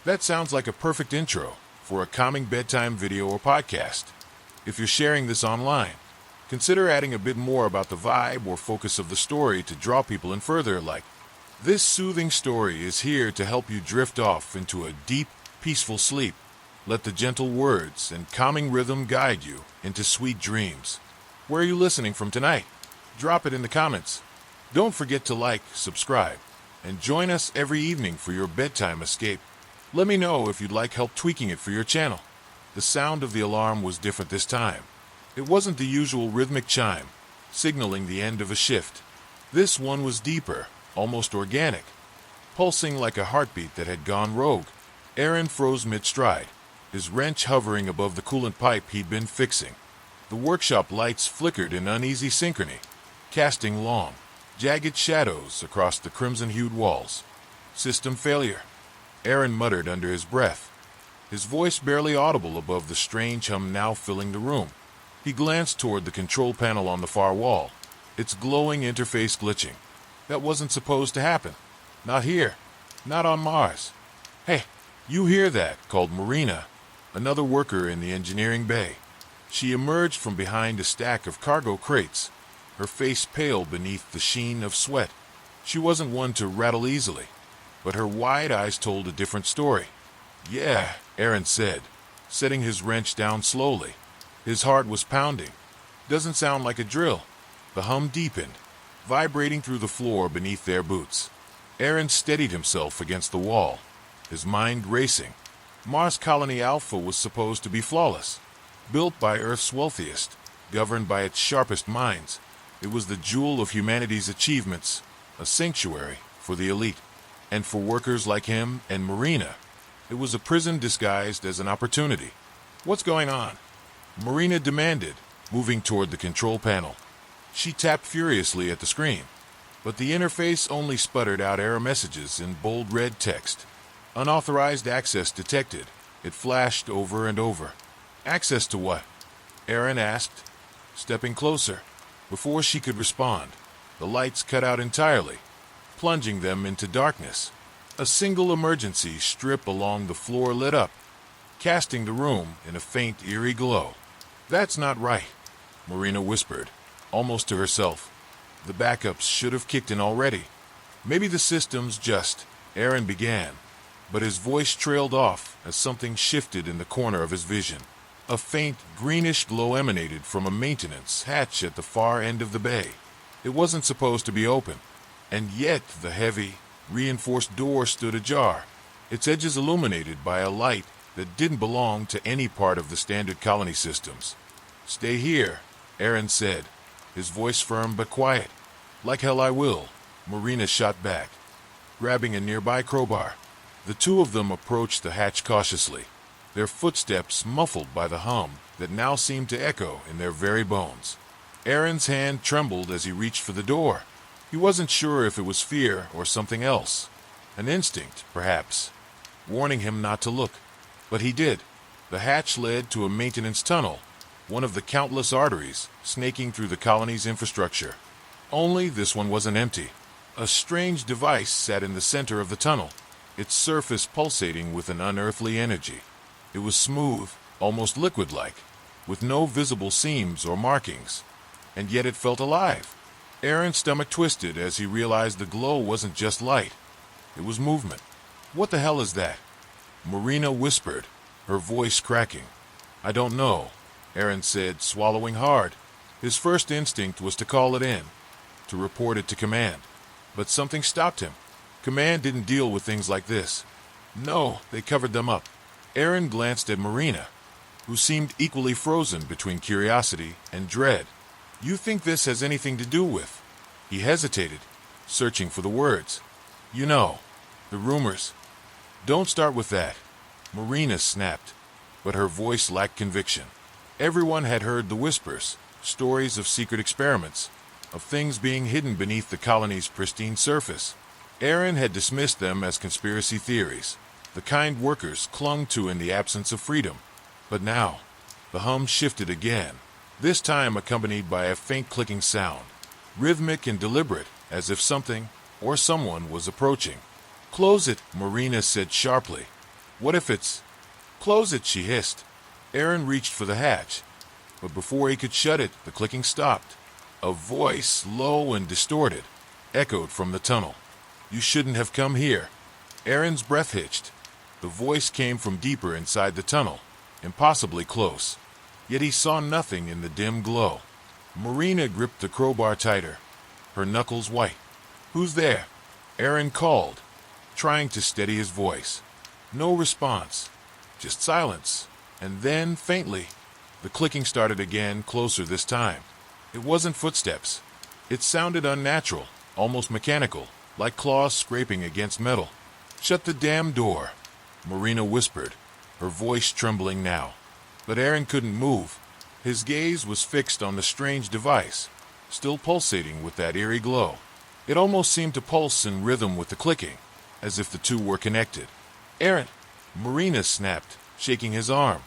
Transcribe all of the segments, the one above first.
That sounds like a perfect intro for a calming bedtime video or podcast. If you're sharing this online, consider adding a bit more about the vibe or focus of the story to draw people in further. Like, this soothing story is here to help you drift off into a deep, peaceful sleep. Let the gentle words and calming rhythm guide you into sweet dreams. Where are you listening from tonight? Drop it in the comments. Don't forget to like, subscribe, and join us every evening for your bedtime escape. Let me know if you'd like help tweaking it for your channel. The sound of the alarm was different this time. It wasn't the usual rhythmic chime, signaling the end of a shift. This one was deeper, almost organic, pulsing like a heartbeat that had gone rogue. Aaron froze mid-stride, his wrench hovering above the coolant pipe he'd been fixing. The workshop lights flickered in uneasy synchrony, casting long, jagged shadows across the crimson-hued walls. System failure, Aaron muttered under his breath, his voice barely audible above the strange hum now filling the room. He glanced toward the control panel on the far wall, its glowing interface glitching. That wasn't supposed to happen. Not here. Not on Mars. Hey, you hear that? Called Marina, another worker in the engineering bay. She emerged from behind a stack of cargo crates, her face pale beneath the sheen of sweat. She wasn't one to rattle easily, but her wide eyes told a different story. Yeah, Aaron said, setting his wrench down slowly. His heart was pounding. Doesn't sound like a drill. The hum deepened, vibrating through the floor beneath their boots. Aaron steadied himself against the wall, his mind racing. Mars Colony Alpha was supposed to be flawless, built by Earth's wealthiest, governed by its sharpest minds. It was the jewel of humanity's achievements, a sanctuary for the elite. And for workers like him and Marina, it was a prison disguised as an opportunity. What's going on? Marina demanded, moving toward the control panel. She tapped furiously at the screen, but the interface only sputtered out error messages in bold red text. Unauthorized access detected. It flashed over and over. Access to what? Aaron asked, stepping closer. Before she could respond, the lights cut out entirely, plunging them into darkness. A single emergency strip along the floor lit up, casting the room in a faint, eerie glow. That's not right, Marina whispered, almost to herself. The backups should have kicked in already. Maybe the system's just, Aaron began, but his voice trailed off as something shifted in the corner of his vision. A faint, greenish glow emanated from a maintenance hatch at the far end of the bay. It wasn't supposed to be open, and yet the heavy, reinforced door stood ajar, its edges illuminated by a light that didn't belong to any part of the standard colony systems. Stay here, Aaron said, his voice firm but quiet. Like hell I will, Marina shot back, grabbing a nearby crowbar. The two of them approached the hatch cautiously, their footsteps muffled by the hum that now seemed to echo in their very bones. Aaron's hand trembled as he reached for the door. He wasn't sure if it was fear or something else, an instinct, perhaps, warning him not to look. But he did. The hatch led to a maintenance tunnel, one of the countless arteries snaking through the colony's infrastructure. Only this one wasn't empty. A strange device sat in the center of the tunnel, its surface pulsating with an unearthly energy. It was smooth, almost liquid-like, with no visible seams or markings, and yet it felt alive. Aaron's stomach twisted as he realized the glow wasn't just light. It was movement. What the hell is that? Marina whispered, her voice cracking. I don't know, Aaron said, swallowing hard. His first instinct was to call it in, to report it to command. But something stopped him. Command didn't deal with things like this. No, they covered them up. Aaron glanced at Marina, who seemed equally frozen between curiosity and dread. You think this has anything to do with? He hesitated, searching for the words. You know, the rumors. Don't start with that, Marina snapped, but her voice lacked conviction. Everyone had heard the whispers, stories of secret experiments, of things being hidden beneath the colony's pristine surface. Aaron had dismissed them as conspiracy theories, the kind workers clung to in the absence of freedom. But now, the hum shifted again, this time accompanied by a faint clicking sound, rhythmic and deliberate, as if something or someone was approaching. Close it, Marina said sharply. What if it's... Close it, she hissed. Aaron reached for the hatch, but before he could shut it, the clicking stopped. A voice, low and distorted, echoed from the tunnel. You shouldn't have come here. Aaron's breath hitched. The voice came from deeper inside the tunnel, impossibly close. Yet he saw nothing in the dim glow. Marina gripped the crowbar tighter, her knuckles white. Who's there? Aaron called, trying to steady his voice. No response, just silence. And then, faintly, the clicking started again, closer this time. It wasn't footsteps. It sounded unnatural, almost mechanical, like claws scraping against metal. Shut the damn door, Marina whispered, her voice trembling now. But Aaron couldn't move. His gaze was fixed on the strange device, still pulsating with that eerie glow. It almost seemed to pulse in rhythm with the clicking, as if the two were connected. Aaron! Marina snapped, shaking his arm.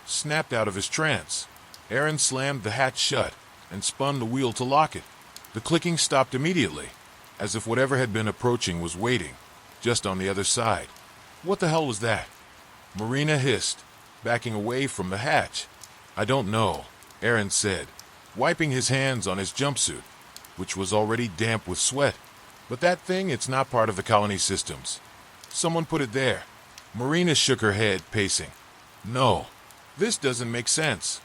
Snapped out of his trance. Aaron slammed the hatch shut and spun the wheel to lock it. The clicking stopped immediately, as if whatever had been approaching was waiting, just on the other side. What the hell was that? Marina hissed, backing away from the hatch. I don't know, Aaron said, wiping his hands on his jumpsuit, which was already damp with sweat. But that thing, it's not part of the colony systems. Someone put it there. Marina shook her head, pacing. No, this doesn't make sense.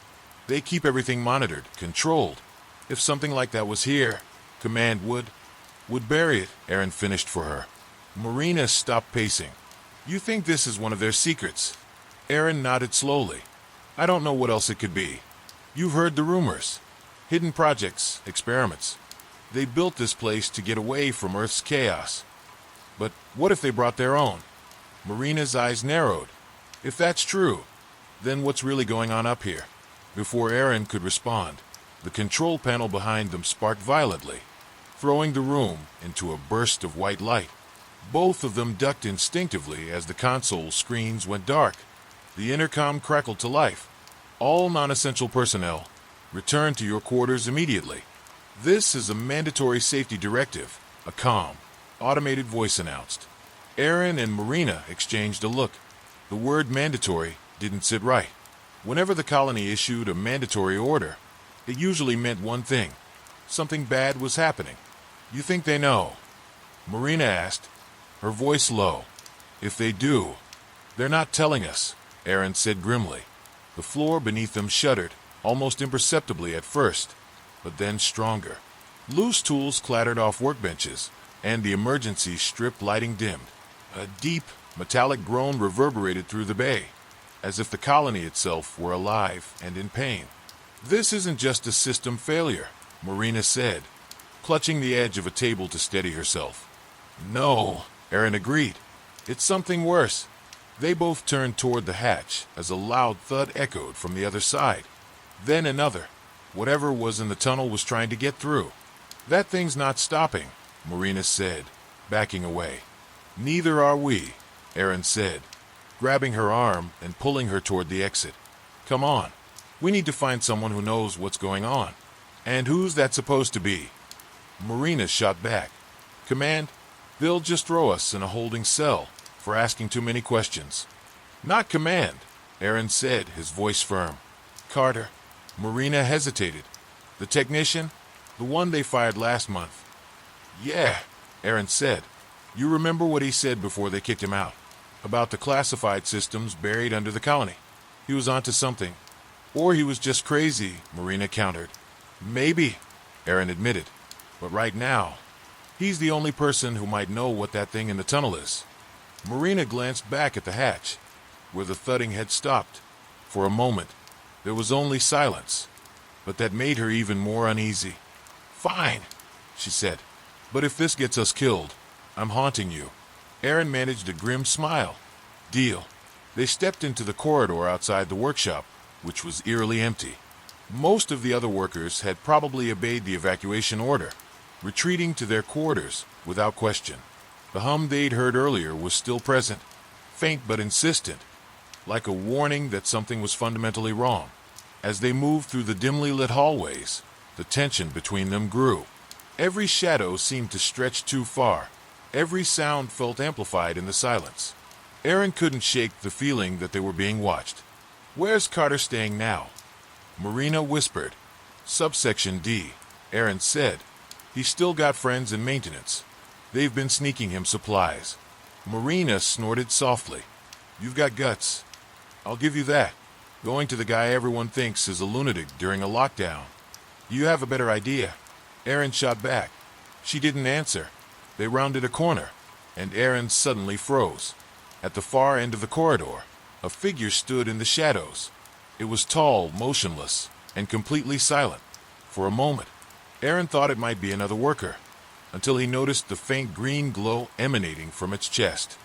They keep everything monitored, controlled. If something like that was here, Command would bury it, Aaron finished for her. Marina stopped pacing. You think this is one of their secrets? Aaron nodded slowly. I don't know what else it could be. You've heard the rumors. Hidden projects, experiments. They built this place to get away from Earth's chaos. But what if they brought their own? Marina's eyes narrowed. If that's true, then what's really going on up here? Before Aaron could respond, the control panel behind them sparked violently, throwing the room into a burst of white light. Both of them ducked instinctively as the console screens went dark. The intercom crackled to life. All non-essential personnel, return to your quarters immediately. This is a mandatory safety directive, a calm, automated voice announced. Aaron and Marina exchanged a look. The word mandatory didn't sit right. Whenever the colony issued a mandatory order, it usually meant one thing. Something bad was happening. You think they know? Marina asked, her voice low. If they do, they're not telling us, Aaron said grimly. The floor beneath them shuddered, almost imperceptibly at first, but then stronger. Loose tools clattered off workbenches, and the emergency strip lighting dimmed. A deep, metallic groan reverberated through the bay, as if the colony itself were alive and in pain. This isn't just a system failure, Marina said, clutching the edge of a table to steady herself. No, Aaron agreed. It's something worse. They both turned toward the hatch as a loud thud echoed from the other side. Then another. Whatever was in the tunnel was trying to get through. That thing's not stopping, Marina said, backing away. Neither are we, Aaron said, grabbing her arm and pulling her toward the exit. Come on. We need to find someone who knows what's going on. And who's that supposed to be? Marina shot back. Command, they'll just throw us in a holding cell for asking too many questions. Not Command, Aaron said, his voice firm. Carter. Marina hesitated. The technician? The one they fired last month. Yeah, Aaron said. You remember what he said before they kicked him out? About the classified systems buried under the colony. He was onto something. Or he was just crazy, Marina countered. Maybe, Aaron admitted. But right now, he's the only person who might know what that thing in the tunnel is. Marina glanced back at the hatch, where the thudding had stopped. For a moment, there was only silence, but that made her even more uneasy. Fine, she said. But if this gets us killed, I'm haunting you. Aaron managed a grim smile. Deal. They stepped into the corridor outside the workshop, which was eerily empty. Most of the other workers had probably obeyed the evacuation order, retreating to their quarters without question. The hum they'd heard earlier was still present, faint but insistent, like a warning that something was fundamentally wrong. As they moved through the dimly lit hallways, the tension between them grew. Every shadow seemed to stretch too far. Every sound felt amplified in the silence. Aaron couldn't shake the feeling that they were being watched. "Where's Carter staying now?" Marina whispered. "Subsection D," Aaron said. "He's still got friends in maintenance. They've been sneaking him supplies." Marina snorted softly. "You've got guts. I'll give you that. Going to the guy everyone thinks is a lunatic during a lockdown. You have a better idea." Aaron shot back. She didn't answer. They rounded a corner, and Aaron suddenly froze. At the far end of the corridor, a figure stood in the shadows. It was tall, motionless, and completely silent. For a moment, Aaron thought it might be another worker, until he noticed the faint green glow emanating from its chest.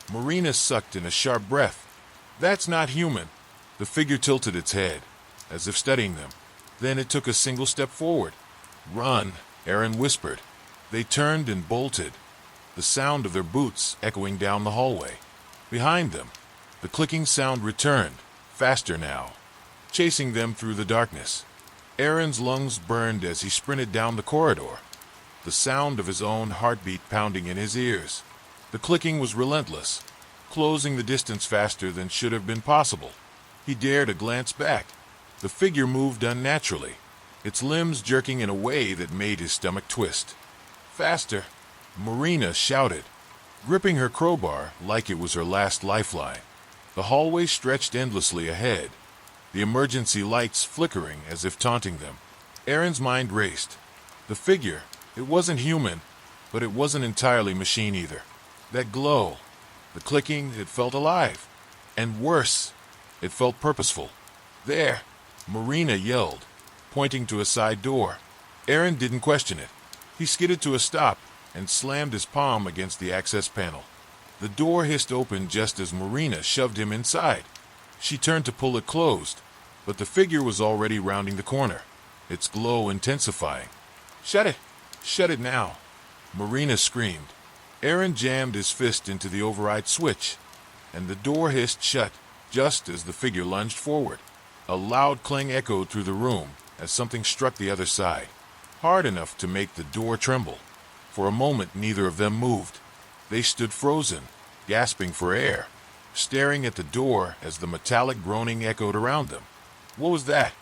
Marina sucked in a sharp breath. "That's not human." The figure tilted its head, as if studying them. Then it took a single step forward. "Run," Aaron whispered. They turned and bolted, the sound of their boots echoing down the hallway. Behind them, the clicking sound returned, faster now, chasing them through the darkness. Aaron's lungs burned as he sprinted down the corridor, the sound of his own heartbeat pounding in his ears. The clicking was relentless, closing the distance faster than should have been possible. He dared a glance back. The figure moved unnaturally, its limbs jerking in a way that made his stomach twist. "Faster!" Marina shouted, gripping her crowbar like it was her last lifeline. The hallway stretched endlessly ahead, the emergency lights flickering as if taunting them. Aaron's mind raced. The figure, it wasn't human, but it wasn't entirely machine either. That glow, the clicking, it felt alive. And worse, it felt purposeful. "There!" Marina yelled, pointing to a side door. Aaron didn't question it. He skidded to a stop and slammed his palm against the access panel. The door hissed open just as Marina shoved him inside. She turned to pull it closed, but the figure was already rounding the corner, its glow intensifying. "Shut it! Shut it now!" Marina screamed. Aaron jammed his fist into the override switch, and the door hissed shut just as the figure lunged forward. A loud clang echoed through the room as something struck the other side, hard enough to make the door tremble. For a moment, neither of them moved. They stood frozen, gasping for air, staring at the door as the metallic groaning echoed around them. "What was that?"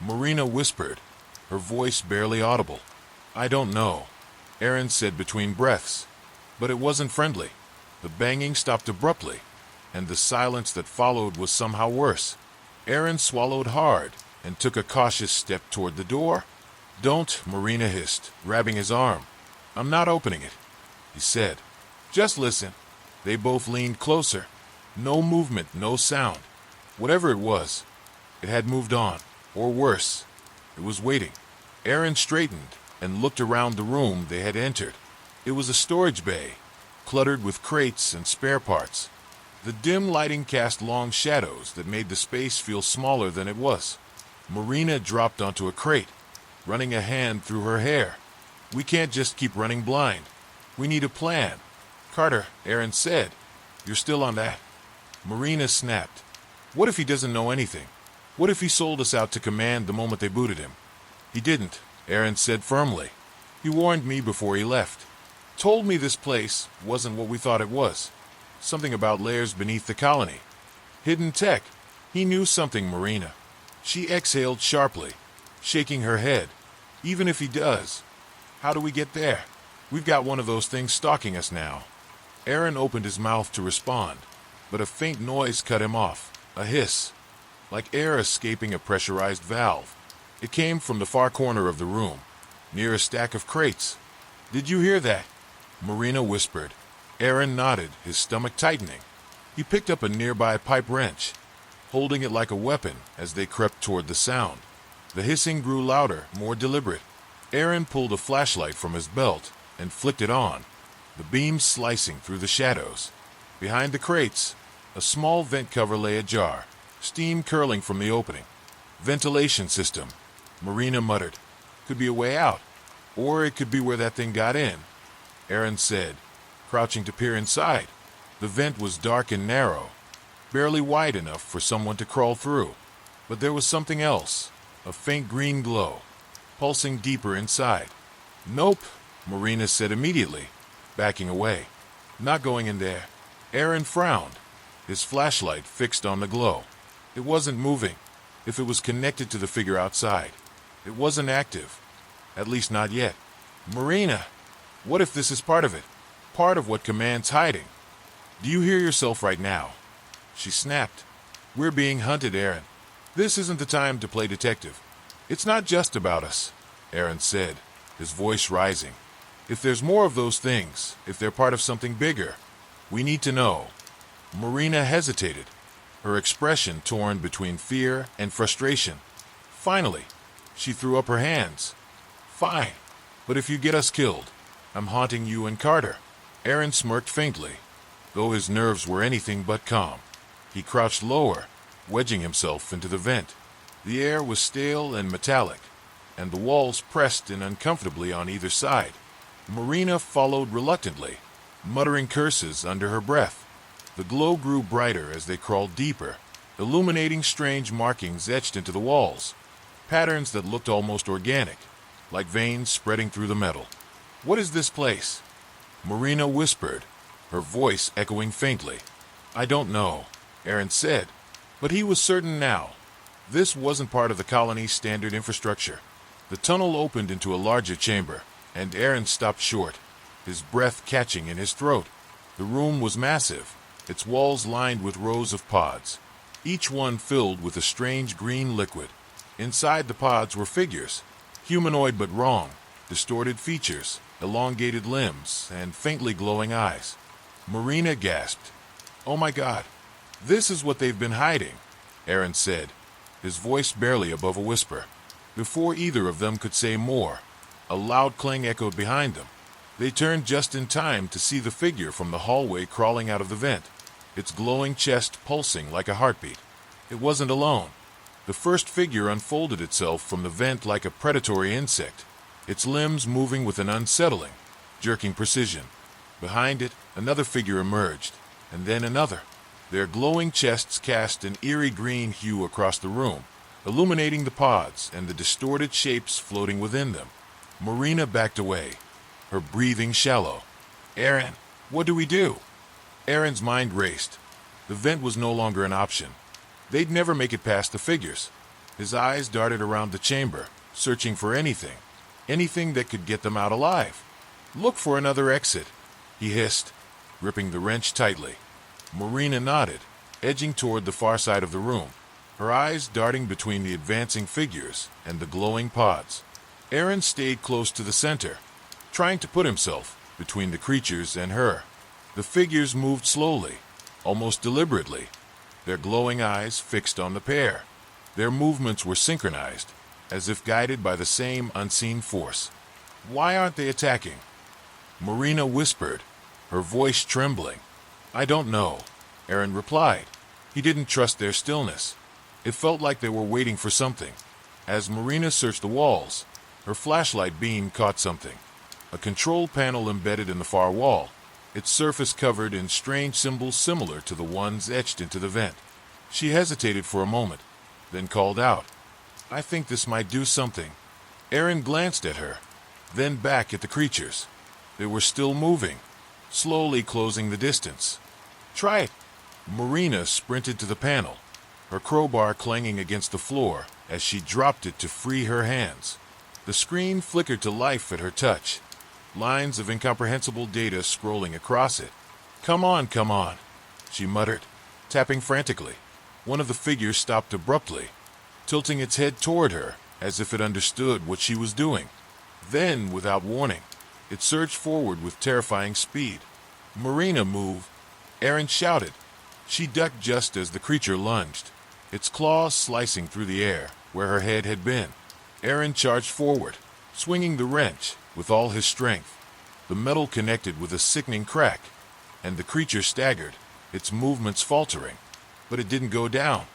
Marina whispered, her voice barely audible. "I don't know," Aaron said between breaths, but it wasn't friendly. The banging stopped abruptly, and the silence that followed was somehow worse. Aaron swallowed hard and took a cautious step toward the door. "Don't," Marina hissed, grabbing his arm. "I'm not opening it," he said. "Just listen." They both leaned closer. No movement, no sound. Whatever it was, it had moved on, or worse, it was waiting. Aaron straightened and looked around the room they had entered. It was a storage bay, cluttered with crates and spare parts. The dim lighting cast long shadows that made the space feel smaller than it was. Marina dropped onto a crate, running a hand through her hair. "We can't just keep running blind. We need a plan." "Carter," Aaron said. "You're still on that?" Marina snapped. "What if he doesn't know anything? What if he sold us out to command the moment they booted him?" "He didn't," Aaron said firmly. "He warned me before he left. Told me this place wasn't what we thought it was. Something about layers beneath the colony. Hidden tech. He knew something, Marina." She exhaled sharply, shaking her head. "Even if he does, how do we get there? We've got one of those things stalking us now." Aaron opened his mouth to respond, but a faint noise cut him off, a hiss, like air escaping a pressurized valve. It came from the far corner of the room, near a stack of crates. "Did you hear that?" Marina whispered. Aaron nodded, his stomach tightening. He picked up a nearby pipe wrench, holding it like a weapon as they crept toward the sound. The hissing grew louder, more deliberate. Aaron pulled a flashlight from his belt and flicked it on, the beam slicing through the shadows. Behind the crates, a small vent cover lay ajar, steam curling from the opening. "Ventilation system," Marina muttered. "Could be a way out, or it could be where that thing got in," Aaron said, crouching to peer inside. The vent was dark and narrow, barely wide enough for someone to crawl through. But there was something else, a faint green glow, pulsing deeper inside. "Nope," Marina said immediately, backing away. "Not going in there." Aaron frowned. his flashlight fixed on the glow. It wasn't moving. If it was connected to the figure outside, it wasn't active. At least not yet. Marina, what if this is part of it? Part of what Command's hiding? Do you hear yourself right now? She snapped. We're being hunted, Aaron. This isn't the time to play detective. It's not just about us, Aaron said, his voice rising. If there's more of those things, if they're part of something bigger, we need to know. Marina hesitated, her expression torn between fear and frustration. Finally, she threw up her hands. Fine, but if you get us killed, I'm haunting you and Carter. Aaron smirked faintly, though his nerves were anything but calm. He crouched lower, wedging himself into the vent. The air was stale and metallic, and the walls pressed in uncomfortably on either side. Marina followed reluctantly, muttering curses under her breath. The glow grew brighter as they crawled deeper, illuminating strange markings etched into the walls, patterns that looked almost organic, like veins spreading through the metal. What is this place? Marina whispered, her voice echoing faintly. I don't know, Aaron said, but he was certain now. This wasn't part of the colony's standard infrastructure. The tunnel opened into a larger chamber, and Aaron stopped short, his breath catching in his throat. The room was massive, its walls lined with rows of pods, each one filled with a strange green liquid. Inside the pods were figures, humanoid but wrong, distorted features, elongated limbs, and faintly glowing eyes. Marina gasped. Oh my God, this is what they've been hiding, Aaron said, his voice barely above a whisper. Before either of them could say more, a loud clang echoed behind them. They turned just in time to see the figure from the hallway crawling out of the vent, its glowing chest pulsing like a heartbeat. It wasn't alone. The first figure unfolded itself from the vent like a predatory insect, its limbs moving with an unsettling, jerking precision. Behind it, another figure emerged, and then another. Their glowing chests cast an eerie green hue across the room, illuminating the pods and the distorted shapes floating within them. Marina backed away, her breathing shallow. Aaron, what do we do? Aaron's mind raced. The vent was no longer an option. They'd never make it past the figures. His eyes darted around the chamber, searching for anything that could get them out alive. Look for another exit, he hissed, gripping the wrench tightly. Marina nodded, edging toward the far side of the room, her eyes darting between the advancing figures and the glowing pods. Aaron stayed close to the center, trying to put himself between the creatures and her. The figures moved slowly, almost deliberately, their glowing eyes fixed on the pair. Their movements were synchronized, as if guided by the same unseen force. Why aren't they attacking? Marina whispered, her voice trembling. I don't know, Aaron replied. He didn't trust their stillness. It felt like they were waiting for something. As Marina searched the walls, her flashlight beam caught something. A control panel embedded in the far wall, its surface covered in strange symbols similar to the ones etched into the vent. She hesitated for a moment, then called out, I think this might do something. Aaron glanced at her, then back at the creatures. They were still moving, slowly closing the distance. Try it. Marina sprinted to the panel, her crowbar clanging against the floor as she dropped it to free her hands. The screen flickered to life at her touch, lines of incomprehensible data scrolling across it. Come on, she muttered, tapping frantically. One of the figures stopped abruptly, tilting its head toward her as if it understood what she was doing. Then, without warning, it surged forward with terrifying speed. Marina, move! Aaron shouted. She ducked just as the creature lunged, its claws slicing through the air where her head had been. Aaron charged forward, swinging the wrench with all his strength. The metal connected with a sickening crack, and the creature staggered, its movements faltering. But it didn't go down.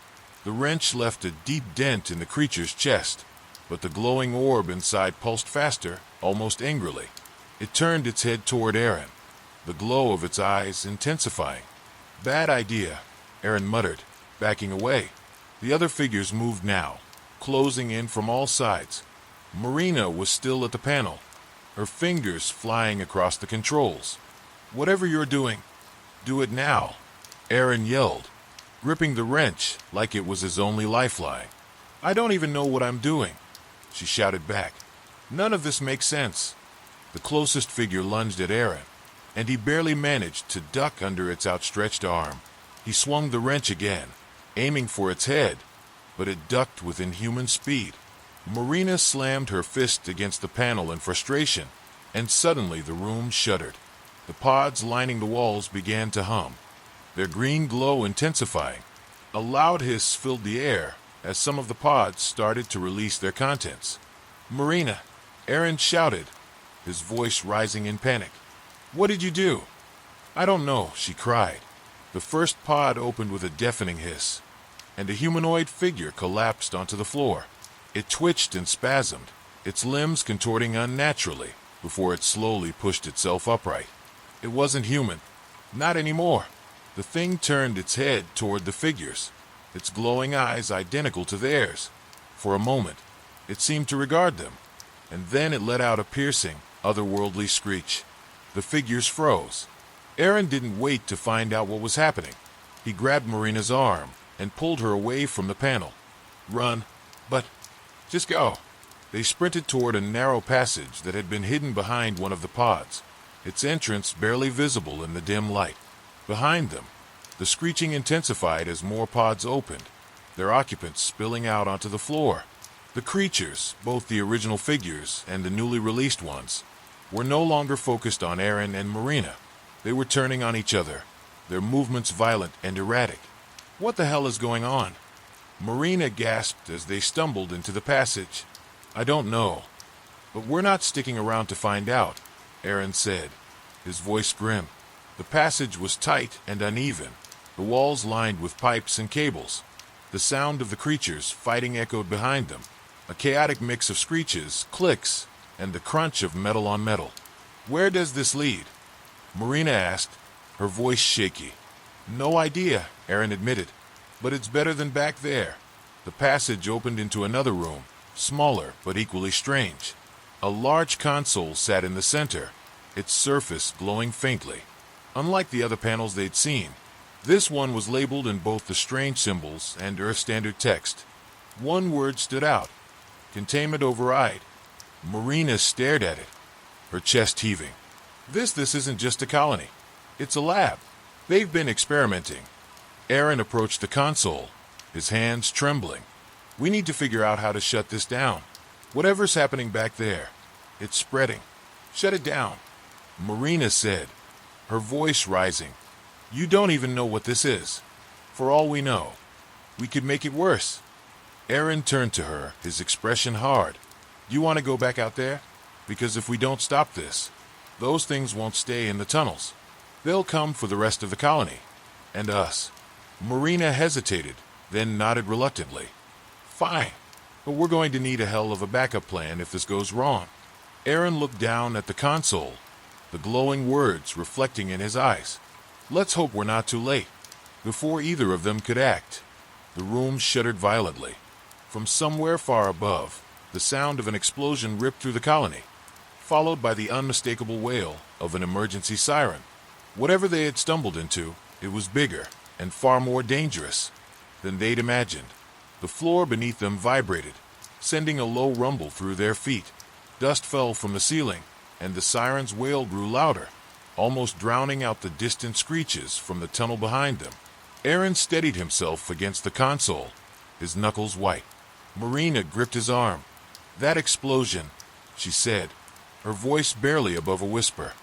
The wrench left a deep dent in the creature's chest, but the glowing orb inside pulsed faster, almost angrily. It turned its head toward Aaron, the glow of its eyes intensifying. Bad idea, Aaron muttered, backing away. The other figures moved now, closing in from all sides. Marina was still at the panel, her fingers flying across the controls. Whatever you're doing, do it now, Aaron yelled, gripping the wrench like it was his only lifeline. "I don't even know what I'm doing," she shouted back. "None of this makes sense." The closest figure lunged at Aaron, and he barely managed to duck under its outstretched arm. He swung the wrench again, aiming for its head, but it ducked with inhuman speed. Marina slammed her fist against the panel in frustration, and suddenly the room shuddered. The pods lining the walls began to hum, their green glow intensifying. A loud hiss filled the air as some of the pods started to release their contents. "Marina!" Aaron shouted, his voice rising in panic. "What did you do?" "I don't know," she cried. The first pod opened with a deafening hiss, and a humanoid figure collapsed onto the floor. It twitched and spasmed, its limbs contorting unnaturally before it slowly pushed itself upright. It wasn't human. Not anymore. The thing turned its head toward the figures, its glowing eyes identical to theirs. For a moment, it seemed to regard them, and then it let out a piercing, otherworldly screech. The figures froze. Aaron didn't wait to find out what was happening. He grabbed Marina's arm and pulled her away from the panel. "Run, but just go." They sprinted toward a narrow passage that had been hidden behind one of the pods, its entrance barely visible in the dim light. Behind them, the screeching intensified as more pods opened, their occupants spilling out onto the floor. The creatures, both the original figures and the newly released ones, were no longer focused on Aaron and Marina. They were turning on each other, their movements violent and erratic. "What the hell is going on?" Marina gasped as they stumbled into the passage. "I don't know, but we're not sticking around to find out," Aaron said, his voice grim. The passage was tight and uneven, the walls lined with pipes and cables. The sound of the creatures fighting echoed behind them, a chaotic mix of screeches, clicks, and the crunch of metal on metal. "Where does this lead?" Marina asked, her voice shaky. "No idea," Aaron admitted, "but it's better than back there." The passage opened into another room, smaller but equally strange. A large console sat in the center, its surface glowing faintly. Unlike the other panels they'd seen, this one was labeled in both the strange symbols and Earth Standard text. One word stood out: containment override. Marina stared at it, her chest heaving. This isn't just a colony. It's a lab. They've been experimenting." Aaron approached the console, his hands trembling. "We need to figure out how to shut this down. Whatever's happening back there, it's spreading. Shut it down," Marina said, her voice rising. "You don't even know what this is. For all we know, we could make it worse." Aaron turned to her, his expression hard. "Do you want to go back out there? Because if we don't stop this, those things won't stay in the tunnels. They'll come for the rest of the colony. And us." Marina hesitated, then nodded reluctantly. "Fine, but we're going to need a hell of a backup plan if this goes wrong." Aaron looked down at the console, the glowing words reflecting in his eyes. "Let's hope we're not too late." Before either of them could act, the room shuddered violently. From somewhere far above, the sound of an explosion ripped through the colony, followed by the unmistakable wail of an emergency siren. Whatever they had stumbled into, it was bigger and far more dangerous than they'd imagined. The floor beneath them vibrated, sending a low rumble through their feet. Dust fell from the ceiling, and the siren's wail grew louder, almost drowning out the distant screeches from the tunnel behind them. Aaron steadied himself against the console, his knuckles white. Marina gripped his arm. "That explosion," she said, her voice barely above a whisper.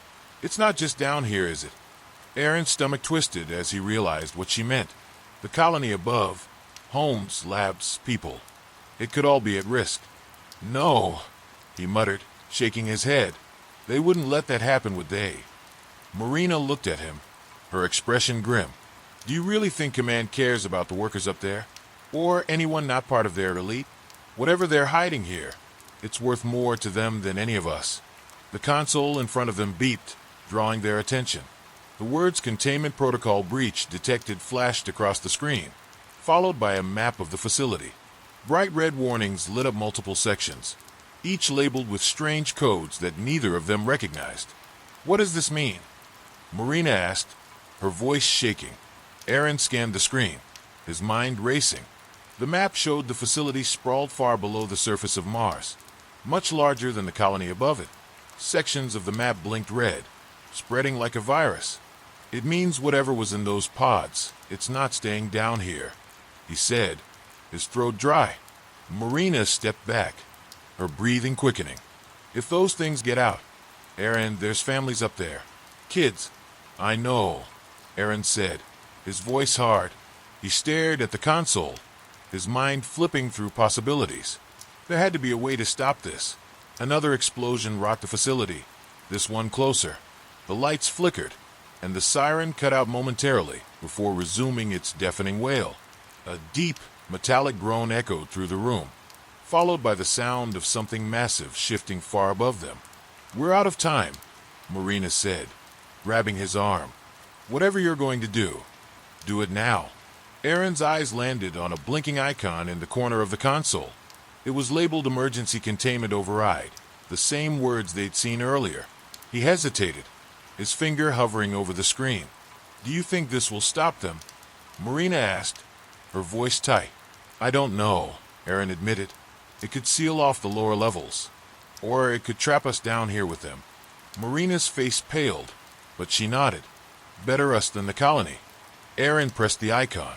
"It's not just down here, is it?" Aaron's stomach twisted as he realized what she meant. The colony above, homes, labs, people. It could all be at risk. "No," he muttered, shaking his head. "They wouldn't let that happen, would they?" Marina looked at him, her expression grim. "Do you really think Command cares about the workers up there? Or anyone not part of their elite? Whatever they're hiding here, it's worth more to them than any of us." The console in front of them beeped, drawing their attention. The words "Containment Protocol Breach Detected" flashed across the screen, followed by a map of the facility. Bright red warnings lit up multiple sections, each labeled with strange codes that neither of them recognized. "What does this mean?" Marina asked, her voice shaking. Aaron scanned the screen. his mind racing. The map showed the facility sprawled far below the surface of Mars, much larger than the colony above it. Sections of the map blinked red, spreading like a virus. It means whatever was in those pods, it's not staying down here, he said, his throat dry. Marina stepped back, her breathing quickening. If those things get out, Aaron, there's families up there. Kids. I know, Aaron said, his voice hard. He stared at the console, his mind flipping through possibilities. There had to be a way to stop this. Another explosion rocked the facility, this one closer. The lights flickered, and the siren cut out momentarily before resuming its deafening wail. A deep, metallic groan echoed through the room, followed by the sound of something massive shifting far above them. We're out of time, Marina said, grabbing his arm. Whatever you're going to do it now. Aaron's eyes landed on a blinking icon in the corner of the console. It was labeled Emergency Containment Override, the same words they'd seen earlier. He hesitated, his finger hovering over the screen. Do you think this will stop them? Marina asked, her voice tight. I don't know, Aaron admitted. It could seal off the lower levels, or it could trap us down here with them. Marina's face paled, but she nodded. Better us than the colony. Aaron pressed the icon.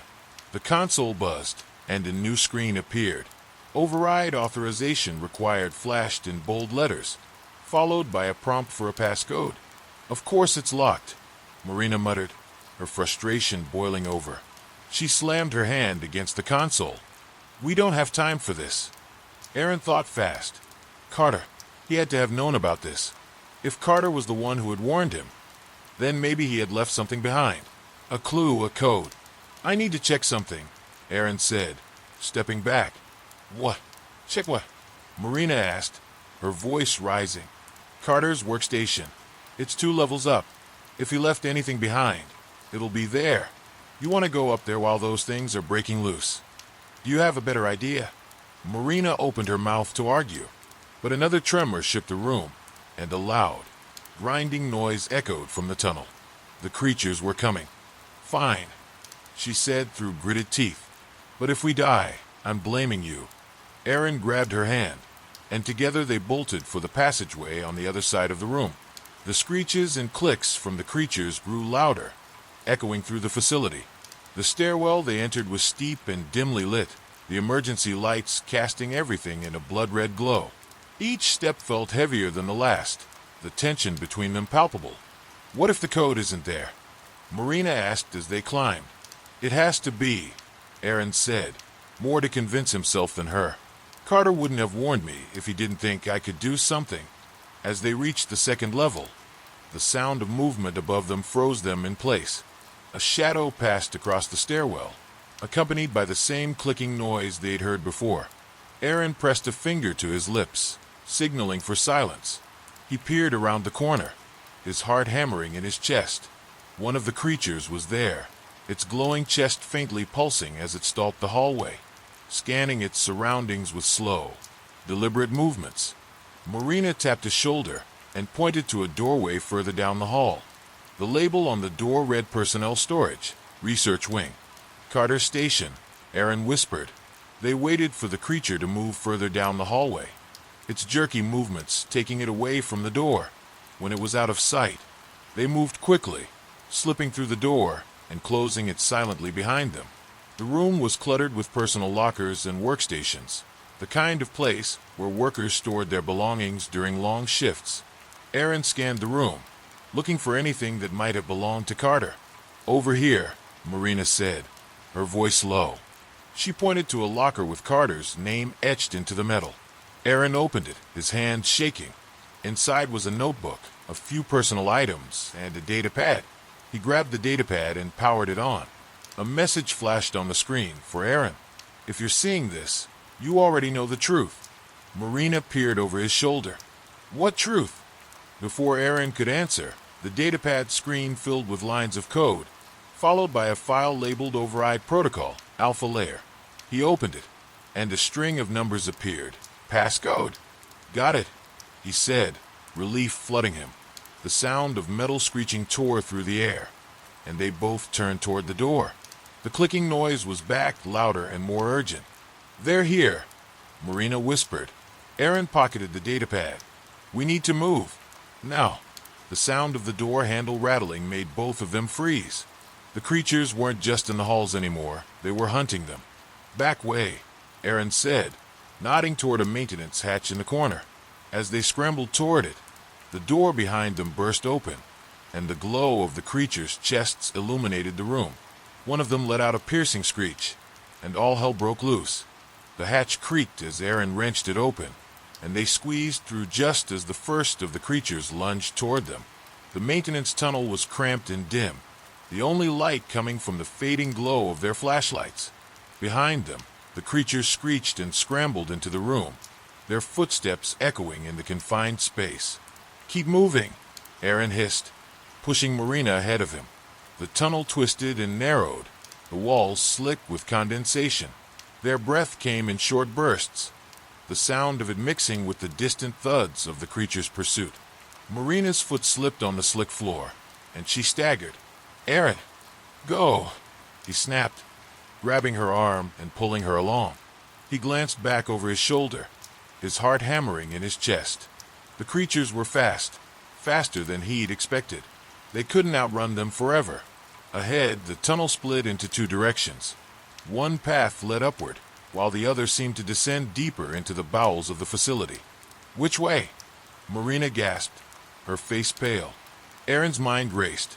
The console buzzed, and a new screen appeared. Override authorization required flashed in bold letters, followed by a prompt for a passcode. Of course it's locked, Marina muttered, her frustration boiling over. She slammed her hand against the console. We don't have time for this. Aaron thought fast. Carter. He had to have known about this. If Carter was the one who had warned him, then maybe he had left something behind. A clue, a code. I need to check something, Aaron said, stepping back. What? Check what? Marina asked, her voice rising. Carter's workstation. It's 2 levels up. If he left anything behind, it'll be there. You want to go up there while those things are breaking loose. Do you have a better idea? Marina opened her mouth to argue, but another tremor shook the room, and a loud, grinding noise echoed from the tunnel. The creatures were coming. Fine, she said through gritted teeth. But if we die, I'm blaming you. Aaron grabbed her hand, and together they bolted for the passageway on the other side of the room. The screeches and clicks from the creatures grew louder, echoing through the facility. The stairwell they entered was steep and dimly lit, the emergency lights casting everything in a blood-red glow. Each step felt heavier than the last, the tension between them palpable. What if the code isn't there? Marina asked as they climbed. It has to be, Aaron said, more to convince himself than her. Carter wouldn't have warned me if he didn't think I could do something. As they reached the second level, the sound of movement above them froze them in place. A shadow passed across the stairwell, accompanied by the same clicking noise they'd heard before. Aaron pressed a finger to his lips, signaling for silence. He peered around the corner, his heart hammering in his chest. One of the creatures was there, its glowing chest faintly pulsing as it stalked the hallway, scanning its surroundings with slow, deliberate movements. Marina tapped his shoulder and pointed to a doorway further down the hall. The label on the door read Personnel Storage, Research Wing. Carter Station, Aaron whispered. They waited for the creature to move further down the hallway, its jerky movements taking it away from the door. When it was out of sight, they moved quickly, slipping through the door and closing it silently behind them. The room was cluttered with personal lockers and workstations, the kind of place where workers stored their belongings during long shifts. Aaron scanned the room, looking for anything that might have belonged to Carter. Over here, Marina said, her voice low. She pointed to a locker with Carter's name etched into the metal. Aaron opened it, his hand shaking. Inside was a notebook, a few personal items, and a data pad. He grabbed the data pad and powered it on. A message flashed on the screen for Aaron. If you're seeing this, you already know the truth. Marina peered over his shoulder. What truth? Before Aaron could answer, the datapad screen filled with lines of code, followed by a file labeled Override Protocol, Alpha Layer. He opened it, and a string of numbers appeared. Passcode. Got it, he said, relief flooding him. The sound of metal screeching tore through the air, and they both turned toward the door. The clicking noise was back, louder and more urgent. "They're here," Marina whispered. Aaron pocketed the datapad. "We need to move. Now." The sound of the door handle rattling made both of them freeze. The creatures weren't just in the halls anymore, they were hunting them. "Back way," Aaron said, nodding toward a maintenance hatch in the corner. As they scrambled toward it, the door behind them burst open, and the glow of the creatures' chests illuminated the room. One of them let out a piercing screech, and all hell broke loose. The hatch creaked as Aaron wrenched it open, and they squeezed through just as the first of the creatures lunged toward them. The maintenance tunnel was cramped and dim, the only light coming from the fading glow of their flashlights. Behind them, the creatures screeched and scrambled into the room, their footsteps echoing in the confined space. "Keep moving," Aaron hissed, pushing Marina ahead of him. The tunnel twisted and narrowed, the walls slick with condensation. Their breath came in short bursts, the sound of it mixing with the distant thuds of the creature's pursuit. Marina's foot slipped on the slick floor, and she staggered. "Aaron, go!" he snapped, grabbing her arm and pulling her along. He glanced back over his shoulder, his heart hammering in his chest. The creatures were fast, faster than he'd expected. They couldn't outrun them forever. Ahead, the tunnel split into two directions. One path led upward, while the other seemed to descend deeper into the bowels of the facility. "Which way?" Marina gasped, her face pale. Aaron's mind raced.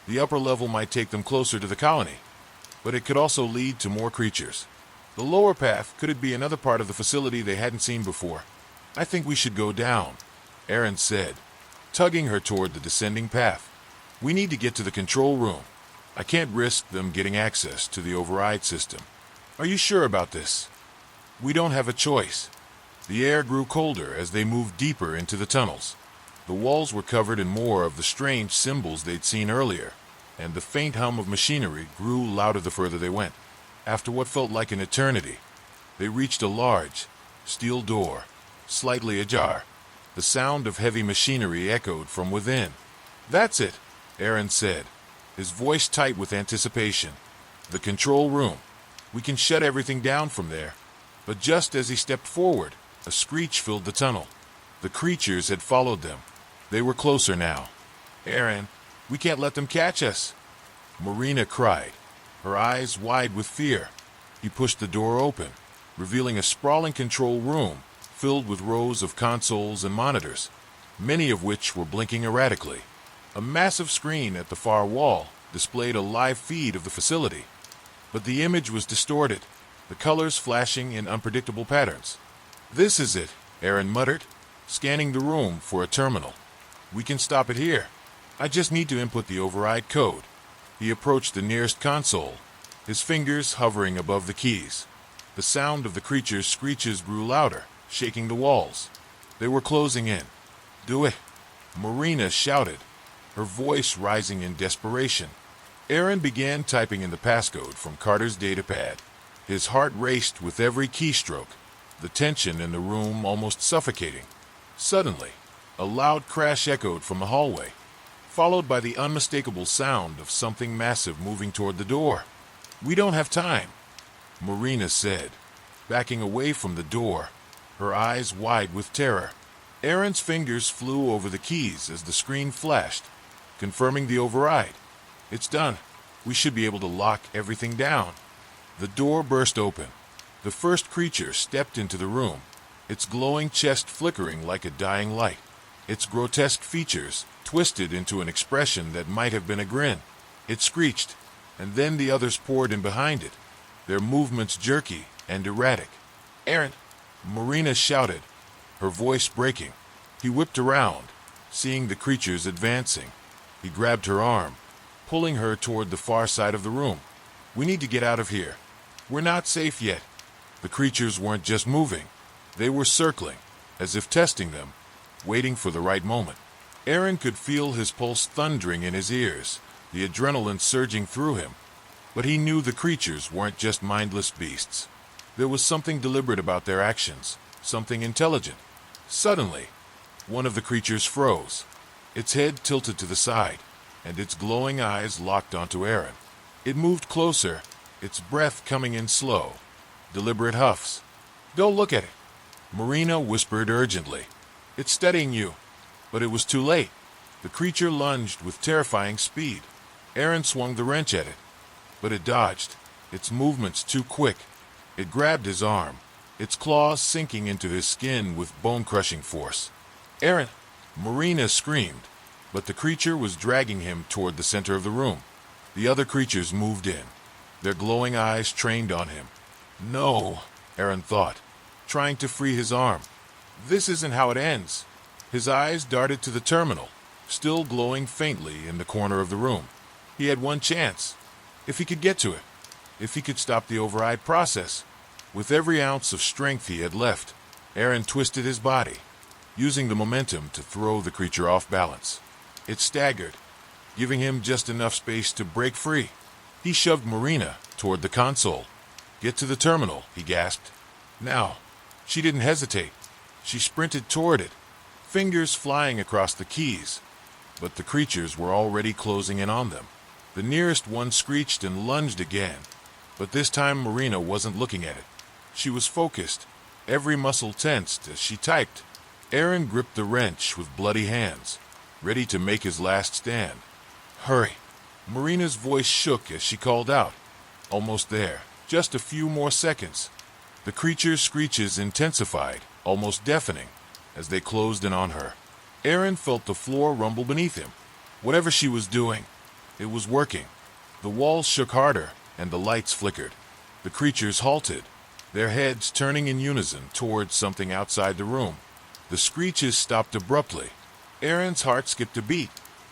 The upper level might take them closer to the colony, but it could also lead to more creatures. The lower path, could it be another part of the facility they hadn't seen before? "I think we should go down," Aaron said, tugging her toward the descending path. "We need to get to the control room. I can't risk them getting access to the override system." "Are you sure about this?" "We don't have a choice." The air grew colder as they moved deeper into the tunnels. The walls were covered in more of the strange symbols they'd seen earlier, and the faint hum of machinery grew louder the further they went. After what felt like an eternity, they reached a large, steel door, slightly ajar. The sound of heavy machinery echoed from within. "That's it," Aaron said, his voice tight with anticipation. "The control room. We can shut everything down from there." But just as he stepped forward, a screech filled the tunnel. The creatures had followed them. They were closer now. "Aaron, we can't let them catch us," Marina cried, her eyes wide with fear. He pushed the door open, revealing a sprawling control room filled with rows of consoles and monitors, many of which were blinking erratically. A massive screen at the far wall displayed a live feed of the facility, but the image was distorted, the colors flashing in unpredictable patterns. "This is it," Aaron muttered, scanning the room for a terminal. "We can stop it here. I just need to input the override code." He approached the nearest console, his fingers hovering above the keys. The sound of the creature's screeches grew louder, shaking the walls. They were closing in. "Do it," Marina shouted, her voice rising in desperation. Aaron began typing in the passcode from Carter's datapad. His heart raced with every keystroke, the tension in the room almost suffocating. Suddenly, a loud crash echoed from the hallway, followed by the unmistakable sound of something massive moving toward the door. "We don't have time," Marina said, backing away from the door, her eyes wide with terror. Aaron's fingers flew over the keys as the screen flashed, confirming the override. "It's done. We should be able to lock everything down." The door burst open. The first creature stepped into the room, its glowing chest flickering like a dying light, its grotesque features twisted into an expression that might have been a grin. It screeched, and then the others poured in behind it, their movements jerky and erratic. "Aaron!" Marina shouted, her voice breaking. He whipped around, seeing the creatures advancing. He grabbed her arm, pulling her toward the far side of the room. "We need to get out of here. We're not safe yet." The creatures weren't just moving. They were circling, as if testing them, waiting for the right moment. Aaron could feel his pulse thundering in his ears, the adrenaline surging through him. But he knew the creatures weren't just mindless beasts. There was something deliberate about their actions, something intelligent. Suddenly, one of the creatures froze, its head tilted to the side, and its glowing eyes locked onto Aaron. It moved closer, its breath coming in slow, deliberate huffs. "Don't look at it," Marina whispered urgently. "It's studying you." But it was too late. The creature lunged with terrifying speed. Aaron swung the wrench at it, but it dodged, its movements too quick. It grabbed his arm, its claws sinking into his skin with bone-crushing force. "Aaron!" Marina screamed, but the creature was dragging him toward the center of the room. The other creatures moved in, their glowing eyes trained on him. "No," Aaron thought, trying to free his arm. "This isn't how it ends." His eyes darted to the terminal, still glowing faintly in the corner of the room. He had one chance. If he could get to it, if he could stop the override process. With every ounce of strength he had left, Aaron twisted his body, using the momentum to throw the creature off balance. It staggered, giving him just enough space to break free. He shoved Marina toward the console. "Get to the terminal," he gasped. "Now." She didn't hesitate. She sprinted toward it, fingers flying across the keys. But the creatures were already closing in on them. The nearest one screeched and lunged again, but this time Marina wasn't looking at it. She was focused, every muscle tensed as she typed. Aaron gripped the wrench with bloody hands, ready to make his last stand. "Hurry!" Marina's voice shook as she called out. Almost there, just a few more seconds. The creature's screeches intensified, almost deafening, as they closed in on her. Aaron felt the floor rumble beneath him. Whatever she was doing, it was working. The walls shook harder, and the lights flickered. The creatures halted, their heads turning in unison towards something outside the room. The screeches stopped abruptly. Aaron's heart skipped a beat.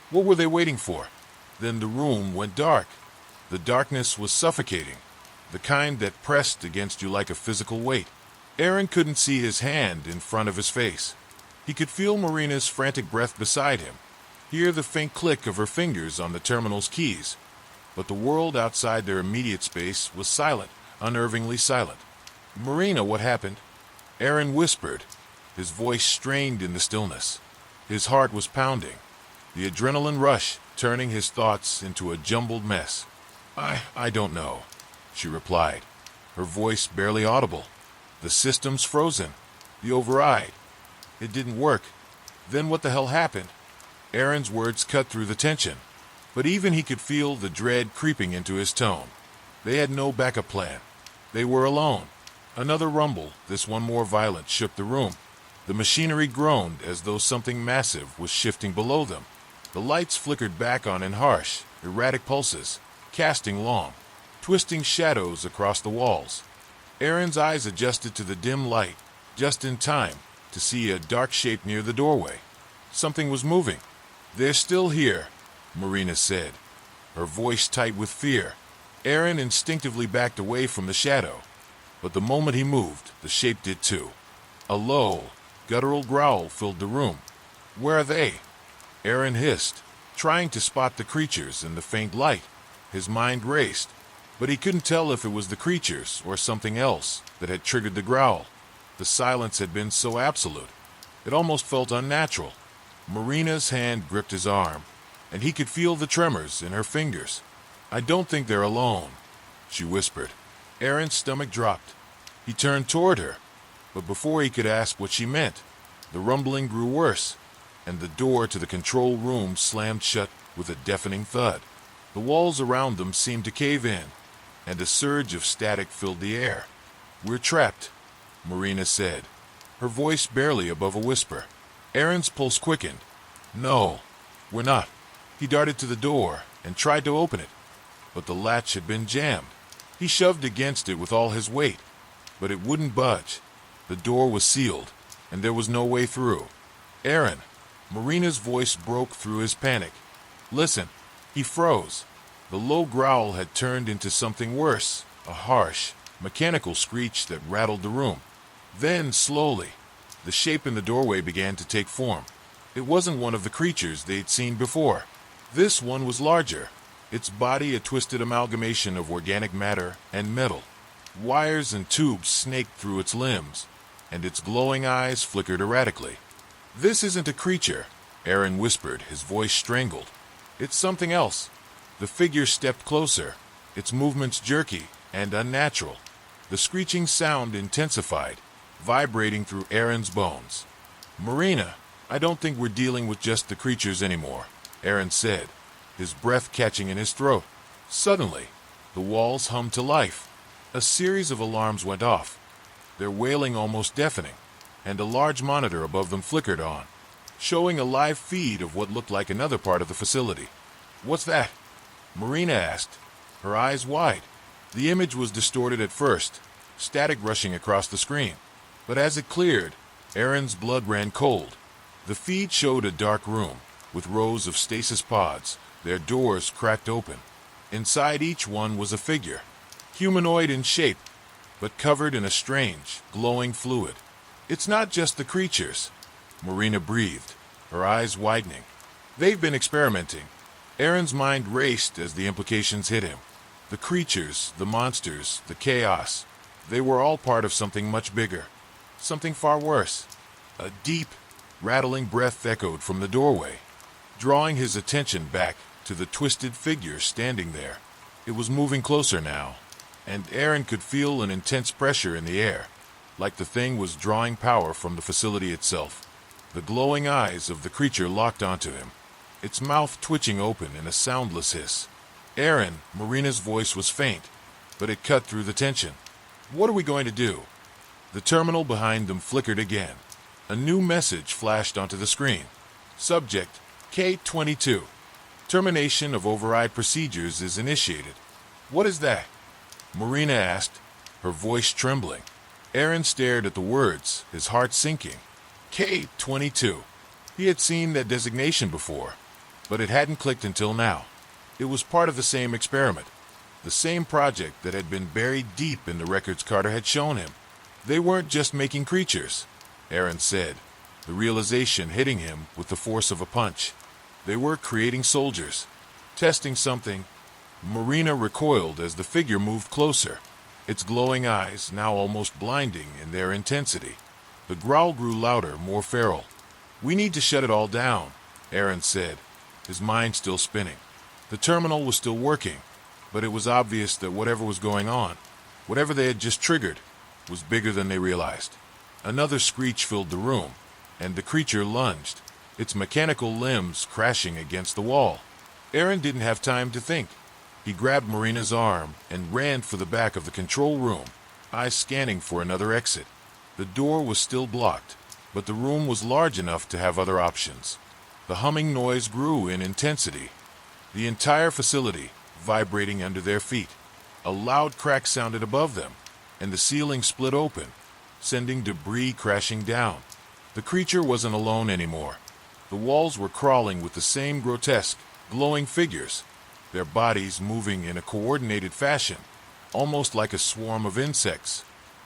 What were they waiting for? Then the room went dark. The darkness was suffocating, the kind that pressed against you like a physical weight. Aaron couldn't see his hand in front of his face. He could feel Marina's frantic breath beside him, hear the faint click of her fingers on the terminal's keys. But the world outside their immediate space was silent, unnervingly silent. "Marina, what happened?" Aaron whispered, his voice strained in the stillness. His heart was pounding, the adrenaline rush turning his thoughts into a jumbled mess. I don't know," she replied, her voice barely audible. "The system's frozen. The override. It didn't work. Then what the hell happened?" Aaron's words cut through the tension, but even he could feel the dread creeping into his tone. They had no backup plan. They were alone. Another rumble, this one more violent, shook the room. The machinery groaned as though something massive was shifting below them. The lights flickered back on in harsh, erratic pulses, casting long, twisting shadows across the walls. Aaron's eyes adjusted to the dim light, just in time to see a dark shape near the doorway. Something was moving. "They're still here," Marina said, her voice tight with fear. Aaron instinctively backed away from the shadow, but the moment he moved, the shape did too. A low, guttural growl filled the room. "Where are they?" Aaron hissed, trying to spot the creatures in the faint light. His mind raced, but he couldn't tell if it was the creatures or something else that had triggered the growl. The silence had been so absolute, it almost felt unnatural. Marina's hand gripped his arm, and he could feel the tremors in her fingers. "I don't think they're alone," she whispered. Aaron's stomach dropped. He turned toward her, but before he could ask what she meant, the rumbling grew worse, and the door to the control room slammed shut with a deafening thud. The walls around them seemed to cave in, and a surge of static filled the air. "We're trapped," Marina said, her voice barely above a whisper. Aaron's pulse quickened. "No, we're not." He darted to the door and tried to open it, but the latch had been jammed. He shoved against it with all his weight, but it wouldn't budge. The door was sealed, and there was no way through. "Aaron," Marina's voice broke through his panic. "Listen." He froze. The low growl had turned into something worse, a harsh, mechanical screech that rattled the room. Then, slowly, the shape in the doorway began to take form. It wasn't one of the creatures they'd seen before. This one was larger, its body a twisted amalgamation of organic matter and metal. Wires and tubes snaked through its limbs, and its glowing eyes flickered erratically. "This isn't a creature," Aaron whispered, his voice strangled. "It's something else." The figure stepped closer, its movements jerky, and unnatural. The screeching sound intensified, vibrating through Aaron's bones. "Marina, I don't think we're dealing with just the creatures anymore," Aaron said, his breath catching in his throat. Suddenly, the walls hummed to life. A series of alarms went off, their wailing almost deafening, and a large monitor above them flickered on, showing a live feed of what looked like another part of the facility. "What's that?" Marina asked, her eyes wide. The image was distorted at first, static rushing across the screen. But as it cleared, Aaron's blood ran cold. The feed showed a dark room, with rows of stasis pods, their doors cracked open. Inside each one was a figure, humanoid in shape, but covered in a strange, glowing fluid. "It's not just the creatures," Marina breathed, her eyes widening. "They've been experimenting." Aaron's mind raced as the implications hit him. The creatures, the monsters, the chaos, they were all part of something much bigger, something far worse. A deep, rattling breath echoed from the doorway, drawing his attention back to the twisted figure standing there. It was moving closer now, and Aaron could feel an intense pressure in the air, like the thing was drawing power from the facility itself. The glowing eyes of the creature locked onto him, its mouth twitching open in a soundless hiss. "Aaron," Marina's voice was faint, but it cut through the tension. "What are we going to do?" The terminal behind them flickered again. A new message flashed onto the screen. Subject, K-22. Termination of override procedures is initiated. "What is that?" Marina asked, her voice trembling. Aaron stared at the words, his heart sinking. K-22. He had seen that designation before, but it hadn't clicked until now. It was part of the same experiment, the same project that had been buried deep in the records Carter had shown him. They weren't just making creatures, Aaron said, the realization hitting him with the force of a punch. They were creating soldiers, testing something. Marina recoiled as the figure moved closer, its glowing eyes now almost blinding in their intensity. The growl grew louder, more feral. "We need to shut it all down," Aaron said, his mind still spinning. The terminal was still working, but it was obvious that whatever was going on, whatever they had just triggered, was bigger than they realized. Another screech filled the room, and the creature lunged, its mechanical limbs crashing against the wall. Aaron didn't have time to think. He grabbed Marina's arm and ran for the back of the control room, eyes scanning for another exit. The door was still blocked, but the room was large enough to have other options. The humming noise grew in intensity, the entire facility vibrating under their feet. A loud crack sounded above them, and the ceiling split open, sending debris crashing down. The creature wasn't alone anymore. The walls were crawling with the same grotesque, glowing figures, their bodies moving in a coordinated fashion, almost like a swarm of insects.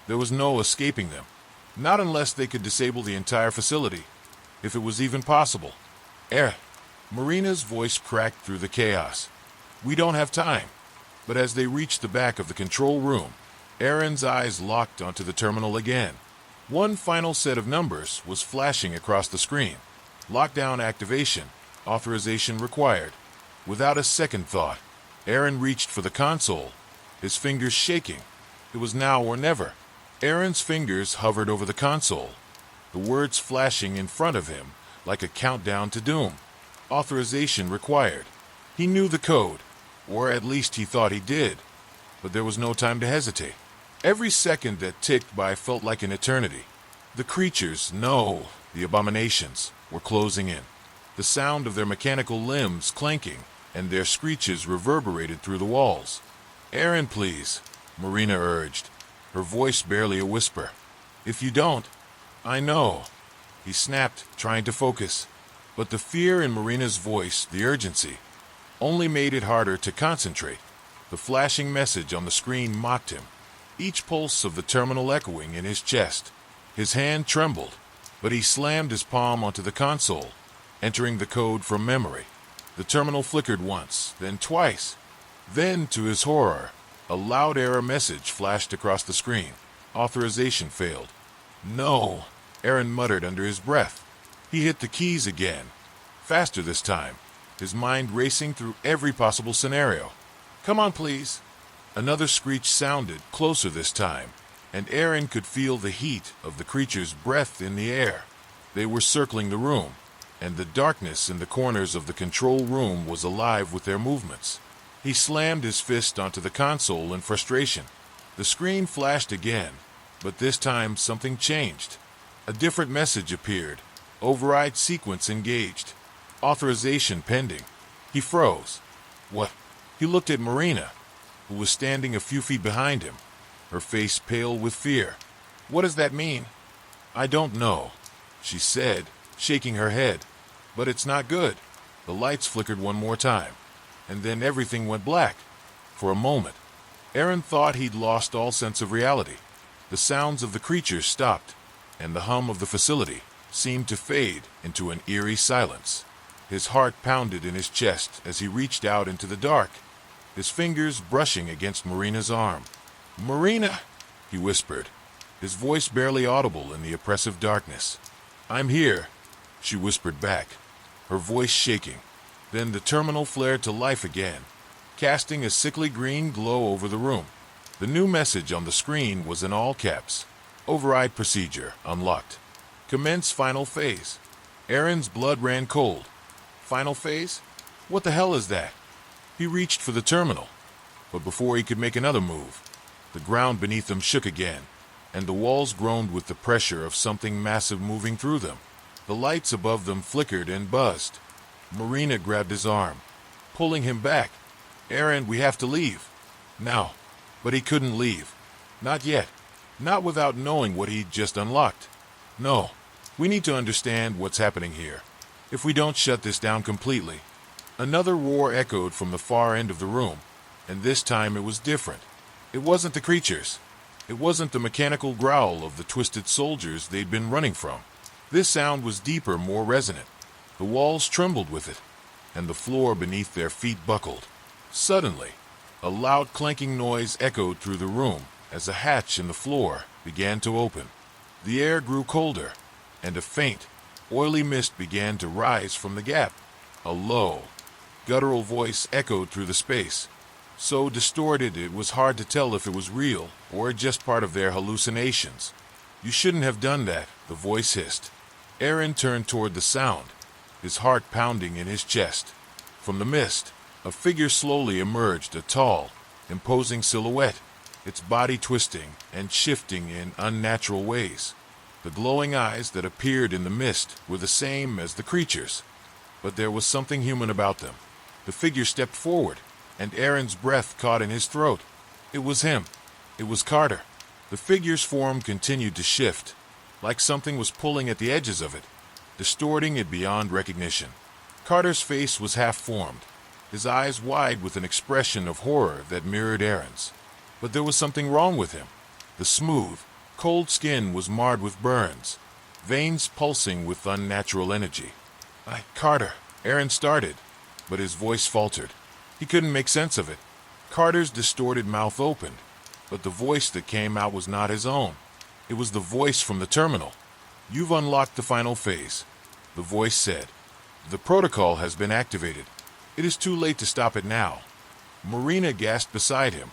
There was no escaping them, not unless they could disable the entire facility, if it was even possible. Marina's voice cracked through the chaos. "We don't have time." But as they reached the back of the control room, Aaron's eyes locked onto the terminal again. One final set of numbers was flashing across the screen. Lockdown activation, authorization required. Without a second thought, Aaron reached for the console, his fingers shaking. It was now or never. Aaron's fingers hovered over the console, the words flashing in front of him like a countdown to doom. Authorization required. He knew the code, or at least he thought he did, but there was no time to hesitate. Every second that ticked by felt like an eternity. The creatures, no, the abominations, were closing in. The sound of their mechanical limbs clanking and their screeches reverberated through the walls. "Aaron, please," Marina urged, her voice barely a whisper. "If you don't, I know." He snapped, trying to focus. But the fear in Marina's voice, the urgency, only made it harder to concentrate. The flashing message on the screen mocked him, each pulse of the terminal echoing in his chest. His hand trembled, but he slammed his palm onto the console, entering the code from memory. The terminal flickered once, then twice. Then, to his horror, a loud error message flashed across the screen. Authorization failed. "No," Aaron muttered under his breath. He hit the keys again, faster this time, his mind racing through every possible scenario. "Come on, please." Another screech sounded, closer this time, and Aaron could feel the heat of the creature's breath in the air. They were circling the room, and the darkness in the corners of the control room was alive with their movements. He slammed his fist onto the console in frustration. The screen flashed again, but this time something changed. A different message appeared. Override sequence engaged. Authorization pending. He froze. What? He looked at Marina, who was standing a few feet behind him, her face pale with fear. What does that mean? I don't know, she said, shaking her head. But it's not good. The lights flickered one more time, and then everything went black. For a moment, Aaron thought he'd lost all sense of reality. The sounds of the creatures stopped, and the hum of the facility seemed to fade into an eerie silence. His heart pounded in his chest as he reached out into the dark, his fingers brushing against Marina's arm. "Marina," he whispered, his voice barely audible in the oppressive darkness. "I'm here," she whispered back, her voice shaking. Then the terminal flared to life again, casting a sickly green glow over the room. The new message on the screen was in all caps. Override procedure unlocked. Commence final phase. Aaron's blood ran cold. Final phase? What the hell is that? He reached for the terminal, but before he could make another move, the ground beneath them shook again, and the walls groaned with the pressure of something massive moving through them. The lights above them flickered and buzzed. Marina grabbed his arm, pulling him back. "Aaron, we have to leave. Now." But he couldn't leave. Not yet. Not without knowing what he'd just unlocked. "No. We need to understand what's happening here. If we don't shut this down completely." Another roar echoed from the far end of the room, and this time it was different. It wasn't the creatures. It wasn't the mechanical growl of the twisted soldiers they'd been running from. This sound was deeper, more resonant. The walls trembled with it, and the floor beneath their feet buckled. Suddenly, a loud clanking noise echoed through the room as a hatch in the floor began to open. The air grew colder, and a faint, oily mist began to rise from the gap. A low, guttural voice echoed through the space, so distorted it was hard to tell if it was real or just part of their hallucinations. "You shouldn't have done that," the voice hissed. Aaron turned toward the sound, his heart pounding in his chest. From the mist, a figure slowly emerged, a tall, imposing silhouette, its body twisting and shifting in unnatural ways. The glowing eyes that appeared in the mist were the same as the creatures, but there was something human about them. The figure stepped forward, and Aaron's breath caught in his throat. It was him. It was Carter. The figure's form continued to shift, like something was pulling at the edges of it, distorting it beyond recognition. Carter's face was half-formed, his eyes wide with an expression of horror that mirrored Aaron's. But there was something wrong with him. The smooth, cold skin was marred with burns, veins pulsing with unnatural energy. Carter," Aaron started, but his voice faltered. He couldn't make sense of it. Carter's distorted mouth opened, but the voice that came out was not his own. It was the voice from the terminal. "You've unlocked the final phase," the voice said. "The protocol has been activated. It is too late to stop it now." Marina gasped beside him,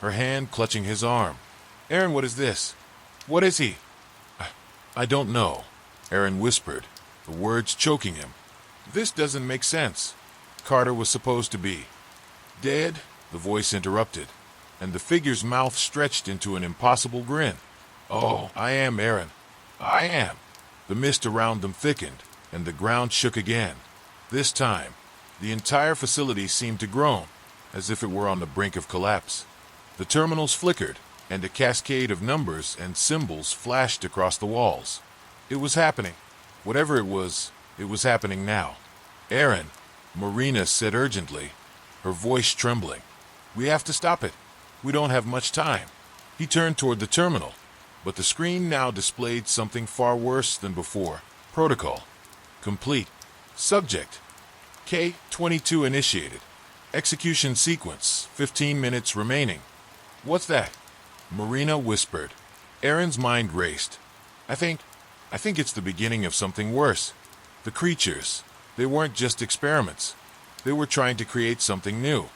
her hand clutching his arm. "Aaron, what is this? What is he?" I don't know," Aaron whispered, the words choking him. "This doesn't make sense. Carter was supposed to be dead," the voice interrupted, and the figure's mouth stretched into an impossible grin. "Oh, I am, Aaron. I am." The mist around them thickened, and the ground shook again. This time, the entire facility seemed to groan, as if it were on the brink of collapse. The terminals flickered, and a cascade of numbers and symbols flashed across the walls. It was happening. Whatever it was happening now. "Aaron," Marina said urgently, her voice trembling. "We have to stop it. We don't have much time." He turned toward the terminal, but the screen now displayed something far worse than before. Protocol complete. Subject K-22 initiated. Execution sequence 15 minutes remaining. "What's that?" Marina whispered. Aaron's mind raced. I think it's the beginning of something worse. The creatures, they weren't just experiments. They were trying to create something new.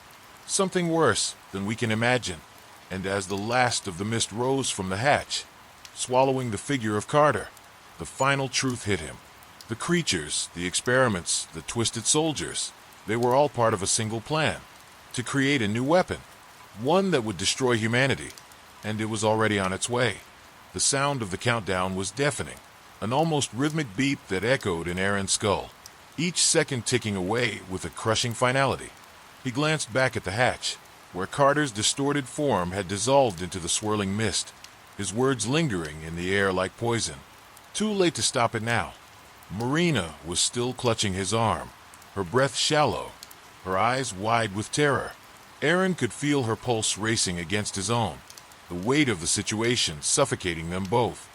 Something worse than we can imagine." and as the last of the mist rose from the hatch, swallowing the figure of Carter, the final truth hit him. The creatures, the experiments, the twisted soldiers, they were all part of a single plan, to create a new weapon, one that would destroy humanity, and it was already on its way. The sound of the countdown was deafening, an almost rhythmic beat that echoed in Aaron's skull, each second ticking away with a crushing finality. He glanced back at the hatch, where Carter's distorted form had dissolved into the swirling mist, his words lingering in the air like poison. Too late to stop it now. Marina was still clutching his arm, her breath shallow, her eyes wide with terror. Aaron could feel her pulse racing against his own, the weight of the situation suffocating them both.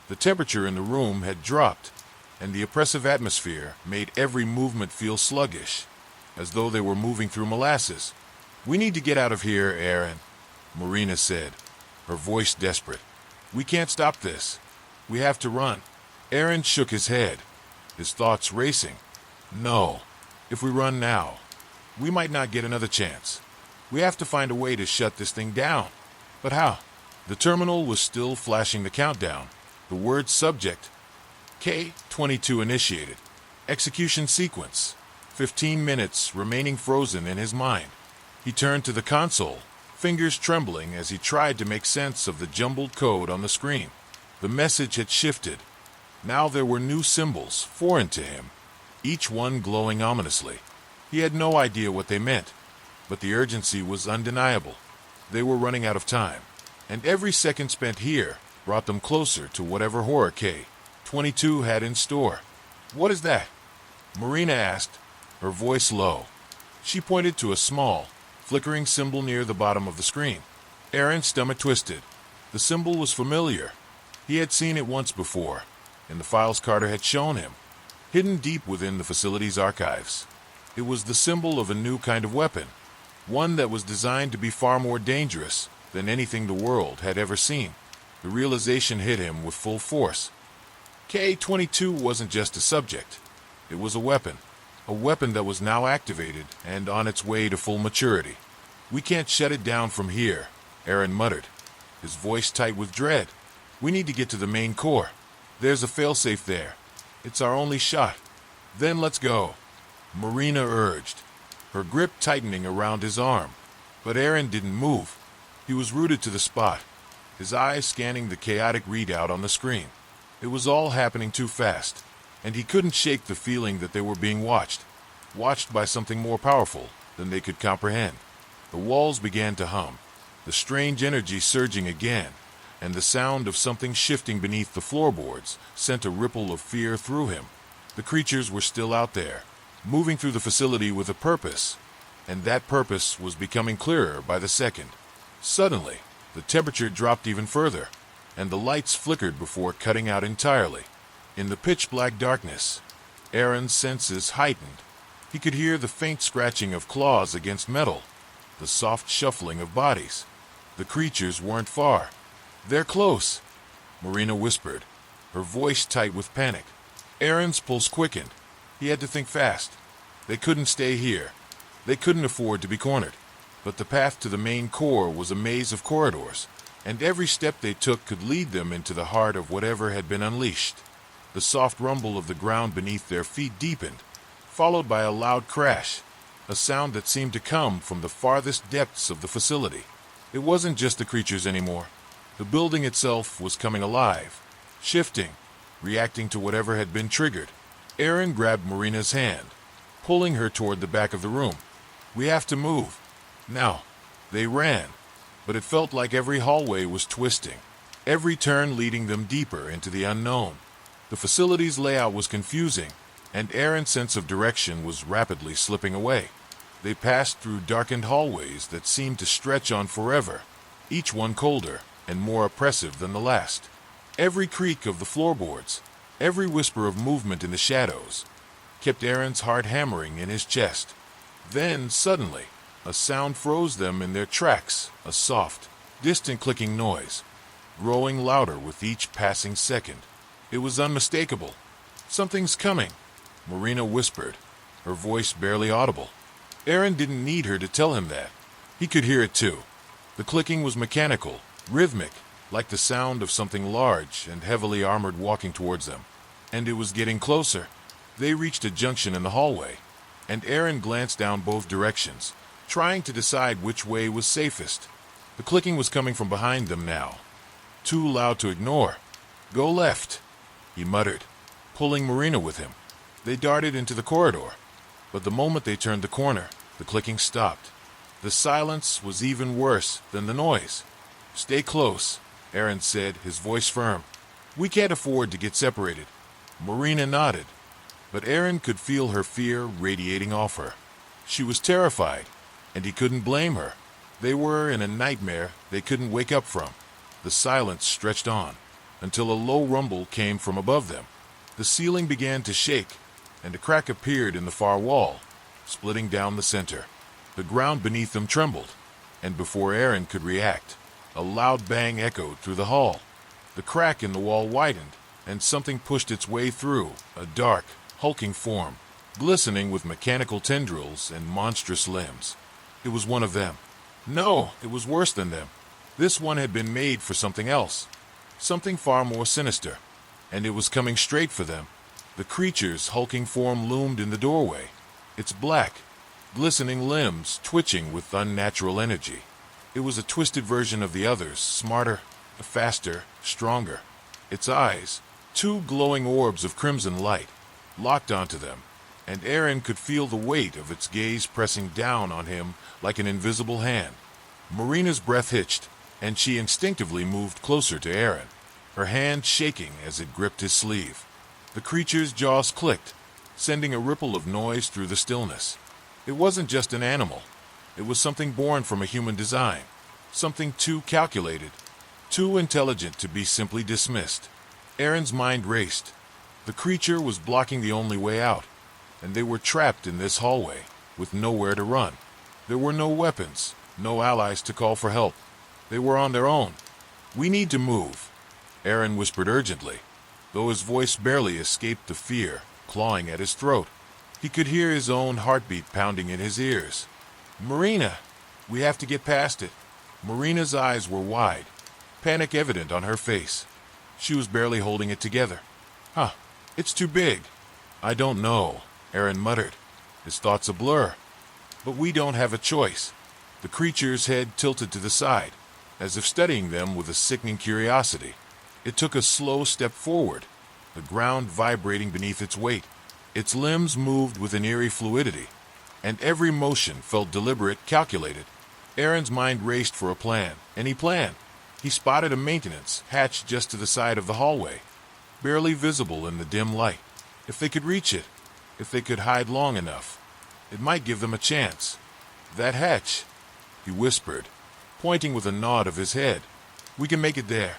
The temperature in the room had dropped, and the oppressive atmosphere made every movement feel sluggish, as though they were moving through molasses. "We need to get out of here, Aaron," Marina said, her voice desperate. "We can't stop this. We have to run." Aaron shook his head, his thoughts racing. "No, if we run now, we might not get another chance. We have to find a way to shut this thing down. But how?" The terminal was still flashing the countdown, the word subject. K-22 initiated. Execution sequence. 15 minutes remaining frozen in his mind. He turned to the console, fingers trembling as he tried to make sense of the jumbled code on the screen. The message had shifted. Now there were new symbols, foreign to him, each one glowing ominously. He had no idea what they meant, but the urgency was undeniable. They were running out of time, and every second spent here brought them closer to whatever horror K-22 had in store. "What is that?" Marina asked, her voice low. She pointed to a small, flickering symbol near the bottom of the screen. Aaron's stomach twisted. The symbol was familiar. He had seen it once before, in the files Carter had shown him, hidden deep within the facility's archives. It was the symbol of a new kind of weapon, one that was designed to be far more dangerous than anything the world had ever seen. The realization hit him with full force. K-22 wasn't just a subject. It was a weapon that was now activated and on its way to full maturity. "We can't shut it down from here," Aaron muttered, his voice tight with dread. "We need to get to the main core. There's a failsafe there. It's our only shot. Then let's go," Marina urged, her grip tightening around his arm. But Aaron didn't move. He was rooted to the spot, his eyes scanning the chaotic readout on the screen. It was all happening too fast, and he couldn't shake the feeling that they were being watched by something more powerful than they could comprehend. The walls began to hum, the strange energy surging again, and the sound of something shifting beneath the floorboards sent a ripple of fear through him. The creatures were still out there, moving through the facility with a purpose, and that purpose was becoming clearer by the second. Suddenly, the temperature dropped even further, and the lights flickered before cutting out entirely. In the pitch-black darkness, Aaron's senses heightened. He could hear the faint scratching of claws against metal, the soft shuffling of bodies. The creatures weren't far. "They're close," Marina whispered, her voice tight with panic. Aaron's pulse quickened. He had to think fast. They couldn't stay here. They couldn't afford to be cornered. But the path to the main core was a maze of corridors, and every step they took could lead them into the heart of whatever had been unleashed. The soft rumble of the ground beneath their feet deepened, followed by a loud crash, a sound that seemed to come from the farthest depths of the facility. It wasn't just the creatures anymore. The building itself was coming alive, shifting, reacting to whatever had been triggered. Aaron grabbed Marina's hand, pulling her toward the back of the room. "We have to move. Now." They ran, but it felt like every hallway was twisting, every turn leading them deeper into the unknown. The facility's layout was confusing, and Aaron's sense of direction was rapidly slipping away. They passed through darkened hallways that seemed to stretch on forever, each one colder and more oppressive than the last. Every creak of the floorboards, every whisper of movement in the shadows, kept Aaron's heart hammering in his chest. Then, suddenly, a sound froze them in their tracks, a soft, distant clicking noise, growing louder with each passing second. It was unmistakable. "Something's coming," Marina whispered, her voice barely audible. Aaron didn't need her to tell him that. He could hear it too. The clicking was mechanical, rhythmic, like the sound of something large and heavily armored walking towards them. And it was getting closer. They reached a junction in the hallway, and Aaron glanced down both directions, trying to decide which way was safest. The clicking was coming from behind them now. Too loud to ignore. "Go left," he muttered, pulling Marina with him. They darted into the corridor, but the moment they turned the corner, the clicking stopped. The silence was even worse than the noise. "Stay close," Aaron said, his voice firm. "We can't afford to get separated." Marina nodded, but Aaron could feel her fear radiating off her. She was terrified, and he couldn't blame her. They were in a nightmare they couldn't wake up from. The silence stretched on, until a low rumble came from above them. The ceiling began to shake, and a crack appeared in the far wall, splitting down the center. The ground beneath them trembled, and before Aaron could react, a loud bang echoed through the hall. The crack in the wall widened, and something pushed its way through, a dark, hulking form, glistening with mechanical tendrils and monstrous limbs. It was one of them. No, it was worse than them. This one had been made for something else, something far more sinister, and it was coming straight for them. The creature's hulking form loomed in the doorway, its black, glistening limbs twitching with unnatural energy. It was a twisted version of the others, smarter, faster, stronger. Its eyes, two glowing orbs of crimson light, locked onto them, and Aaron could feel the weight of its gaze pressing down on him like an invisible hand. Marina's breath hitched, and she instinctively moved closer to Aaron, her hand shaking as it gripped his sleeve. The creature's jaws clicked, sending a ripple of noise through the stillness. It wasn't just an animal. It was something born from a human design, something too calculated, too intelligent to be simply dismissed. Aaron's mind raced. The creature was blocking the only way out, and they were trapped in this hallway, with nowhere to run. There were no weapons, no allies to call for help. They were on their own. "We need to move," Aaron whispered urgently, though his voice barely escaped the fear clawing at his throat. He could hear his own heartbeat pounding in his ears. "Marina, we have to get past it." Marina's eyes were wide, panic evident on her face. She was barely holding it together. "Huh, it's too big." "I don't know," Aaron muttered, his thoughts a blur. "But we don't have a choice." The creature's head tilted to the side, as if studying them with a sickening curiosity. It took a slow step forward, the ground vibrating beneath its weight. Its limbs moved with an eerie fluidity, and every motion felt deliberate, calculated. Aaron's mind raced for a plan, and he planned. He spotted a maintenance hatch just to the side of the hallway, barely visible in the dim light. If they could reach it, if they could hide long enough, it might give them a chance. "That hatch," he whispered, pointing with a nod of his head. "We can make it there."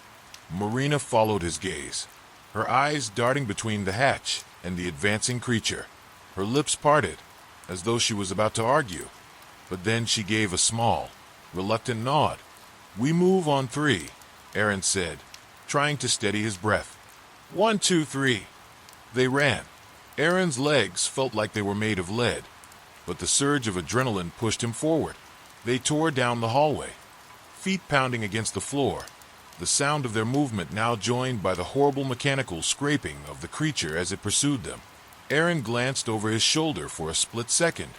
Marina followed his gaze, her eyes darting between the hatch and the advancing creature. Her lips parted, as though she was about to argue, but then she gave a small, reluctant nod. "We move on 3, Aaron said, trying to steady his breath. 1, 2, 3. They ran. Aaron's legs felt like they were made of lead, but the surge of adrenaline pushed him forward. They tore down the hallway, feet pounding against the floor, the sound of their movement now joined by the horrible mechanical scraping of the creature as it pursued them. Aaron glanced over his shoulder for a split second,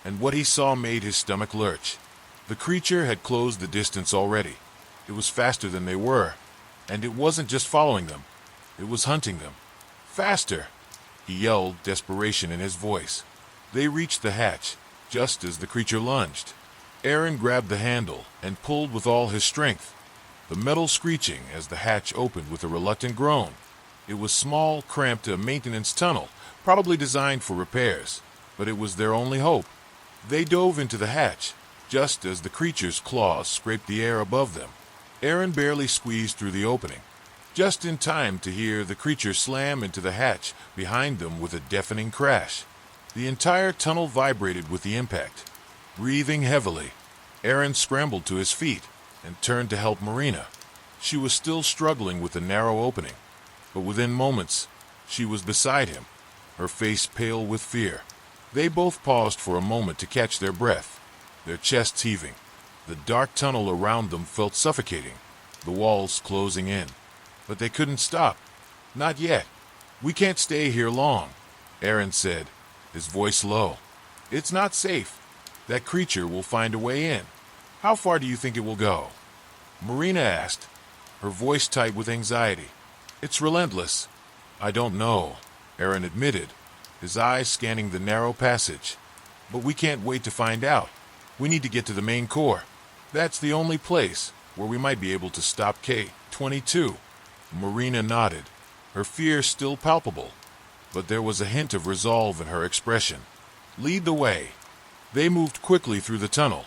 and what he saw made his stomach lurch. The creature had closed the distance already. It was faster than they were, and it wasn't just following them. It was hunting them. "Faster!" he yelled, desperation in his voice. They reached the hatch, just as the creature lunged. Aaron grabbed the handle and pulled with all his strength, the metal screeching as the hatch opened with a reluctant groan. It was small, cramped, a maintenance tunnel, probably designed for repairs, but it was their only hope. They dove into the hatch, just as the creature's claws scraped the air above them. Aaron barely squeezed through the opening, just in time to hear the creature slam into the hatch behind them with a deafening crash. The entire tunnel vibrated with the impact. Breathing heavily, Aaron scrambled to his feet and turned to help Marina. She was still struggling with the narrow opening, but within moments, she was beside him, her face pale with fear. They both paused for a moment to catch their breath, their chests heaving. The dark tunnel around them felt suffocating, the walls closing in. But they couldn't stop. Not yet. We can't stay here long, Aaron said, his voice low. It's not safe. That creature will find a way in. How far do you think it will go? Marina asked, her voice tight with anxiety. It's relentless. I don't know, Aaron admitted, his eyes scanning the narrow passage. But we can't wait to find out. We need to get to the main core. That's the only place where we might be able to stop K-22. Marina nodded, her fear still palpable, but there was a hint of resolve in her expression. Lead the way. They moved quickly through the tunnel,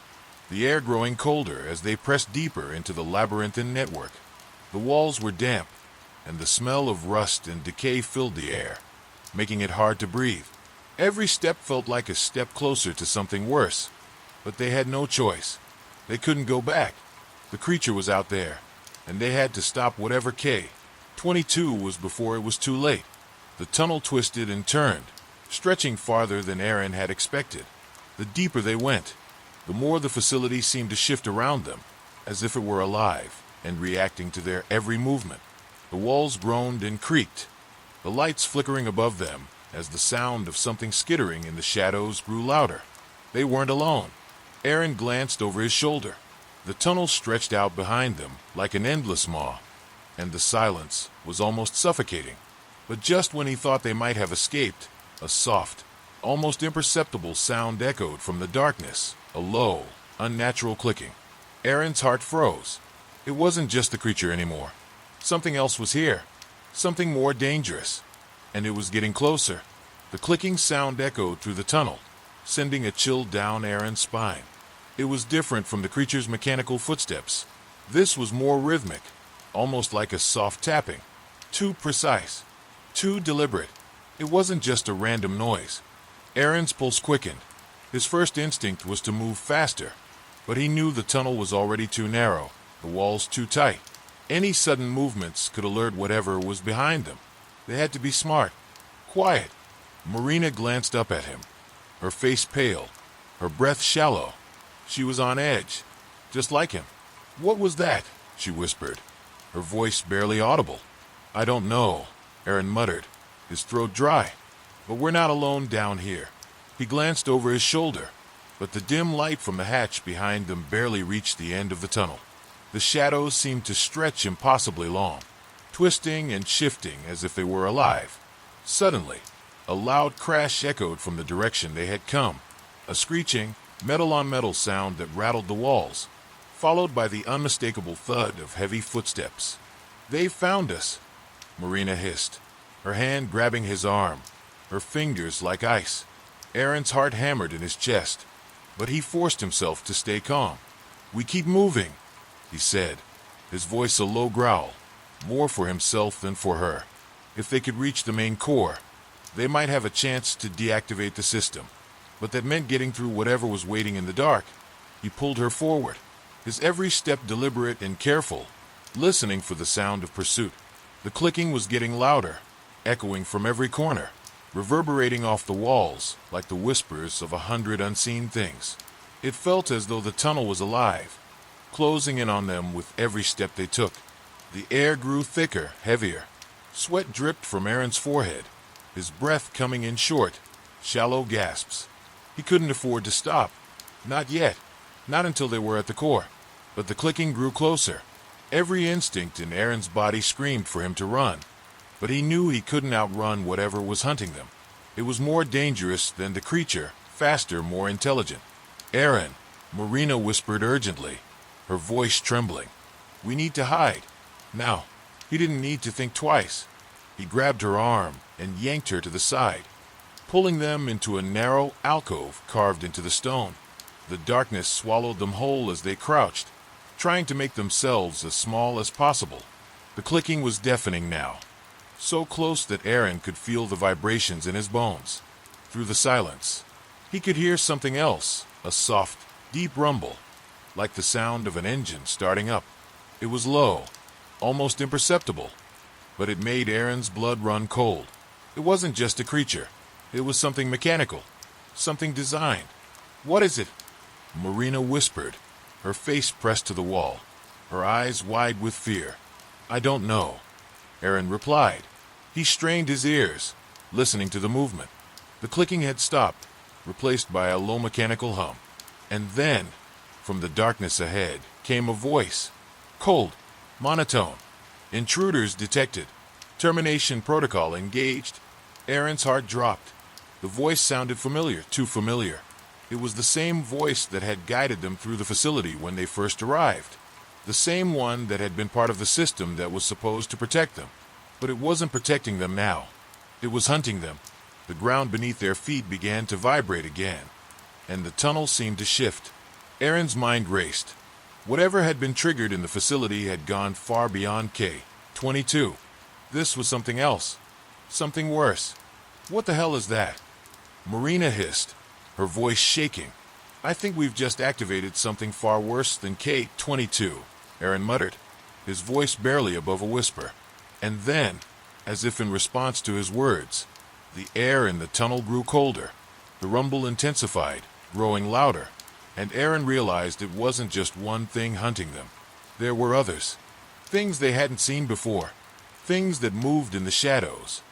the air growing colder as they pressed deeper into the labyrinthine network. The walls were damp, and the smell of rust and decay filled the air, making it hard to breathe. Every step felt like a step closer to something worse, but they had no choice. They couldn't go back. The creature was out there, and they had to stop whatever K-22 was before it was too late. The tunnel twisted and turned, stretching farther than Aaron had expected. The deeper they went, the more the facility seemed to shift around them, as if it were alive and reacting to their every movement. The walls groaned and creaked, the lights flickering above them as the sound of something skittering in the shadows grew louder. They weren't alone. Aaron glanced over his shoulder. The tunnel stretched out behind them like an endless maw, and the silence was almost suffocating. But just when he thought they might have escaped, a soft, almost imperceptible sound echoed from the darkness, a low, unnatural clicking. Aaron's heart froze. It wasn't just the creature anymore. Something else was here, something more dangerous, and it was getting closer. The clicking sound echoed through the tunnel, sending a chill down Aaron's spine. It was different from the creature's mechanical footsteps. This was more rhythmic, almost like a soft tapping. Too precise, too deliberate. It wasn't just a random noise. Aaron's pulse quickened. His first instinct was to move faster, but he knew the tunnel was already too narrow, the walls too tight. Any sudden movements could alert whatever was behind them. They had to be smart, quiet. Marina glanced up at him, her face pale, her breath shallow. She was on edge, just like him. What was that? She whispered, her voice barely audible. I don't know, Aaron muttered, his throat dry. But we're not alone down here. He glanced over his shoulder, but the dim light from the hatch behind them barely reached the end of the tunnel. The shadows seemed to stretch impossibly long, twisting and shifting as if they were alive. Suddenly, a loud crash echoed from the direction they had come, a screeching, metal-on-metal sound that rattled the walls, followed by the unmistakable thud of heavy footsteps. They've found us, Marina hissed, her hand grabbing his arm, her fingers like ice. Aaron's heart hammered in his chest, but he forced himself to stay calm. We keep moving, he said, his voice a low growl, more for himself than for her. If they could reach the main core, they might have a chance to deactivate the system. But that meant getting through whatever was waiting in the dark. He pulled her forward, his every step deliberate and careful, listening for the sound of pursuit. The clicking was getting louder, echoing from every corner, reverberating off the walls like the whispers of 100 unseen things. It felt as though the tunnel was alive, closing in on them with every step they took. The air grew thicker, heavier. Sweat dripped from Aaron's forehead, his breath coming in short, shallow gasps. He couldn't afford to stop. Not yet. Not until they were at the core. But the clicking grew closer. Every instinct in Aaron's body screamed for him to run. But he knew he couldn't outrun whatever was hunting them. It was more dangerous than the creature, faster, more intelligent. Aaron, Marina whispered urgently, her voice trembling. We need to hide. Now. He didn't need to think twice. He grabbed her arm and yanked her to the side, pulling them into a narrow alcove carved into the stone. The darkness swallowed them whole as they crouched, trying to make themselves as small as possible. The clicking was deafening now, so close that Aaron could feel the vibrations in his bones. Through the silence, he could hear something else, a soft, deep rumble, like the sound of an engine starting up. It was low, almost imperceptible, but it made Aaron's blood run cold. It wasn't just a creature. It was something mechanical, something designed. What is it? Marina whispered, her face pressed to the wall, her eyes wide with fear. "I don't know," Aaron replied. He strained his ears, listening to the movement. The clicking had stopped, replaced by a low mechanical hum. And then, from the darkness ahead, came a voice. Cold, monotone. "Intruders detected. Termination protocol engaged." Aaron's heart dropped. The voice sounded familiar, too familiar. It was the same voice that had guided them through the facility when they first arrived. The same one that had been part of the system that was supposed to protect them. But it wasn't protecting them now. It was hunting them. The ground beneath their feet began to vibrate again, and the tunnel seemed to shift. Aaron's mind raced. Whatever had been triggered in the facility had gone far beyond K-22. This was something else. Something worse. "What the hell is that?" Marina hissed, her voice shaking. "I think we've just activated something far worse than K-22, Aaron muttered, his voice barely above a whisper. And then, as if in response to his words, the air in the tunnel grew colder. The rumble intensified, growing louder, and Aaron realized it wasn't just one thing hunting them. There were others. Things they hadn't seen before. Things that moved in the shadows,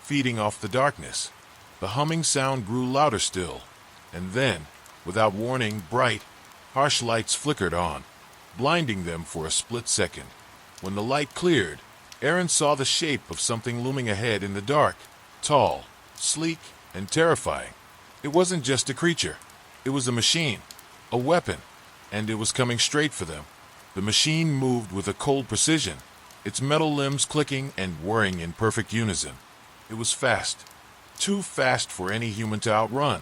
feeding off the darkness. The humming sound grew louder still, and then, without warning, bright, harsh lights flickered on, blinding them for a split second. When the light cleared, Aaron saw the shape of something looming ahead in the dark, tall, sleek, and terrifying. It wasn't just a creature. It was a machine, a weapon, and it was coming straight for them. The machine moved with a cold precision, its metal limbs clicking and whirring in perfect unison. It was fast, too fast for any human to outrun.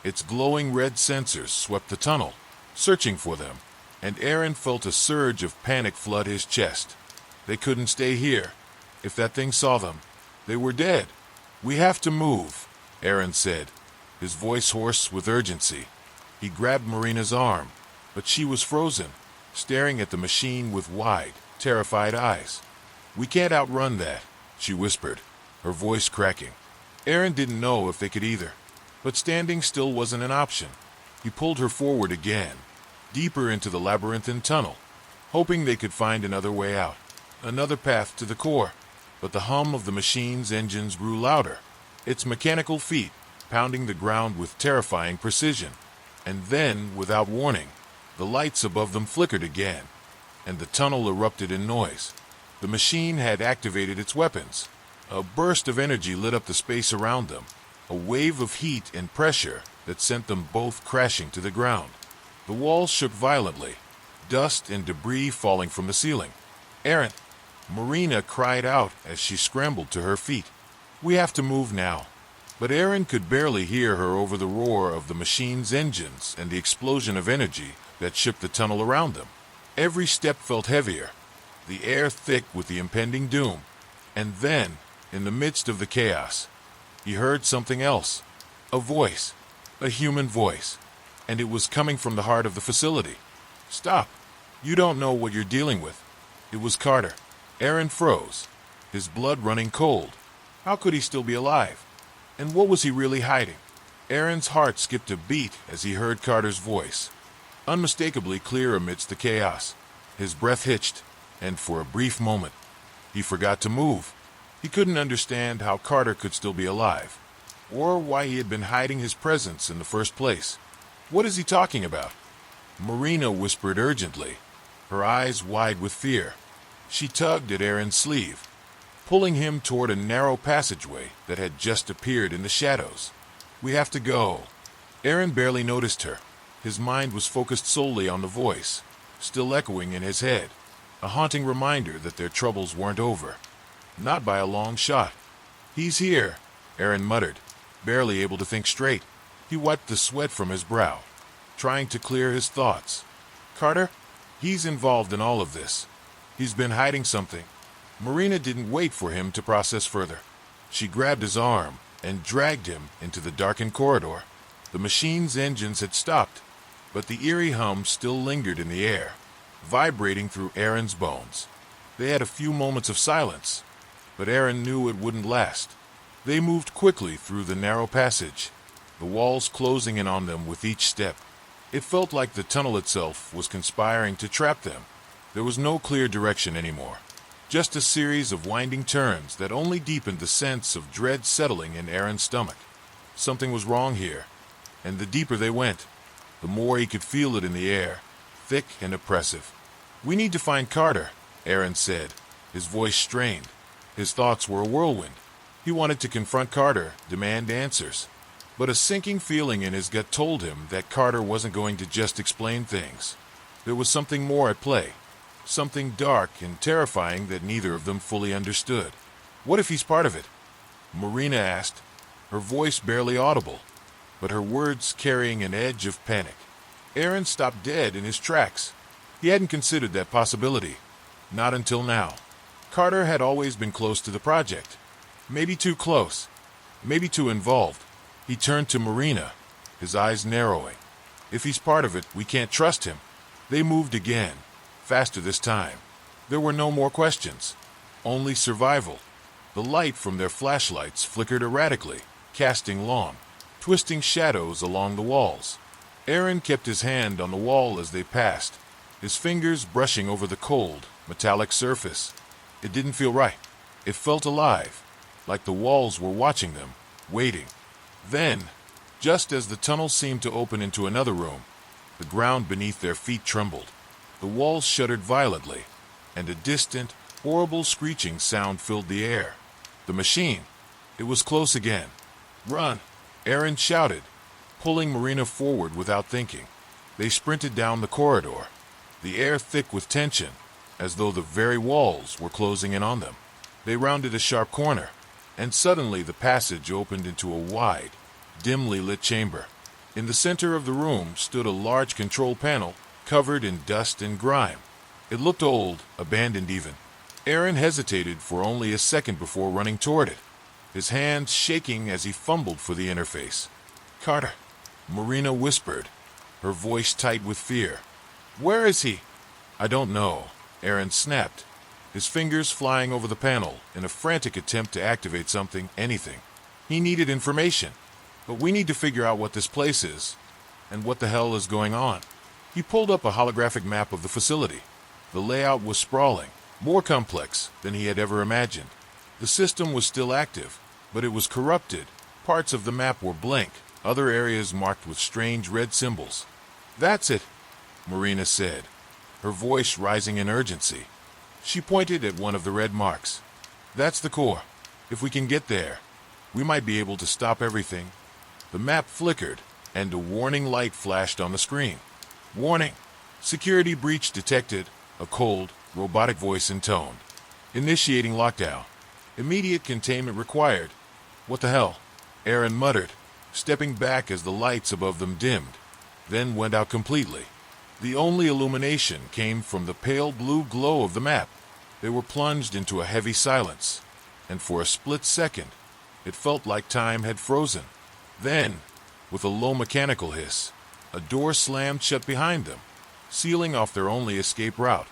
Its glowing red sensors swept the tunnel, searching for them, and Aaron felt a surge of panic flood his chest. They couldn't stay here. If that thing saw them, they were dead. "We have to move," Aaron said, his voice hoarse with urgency. He grabbed Marina's arm, but she was frozen, staring at the machine with wide, terrified eyes. "We can't outrun that," she whispered, her voice cracking. Aaron didn't know if they could either, but standing still wasn't an option. He pulled her forward again, deeper into the labyrinthine tunnel, hoping they could find another way out, another path to the core. But the hum of the machine's engines grew louder, its mechanical feet pounding the ground with terrifying precision. And then, without warning, the lights above them flickered again, and the tunnel erupted in noise. The machine had activated its weapons. A burst of energy lit up the space around them, a wave of heat and pressure that sent them both crashing to the ground. The walls shook violently, dust and debris falling from the ceiling. "Aaron!" Marina cried out as she scrambled to her feet. "We have to move now." But Aaron could barely hear her over the roar of the machine's engines and the explosion of energy that shook the tunnel around them. Every step felt heavier, the air thick with the impending doom. And then, in the midst of the chaos, he heard something else. A voice, a human voice, and it was coming from the heart of the facility. "Stop! You don't know what you're dealing with." It was Carter. Aaron froze, his blood running cold. How could he still be alive? And what was he really hiding? Aaron's heart skipped a beat as he heard Carter's voice, unmistakably clear amidst the chaos. His breath hitched, and for a brief moment, he forgot to move. He couldn't understand how Carter could still be alive, or why he had been hiding his presence in the first place. "What is he talking about?" Marina whispered urgently, her eyes wide with fear. She tugged at Aaron's sleeve, pulling him toward a narrow passageway that had just appeared in the shadows. "We have to go." Aaron barely noticed her. His mind was focused solely on the voice, still echoing in his head, a haunting reminder that their troubles weren't over. Not by a long shot. "He's here," Aaron muttered, barely able to think straight. He wiped the sweat from his brow, trying to clear his thoughts. "Carter? He's involved in all of this. He's been hiding something." Marina didn't wait for him to process further. She grabbed his arm and dragged him into the darkened corridor. The machine's engines had stopped, but the eerie hum still lingered in the air, vibrating through Aaron's bones. They had a few moments of silence, but Aaron knew it wouldn't last. They moved quickly through the narrow passage, the walls closing in on them with each step. It felt like the tunnel itself was conspiring to trap them. There was no clear direction anymore, just a series of winding turns that only deepened the sense of dread settling in Aaron's stomach. Something was wrong here, and the deeper they went, the more he could feel it in the air, thick and oppressive. "We need to find Carter," Aaron said, his voice strained. His thoughts were a whirlwind. He wanted to confront Carter, demand answers. But a sinking feeling in his gut told him that Carter wasn't going to just explain things. There was something more at play, something dark and terrifying that neither of them fully understood. "What if he's part of it?" Marina asked, her voice barely audible, but her words carrying an edge of panic. Aaron stopped dead in his tracks. He hadn't considered that possibility. Not until now. Carter had always been close to the project. Maybe too close. Maybe too involved. He turned to Marina, his eyes narrowing. "If he's part of it, we can't trust him." They moved again, faster this time. There were no more questions. Only survival. The light from their flashlights flickered erratically, casting long, twisting shadows along the walls. Aaron kept his hand on the wall as they passed, his fingers brushing over the cold, metallic surface. It didn't feel right. It felt alive, like the walls were watching them, waiting. Then, just as the tunnel seemed to open into another room, the ground beneath their feet trembled. The walls shuddered violently, and a distant, horrible screeching sound filled the air. The machine. It was close again. "Run!" Aaron shouted, pulling Marina forward without thinking. They sprinted down the corridor, the air thick with tension, as though the very walls were closing in on them. They rounded a sharp corner, and suddenly the passage opened into a wide, dimly lit chamber. In the center of the room stood a large control panel covered in dust and grime. It looked old, abandoned even. Aaron hesitated for only a second before running toward it, his hands shaking as he fumbled for the interface. "Carter," Marina whispered, her voice tight with fear. "Where is he?" "I don't know," Aaron snapped, his fingers flying over the panel in a frantic attempt to activate something, anything. He needed information. "But we need to figure out what this place is, and what the hell is going on." He pulled up a holographic map of the facility. The layout was sprawling, more complex than he had ever imagined. The system was still active, but it was corrupted. Parts of the map were blank, other areas marked with strange red symbols. "That's it," Marina said, her voice rising in urgency. She pointed at one of the red marks. "That's the core. If we can get there, we might be able to stop everything." The map flickered, and a warning light flashed on the screen. "Warning! Security breach detected," a cold, robotic voice intoned. "Initiating lockdown. Immediate containment required." "What the hell?" Aaron muttered, stepping back as the lights above them dimmed, then went out completely. The only illumination came from the pale blue glow of the map. They were plunged into a heavy silence, and for a split second, it felt like time had frozen. Then, with a low mechanical hiss, a door slammed shut behind them, sealing off their only escape route.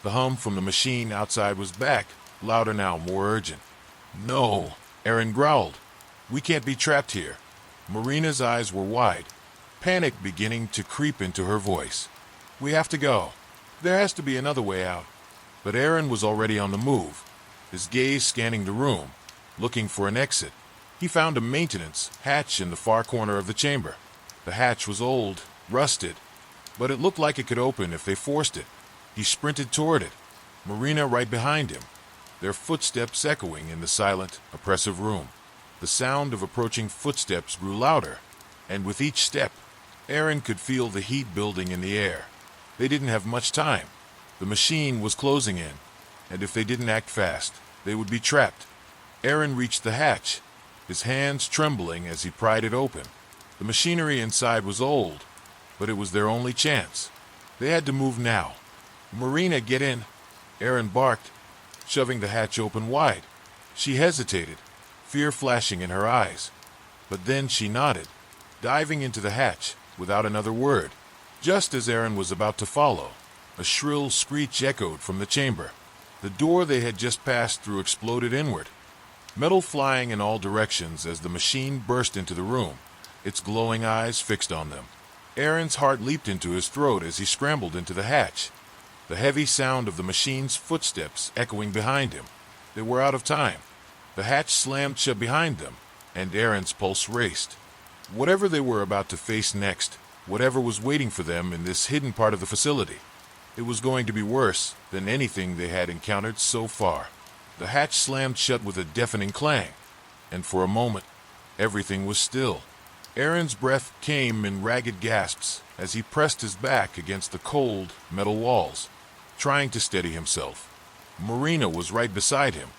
The hum from the machine outside was back, louder now, more urgent. "No," Aaron growled. "We can't be trapped here." Marina's eyes were wide, panic beginning to creep into her voice. "We have to go. There has to be another way out." But Aaron was already on the move, his gaze scanning the room, looking for an exit. He found a maintenance hatch in the far corner of the chamber. The hatch was old, rusted, but it looked like it could open if they forced it. He sprinted toward it, Marina right behind him, their footsteps echoing in the silent, oppressive room. The sound of approaching footsteps grew louder, and with each step, Aaron could feel the heat building in the air. They didn't have much time. The machine was closing in, and if they didn't act fast, they would be trapped. Aaron reached the hatch, his hands trembling as he pried it open. The machinery inside was old, but it was their only chance. They had to move now. "Marina, get in," Aaron barked, shoving the hatch open wide. She hesitated, fear flashing in her eyes. But then she nodded, diving into the hatch without another word. Just as Aaron was about to follow, a shrill screech echoed from the chamber. The door they had just passed through exploded inward, metal flying in all directions as the machine burst into the room, its glowing eyes fixed on them. Aaron's heart leaped into his throat as he scrambled into the hatch, the heavy sound of the machine's footsteps echoing behind him. They were out of time. The hatch slammed shut behind them, and Aaron's pulse raced. Whatever they were about to face next, whatever was waiting for them in this hidden part of the facility, it was going to be worse than anything they had encountered so far. The hatch slammed shut with a deafening clang, and for a moment, everything was still. Aaron's breath came in ragged gasps as he pressed his back against the cold metal walls, trying to steady himself. Marina was right beside him,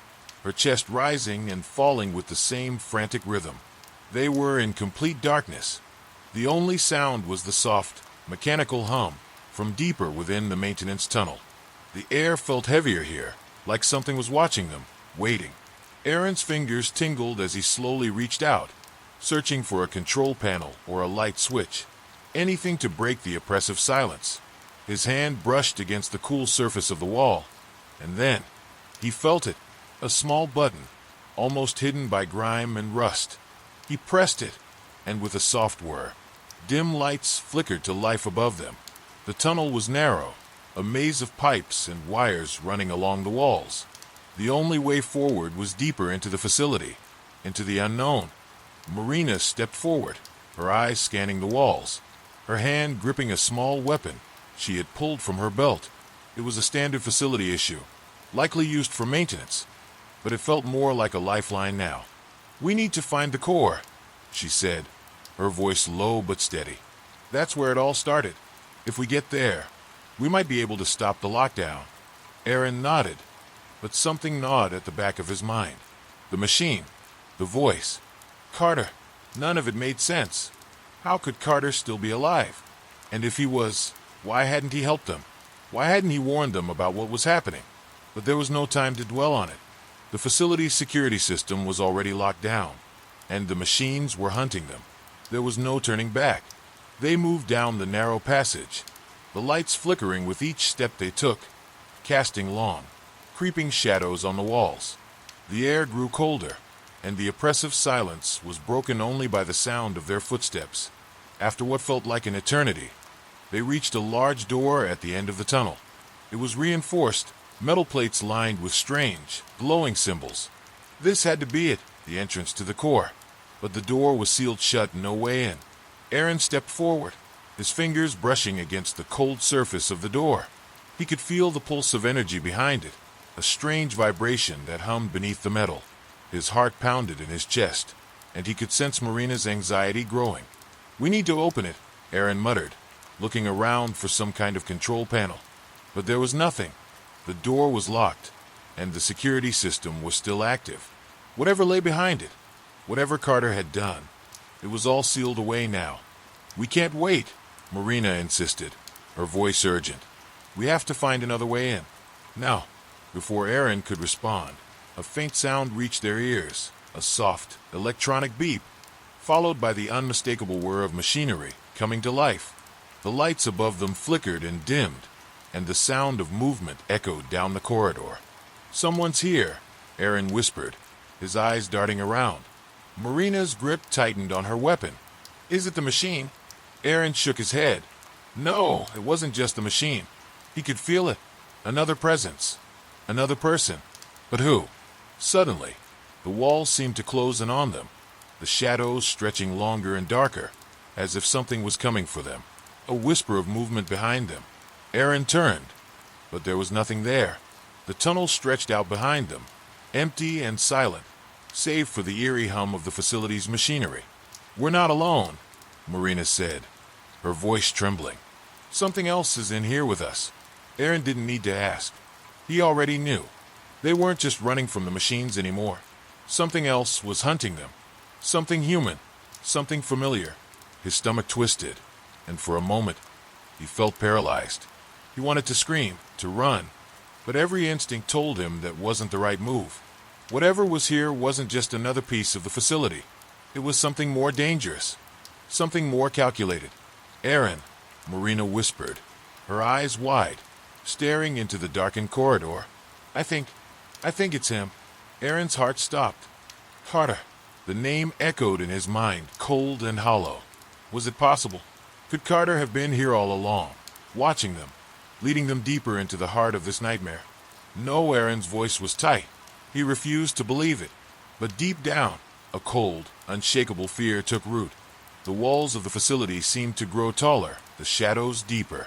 her chest rising and falling with the same frantic rhythm. They were in complete darkness. The only sound was the soft, mechanical hum from deeper within the maintenance tunnel. The air felt heavier here, like something was watching them, waiting. Aaron's fingers tingled as he slowly reached out, searching for a control panel or a light switch, anything to break the oppressive silence. His hand brushed against the cool surface of the wall, and then he felt it, a small button, almost hidden by grime and rust. He pressed it, and with a soft whir, dim lights flickered to life above them. The tunnel was narrow, a maze of pipes and wires running along the walls. The only way forward was deeper into the facility, into the unknown. Marina stepped forward, her eyes scanning the walls, her hand gripping a small weapon she had pulled from her belt. It was a standard facility issue, likely used for maintenance, but it felt more like a lifeline now. "We need to find the core," she said, her voice low but steady. "That's where it all started. If we get there, we might be able to stop the lockdown." Aaron nodded, but something gnawed at the back of his mind. The machine, the voice, Carter. None of it made sense. How could Carter still be alive? And if he was, why hadn't he helped them? Why hadn't he warned them about what was happening? But there was no time to dwell on it. The facility's security system was already locked down, and the machines were hunting them. There was no turning back. They moved down the narrow passage, the lights flickering with each step they took, casting long, creeping shadows on the walls. The air grew colder, and the oppressive silence was broken only by the sound of their footsteps. After what felt like an eternity, they reached a large door at the end of the tunnel. It was reinforced, metal plates lined with strange, glowing symbols. This had to be it, the entrance to the core. But the door was sealed shut, no way in. Aaron stepped forward, his fingers brushing against the cold surface of the door. He could feel the pulse of energy behind it, a strange vibration that hummed beneath the metal. His heart pounded in his chest, and he could sense Marina's anxiety growing. "We need to open it," Aaron muttered, looking around for some kind of control panel. But there was nothing. The door was locked, and the security system was still active. Whatever lay behind it, whatever Carter had done, it was all sealed away now. "We can't wait," Marina insisted, her voice urgent. "We have to find another way in. Now." Before Aaron could respond, a faint sound reached their ears, a soft, electronic beep, followed by the unmistakable whir of machinery coming to life. The lights above them flickered and dimmed, and the sound of movement echoed down the corridor. "Someone's here," Aaron whispered, his eyes darting around. Marina's grip tightened on her weapon. "Is it the machine?" Aaron shook his head. No, it wasn't just the machine. He could feel it. Another presence. Another person. But who? Suddenly, the walls seemed to close in on them, the shadows stretching longer and darker, as if something was coming for them. A whisper of movement behind them. Aaron turned, but there was nothing there. The tunnel stretched out behind them, empty and silent, save for the eerie hum of the facility's machinery. "We're not alone," Marina said, her voice trembling. "Something else is in here with us." Aaron didn't need to ask. He already knew. They weren't just running from the machines anymore. Something else was hunting them. Something human. Something familiar. His stomach twisted, and for a moment, he felt paralyzed. He wanted to scream, to run, but every instinct told him that wasn't the right move. Whatever was here wasn't just another piece of the facility. It was something more dangerous. Something more calculated. "Aaron," Marina whispered, her eyes wide, staring into the darkened corridor. I think it's him." Aaron's heart stopped. Carter. The name echoed in his mind, cold and hollow. Was it possible? Could Carter have been here all along, watching them, leading them deeper into the heart of this nightmare? No, Aaron's voice was tight. He refused to believe it. But deep down, a cold, unshakable fear took root. The walls of the facility seemed to grow taller, the shadows deeper.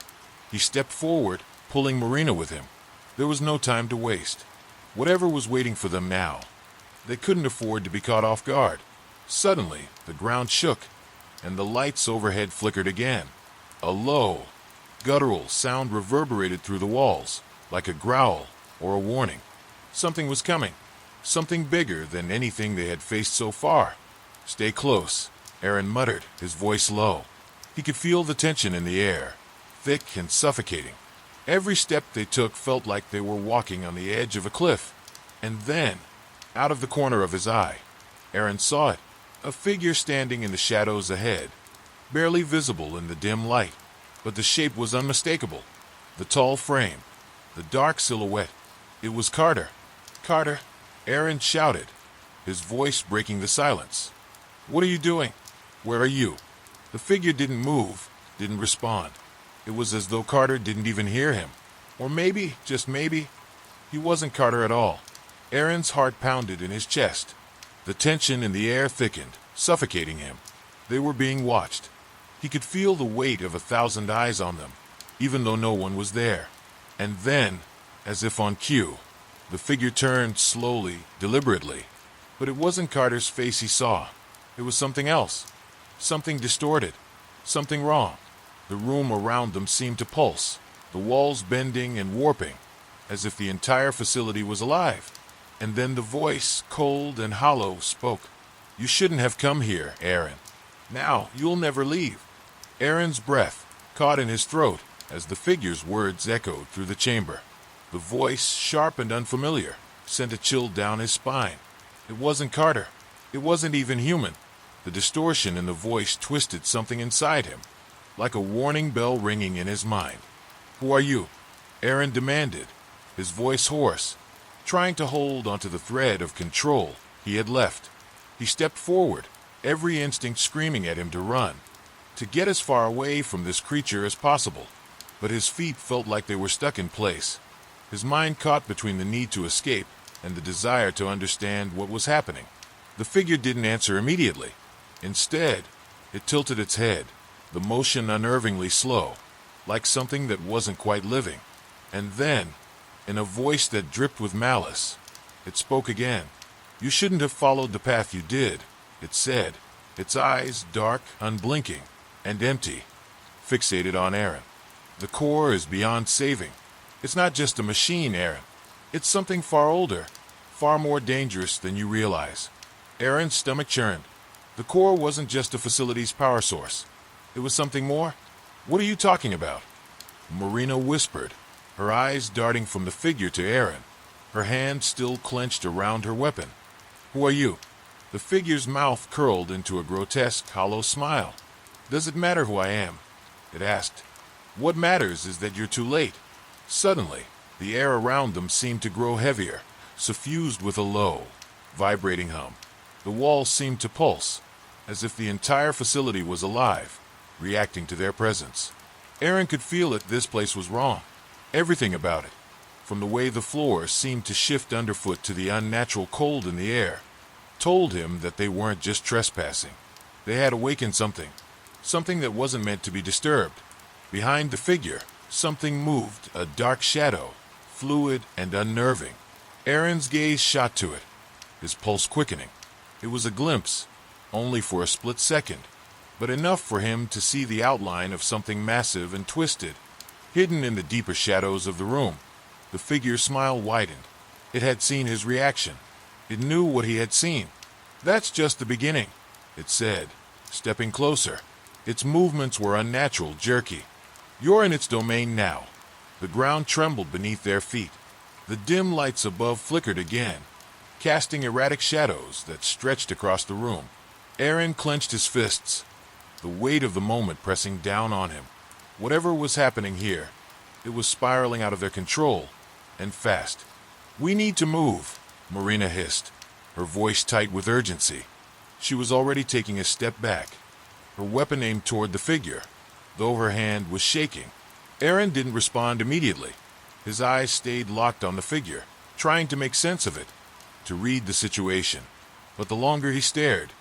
He stepped forward, pulling Marina with him. There was no time to waste. Whatever was waiting for them now, they couldn't afford to be caught off guard. Suddenly, the ground shook, and the lights overhead flickered again. A low, guttural sound reverberated through the walls, like a growl or a warning. Something was coming, something bigger than anything they had faced so far. "Stay close," Aaron muttered, his voice low. He could feel the tension in the air, thick and suffocating. Every step they took felt like they were walking on the edge of a cliff. And then, out of the corner of his eye, Aaron saw it, a figure standing in the shadows ahead, barely visible in the dim light, but the shape was unmistakable. The tall frame, the dark silhouette. It was Carter. "Carter!" Aaron shouted, his voice breaking the silence. "What are you doing? Where are you?" The figure didn't move, didn't respond. It was as though Carter didn't even hear him. Or maybe, just maybe, he wasn't Carter at all. Aaron's heart pounded in his chest. The tension in the air thickened, suffocating him. They were being watched. He could feel the weight of 1,000 eyes on them, even though no one was there. And then, as if on cue, the figure turned slowly, deliberately. But it wasn't Carter's face he saw. It was something else. Something distorted. Something wrong. The room around them seemed to pulse, the walls bending and warping, as if the entire facility was alive. And then the voice, cold and hollow, spoke. "You shouldn't have come here, Aaron. Now, you'll never leave." Aaron's breath caught in his throat as the figure's words echoed through the chamber. The voice, sharp and unfamiliar, sent a chill down his spine. It wasn't Carter. It wasn't even human. The distortion in the voice twisted something inside him, like a warning bell ringing in his mind. "Who are you?" Aaron demanded, his voice hoarse, trying to hold onto the thread of control he had left. He stepped forward, every instinct screaming at him to run, to get as far away from this creature as possible. But his feet felt like they were stuck in place, his mind caught between the need to escape and the desire to understand what was happening. The figure didn't answer immediately. Instead, it tilted its head, the motion unnervingly slow, like something that wasn't quite living. And then, in a voice that dripped with malice, it spoke again. "You shouldn't have followed the path you did," it said, its eyes dark, unblinking, and empty, fixated on Aaron. "The core is beyond saving. It's not just a machine, Aaron. It's something far older, far more dangerous than you realize." Aaron's stomach churned. The core wasn't just a facility's power source. It was something more. "What are you talking about?" Marina whispered, her eyes darting from the figure to Aaron, her hand still clenched around her weapon. "Who are you?" The figure's mouth curled into a grotesque, hollow smile. "Does it matter who I am?" it asked. "What matters is that you're too late." Suddenly, the air around them seemed to grow heavier, suffused with a low, vibrating hum. The walls seemed to pulse, as if the entire facility was alive, reacting to their presence. Aaron could feel it. This place was wrong. Everything about it, from the way the floor seemed to shift underfoot to the unnatural cold in the air, told him that they weren't just trespassing. They had awakened something, something that wasn't meant to be disturbed. Behind the figure, something moved, a dark shadow, fluid and unnerving. Aaron's gaze shot to it, his pulse quickening. It was a glimpse, only for a split second, but enough for him to see the outline of something massive and twisted, hidden in the deeper shadows of the room. The figure's smile widened. It had seen his reaction. It knew what he had seen. "That's just the beginning," it said, stepping closer. Its movements were unnatural, jerky. "You're in its domain now." The ground trembled beneath their feet. The dim lights above flickered again, casting erratic shadows that stretched across the room. Aaron clenched his fists, the weight of the moment pressing down on him. Whatever was happening here, it was spiraling out of their control, and fast. "We need to move," Marina hissed, her voice tight with urgency. She was already taking a step back, her weapon aimed toward the figure. though her hand was shaking. Aaron didn't respond immediately. His eyes stayed locked on the figure, trying to make sense of it, to read the situation. But the longer he stared,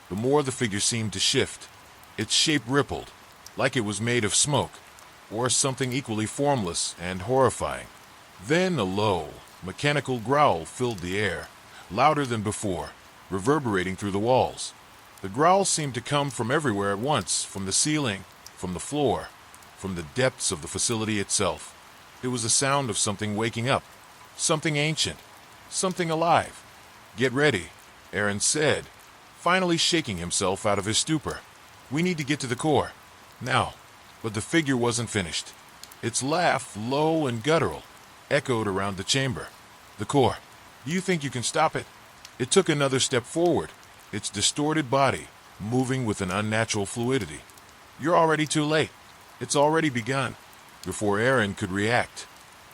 the more the figure seemed to shift. Its shape rippled, like it was made of smoke, or something equally formless and horrifying. Then a low, mechanical growl filled the air, louder than before, reverberating through the walls. The growl seemed to come from everywhere at once, from the ceiling, from the floor, from the depths of the facility itself. It was the sound of something waking up, something ancient, something alive. "Get ready," Aaron said, finally shaking himself out of his stupor. "We need to get to the core. Now." But the figure wasn't finished. Its laugh, low and guttural, echoed around the chamber. "The core. Do you think you can stop it?" It took another step forward, its distorted body moving with an unnatural fluidity. "You're already too late. It's already begun." Before Aaron could react,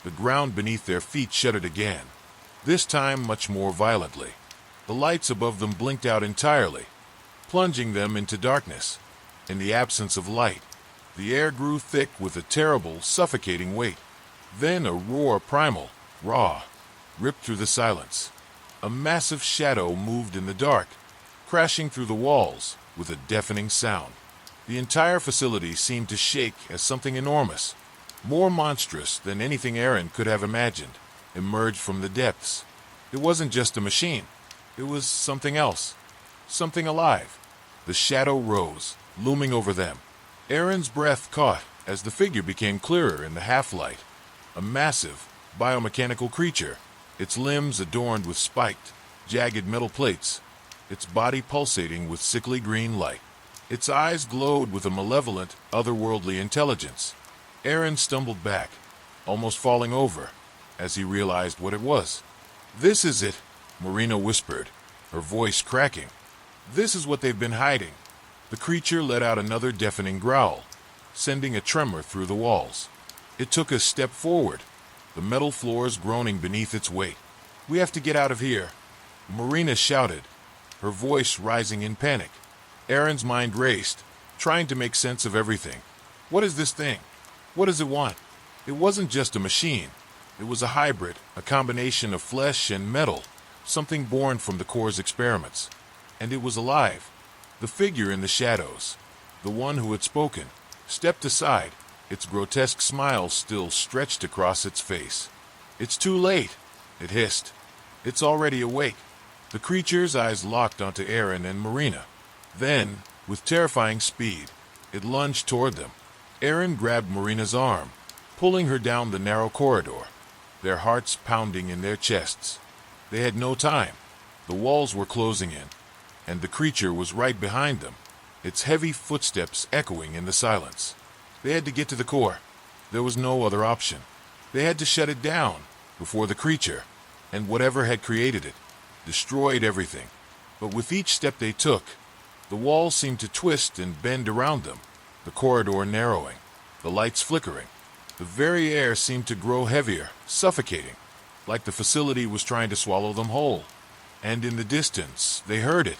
the ground beneath their feet shuddered again, this time much more violently. The lights above them blinked out entirely, plunging them into darkness. In the absence of light, the air grew thick with a terrible, suffocating weight. Then a roar, primal, raw, ripped through the silence. A massive shadow moved in the dark, crashing through the walls with a deafening sound. The entire facility seemed to shake as something enormous, more monstrous than anything Aaron could have imagined, emerged from the depths. It wasn't just a machine. It was something else, something alive. The shadow rose, looming over them. Aaron's breath caught as the figure became clearer in the half-light. A massive, biomechanical creature, its limbs adorned with spiked, jagged metal plates, its body pulsating with sickly green light. Its eyes glowed with a malevolent, otherworldly intelligence. Aaron stumbled back, almost falling over, as he realized what it was. "This is it," Marina whispered, her voice cracking. "This is what they've been hiding." The creature let out another deafening growl, sending a tremor through the walls. It took a step forward, the metal floors groaning beneath its weight. "We have to get out of here," Marina shouted, her voice rising in panic. Aaron's mind raced, trying to make sense of everything. What is this thing? What does it want? It wasn't just a machine. It was a hybrid, a combination of flesh and metal, something born from the core's experiments. And it was alive. The figure in the shadows, the one who had spoken, stepped aside, its grotesque smile still stretched across its face. "It's too late," it hissed. "It's already awake." The creature's eyes locked onto Aaron and Marina. Then, with terrifying speed, it lunged toward them. Aaron grabbed Marina's arm, pulling her down the narrow corridor, their hearts pounding in their chests. They had no time. The walls were closing in, and the creature was right behind them, its heavy footsteps echoing in the silence. They had to get to the core. There was no other option. They had to shut it down before the creature, and whatever had created it, destroyed everything. But with each step they took, the walls seemed to twist and bend around them, the corridor narrowing, the lights flickering. The very air seemed to grow heavier, suffocating, like the facility was trying to swallow them whole. And in the distance, they heard it,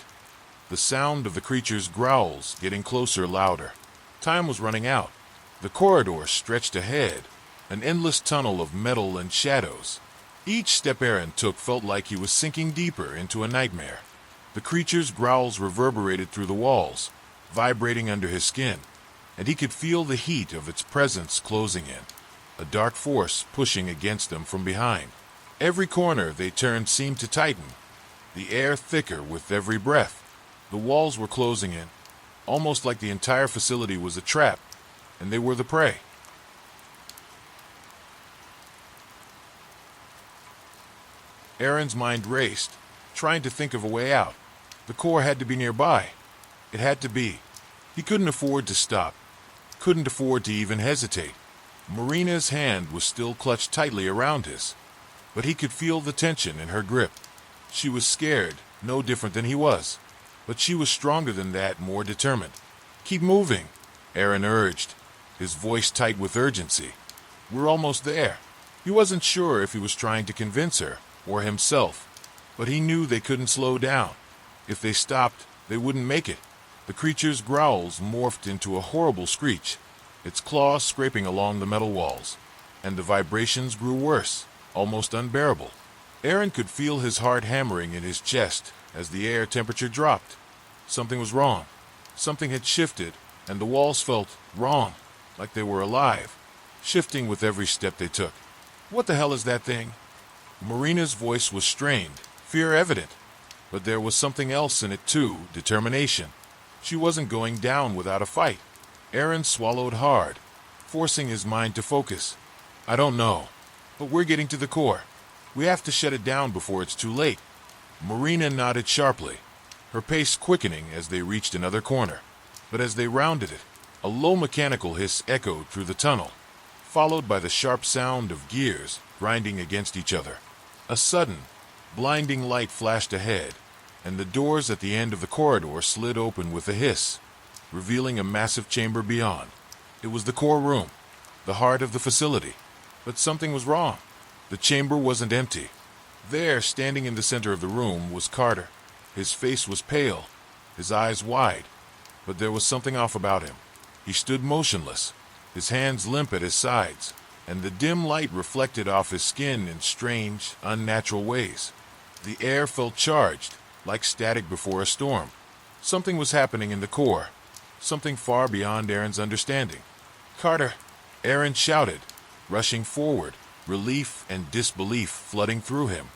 the sound of the creature's growls getting closer, louder. Time was running out. The corridor stretched ahead, an endless tunnel of metal and shadows. Each step Aaron took felt like he was sinking deeper into a nightmare. The creature's growls reverberated through the walls, vibrating under his skin, and he could feel the heat of its presence closing in, a dark force pushing against them from behind. Every corner they turned seemed to tighten, the air thicker with every breath. The walls were closing in, almost like the entire facility was a trap, and they were the prey. Aaron's mind raced, trying to think of a way out. The core had to be nearby. It had to be. He couldn't afford to stop, couldn't afford to even hesitate. Marina's hand was still clutched tightly around his, but he could feel the tension in her grip. She was scared, no different than he was, but she was stronger than that, more determined. "Keep moving," Aaron urged, his voice tight with urgency. "We're almost there." He wasn't sure if he was trying to convince her or himself, but he knew they couldn't slow down. If they stopped, they wouldn't make it. The creature's growls morphed into a horrible screech, its claws scraping along the metal walls, and the vibrations grew worse, almost unbearable. Aaron could feel his heart hammering in his chest as the air temperature dropped. Something was wrong. Something had shifted, and the walls felt wrong, like they were alive, shifting with every step they took. What the hell is that thing? Marina's voice was strained, fear evident, but there was something else in it too, determination. She wasn't going down without a fight. Aaron swallowed hard, forcing his mind to focus. I don't know, but we're getting to the core. We have to shut it down before it's too late. Marina nodded sharply, her pace quickening as they reached another corner. But as they rounded it, a low mechanical hiss echoed through the tunnel, followed by the sharp sound of gears grinding against each other. A sudden, blinding light flashed ahead, and the doors at the end of the corridor slid open with a hiss, revealing a massive chamber beyond. It was the core room, the heart of the facility. But something was wrong. The chamber wasn't empty. There, standing in the center of the room, was Carter. His face was pale, his eyes wide, but there was something off about him. He stood motionless, his hands limp at his sides, and the dim light reflected off his skin in strange, unnatural ways. The air felt charged, like static before a storm. Something was happening in the core, something far beyond Aaron's understanding. "Carter!" Aaron shouted, rushing forward, relief and disbelief flooding through him.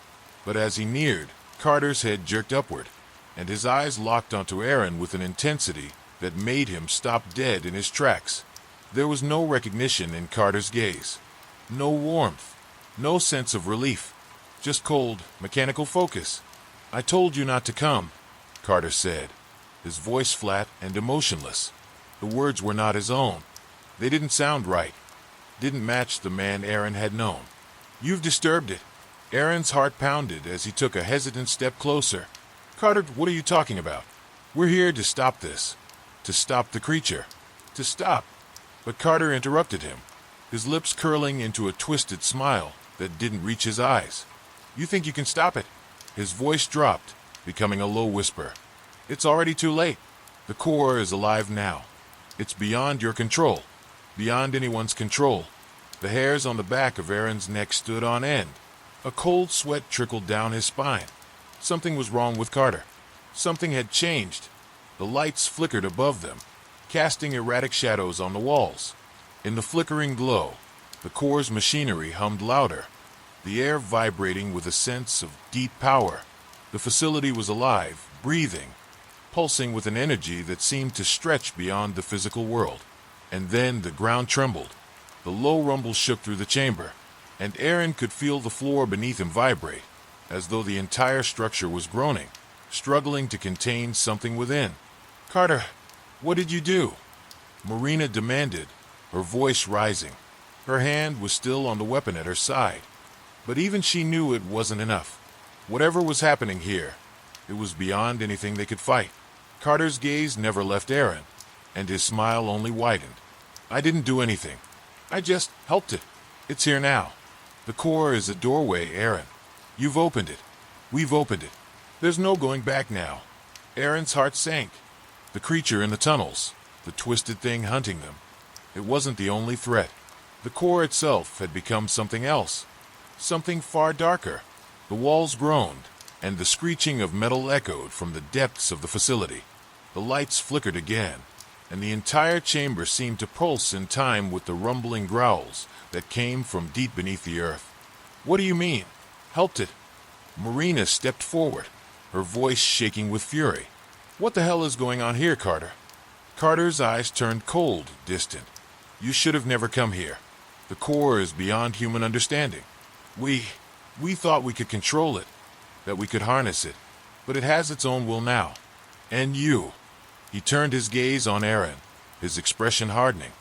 But as he neared, Carter's head jerked upward, and his eyes locked onto Aaron with an intensity that made him stop dead in his tracks. There was no recognition in Carter's gaze, no warmth, no sense of relief, just cold, mechanical focus. "I told you not to come," Carter said, his voice flat and emotionless. The words were not his own. They didn't sound right, didn't match the man Aaron had known. "You've disturbed it." Aaron's heart pounded as he took a hesitant step closer. "Carter, what are you talking about? We're here to stop this, to stop the creature, to stop." But Carter interrupted him, his lips curling into a twisted smile that didn't reach his eyes. "You think you can stop it?" His voice dropped, becoming a low whisper. "It's already too late. The core is alive now. It's beyond your control, beyond anyone's control." The hairs on the back of Aaron's neck stood on end. A cold sweat trickled down his spine. Something was wrong with Carter. Something had changed. The lights flickered above them, casting erratic shadows on the walls. In the flickering glow, the core's machinery hummed louder, the air vibrating with a sense of deep power. The facility was alive, breathing, pulsing with an energy that seemed to stretch beyond the physical world. And then the ground trembled. The low rumble shook through the chamber, and Aaron could feel the floor beneath him vibrate, as though the entire structure was groaning, struggling to contain something within. "Carter, what did you do?" Marina demanded, her voice rising. Her hand was still on the weapon at her side, but even she knew it wasn't enough. Whatever was happening here, it was beyond anything they could fight. Carter's gaze never left Aaron, and his smile only widened. "I didn't do anything. I just helped it. It's here now. The core is a doorway, Aaron. You've opened it. We've opened it. There's no going back now." Aaron's heart sank. The creature in the tunnels, the twisted thing hunting them. It wasn't the only threat. The core itself had become something else, something far darker. The walls groaned, and the screeching of metal echoed from the depths of the facility. The lights flickered again, and the entire chamber seemed to pulse in time with the rumbling growls that came from deep beneath the earth. "What do you mean? Helped it?" Marina stepped forward, her voice shaking with fury. "What the hell is going on here, Carter?" Carter's eyes turned cold, distant. "You should have never come here. The core is beyond human understanding. We thought we could control it, that we could harness it, but it has its own will now. And you." He turned his gaze on Aaron, his expression hardening.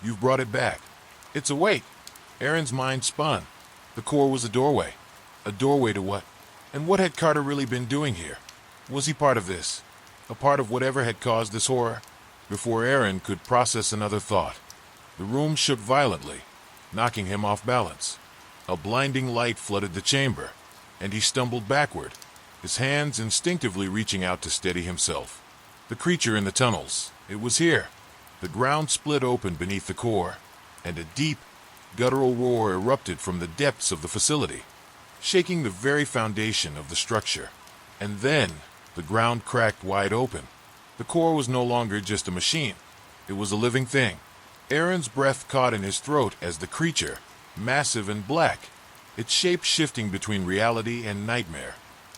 "You've brought it back. It's awake." Aaron's mind spun. The core was a doorway. A doorway to what? And what had Carter really been doing here? Was he part of this? A part of whatever had caused this horror? Before Aaron could process another thought, the room shook violently, knocking him off balance. A blinding light flooded the chamber, and he stumbled backward, his hands instinctively reaching out to steady himself. The creature in the tunnels, it was here. The ground split open beneath the core, and a deep, guttural roar erupted from the depths of the facility, shaking the very foundation of the structure. And then, the ground cracked wide open. The core was no longer just a machine. It was a living thing. Aaron's breath caught in his throat as the creature, massive and black, its shape shifting between reality and nightmare,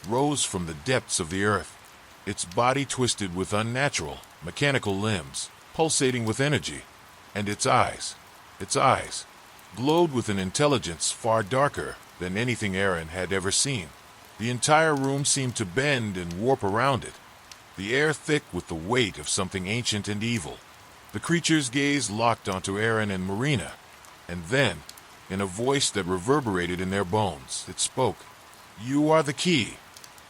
rose from the depths of the earth. Its body twisted with unnatural, mechanical limbs, pulsating with energy, and its eyes, glowed with an intelligence far darker than anything Aaron had ever seen. The entire room seemed to bend and warp around it, the air thick with the weight of something ancient and evil. The creature's gaze locked onto Aaron and Marina, and then, in a voice that reverberated in their bones, it spoke. "You are the key."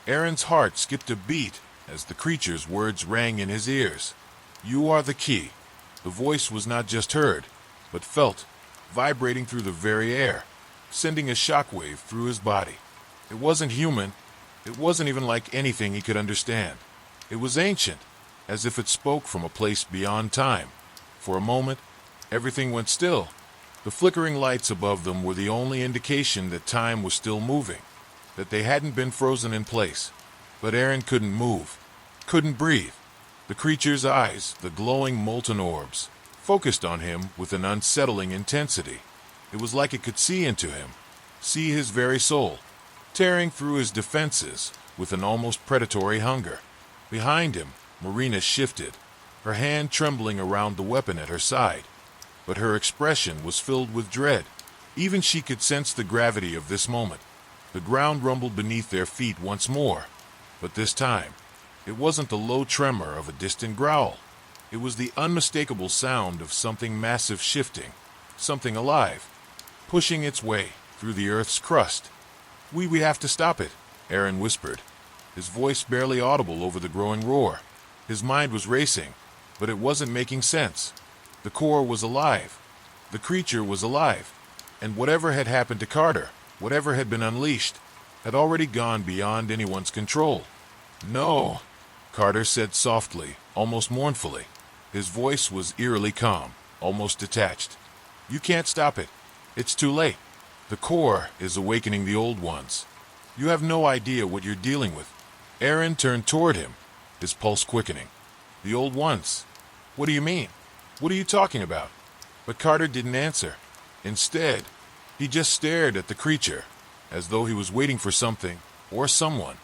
Aaron's heart skipped a beat as the creature's words rang in his ears. "You are the key." The voice was not just heard, but felt, vibrating through the very air, sending a shockwave through his body. It wasn't human. It wasn't even like anything he could understand. It was ancient, as if it spoke from a place beyond time. For a moment, everything went still. The flickering lights above them were the only indication that time was still moving, that they hadn't been frozen in place. But Aaron couldn't move, couldn't breathe. The creature's eyes, the glowing molten orbs, focused on him with an unsettling intensity. It was like it could see into him, see his very soul, tearing through his defenses with an almost predatory hunger. Behind him, Marina shifted, her hand trembling around the weapon at her side. But her expression was filled with dread. Even she could sense the gravity of this moment. The ground rumbled beneath their feet once more, but this time, it wasn't the low tremor of a distant growl. It was the unmistakable sound of something massive shifting, something alive, pushing its way through the earth's crust. We have to stop it," Aaron whispered, his voice barely audible over the growing roar. His mind was racing, but it wasn't making sense. The core was alive. The creature was alive. And whatever had happened to Carter, whatever had been unleashed, had already gone beyond anyone's control. "No," Carter said softly, almost mournfully. His voice was eerily calm, almost detached. "You can't stop it. It's too late. The core is awakening the old ones. You have no idea what you're dealing with." Aaron turned toward him, his pulse quickening. "The old ones? What do you mean? What are you talking about?" But Carter didn't answer. Instead, he just stared at the creature, as though he was waiting for something, or someone,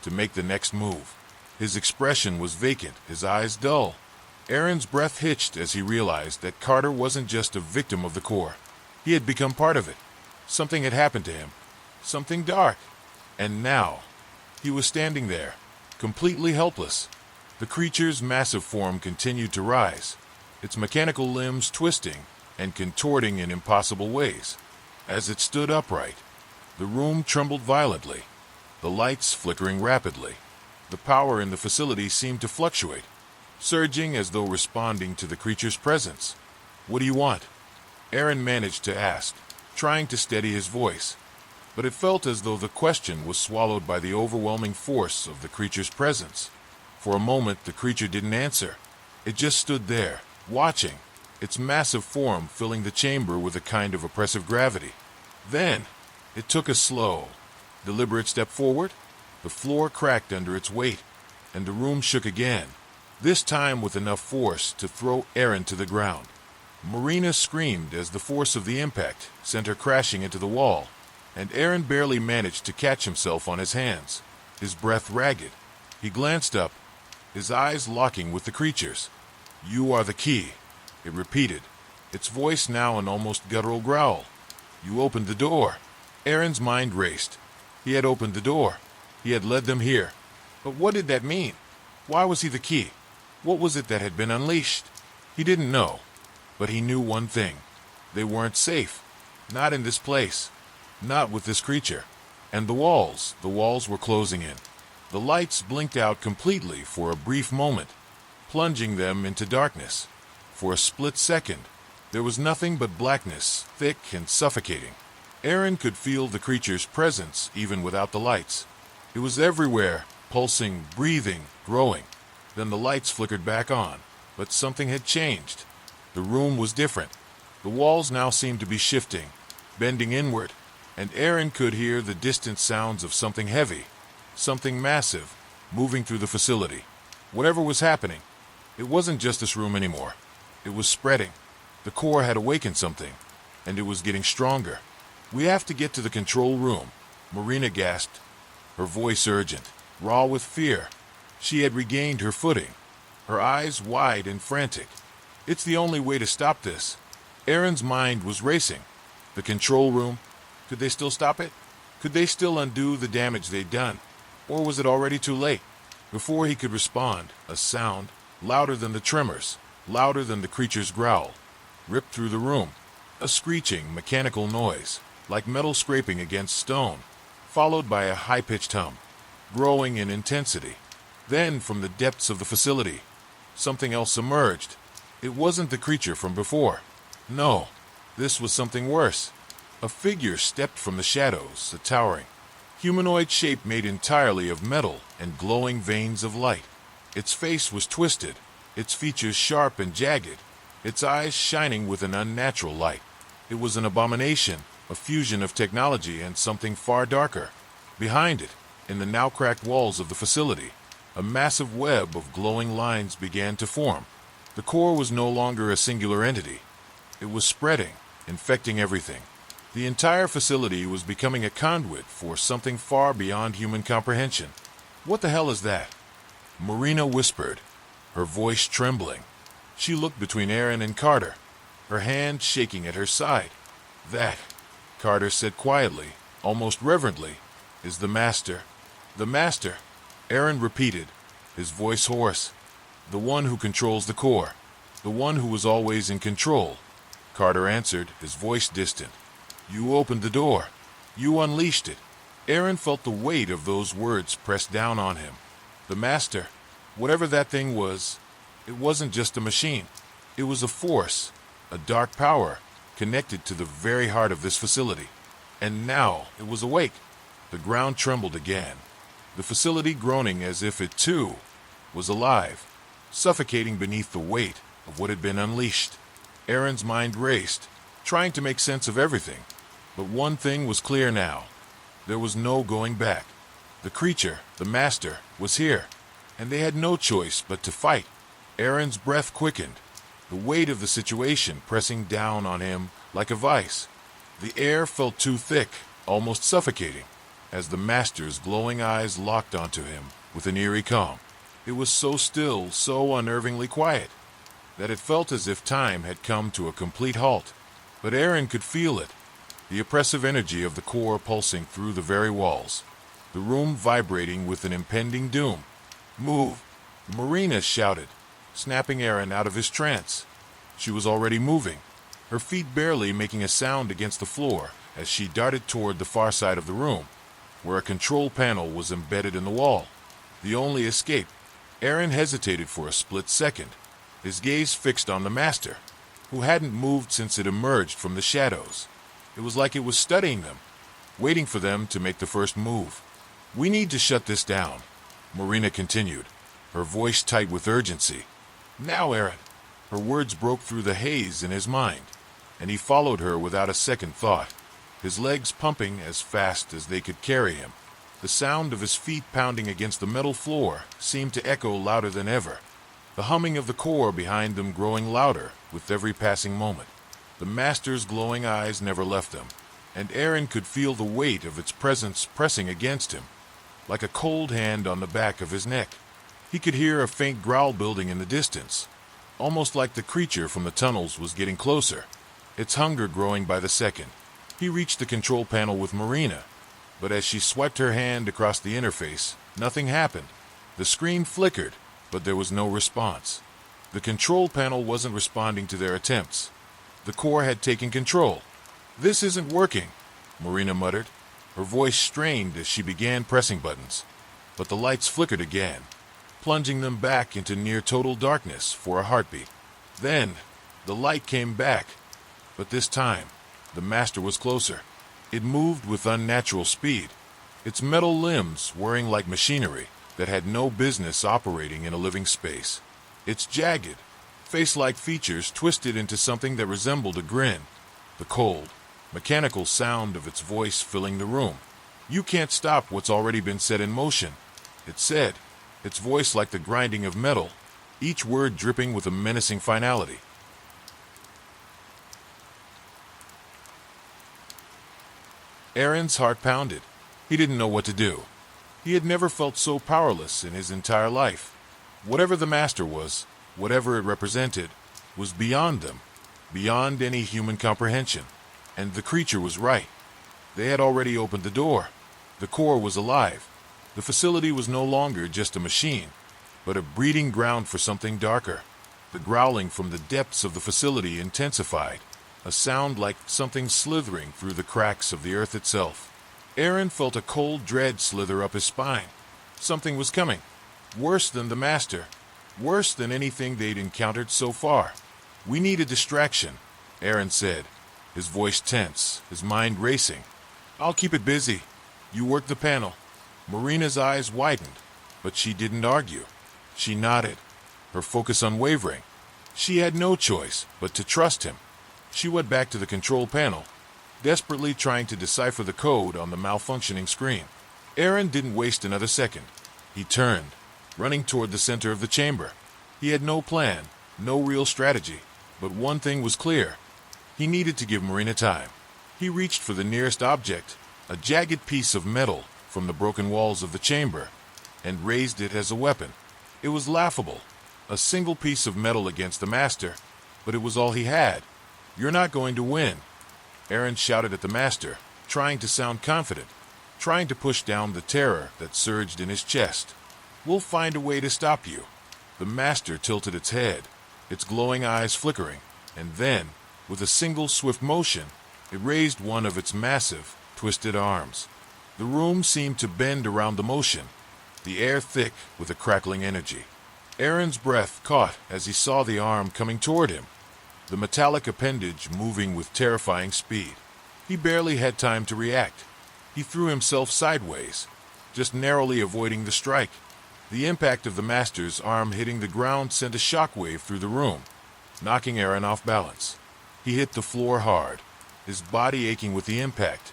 to make the next move. His expression was vacant, his eyes dull. Aaron's breath hitched as he realized that Carter wasn't just a victim of the core. He had become part of it. Something had happened to him. Something dark. And now, he was standing there, completely helpless. The creature's massive form continued to rise, its mechanical limbs twisting and contorting in impossible ways. As it stood upright, the room trembled violently, the lights flickering rapidly. The power in the facility seemed to fluctuate, surging as though responding to the creature's presence. "What do you want?" Aaron managed to ask, trying to steady his voice. But it felt as though the question was swallowed by the overwhelming force of the creature's presence. For a moment, the creature didn't answer. It just stood there, watching, its massive form filling the chamber with a kind of oppressive gravity. Then, it took a slow, deliberate step forward. The floor cracked under its weight, and the room shook again, this time with enough force to throw Aaron to the ground. Marina screamed as the force of the impact sent her crashing into the wall, and Aaron barely managed to catch himself on his hands, his breath ragged. He glanced up, his eyes locking with the creature's. "You are the key," it repeated, its voice now an almost guttural growl. "You opened the door." Aaron's mind raced. He had opened the door. He had led them here. But what did that mean? Why was he the key? What was it that had been unleashed? He didn't know. But he knew one thing. They weren't safe. Not in this place. Not with this creature. And the walls were closing in. The lights blinked out completely for a brief moment, plunging them into darkness. For a split second, there was nothing but blackness, thick and suffocating. Aaron could feel the creature's presence even without the lights. It was everywhere, pulsing, breathing, growing. Then the lights flickered back on, but something had changed. The room was different. The walls now seemed to be shifting, bending inward, and Aaron could hear the distant sounds of something heavy, something massive, moving through the facility. Whatever was happening, it wasn't just this room anymore. It was spreading. The core had awakened something, and it was getting stronger. "We have to get to the control room," Marina gasped, her voice urgent, raw with fear. She had regained her footing, her eyes wide and frantic. "It's the only way to stop this." Aaron's mind was racing. The control room, could they still stop it? Could they still undo the damage they'd done? Or was it already too late? Before he could respond, a sound, louder than the tremors, louder than the creature's growl, ripped through the room. A screeching, mechanical noise, like metal scraping against stone, followed by a high-pitched hum, growing in intensity. Then, from the depths of the facility, something else emerged. It wasn't the creature from before. No, this was something worse. A figure stepped from the shadows, a towering, humanoid shape made entirely of metal and glowing veins of light. Its face was twisted, its features sharp and jagged, its eyes shining with an unnatural light. It was an abomination, a fusion of technology and something far darker. Behind it, in the now cracked walls of the facility, a massive web of glowing lines began to form. The core was no longer a singular entity. It was spreading, infecting everything. The entire facility was becoming a conduit for something far beyond human comprehension. "What the hell is that?" Marina whispered, her voice trembling. She looked between Aaron and Carter, her hand shaking at her side. "That," Carter said quietly, almost reverently, "is the Master." "The Master," Aaron repeated, his voice hoarse. "The one who controls the core. The one who was always in control." Carter answered, his voice distant. "You opened the door. You unleashed it." Aaron felt the weight of those words pressed down on him. The Master, whatever that thing was, it wasn't just a machine. It was a force, a dark power, connected to the very heart of this facility. And now it was awake. The ground trembled again, the facility groaning as if it, too, was alive, suffocating beneath the weight of what had been unleashed. Aaron's mind raced, trying to make sense of everything. But one thing was clear now. There was no going back. The creature, the Master, was here, and they had no choice but to fight. Aaron's breath quickened, the weight of the situation pressing down on him like a vice. The air felt too thick, almost suffocating, as the Master's glowing eyes locked onto him with an eerie calm. It was so still, so unnervingly quiet, that it felt as if time had come to a complete halt. But Aaron could feel it, the oppressive energy of the core pulsing through the very walls, the room vibrating with an impending doom. "Move!" Marina shouted, snapping Aaron out of his trance. She was already moving, her feet barely making a sound against the floor as she darted toward the far side of the room, where a control panel was embedded in the wall. The only escape. Aaron hesitated for a split second, his gaze fixed on the Master, who hadn't moved since it emerged from the shadows. It was like it was studying them, waiting for them to make the first move. "We need to shut this down," Marina continued, her voice tight with urgency. "Now, Aaron." Her words broke through the haze in his mind, and he followed her without a second thought, his legs pumping as fast as they could carry him. The sound of his feet pounding against the metal floor seemed to echo louder than ever, the humming of the core behind them growing louder with every passing moment. The Master's glowing eyes never left them, and Aaron could feel the weight of its presence pressing against him, like a cold hand on the back of his neck. He could hear a faint growl building in the distance, almost like the creature from the tunnels was getting closer, its hunger growing by the second. He reached the control panel with Marina, but as she swiped her hand across the interface, nothing happened. The screen flickered, but there was no response. The control panel wasn't responding to their attempts. The core had taken control. "This isn't working," Marina muttered, her voice strained as she began pressing buttons. But the lights flickered again, plunging them back into near-total darkness for a heartbeat. Then, the light came back, but this time, the Master was closer. It moved with unnatural speed, its metal limbs whirring like machinery that had no business operating in a living space. Its jagged, face-like features twisted into something that resembled a grin, the cold, mechanical sound of its voice filling the room. "You can't stop what's already been set in motion," it said, its voice like the grinding of metal, each word dripping with a menacing finality. Aaron's heart pounded. He didn't know what to do. He had never felt so powerless in his entire life. Whatever the master was, whatever it represented, was beyond them, beyond any human comprehension. And the creature was right. They had already opened the door. The core was alive. The facility was no longer just a machine, but a breeding ground for something darker. The growling from the depths of the facility intensified, a sound like something slithering through the cracks of the earth itself. Aaron felt a cold dread slither up his spine. Something was coming. Worse than the master. Worse than anything they'd encountered so far. "We need a distraction," Aaron said, his voice tense, his mind racing. "I'll keep it busy. You work the panel." Marina's eyes widened, but she didn't argue. She nodded, her focus unwavering. She had no choice but to trust him. She went back to the control panel, desperately trying to decipher the code on the malfunctioning screen. Aaron didn't waste another second. He turned, running toward the center of the chamber. He had no plan, no real strategy, but one thing was clear. He needed to give Marina time. He reached for the nearest object, a jagged piece of metal from the broken walls of the chamber, and raised it as a weapon. It was laughable, a single piece of metal against the master, but it was all he had. "You're not going to win," Aaron shouted at the master, trying to sound confident, trying to push down the terror that surged in his chest. "We'll find a way to stop you." The master tilted its head, its glowing eyes flickering, and then, with a single swift motion, it raised one of its massive, twisted arms. The room seemed to bend around the motion, the air thick with a crackling energy. Aaron's breath caught as he saw the arm coming toward him, the metallic appendage moving with terrifying speed. He barely had time to react. He threw himself sideways, just narrowly avoiding the strike. The impact of the master's arm hitting the ground sent a shockwave through the room, knocking Aaron off balance. He hit the floor hard, his body aching with the impact,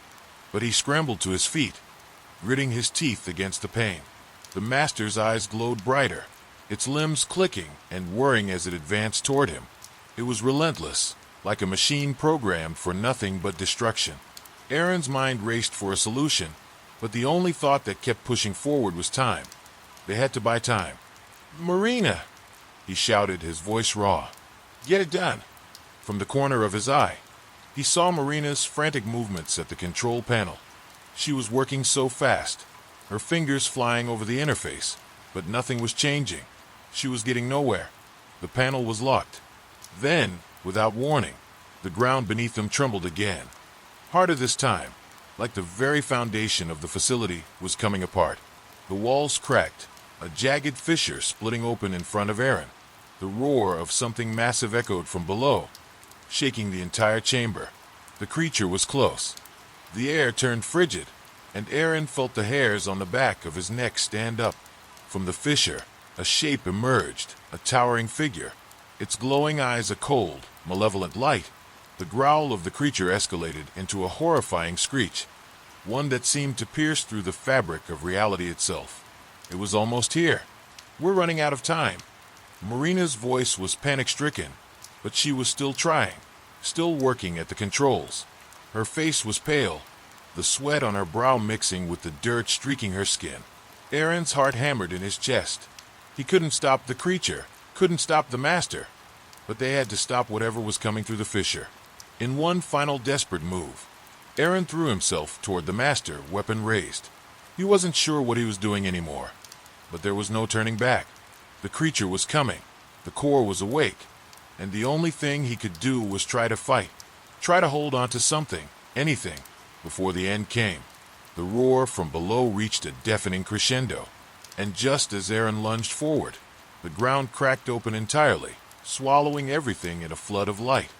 but he scrambled to his feet, gritting his teeth against the pain. The master's eyes glowed brighter, its limbs clicking and whirring as it advanced toward him. It was relentless, like a machine programmed for nothing but destruction. Aaron's mind raced for a solution, but the only thought that kept pushing forward was time. They had to buy time. "Marina!" he shouted, his voice raw. "Get it done!" From the corner of his eye, he saw Marina's frantic movements at the control panel. She was working so fast, her fingers flying over the interface, but nothing was changing. She was getting nowhere. The panel was locked. Then, without warning, the ground beneath them trembled again. Harder this time, like the very foundation of the facility was coming apart. The walls cracked, a jagged fissure splitting open in front of Aaron. The roar of something massive echoed from below, shaking the entire chamber. The creature was close. The air turned frigid, and Aaron felt the hairs on the back of his neck stand up. From the fissure, a shape emerged, a towering figure, its glowing eyes a cold, malevolent light. The growl of the creature escalated into a horrifying screech, one that seemed to pierce through the fabric of reality itself. It was almost here. "We're running out of time." Marina's voice was panic-stricken, but she was still trying, still working at the controls. Her face was pale, the sweat on her brow mixing with the dirt streaking her skin. Aaron's heart hammered in his chest. He couldn't stop the creature, couldn't stop the master, but they had to stop whatever was coming through the fissure. In one final desperate move, Aaron threw himself toward the master, weapon raised. He wasn't sure what he was doing anymore, but there was no turning back. The creature was coming, the core was awake, and the only thing he could do was try to fight, try to hold on to something, anything, before the end came. The roar from below reached a deafening crescendo, and just as Aaron lunged forward, the ground cracked open entirely, swallowing everything in a flood of light.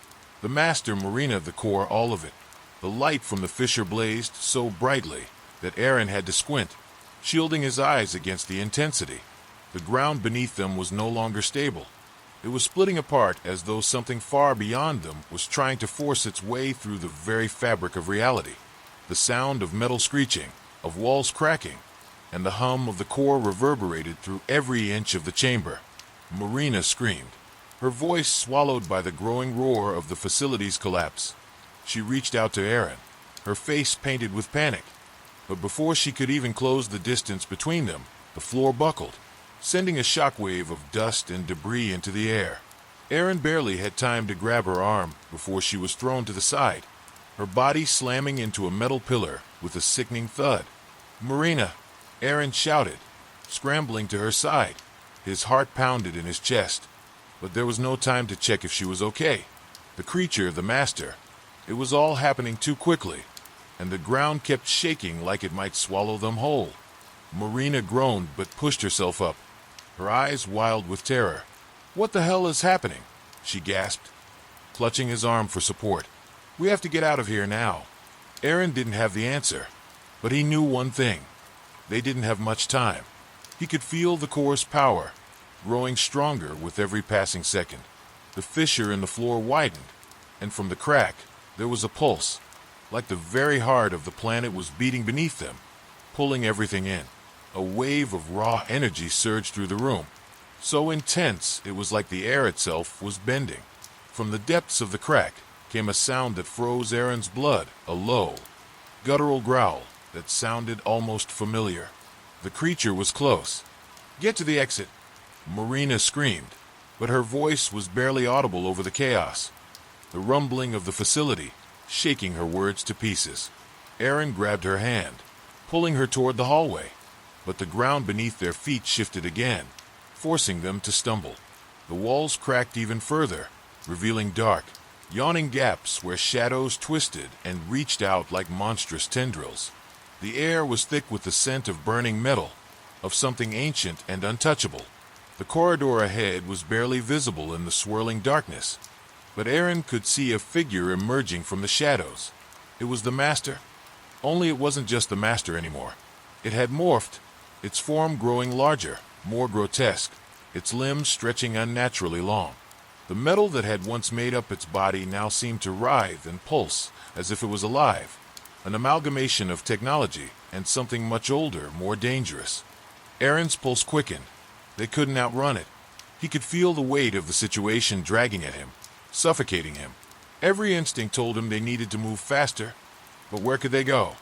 The master, Marina, the core, all of it. The light from the fissure blazed so brightly that Aaron had to squint, shielding his eyes against the intensity. The ground beneath them was no longer stable. It was splitting apart as though something far beyond them was trying to force its way through the very fabric of reality. The sound of metal screeching, of walls cracking, and the hum of the core reverberated through every inch of the chamber. Marina screamed, her voice swallowed by the growing roar of the facility's collapse. She reached out to Aaron, her face painted with panic. But before she could even close the distance between them, the floor buckled, sending a shockwave of dust and debris into the air. Aaron barely had time to grab her arm before she was thrown to the side, her body slamming into a metal pillar with a sickening thud. "Marina!" Aaron shouted, scrambling to her side. His heart pounded in his chest, but there was no time to check if she was okay. The creature, the master, it was all happening too quickly, and the ground kept shaking like it might swallow them whole. Marina groaned but pushed herself up, her eyes wild with terror. "What the hell is happening?" she gasped, clutching his arm for support. "We have to get out of here now." Aaron didn't have the answer, but he knew one thing. They didn't have much time. He could feel the core's power, growing stronger with every passing second. The fissure in the floor widened, and from the crack, there was a pulse, like the very heart of the planet was beating beneath them, pulling everything in. A wave of raw energy surged through the room, so intense it was like the air itself was bending. From the depths of the crack came a sound that froze Aaron's blood, a low, guttural growl that sounded almost familiar. The creature was close. "Get to the exit!" Marina screamed, but her voice was barely audible over the chaos, the rumbling of the facility shaking her words to pieces. Aaron grabbed her hand, pulling her toward the hallway, but the ground beneath their feet shifted again, forcing them to stumble. The walls cracked even further, revealing dark, yawning gaps where shadows twisted and reached out like monstrous tendrils. The air was thick with the scent of burning metal, of something ancient and untouchable. The corridor ahead was barely visible in the swirling darkness, but Aaron could see a figure emerging from the shadows. It was the master, only it wasn't just the master anymore. It had morphed, its form growing larger, more grotesque, its limbs stretching unnaturally long. The metal that had once made up its body now seemed to writhe and pulse as if it was alive, an amalgamation of technology and something much older, more dangerous. Aaron's pulse quickened. They couldn't outrun it. He could feel the weight of the situation dragging at him, suffocating him. Every instinct told him they needed to move faster, but where could they go?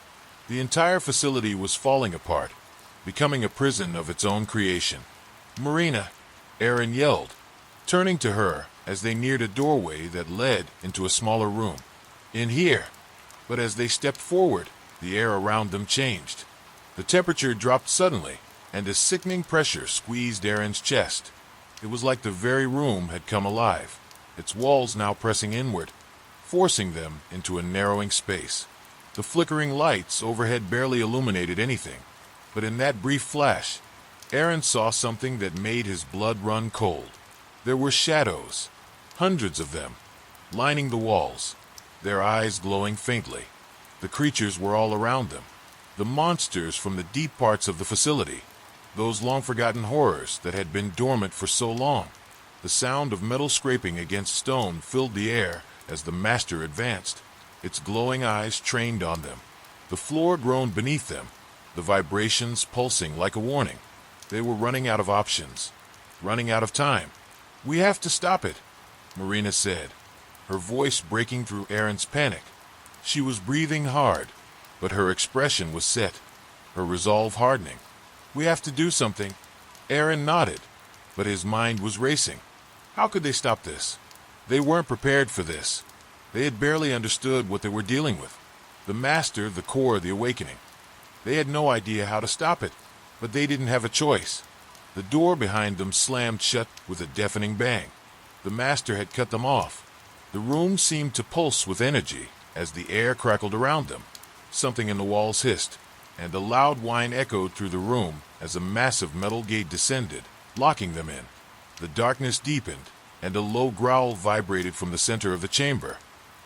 The entire facility was falling apart, becoming a prison of its own creation. "Marina!" Aaron yelled, turning to her as they neared a doorway that led into a smaller room. "In here!" But as they stepped forward, the air around them changed. The temperature dropped suddenly, and a sickening pressure squeezed Aaron's chest. It was like the very room had come alive, its walls now pressing inward, forcing them into a narrowing space. The flickering lights overhead barely illuminated anything, but in that brief flash, Aaron saw something that made his blood run cold. There were shadows, hundreds of them, lining the walls, their eyes glowing faintly. The creatures were all around them, the monsters from the deep parts of the facility, those long-forgotten horrors that had been dormant for so long. The sound of metal scraping against stone filled the air as the master advanced, its glowing eyes trained on them. The floor groaned beneath them, the vibrations pulsing like a warning. They were running out of options, running out of time. "We have to stop it," Marina said, her voice breaking through Aaron's panic. She was breathing hard, but her expression was set, her resolve hardening. "We have to do something." Aaron nodded, but his mind was racing. How could they stop this? They weren't prepared for this. They had barely understood what they were dealing with. The master, the core, the awakening. They had no idea how to stop it, but they didn't have a choice. The door behind them slammed shut with a deafening bang. The master had cut them off. The room seemed to pulse with energy as the air crackled around them. Something in the walls hissed, and a loud whine echoed through the room as a massive metal gate descended, locking them in. The darkness deepened, and a low growl vibrated from the center of the chamber,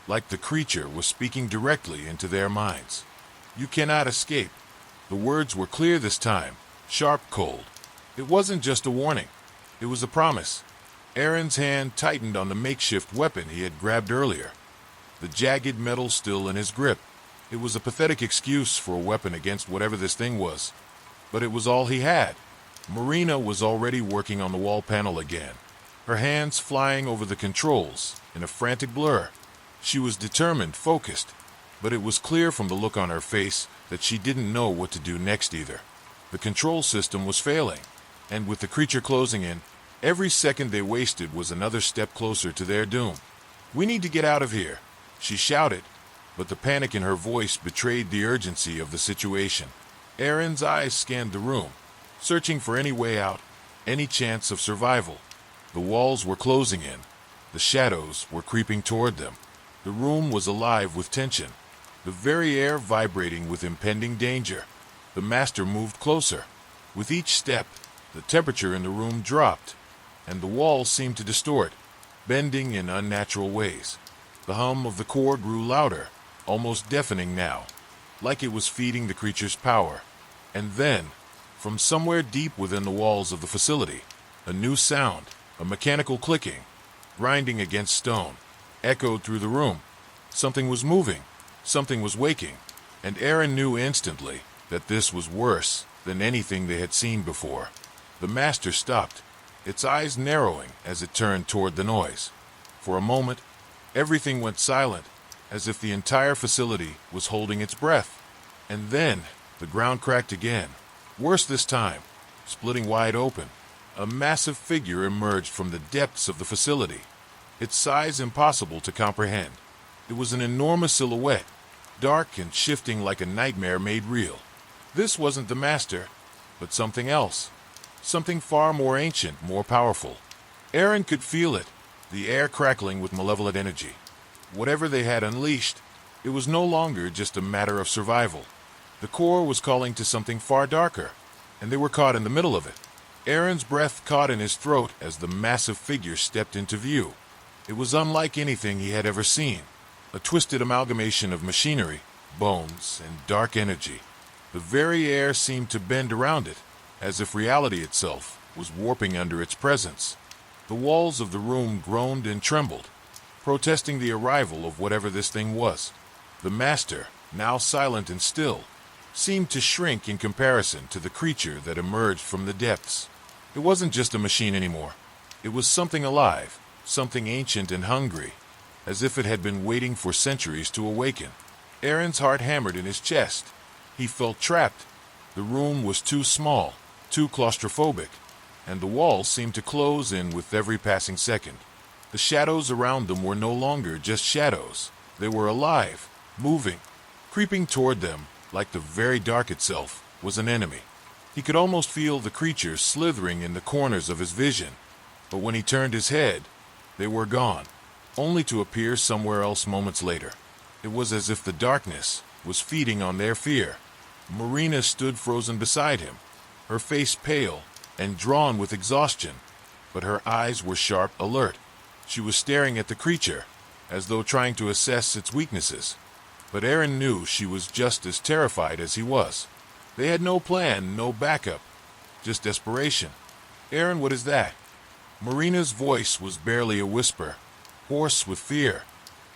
like the creature was speaking directly into their minds. "You cannot escape." The words were clear this time, sharp, cold. It wasn't just a warning. It was a promise. Aaron's hand tightened on the makeshift weapon he had grabbed earlier, the jagged metal still in his grip. It was a pathetic excuse for a weapon against whatever this thing was, but it was all he had. Marina was already working on the wall panel again, her hands flying over the controls in a frantic blur. She was determined, focused, but it was clear from the look on her face that she didn't know what to do next either. The control system was failing, and with the creature closing in, every second they wasted was another step closer to their doom. "We need to get out of here," she shouted, but the panic in her voice betrayed the urgency of the situation. Aaron's eyes scanned the room, searching for any way out, any chance of survival. The walls were closing in. The shadows were creeping toward them. The room was alive with tension, the very air vibrating with impending danger. The master moved closer. With each step, the temperature in the room dropped, and the walls seemed to distort, bending in unnatural ways. The hum of the core grew louder, almost deafening now, like it was feeding the creature's power. And then, from somewhere deep within the walls of the facility, a new sound, a mechanical clicking, grinding against stone, echoed through the room. Something was moving, something was waking, and Aaron knew instantly that this was worse than anything they had seen before. The master stopped, its eyes narrowing as it turned toward the noise. For a moment, everything went silent, as if the entire facility was holding its breath. And then, the ground cracked again, worse this time, splitting wide open. A massive figure emerged from the depths of the facility, its size impossible to comprehend. It was an enormous silhouette, dark and shifting like a nightmare made real. This wasn't the master, but something else. Something far more ancient, more powerful. Aaron could feel it, the air crackling with malevolent energy. Whatever they had unleashed, it was no longer just a matter of survival. The core was calling to something far darker, and they were caught in the middle of it. Aaron's breath caught in his throat as the massive figure stepped into view. It was unlike anything he had ever seen, a twisted amalgamation of machinery, bones, and dark energy. The very air seemed to bend around it, as if reality itself was warping under its presence. The walls of the room groaned and trembled, protesting the arrival of whatever this thing was. The master, now silent and still, seemed to shrink in comparison to the creature that emerged from the depths. It wasn't just a machine anymore. It was something alive, something ancient and hungry, as if it had been waiting for centuries to awaken. Aaron's heart hammered in his chest. He felt trapped. The room was too small, too claustrophobic, and the walls seemed to close in with every passing second. The shadows around them were no longer just shadows. They were alive, moving, creeping toward them like the very dark itself was an enemy. He could almost feel the creatures slithering in the corners of his vision, but when he turned his head, they were gone, only to appear somewhere else moments later. It was as if the darkness was feeding on their fear. Marina stood frozen beside him, her face pale and drawn with exhaustion, but her eyes were sharp, alert. She was staring at the creature, as though trying to assess its weaknesses. But Aaron knew she was just as terrified as he was. They had no plan, no backup, just desperation. "Aaron, what is that?" Marina's voice was barely a whisper, hoarse with fear.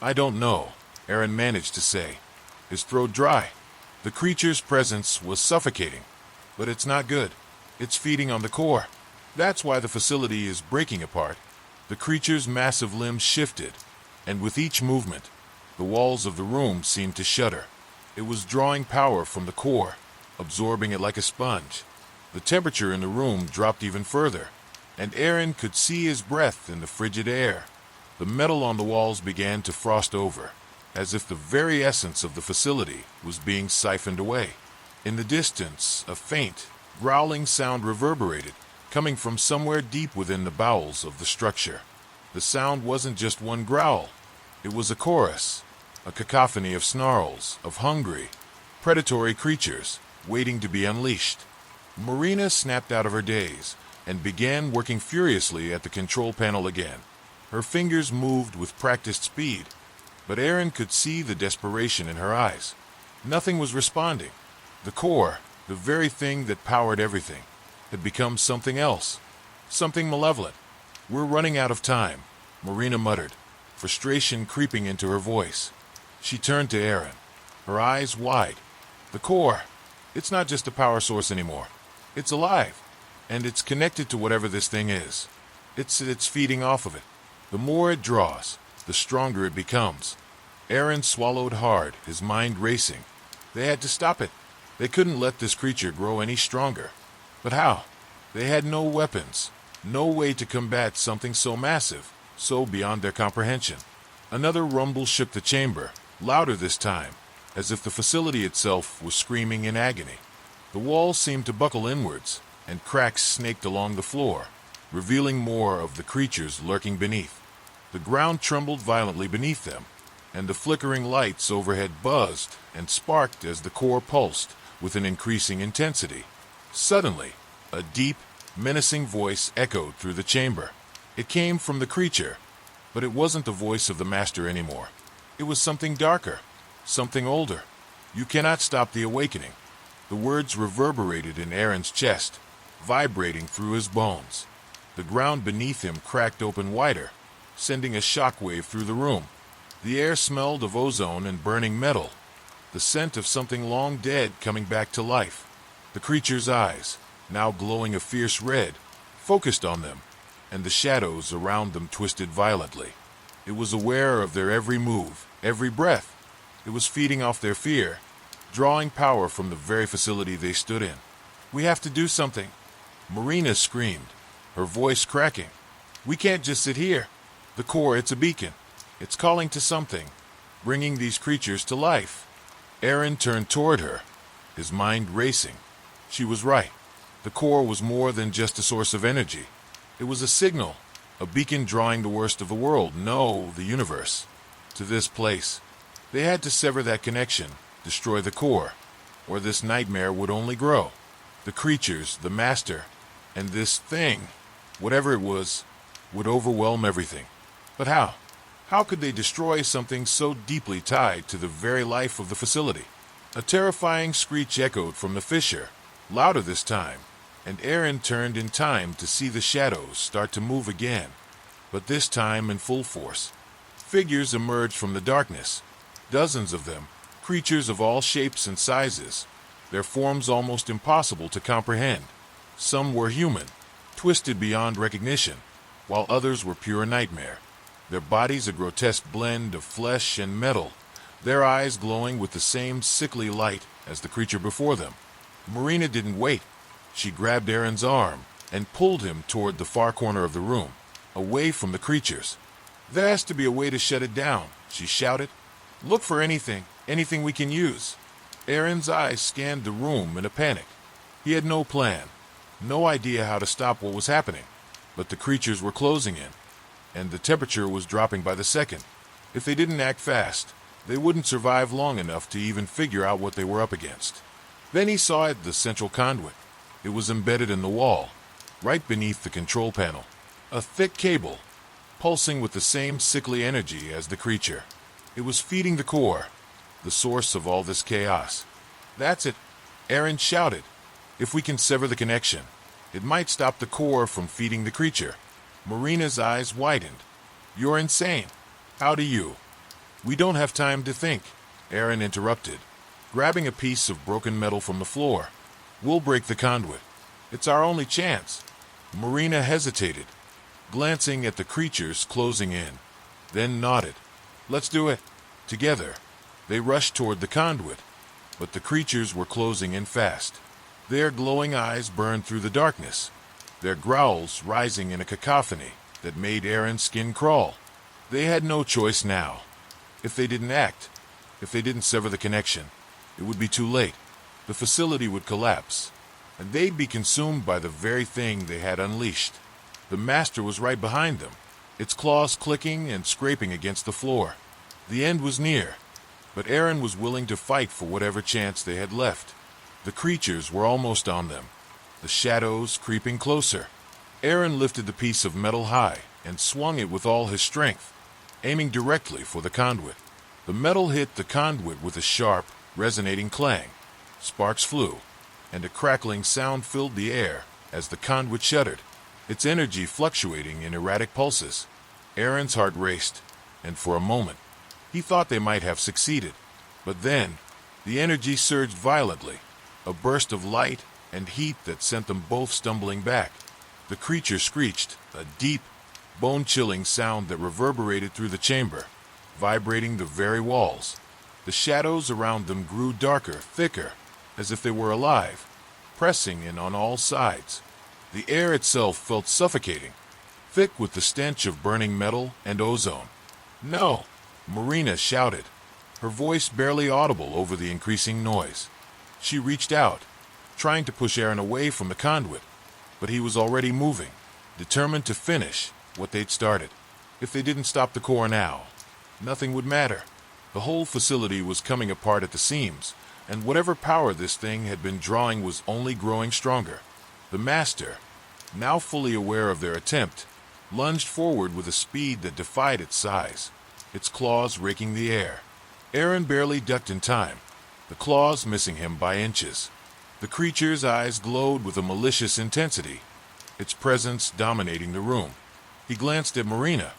"I don't know," Aaron managed to say, his throat dry. The creature's presence was suffocating, but it's not good. It's feeding on the core. That's why the facility is breaking apart. The creature's massive limbs shifted, and with each movement, the walls of the room seemed to shudder. It was drawing power from the core, absorbing it like a sponge. The temperature in the room dropped even further, and Aaron could see his breath in the frigid air. The metal on the walls began to frost over, as if the very essence of the facility was being siphoned away. In the distance, a faint, growling sound reverberated, coming from somewhere deep within the bowels of the structure. The sound wasn't just one growl. It was a chorus, a cacophony of snarls, of hungry, predatory creatures waiting to be unleashed. Marina snapped out of her daze and began working furiously at the control panel again. Her fingers moved with practiced speed, but Aaron could see the desperation in her eyes. Nothing was responding. The core, the very thing that powered everything, had become something else, something malevolent, "We're running out of time," Marina muttered, frustration creeping into her voice. She turned to Aaron, her eyes wide. "The core. It's not just a power source anymore. It's alive, and it's connected to whatever this thing is. It's feeding off of it. The more it draws, the stronger it becomes." Aaron swallowed hard, his mind racing. They had to stop it. They couldn't let this creature grow any stronger. But how? They had no weapons, no way to combat something so massive, so beyond their comprehension. Another rumble shook the chamber, louder this time, as if the facility itself was screaming in agony. The walls seemed to buckle inwards, and cracks snaked along the floor, revealing more of the creatures lurking beneath. The ground trembled violently beneath them, and the flickering lights overhead buzzed and sparked as the core pulsed with an increasing intensity. Suddenly, a deep, menacing voice echoed through the chamber. It came from the creature, but it wasn't the voice of the master anymore. It was something darker, something older. "You cannot stop the awakening." The words reverberated in Aaron's chest, vibrating through his bones. The ground beneath him cracked open wider, sending a shockwave through the room. The air smelled of ozone and burning metal, the scent of something long dead coming back to life. The creature's eyes, now glowing a fierce red, focused on them, and the shadows around them twisted violently. It was aware of their every move, every breath. It was feeding off their fear, drawing power from the very facility they stood in. "We have to do something," Marina screamed, her voice cracking. "We can't just sit here. The core, it's a beacon. It's calling to something, bringing these creatures to life." Aaron turned toward her, his mind racing. She was right. The core was more than just a source of energy. It was a signal, a beacon drawing the worst of the world, no, the universe, to this place. They had to sever that connection, destroy the core, or this nightmare would only grow. The creatures, the master, and this thing, whatever it was, would overwhelm everything. But how? How could they destroy something so deeply tied to the very life of the facility? A terrifying screech echoed from the fissure, louder this time, and Aaron turned in time to see the shadows start to move again, but this time in full force. Figures emerged from the darkness, dozens of them, creatures of all shapes and sizes, their forms almost impossible to comprehend. Some were human, twisted beyond recognition, while others were pure nightmare. Their bodies a grotesque blend of flesh and metal, their eyes glowing with the same sickly light as the creature before them. Marina didn't wait. She grabbed Aaron's arm and pulled him toward the far corner of the room, away from the creatures. "There has to be a way to shut it down," she shouted. "Look for anything we can use." Aaron's eyes scanned the room in a panic. He had no plan, no idea how to stop what was happening, but the creatures were closing in, and the temperature was dropping by the second. If they didn't act fast, they wouldn't survive long enough to even figure out what they were up against. Then he saw it, the central conduit. It was embedded in the wall, right beneath the control panel. A thick cable, pulsing with the same sickly energy as the creature. It was feeding the core, the source of all this chaos. "That's it," Aaron shouted. "If we can sever the connection, it might stop the core from feeding the creature." Marina's eyes widened. "You're insane. How do you?" "We don't have time to think," Aaron interrupted, grabbing a piece of broken metal from the floor. "We'll break the conduit. It's our only chance." Marina hesitated, glancing at the creatures closing in, then nodded. "Let's do it." Together, they rushed toward the conduit, but the creatures were closing in fast. Their glowing eyes burned through the darkness, their growls rising in a cacophony that made Aaron's skin crawl. They had no choice now. If they didn't act, if they didn't sever the connection, it would be too late. The facility would collapse, and they'd be consumed by the very thing they had unleashed. The master was right behind them, its claws clicking and scraping against the floor. The end was near, but Aaron was willing to fight for whatever chance they had left. The creatures were almost on them, the shadows creeping closer. Aaron lifted the piece of metal high and swung it with all his strength, aiming directly for the conduit. The metal hit the conduit with a sharp, resonating clang. Sparks flew, and a crackling sound filled the air as the conduit shuddered. its energy fluctuating in erratic pulses. Aaron's heart raced, and for a moment, he thought they might have succeeded. But then, the energy surged violently, a burst of light and heat that sent them both stumbling back. The creature screeched, a deep, bone-chilling sound that reverberated through the chamber, vibrating the very walls. The shadows around them grew darker, thicker, as if they were alive, pressing in on all sides. The air itself felt suffocating, thick with the stench of burning metal and ozone. "No!" Marina shouted, her voice barely audible over the increasing noise. She reached out, trying to push Aaron away from the conduit, but he was already moving, determined to finish what they'd started. If they didn't stop the core now, nothing would matter. The whole facility was coming apart at the seams, and whatever power this thing had been drawing was only growing stronger. The master, now fully aware of their attempt, lunged forward with a speed that defied its size, its claws raking the air. Aaron barely ducked in time, the claws missing him by inches. The creature's eyes glowed with a malicious intensity, its presence dominating the room. He glanced at Marina,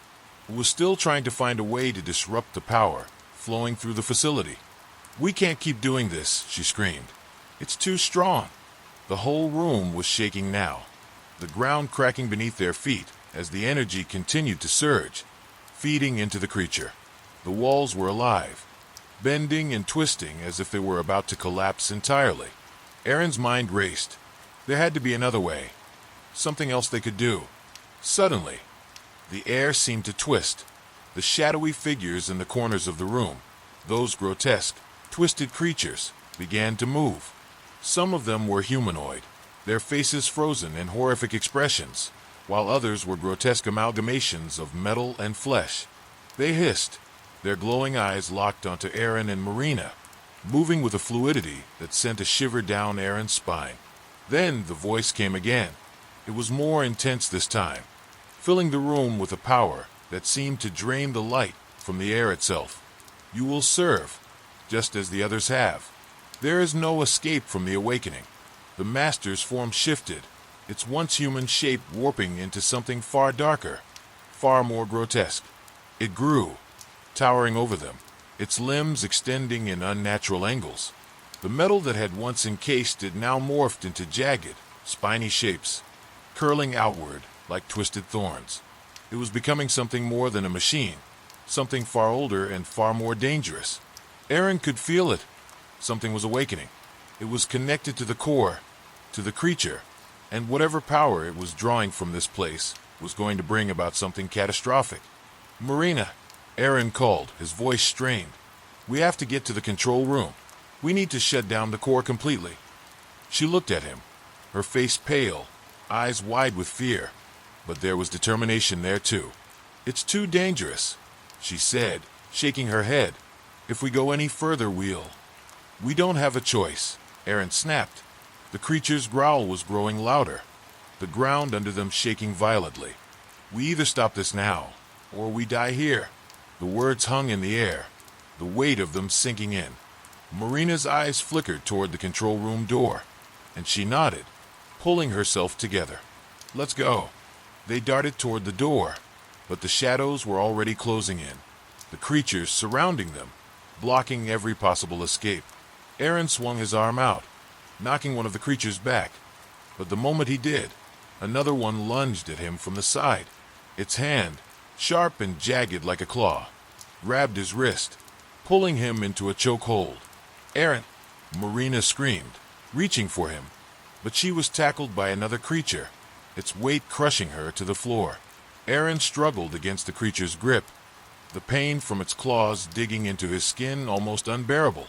who was still trying to find a way to disrupt the power flowing through the facility. "We can't keep doing this," she screamed. "It's too strong." The whole room was shaking now, the ground cracking beneath their feet as the energy continued to surge, feeding into the creature. The walls were alive, bending and twisting as if they were about to collapse entirely. Aaron's mind raced. There had to be another way, something else they could do. Suddenly, the air seemed to twist. The shadowy figures in the corners of the room, those grotesque, twisted creatures, began to move. Some of them were humanoid, their faces frozen in horrific expressions, while others were grotesque amalgamations of metal and flesh. They hissed, their glowing eyes locked onto Aaron and Marina, moving with a fluidity that sent a shiver down Aaron's spine. Then the voice came again. It was more intense this time, filling the room with a power that seemed to drain the light from the air itself. "You will serve, just as the others have. There is no escape from the awakening." The master's form shifted, its once human shape warping into something far darker, far more grotesque. It grew, towering over them, its limbs extending in unnatural angles. The metal that had once encased it now morphed into jagged, spiny shapes, curling outward like twisted thorns. It was becoming something more than a machine, something far older and far more dangerous. Aaron could feel it. Something was awakening. It was connected to the core, to the creature, and whatever power it was drawing from this place was going to bring about something catastrophic. "Marina," Aaron called, his voice strained. "We have to get to the control room. We need to shut down the core completely." She looked at him, her face pale, eyes wide with fear, but there was determination there too. "It's too dangerous," she said, shaking her head. "If we go any further, We don't have a choice," Aaron snapped. The creature's growl was growing louder, the ground under them shaking violently. "We either stop this now, or we die here." The words hung in the air, the weight of them sinking in. Marina's eyes flickered toward the control room door, and she nodded, pulling herself together. "Let's go." They darted toward the door, but the shadows were already closing in, the creatures surrounding them, blocking every possible escape. Aaron swung his arm out, knocking one of the creatures back, but the moment he did, another one lunged at him from the side. Its hand, sharp and jagged like a claw, grabbed his wrist, pulling him into a chokehold. "Aaron!" Marina screamed, reaching for him, but she was tackled by another creature, its weight crushing her to the floor. Aaron struggled against the creature's grip, the pain from its claws digging into his skin almost unbearable.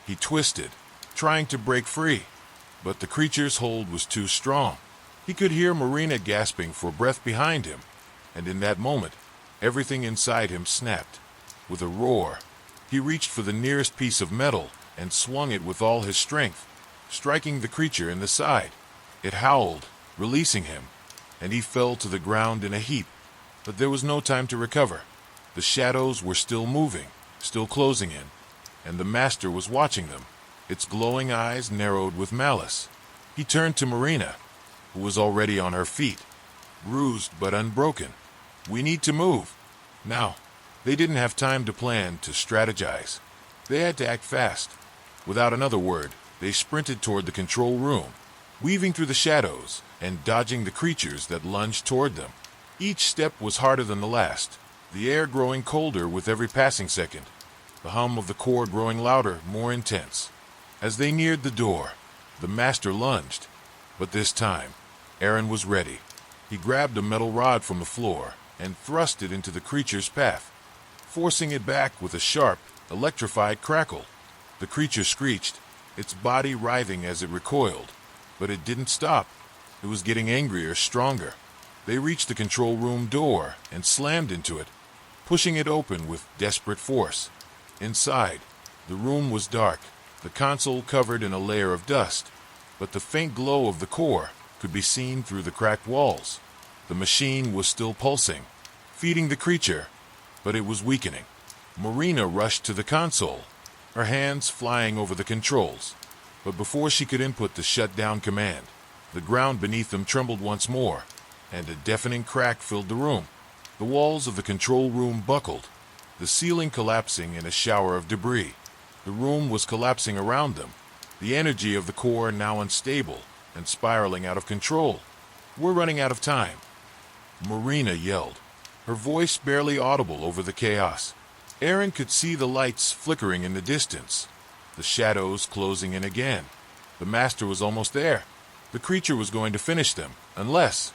He twisted, trying to break free, but the creature's hold was too strong. He could hear Marina gasping for breath behind him, and in that moment, everything inside him snapped. With a roar, he reached for the nearest piece of metal and swung it with all his strength, striking the creature in the side. It howled, releasing him, and he fell to the ground in a heap. But there was no time to recover. The shadows were still moving, still closing in, and the master was watching them, its glowing eyes narrowed with malice. He turned to Marina, who was already on her feet. bruised but unbroken. "We need to move." Now, they didn't have time to plan, to strategize. They had to act fast. Without another word, they sprinted toward the control room, weaving through the shadows and dodging the creatures that lunged toward them. Each step was harder than the last, the air growing colder with every passing second, the hum of the core growing louder, more intense. As they neared the door, the master lunged, but this time, Aaron was ready. He grabbed a metal rod from the floor and thrust it into the creature's path, forcing it back with a sharp, electrified crackle. The creature screeched, its body writhing as it recoiled, but it didn't stop. It was getting angrier, stronger. They reached the control room door and slammed into it, pushing it open with desperate force. Inside, the room was dark, the console covered in a layer of dust, but the faint glow of the core could be seen through the cracked walls. The machine was still pulsing, feeding the creature, but it was weakening. Marina rushed to the console, her hands flying over the controls. But before she could input the shutdown command, the ground beneath them trembled once more, and a deafening crack filled the room. The walls of the control room buckled, the ceiling collapsing in a shower of debris. The room was collapsing around them, the energy of the core now unstable and spiraling out of control. "We're running out of time," Marina yelled, her voice barely audible over the chaos. Aaron could see the lights flickering in the distance, the shadows closing in again. The master was almost there. The creature was going to finish them, unless...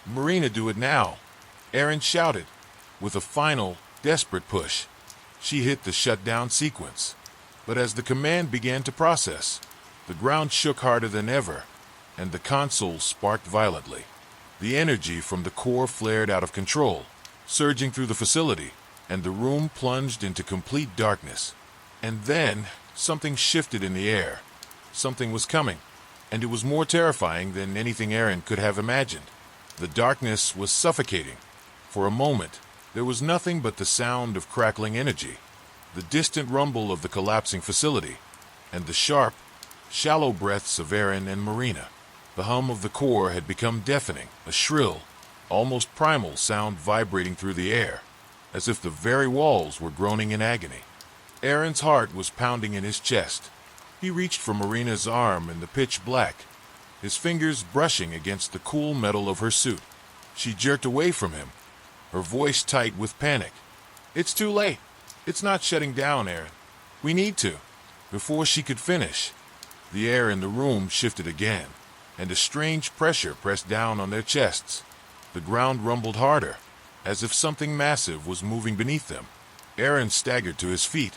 "Marina, do it now!" Aaron shouted, with a final, desperate push. She hit the shutdown sequence. But as the command began to process, the ground shook harder than ever, and the console sparked violently. The energy from the core flared out of control, surging through the facility, and the room plunged into complete darkness. And then, something shifted in the air. Something was coming, and it was more terrifying than anything Aaron could have imagined. The darkness was suffocating. For a moment, there was nothing but the sound of crackling energy, the distant rumble of the collapsing facility, and the sharp, shallow breaths of Aaron and Marina. The hum of the core had become deafening, a shrill, almost primal sound vibrating through the air, as if the very walls were groaning in agony. Aaron's heart was pounding in his chest. He reached for Marina's arm in the pitch black, his fingers brushing against the cool metal of her suit. She jerked away from him, her voice tight with panic. "It's too late. It's not shutting down, Aaron. We need to." Before she could finish, the air in the room shifted again, and a strange pressure pressed down on their chests. The ground rumbled harder, as if something massive was moving beneath them. Aaron staggered to his feet,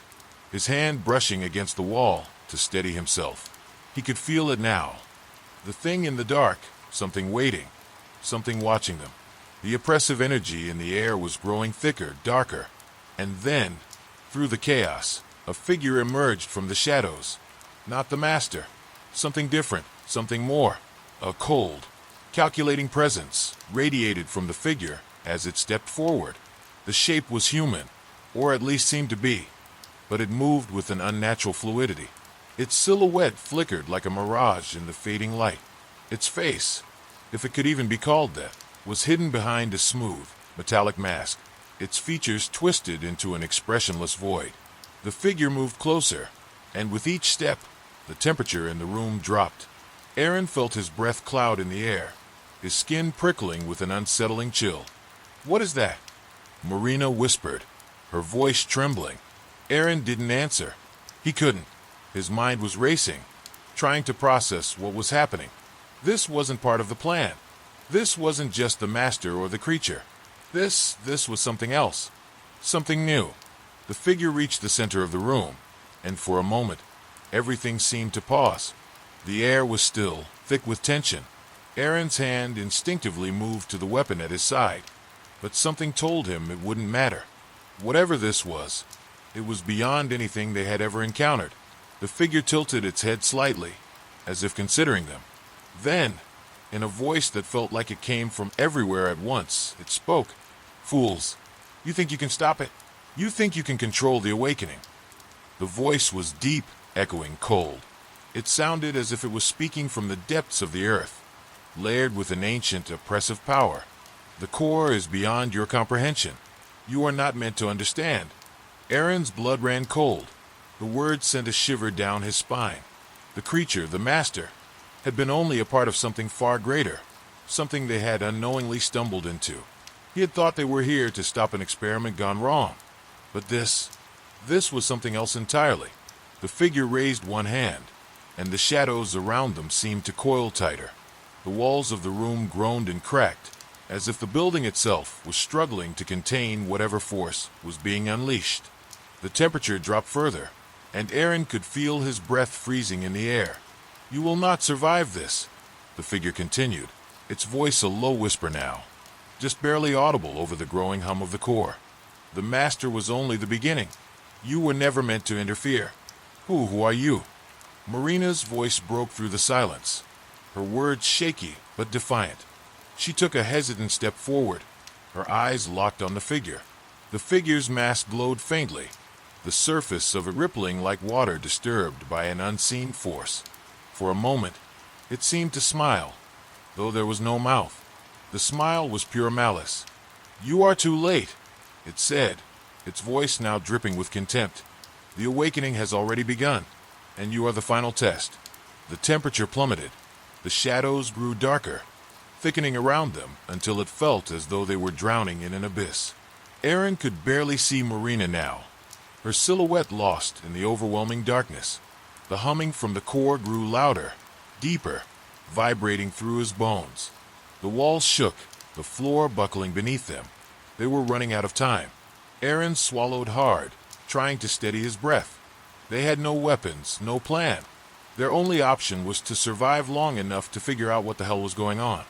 his hand brushing against the wall to steady himself. He could feel it now. The thing in the dark, something waiting, something watching them. The oppressive energy in the air was growing thicker, darker, and then, through the chaos, a figure emerged from the shadows. Not the master. Something different, something more. A cold, calculating presence radiated from the figure as it stepped forward. The shape was human, or at least seemed to be, but it moved with an unnatural fluidity. Its silhouette flickered like a mirage in the fading light. Its face, if it could even be called that, was hidden behind a smooth, metallic mask, its features twisted into an expressionless void. The figure moved closer, and with each step, the temperature in the room dropped. Aaron felt his breath cloud in the air, his skin prickling with an unsettling chill. "What is that?" Marina whispered, her voice trembling. Aaron didn't answer. He couldn't. His mind was racing, trying to process what was happening. This wasn't part of the plan. This wasn't just the master or the creature. This was something else. Something new. The figure reached the center of the room, and for a moment, everything seemed to pause. The air was still, thick with tension. Aaron's hand instinctively moved to the weapon at his side, but something told him it wouldn't matter. Whatever this was, it was beyond anything they had ever encountered. The figure tilted its head slightly, as if considering them. Then, in a voice that felt like it came from everywhere at once, it spoke. "Fools, you think you can stop it? You think you can control the awakening?" The voice was deep, echoing cold. It sounded as if it was speaking from the depths of the earth, layered with an ancient, oppressive power. The core is beyond your comprehension. You are not meant to understand. Aaron's blood ran cold. The words sent a shiver down his spine. The creature, the master, had been only a part of something far greater, something they had unknowingly stumbled into. He had thought they were here to stop an experiment gone wrong. But this was something else entirely. The figure raised one hand, and the shadows around them seemed to coil tighter. The walls of the room groaned and cracked, as if the building itself was struggling to contain whatever force was being unleashed. The temperature dropped further, and Aaron could feel his breath freezing in the air. "You will not survive this," the figure continued, its voice a low whisper now, just barely audible over the growing hum of the core. "The master was only the beginning. You were never meant to interfere." Who are you?" Marina's voice broke through the silence, her words shaky but defiant. She took a hesitant step forward, her eyes locked on the figure. The figure's mask glowed faintly, the surface of it rippling like water disturbed by an unseen force. For a moment, it seemed to smile, though there was no mouth. The smile was pure malice. "You are too late," it said, its voice now dripping with contempt. "The awakening has already begun, and you are the final test." The temperature plummeted. The shadows grew darker, thickening around them until it felt as though they were drowning in an abyss. Aaron could barely see Marina now, her silhouette lost in the overwhelming darkness. The humming from the core grew louder, deeper, vibrating through his bones. The walls shook, the floor buckling beneath them. They were running out of time. Aaron swallowed hard, trying to steady his breath. They had no weapons, no plan. Their only option was to survive long enough to figure out what the hell was going on,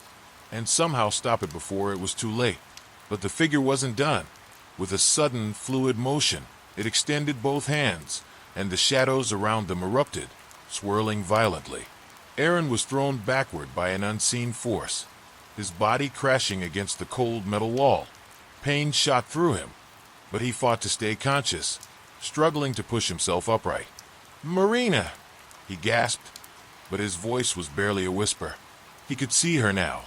and somehow stop it before it was too late. But the figure wasn't done. With a sudden, fluid motion, it extended both hands, and the shadows around them erupted, swirling violently. Aaron was thrown backward by an unseen force, his body crashing against the cold metal wall. Pain shot through him, but he fought to stay conscious, struggling to push himself upright. "Marina!" he gasped, but his voice was barely a whisper. He could see her now,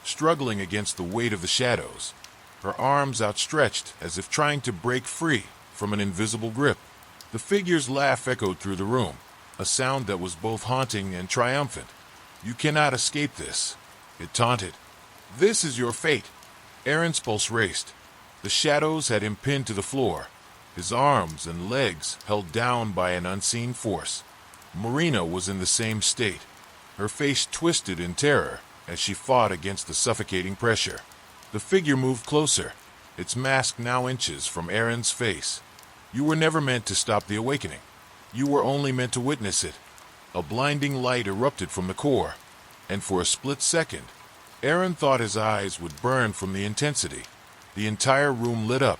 struggling against the weight of the shadows, her arms outstretched as if trying to break free from an invisible grip. The figure's laugh echoed through the room, a sound that was both haunting and triumphant. "You cannot escape this," it taunted. "This is your fate." Aaron's pulse raced. The shadows had him pinned to the floor, his arms and legs held down by an unseen force. Marina was in the same state, her face twisted in terror as she fought against the suffocating pressure. The figure moved closer, its mask now inches from Aaron's face. "You were never meant to stop the awakening. You were only meant to witness it." A blinding light erupted from the core, and for a split second, Aaron thought his eyes would burn from the intensity. The entire room lit up,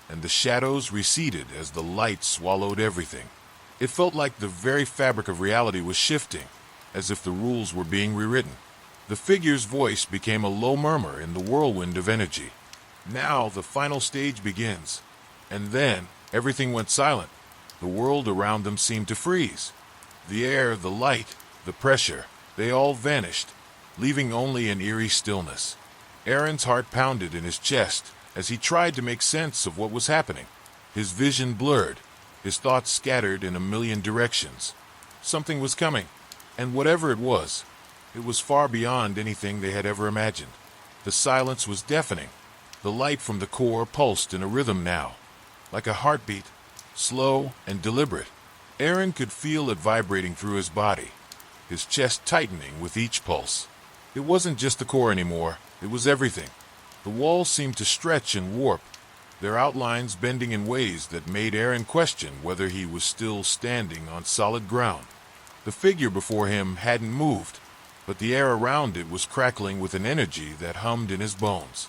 and the shadows receded as the light swallowed everything. It felt like the very fabric of reality was shifting, as if the rules were being rewritten. The figure's voice became a low murmur in the whirlwind of energy. "Now the final stage begins." And then everything went silent. The world around them seemed to freeze. The air, the light, the pressure, they all vanished, leaving only an eerie stillness. Aaron's heart pounded in his chest as he tried to make sense of what was happening. His vision blurred, his thoughts scattered in a million directions. Something was coming, and whatever it was far beyond anything they had ever imagined. The silence was deafening. The light from the core pulsed in a rhythm now, like a heartbeat, slow and deliberate. Aaron could feel it vibrating through his body, his chest tightening with each pulse. It wasn't just the core anymore, it was everything. The walls seemed to stretch and warp, their outlines bending in ways that made Aaron question whether he was still standing on solid ground. The figure before him hadn't moved, but the air around it was crackling with an energy that hummed in his bones.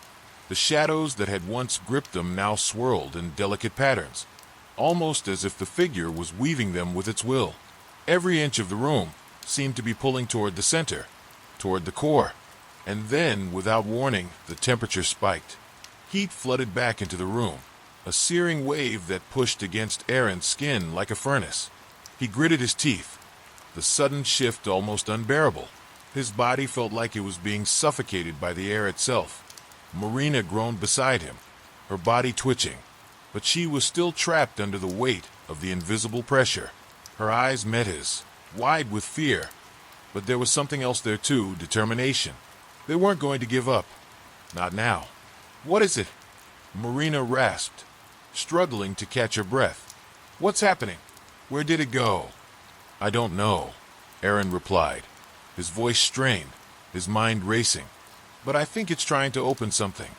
The shadows that had once gripped them now swirled in delicate patterns, almost as if the figure was weaving them with its will. Every inch of the room seemed to be pulling toward the center, toward the core. And then, without warning, the temperature spiked. Heat flooded back into the room, a searing wave that pushed against Aaron's skin like a furnace. He gritted his teeth, the sudden shift almost unbearable. His body felt like it was being suffocated by the air itself. Marina groaned beside him, her body twitching, but she was still trapped under the weight of the invisible pressure. Her eyes met his, wide with fear, but there was something else there too, determination. They weren't going to give up. Not now. What is it? Marina rasped, struggling to catch her breath. What's happening? Where did it go? I don't know, Aaron replied, his voice strained, his mind racing. But I think it's trying to open something.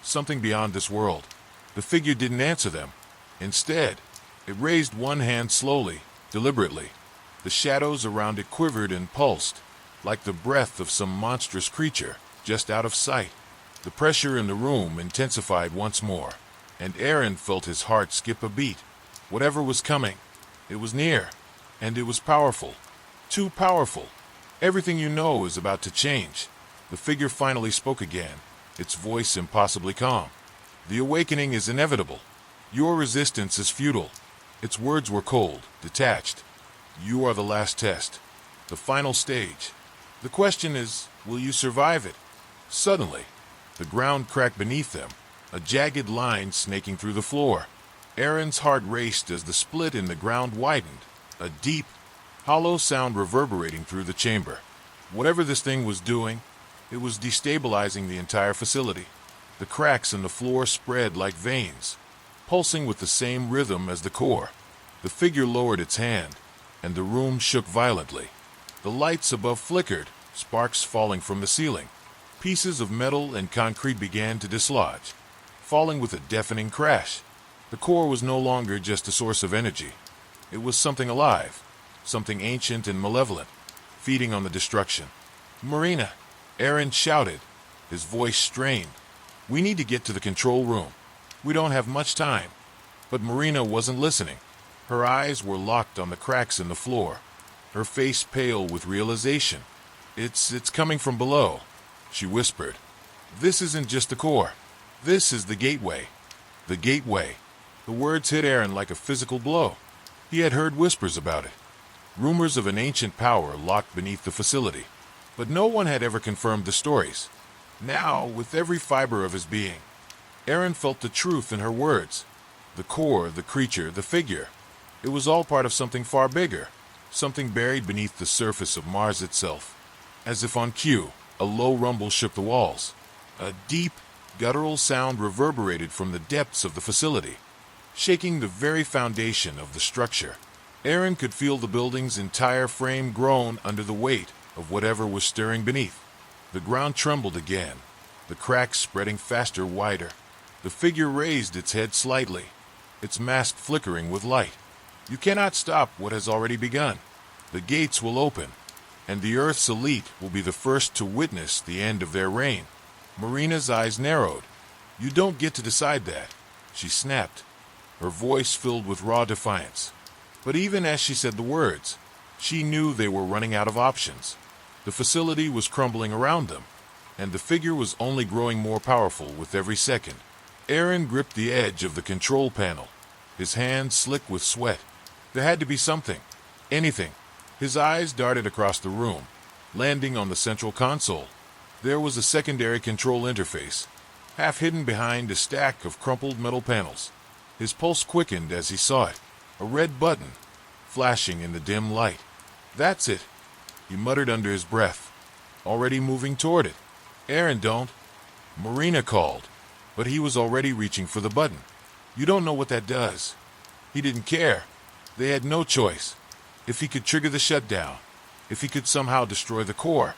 Something beyond this world. The figure didn't answer them. Instead, it raised one hand slowly, deliberately. The shadows around it quivered and pulsed, like the breath of some monstrous creature, just out of sight. The pressure in the room intensified once more, and Aaron felt his heart skip a beat. Whatever was coming, it was near, and it was powerful. Too powerful. Everything you know is about to change. The figure finally spoke again, its voice impossibly calm. The awakening is inevitable. Your resistance is futile. Its words were cold, detached. You are the last test, the final stage. The question is, will you survive it? Suddenly, the ground cracked beneath them, a jagged line snaking through the floor. Aaron's heart raced as the split in the ground widened, a deep, hollow sound reverberating through the chamber. Whatever this thing was doing, it was destabilizing the entire facility. The cracks in the floor spread like veins, pulsing with the same rhythm as the core. The figure lowered its hand, and the room shook violently. The lights above flickered, sparks falling from the ceiling. Pieces of metal and concrete began to dislodge, falling with a deafening crash. The core was no longer just a source of energy. It was something alive, something ancient and malevolent, feeding on the destruction. Marina, Aaron shouted, his voice strained. We need to get to the control room. We don't have much time. But Marina wasn't listening. Her eyes were locked on the cracks in the floor, her face pale with realization. It's coming from below, she whispered. This isn't just the core. This is the gateway. The gateway. The words hit Aaron like a physical blow. He had heard whispers about it, rumors of an ancient power locked beneath the facility. But no one had ever confirmed the stories. Now, with every fiber of his being, Aaron felt the truth in her words. The core, the creature, the figure. It was all part of something far bigger, something buried beneath the surface of Mars itself. As if on cue, a low rumble shook the walls. A deep, guttural sound reverberated from the depths of the facility, shaking the very foundation of the structure. Aaron could feel the building's entire frame groan under the weight of whatever was stirring beneath. The ground trembled again, the cracks spreading faster, wider. The figure raised its head slightly, its mask flickering with light. You cannot stop what has already begun. The gates will open, and the Earth's elite will be the first to witness the end of their reign. Marina's eyes narrowed. You don't get to decide that, she snapped, her voice filled with raw defiance. But even as she said the words, she knew they were running out of options. The facility was crumbling around them, and the figure was only growing more powerful with every second. Aaron gripped the edge of the control panel, his hands slick with sweat. There had to be something, anything. His eyes darted across the room, landing on the central console. There was a secondary control interface, half hidden behind a stack of crumpled metal panels. His pulse quickened as he saw it, a red button, flashing in the dim light. That's it, he muttered under his breath, already moving toward it. Aaron, don't. Marina called, but he was already reaching for the button. You don't know what that does. He didn't care. They had no choice. If he could trigger the shutdown, if he could somehow destroy the core,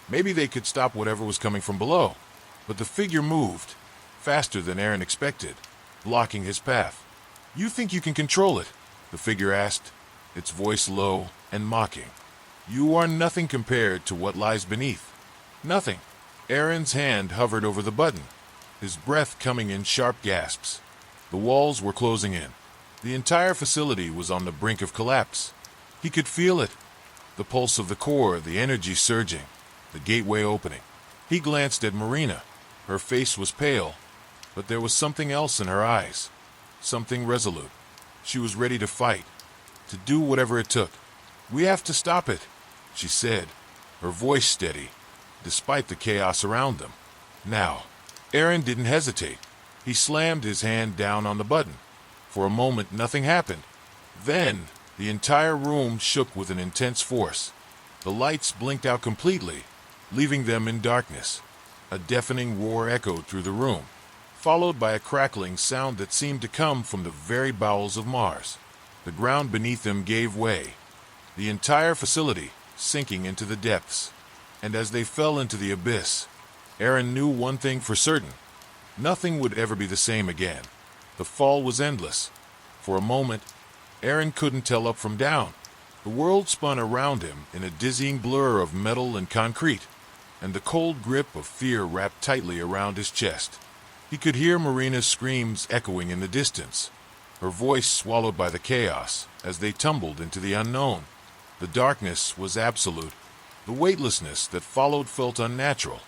maybe they could stop whatever was coming from below. But the figure moved, faster than Aaron expected, blocking his path. You think you can control it? The figure asked, its voice low and mocking. You are nothing compared to what lies beneath. Nothing. Aaron's hand hovered over the button, his breath coming in sharp gasps. The walls were closing in. The entire facility was on the brink of collapse. He could feel it. The pulse of the core, the energy surging, the gateway opening. He glanced at Marina. Her face was pale, but there was something else in her eyes. Something resolute. She was ready to fight, to do whatever it took. We have to stop it, she said, her voice steady, despite the chaos around them. Now. Aaron didn't hesitate. He slammed his hand down on the button. For a moment, nothing happened. Then, the entire room shook with an intense force. The lights blinked out completely, leaving them in darkness. A deafening roar echoed through the room, followed by a crackling sound that seemed to come from the very bowels of Mars. The ground beneath them gave way, the entire facility sinking into the depths. And as they fell into the abyss, Aaron knew one thing for certain. Nothing would ever be the same again. The fall was endless. For a moment, Aaron couldn't tell up from down. The world spun around him in a dizzying blur of metal and concrete, and the cold grip of fear wrapped tightly around his chest. He could hear Marina's screams echoing in the distance, her voice swallowed by the chaos as they tumbled into the unknown. The darkness was absolute. The weightlessness that followed felt unnatural,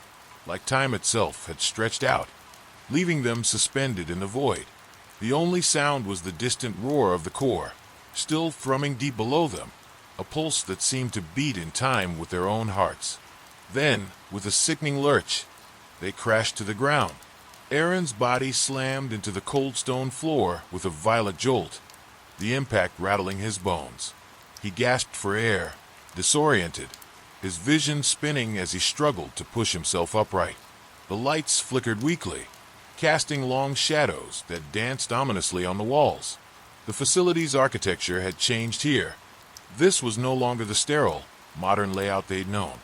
like time itself had stretched out, leaving them suspended in the void. The only sound was the distant roar of the core, still thrumming deep below them, a pulse that seemed to beat in time with their own hearts. Then, with a sickening lurch, they crashed to the ground. Aaron's body slammed into the cold stone floor with a violent jolt, the impact rattling his bones. He gasped for air, disoriented, his vision spinning as he struggled to push himself upright. The lights flickered weakly, casting long shadows that danced ominously on the walls. The facility's architecture had changed here. This was no longer the sterile, modern layout they'd known.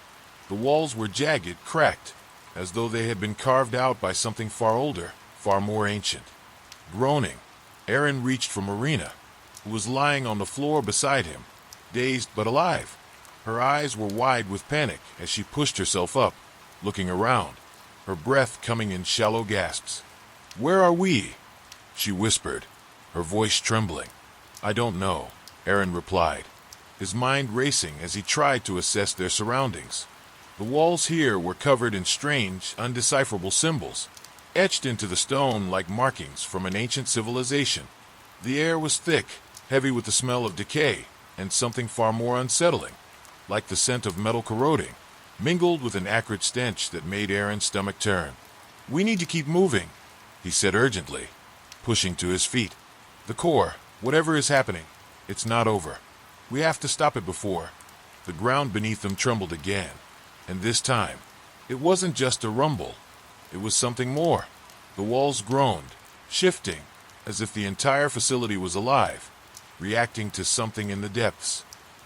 The walls were jagged, cracked, as though they had been carved out by something far older, far more ancient. Groaning, Aaron reached for Marina, who was lying on the floor beside him, dazed but alive. Her eyes were wide with panic as she pushed herself up, looking around, her breath coming in shallow gasps. "Where are we?" she whispered, her voice trembling. "I don't know," Aaron replied, his mind racing as he tried to assess their surroundings. The walls here were covered in strange, undecipherable symbols, etched into the stone like markings from an ancient civilization. The air was thick, heavy with the smell of decay, and something far more unsettling, like the scent of metal corroding, mingled with an acrid stench that made Aaron's stomach turn. "We need to keep moving," he said urgently, pushing to his feet. "The core, whatever is happening, it's not over. We have to stop it before." The ground beneath them trembled again, and this time, it wasn't just a rumble. It was something more. The walls groaned, shifting, as if the entire facility was alive, reacting to something in the depths.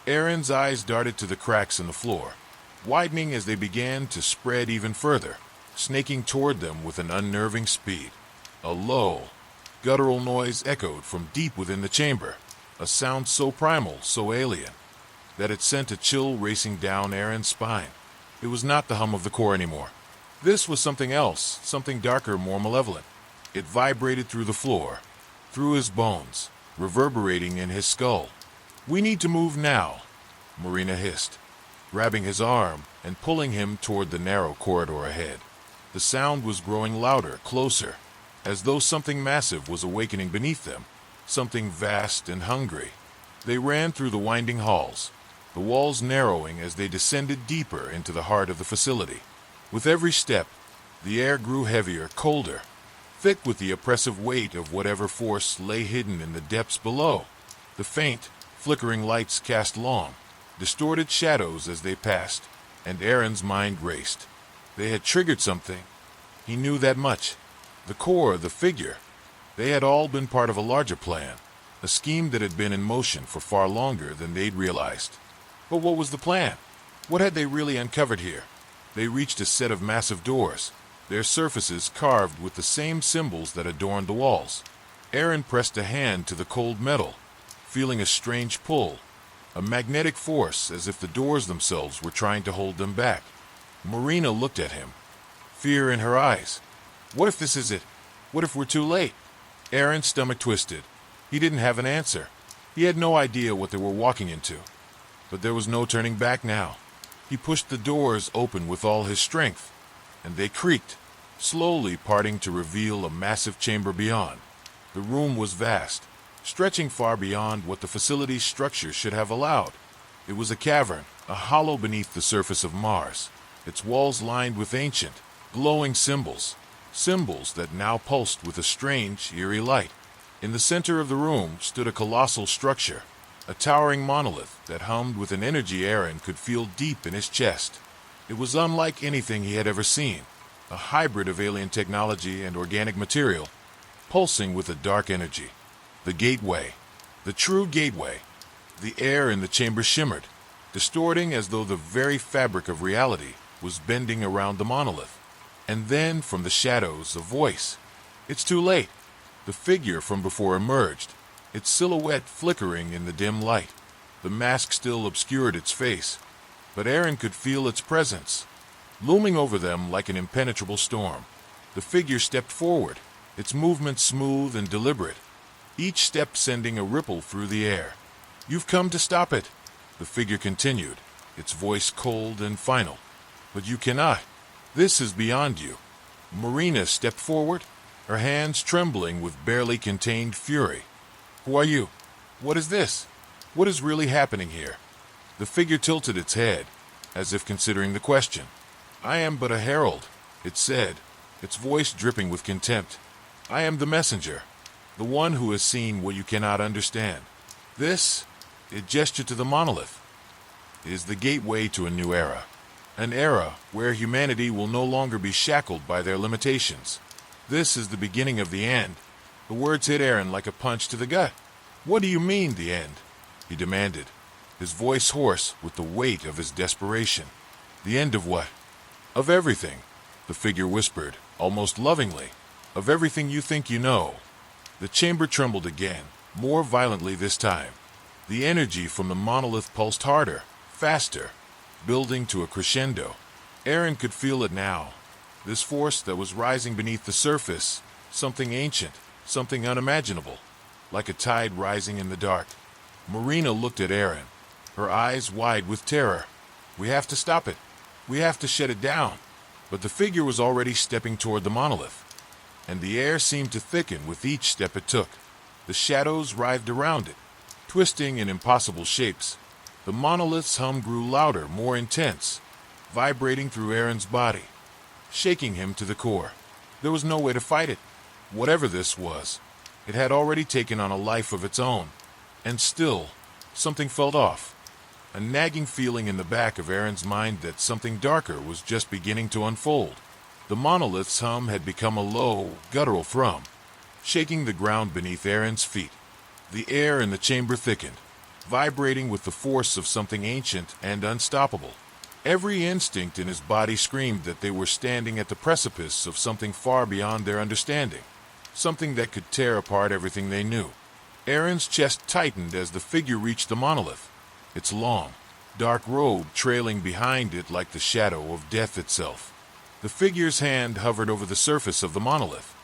Aaron's eyes darted to the cracks in the floor, widening as they began to spread even further, snaking toward them with an unnerving speed. A low, guttural noise echoed from deep within the chamber, a sound so primal, so alien, that it sent a chill racing down Aaron's spine. It was not the hum of the core anymore. This was something else, something darker, more malevolent. It vibrated through the floor, through his bones, reverberating in his skull. "We need to move now," Marina hissed, grabbing his arm and pulling him toward the narrow corridor ahead. The sound was growing louder, closer, as though something massive was awakening beneath them, something vast and hungry. They ran through the winding halls, the walls narrowing as they descended deeper into the heart of the facility. With every step, the air grew heavier, colder, thick with the oppressive weight of whatever force lay hidden in the depths below. The faint, flickering lights cast long, distorted shadows as they passed, and Aaron's mind raced. They had triggered something. He knew that much. The core, the figure, they had all been part of a larger plan, a scheme that had been in motion for far longer than they'd realized. But what was the plan? What had they really uncovered here? They reached a set of massive doors, their surfaces carved with the same symbols that adorned the walls. Aaron pressed a hand to the cold metal, feeling a strange pull, a magnetic force as if the doors themselves were trying to hold them back. Marina looked at him, fear in her eyes. What if this is it? What if we're too late? Aaron's stomach twisted. He didn't have an answer. He had no idea what they were walking into. But there was no turning back now. He pushed the doors open with all his strength, and they creaked, slowly parting to reveal a massive chamber beyond. The room was vast, stretching far beyond what the facility's structure should have allowed. It was a cavern, a hollow beneath the surface of Mars, its walls lined with ancient, glowing symbols, symbols that now pulsed with a strange, eerie light. In the center of the room stood a colossal structure, a towering monolith that hummed with an energy Aaron could feel deep in his chest. It was unlike anything he had ever seen, a hybrid of alien technology and organic material, pulsing with a dark energy. The gateway, the true gateway. The air in the chamber shimmered, distorting as though the very fabric of reality was bending around the monolith. And then, from the shadows, a voice. "It's too late." The figure from before emerged, its silhouette flickering in the dim light. The mask still obscured its face, but Aaron could feel its presence, looming over them like an impenetrable storm. The figure stepped forward, its movements smooth and deliberate, each step sending a ripple through the air. "You've come to stop it," the figure continued, its voice cold and final. "But you cannot. This is beyond you." Marina stepped forward, her hands trembling with barely contained fury. "Who are you? What is this? What is really happening here?" The figure tilted its head, as if considering the question. "I am but a herald," it said, its voice dripping with contempt. "I am the messenger, the one who has seen what you cannot understand. This," it gestured to the monolith, "is the gateway to a new era. An era where humanity will no longer be shackled by their limitations. This is the beginning of the end." The words hit Aaron like a punch to the gut. "What do you mean, the end?" he demanded, his voice hoarse with the weight of his desperation. "The end of what?" "Of everything," the figure whispered, almost lovingly. "Of everything you think you know." The chamber trembled again, more violently this time. The energy from the monolith pulsed harder, faster, building to a crescendo. Aaron could feel it now. This force that was rising beneath the surface, something ancient, something unimaginable, like a tide rising in the dark. Marina looked at Aaron, her eyes wide with terror. "We have to stop it. We have to shut it down." But the figure was already stepping toward the monolith, and the air seemed to thicken with each step it took. The shadows writhed around it, twisting in impossible shapes. The monolith's hum grew louder, more intense, vibrating through Aaron's body, shaking him to the core. There was no way to fight it. Whatever this was, it had already taken on a life of its own. And still, something felt off. A nagging feeling in the back of Aaron's mind that something darker was just beginning to unfold. The monolith's hum had become a low, guttural thrum, shaking the ground beneath Aaron's feet. The air in the chamber thickened, vibrating with the force of something ancient and unstoppable. Every instinct in his body screamed that they were standing at the precipice of something far beyond their understanding, something that could tear apart everything they knew. Aaron's chest tightened as the figure reached the monolith, its long, dark robe trailing behind it like the shadow of death itself. The figure's hand hovered over the surface of the monolith,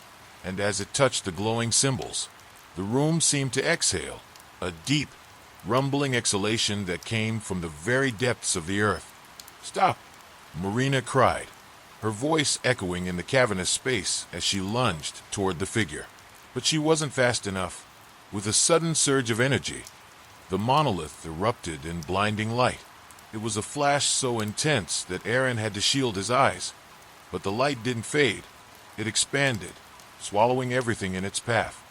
and as it touched the glowing symbols, the room seemed to exhale, a deep, rumbling exhalation that came from the very depths of the earth. "Stop!" Marina cried, her voice echoing in the cavernous space as she lunged toward the figure. But she wasn't fast enough. With a sudden surge of energy, the monolith erupted in blinding light. It was a flash so intense that Aaron had to shield his eyes. But the light didn't fade. It expanded, swallowing everything in its path.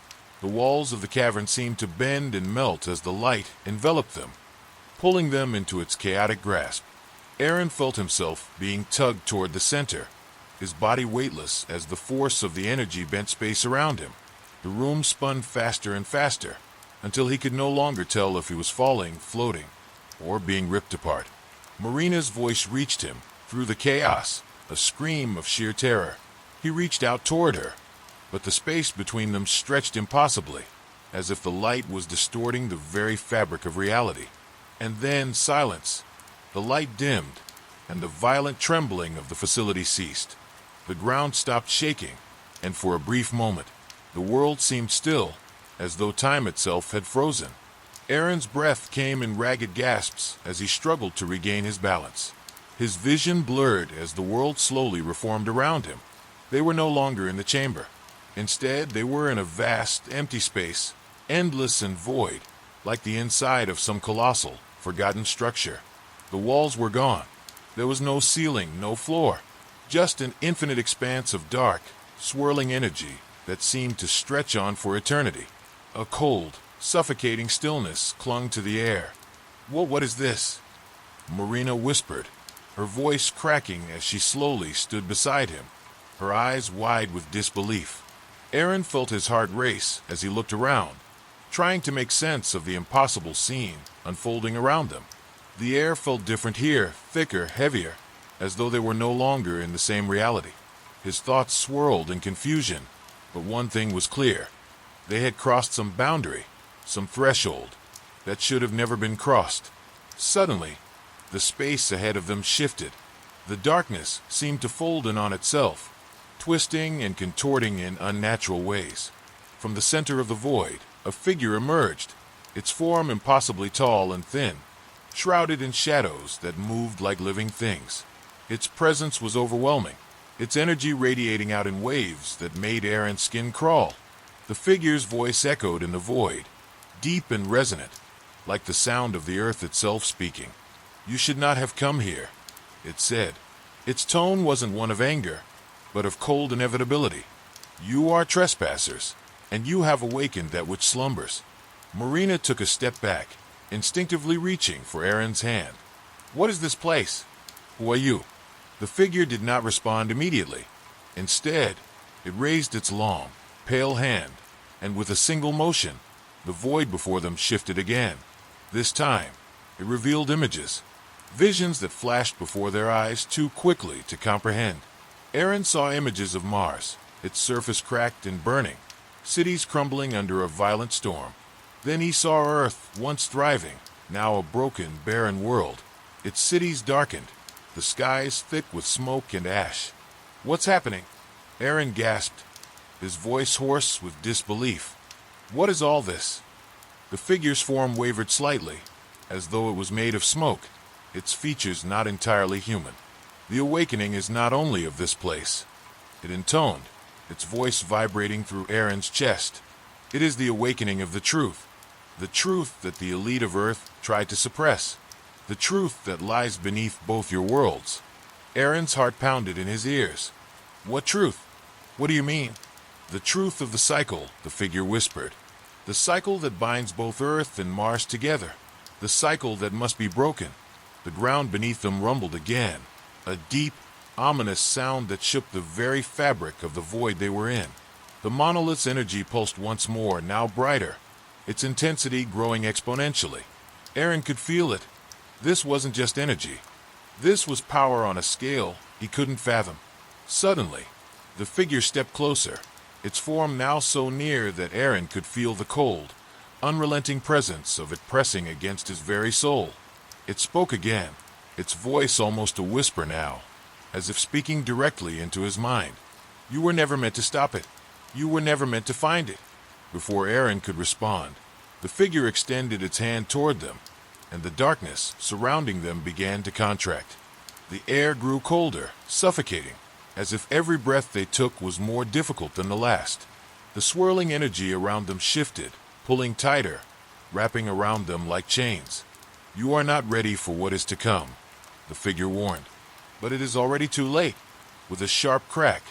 The walls of the cavern seemed to bend and melt as the light enveloped them, pulling them into its chaotic grasp. Aaron felt himself being tugged toward the center, his body weightless as the force of the energy bent space around him. The room spun faster and faster, until he could no longer tell if he was falling, floating, or being ripped apart. Marina's voice reached him through the chaos, a scream of sheer terror. He reached out toward her, but the space between them stretched impossibly, as if the light was distorting the very fabric of reality. And then silence. The light dimmed, and the violent trembling of the facility ceased. The ground stopped shaking, and for a brief moment, the world seemed still, as though time itself had frozen. Aaron's breath came in ragged gasps as he struggled to regain his balance. His vision blurred as the world slowly reformed around him. They were no longer in the chamber. Instead, they were in a vast, empty space, endless and void, like the inside of some colossal, forgotten structure. The walls were gone. There was no ceiling, no floor, just an infinite expanse of dark, swirling energy that seemed to stretch on for eternity. A cold, suffocating stillness clung to the air. What is this?" Marina whispered, her voice cracking as she slowly stood beside him, her eyes wide with disbelief. Aaron felt his heart race as he looked around, trying to make sense of the impossible scene unfolding around them. The air felt different here, thicker, heavier, as though they were no longer in the same reality. His thoughts swirled in confusion, but one thing was clear. They had crossed some boundary, some threshold, that should have never been crossed. Suddenly, the space ahead of them shifted. The darkness seemed to fold in on itself, twisting and contorting in unnatural ways. From the center of the void, a figure emerged, its form impossibly tall and thin, shrouded in shadows that moved like living things. Its presence was overwhelming, its energy radiating out in waves that made Aaron's skin crawl. The figure's voice echoed in the void, deep and resonant, like the sound of the earth itself speaking. "You should not have come here," it said. Its tone wasn't one of anger, but of cold inevitability. "You are trespassers, and you have awakened that which slumbers." Marina took a step back, instinctively reaching for Aaron's hand. "What is this place? Who are you?" The figure did not respond immediately. Instead, it raised its long, pale hand, and with a single motion, the void before them shifted again. This time, it revealed images, visions that flashed before their eyes too quickly to comprehend. Aaron saw images of Mars, its surface cracked and burning, cities crumbling under a violent storm. Then he saw Earth, once thriving, now a broken, barren world, its cities darkened, the skies thick with smoke and ash. "What's happening?" Aaron gasped, his voice hoarse with disbelief. "What is all this?" The figure's form wavered slightly, as though it was made of smoke, its features not entirely human. "The awakening is not only of this place," it intoned, its voice vibrating through Aaron's chest. "It is the awakening of the truth that the elite of Earth tried to suppress, the truth that lies beneath both your worlds." Aaron's heart pounded in his ears. "What truth? What do you mean?" "The truth of the cycle," the figure whispered. "The cycle that binds both Earth and Mars together. The cycle that must be broken." The ground beneath them rumbled again, a deep, ominous sound that shook the very fabric of the void they were in. The monolith's energy pulsed once more, now brighter, its intensity growing exponentially. Aaron could feel it. This wasn't just energy. This was power on a scale he couldn't fathom. Suddenly, the figure stepped closer, its form now so near that Aaron could feel the cold, unrelenting presence of it pressing against his very soul. It spoke again, its voice almost a whisper now, as if speaking directly into his mind. "You were never meant to stop it. You were never meant to find it." Before Aaron could respond, the figure extended its hand toward them, and the darkness surrounding them began to contract. The air grew colder, suffocating, as if every breath they took was more difficult than the last. The swirling energy around them shifted, pulling tighter, wrapping around them like chains. "You are not ready for what is to come," the figure warned. But it is already too late. With a sharp crack,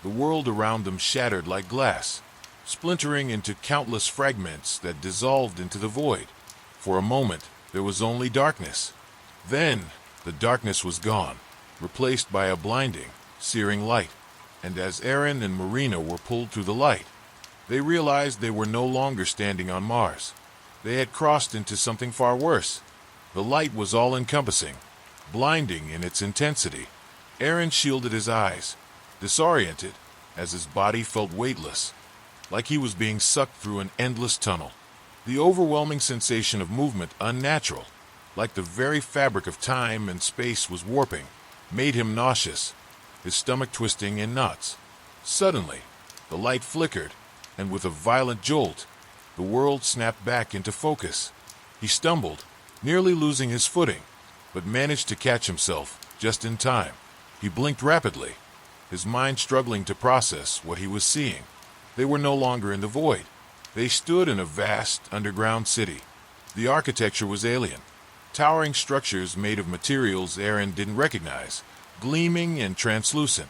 the world around them shattered like glass, splintering into countless fragments that dissolved into the void. For a moment, there was only darkness. Then, the darkness was gone, replaced by a blinding, searing light. And as Aaron and Marina were pulled through the light, they realized they were no longer standing on Mars. They had crossed into something far worse. The light was all-encompassing, blinding in its intensity. Aaron shielded his eyes, disoriented, as his body felt weightless, like he was being sucked through an endless tunnel. The overwhelming sensation of movement, unnatural, like the very fabric of time and space was warping, made him nauseous, his stomach twisting in knots. Suddenly, the light flickered, and with a violent jolt, the world snapped back into focus. He stumbled, nearly losing his footing, but managed to catch himself just in time. He blinked rapidly, his mind struggling to process what he was seeing. They were no longer in the void. They stood in a vast, underground city. The architecture was alien. Towering structures made of materials Aaron didn't recognize, gleaming and translucent.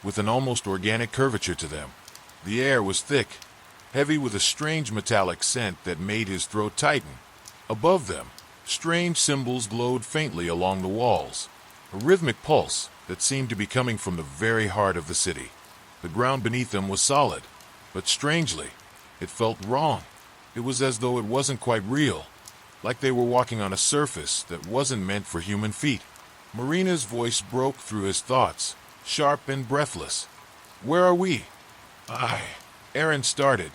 with an almost organic curvature to them. The air was thick, heavy with a strange metallic scent that made his throat tighten. Above them, strange symbols glowed faintly along the walls, a rhythmic pulse that seemed to be coming from the very heart of the city. The ground beneath them was solid, but strangely, it felt wrong. It was as though it wasn't quite real, like they were walking on a surface that wasn't meant for human feet. Marina's voice broke through his thoughts, sharp and breathless. "Where are we?" Aaron started,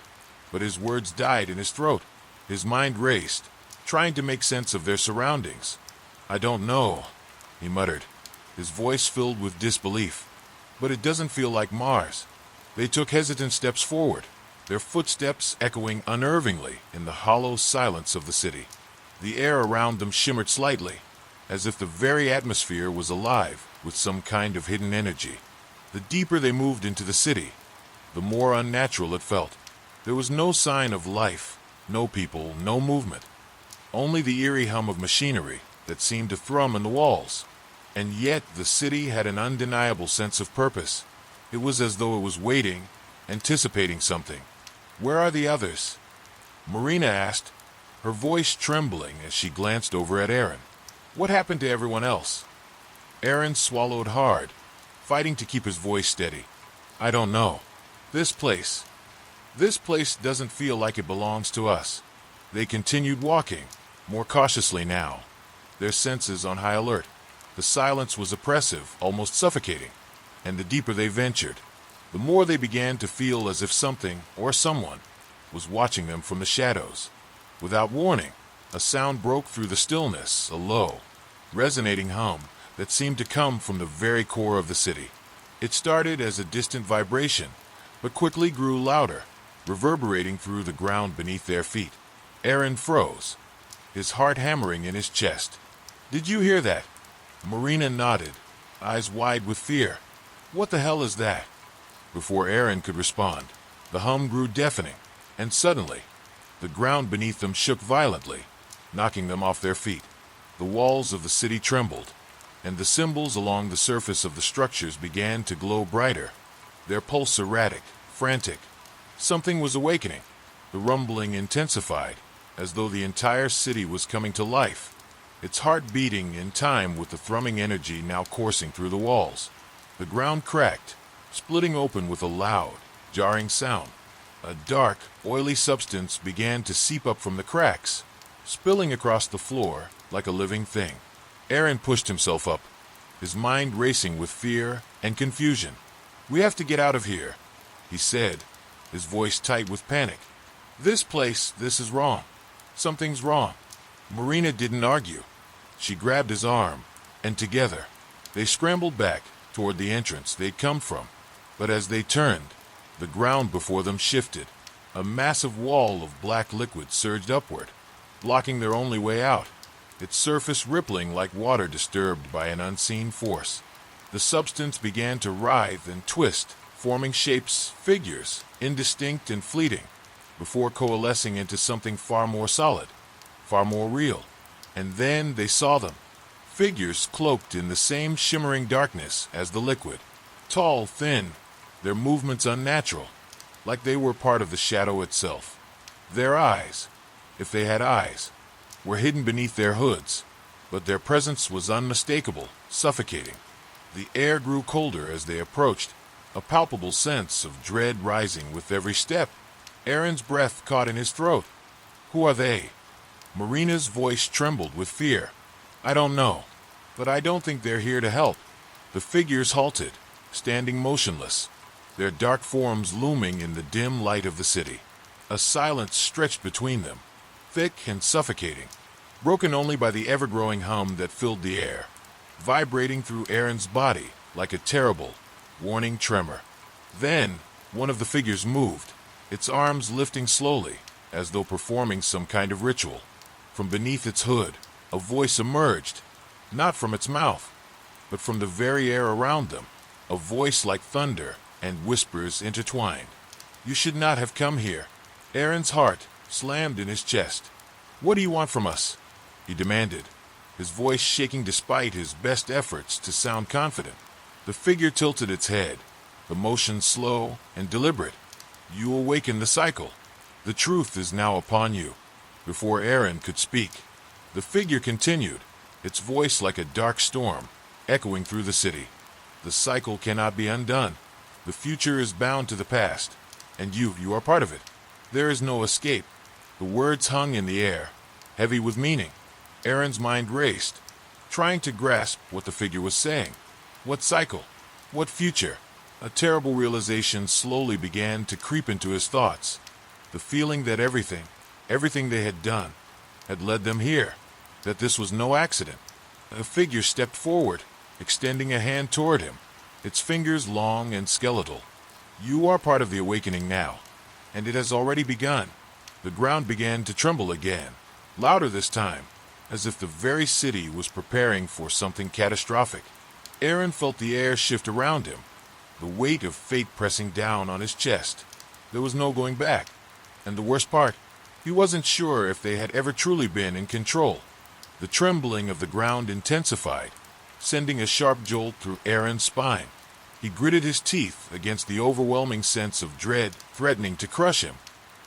but his words died in his throat. His mind raced, trying to make sense of their surroundings. "I don't know," he muttered, his voice filled with disbelief. "But it doesn't feel like Mars." They took hesitant steps forward, their footsteps echoing unnervingly in the hollow silence of the city. The air around them shimmered slightly, as if the very atmosphere was alive with some kind of hidden energy. The deeper they moved into the city, the more unnatural it felt. There was no sign of life, no people, no movement. Only the eerie hum of machinery that seemed to thrum in the walls. And yet the city had an undeniable sense of purpose. It was as though it was waiting, anticipating something. "Where are the others?" Marina asked, her voice trembling as she glanced over at Aaron. "What happened to everyone else?" Aaron swallowed hard, fighting to keep his voice steady. "I don't know. This place doesn't feel like it belongs to us." They continued walking, more cautiously now, their senses on high alert. The silence was oppressive, almost suffocating, and the deeper they ventured, the more they began to feel as if something or someone was watching them from the shadows. Without warning, a sound broke through the stillness, a low, resonating hum that seemed to come from the very core of the city. It started as a distant vibration, but quickly grew louder, reverberating through the ground beneath their feet. Aaron froze, his heart hammering in his chest. "Did you hear that?" Marina nodded, eyes wide with fear. "What the hell is that?" Before Aaron could respond, the hum grew deafening, and suddenly, the ground beneath them shook violently, knocking them off their feet. The walls of the city trembled, and the symbols along the surface of the structures began to glow brighter, their pulse erratic, frantic. Something was awakening. The rumbling intensified, as though the entire city was coming to life, its heart beating in time with the thrumming energy now coursing through the walls. The ground cracked, splitting open with a loud, jarring sound. A dark, oily substance began to seep up from the cracks, spilling across the floor like a living thing. Aaron pushed himself up, his mind racing with fear and confusion. "We have to get out of here," he said, his voice tight with panic. This is wrong. Something's wrong." Marina didn't argue. She grabbed his arm, and together, they scrambled back toward the entrance they'd come from. But as they turned, the ground before them shifted. A massive wall of black liquid surged upward, blocking their only way out, its surface rippling like water disturbed by an unseen force. The substance began to writhe and twist, forming shapes, figures, indistinct and fleeting, before coalescing into something far more solid, far more real. And then they saw them, figures cloaked in the same shimmering darkness as the liquid, tall, thin, their movements unnatural, like they were part of the shadow itself. Their eyes, if they had eyes, were hidden beneath their hoods, but their presence was unmistakable, suffocating. The air grew colder as they approached, a palpable sense of dread rising with every step. Aaron's breath caught in his throat. "Who are they?" Marina's voice trembled with fear. "I don't know, but I don't think they're here to help." The figures halted, standing motionless, their dark forms looming in the dim light of the city. A silence stretched between them, thick and suffocating, broken only by the ever-growing hum that filled the air, vibrating through Aaron's body like a terrible, warning tremor. Then, one of the figures moved, its arms lifting slowly, as though performing some kind of ritual. From beneath its hood, a voice emerged, not from its mouth, but from the very air around them, a voice like thunder and whispers intertwined. "You should not have come here." Aaron's heart slammed in his chest. "What do you want from us?" he demanded, his voice shaking despite his best efforts to sound confident. The figure tilted its head, the motion slow and deliberate. You awaken the cycle. The truth is now upon you. Before Aaron could speak, the figure continued, its voice like a dark storm, echoing through the city. The cycle cannot be undone. The future is bound to the past, and you are part of it. There is no escape. The words hung in the air, heavy with meaning. Aaron's mind raced, trying to grasp what the figure was saying. What cycle? What future? A terrible realization slowly began to creep into his thoughts. The feeling that everything they had done, had led them here. That this was no accident. A figure stepped forward, extending a hand toward him, its fingers long and skeletal. You are part of the awakening now, and it has already begun. The ground began to tremble again, louder this time, as if the very city was preparing for something catastrophic. Aaron felt the air shift around him, the weight of fate pressing down on his chest. There was no going back, and the worst part, he wasn't sure if they had ever truly been in control. The trembling of the ground intensified, sending a sharp jolt through Aaron's spine. He gritted his teeth against the overwhelming sense of dread threatening to crush him,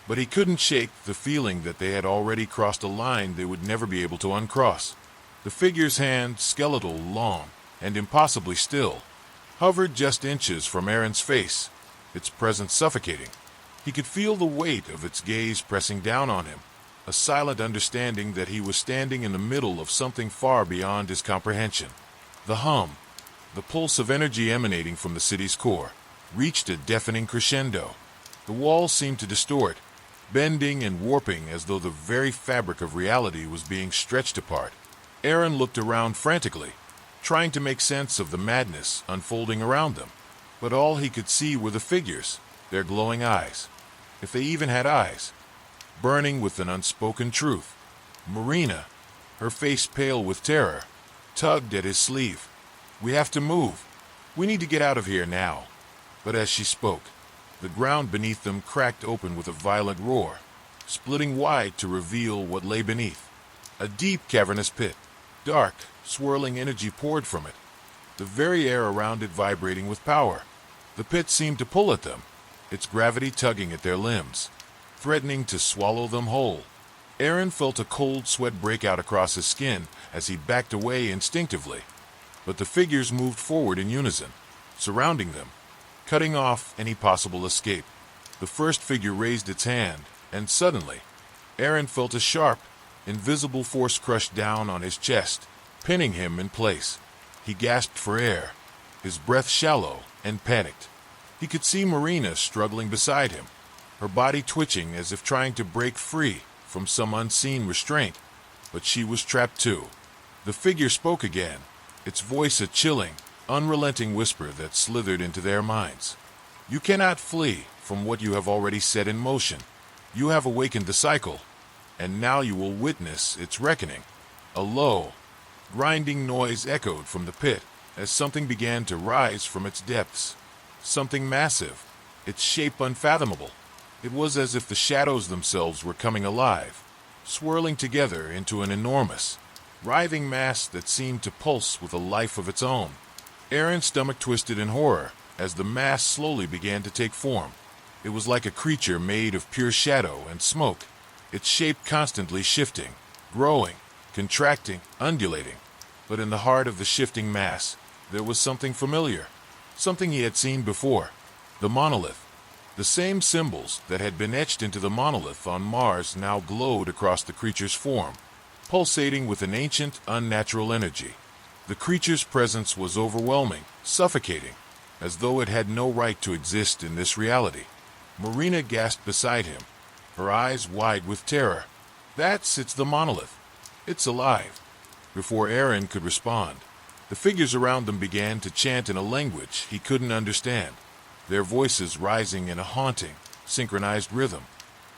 but he couldn't shake the feeling that they had already crossed a line they would never be able to uncross. The figure's hand, skeletal, long, and impossibly still, hovered just inches from Aaron's face, its presence suffocating. He could feel the weight of its gaze pressing down on him, a silent understanding that he was standing in the middle of something far beyond his comprehension. The hum, the pulse of energy emanating from the city's core, reached a deafening crescendo. The walls seemed to distort, bending and warping as though the very fabric of reality was being stretched apart. Aaron looked around frantically, trying to make sense of the madness unfolding around them. But all he could see were the figures, their glowing eyes, if they even had eyes, burning with an unspoken truth. Marina, her face pale with terror, tugged at his sleeve. "We have to move. We need to get out of here now." But as she spoke, the ground beneath them cracked open with a violent roar, splitting wide to reveal what lay beneath. A deep, cavernous pit. Dark, swirling energy poured from it, the very air around it vibrating with power. The pit seemed to pull at them, its gravity tugging at their limbs, threatening to swallow them whole. Aaron felt a cold sweat break out across his skin as he backed away instinctively. But the figures moved forward in unison, surrounding them, cutting off any possible escape. The first figure raised its hand, and suddenly, Aaron felt a sharp, invisible force crush down on his chest, pinning him in place. He gasped for air, his breath shallow and panicked. He could see Marina struggling beside him, her body twitching as if trying to break free from some unseen restraint. But she was trapped too. The figure spoke again, its voice a chilling, unrelenting whisper that slithered into their minds. "You cannot flee from what you have already set in motion. You have awakened the cycle, and now you will witness its reckoning." A low, grinding noise echoed from the pit as something began to rise from its depths. Something massive, its shape unfathomable. It was as if the shadows themselves were coming alive, swirling together into an enormous, writhing mass that seemed to pulse with a life of its own. Aaron's stomach twisted in horror as the mass slowly began to take form. It was like a creature made of pure shadow and smoke, its shape constantly shifting, growing, contracting, undulating. But in the heart of the shifting mass, there was something familiar, something he had seen before. The monolith. The same symbols that had been etched into the monolith on Mars now glowed across the creature's form, pulsating with an ancient, unnatural energy. The creature's presence was overwhelming, suffocating, as though it had no right to exist in this reality. Marina gasped beside him, her eyes wide with terror. It's the monolith. It's alive." Before Aaron could respond, the figures around them began to chant in a language he couldn't understand, their voices rising in a haunting, synchronized rhythm.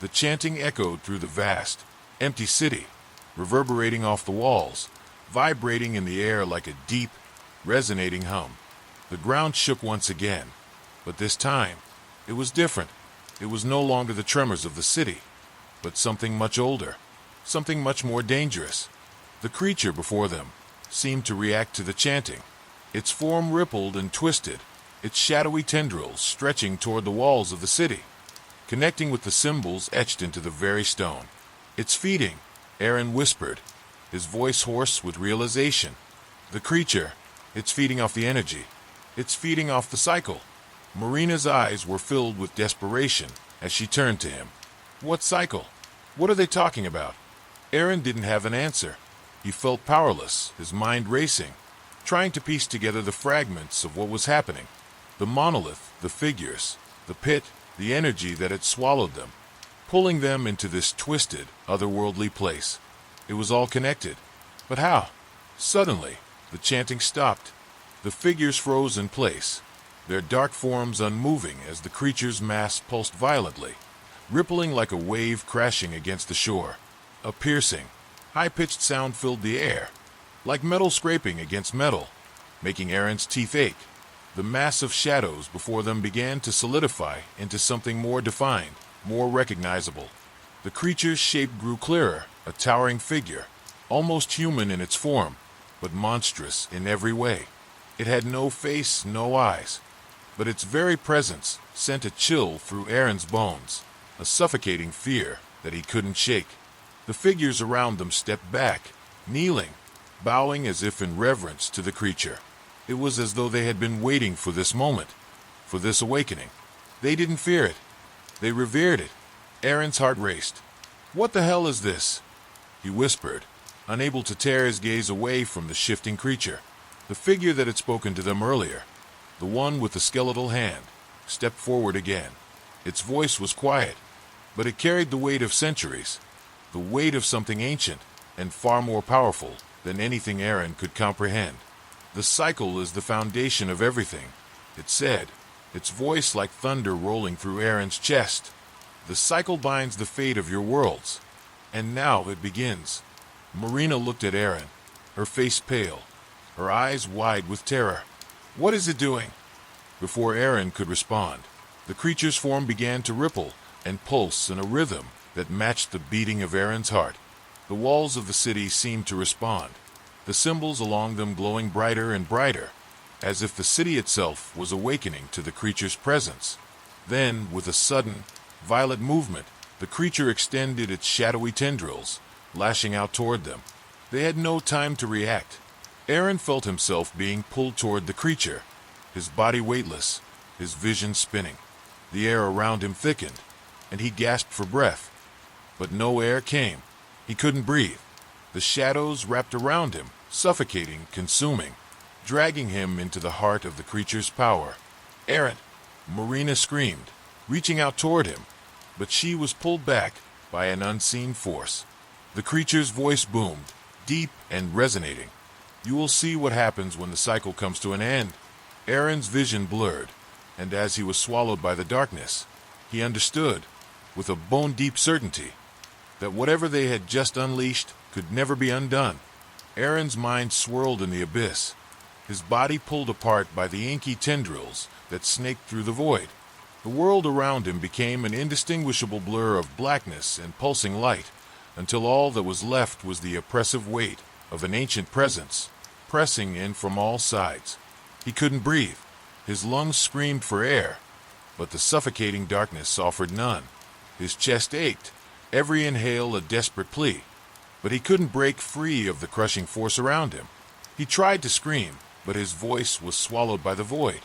The chanting echoed through the vast, empty city, reverberating off the walls, vibrating in the air like a deep, resonating hum. The ground shook once again, but this time, it was different. It was no longer the tremors of the city, but something much older, something much more dangerous. The creature before them seemed to react to the chanting. Its form rippled and twisted, its shadowy tendrils stretching toward the walls of the city, connecting with the symbols etched into the very stone. "It's feeding," Aaron whispered, his voice hoarse with realization. "The creature, it's feeding off the energy. It's feeding off the cycle." Marina's eyes were filled with desperation as she turned to him. "What cycle? What are they talking about?" Aaron didn't have an answer. He felt powerless, his mind racing, trying to piece together the fragments of what was happening. The monolith, the figures, the pit, the energy that had swallowed them, pulling them into this twisted, otherworldly place. It was all connected. But how? Suddenly, the chanting stopped. The figures froze in place, their dark forms unmoving as the creature's mass pulsed violently, rippling like a wave crashing against the shore. A piercing, high-pitched sound filled the air, like metal scraping against metal, making Aaron's teeth ache. The massive shadows before them began to solidify into something more defined, more recognizable. The creature's shape grew clearer, a towering figure, almost human in its form, but monstrous in every way. It had no face, no eyes, but its very presence sent a chill through Aaron's bones, a suffocating fear that he couldn't shake. The figures around them stepped back, kneeling, bowing as if in reverence to the creature. It was as though they had been waiting for this moment, for this awakening. They didn't fear it. They revered it. Aaron's heart raced. "What the hell is this?" he whispered, unable to tear his gaze away from the shifting creature. The figure that had spoken to them earlier, the one with the skeletal hand, stepped forward again. Its voice was quiet, but it carried the weight of centuries, the weight of something ancient and far more powerful than anything Aaron could comprehend. "The cycle is the foundation of everything," it said, its voice like thunder rolling through Aaron's chest. "The cycle binds the fate of your worlds, and now it begins." Marina looked at Aaron, her face pale, her eyes wide with terror. "What is it doing?" Before Aaron could respond, the creature's form began to ripple and pulse in a rhythm that matched the beating of Aaron's heart. The walls of the city seemed to respond, the symbols along them glowing brighter and brighter, as if the city itself was awakening to the creature's presence. Then, with a sudden, violent movement, the creature extended its shadowy tendrils, lashing out toward them. They had no time to react. Aaron felt himself being pulled toward the creature, his body weightless, his vision spinning. The air around him thickened, and he gasped for breath. But no air came. He couldn't breathe. The shadows wrapped around him, suffocating, consuming, dragging him into the heart of the creature's power. "Aaron!" Marina screamed, reaching out toward him, but she was pulled back by an unseen force. The creature's voice boomed, deep and resonating. "You will see what happens when the cycle comes to an end." Aaron's vision blurred, and as he was swallowed by the darkness, he understood, with a bone-deep certainty, that whatever they had just unleashed could never be undone. Aaron's mind swirled in the abyss, his body pulled apart by the inky tendrils that snaked through the void. The world around him became an indistinguishable blur of blackness and pulsing light, until all that was left was the oppressive weight of an ancient presence, pressing in from all sides. He couldn't breathe. His lungs screamed for air, but the suffocating darkness offered none. His chest ached, every inhale a desperate plea, but he couldn't break free of the crushing force around him. He tried to scream, but his voice was swallowed by the void.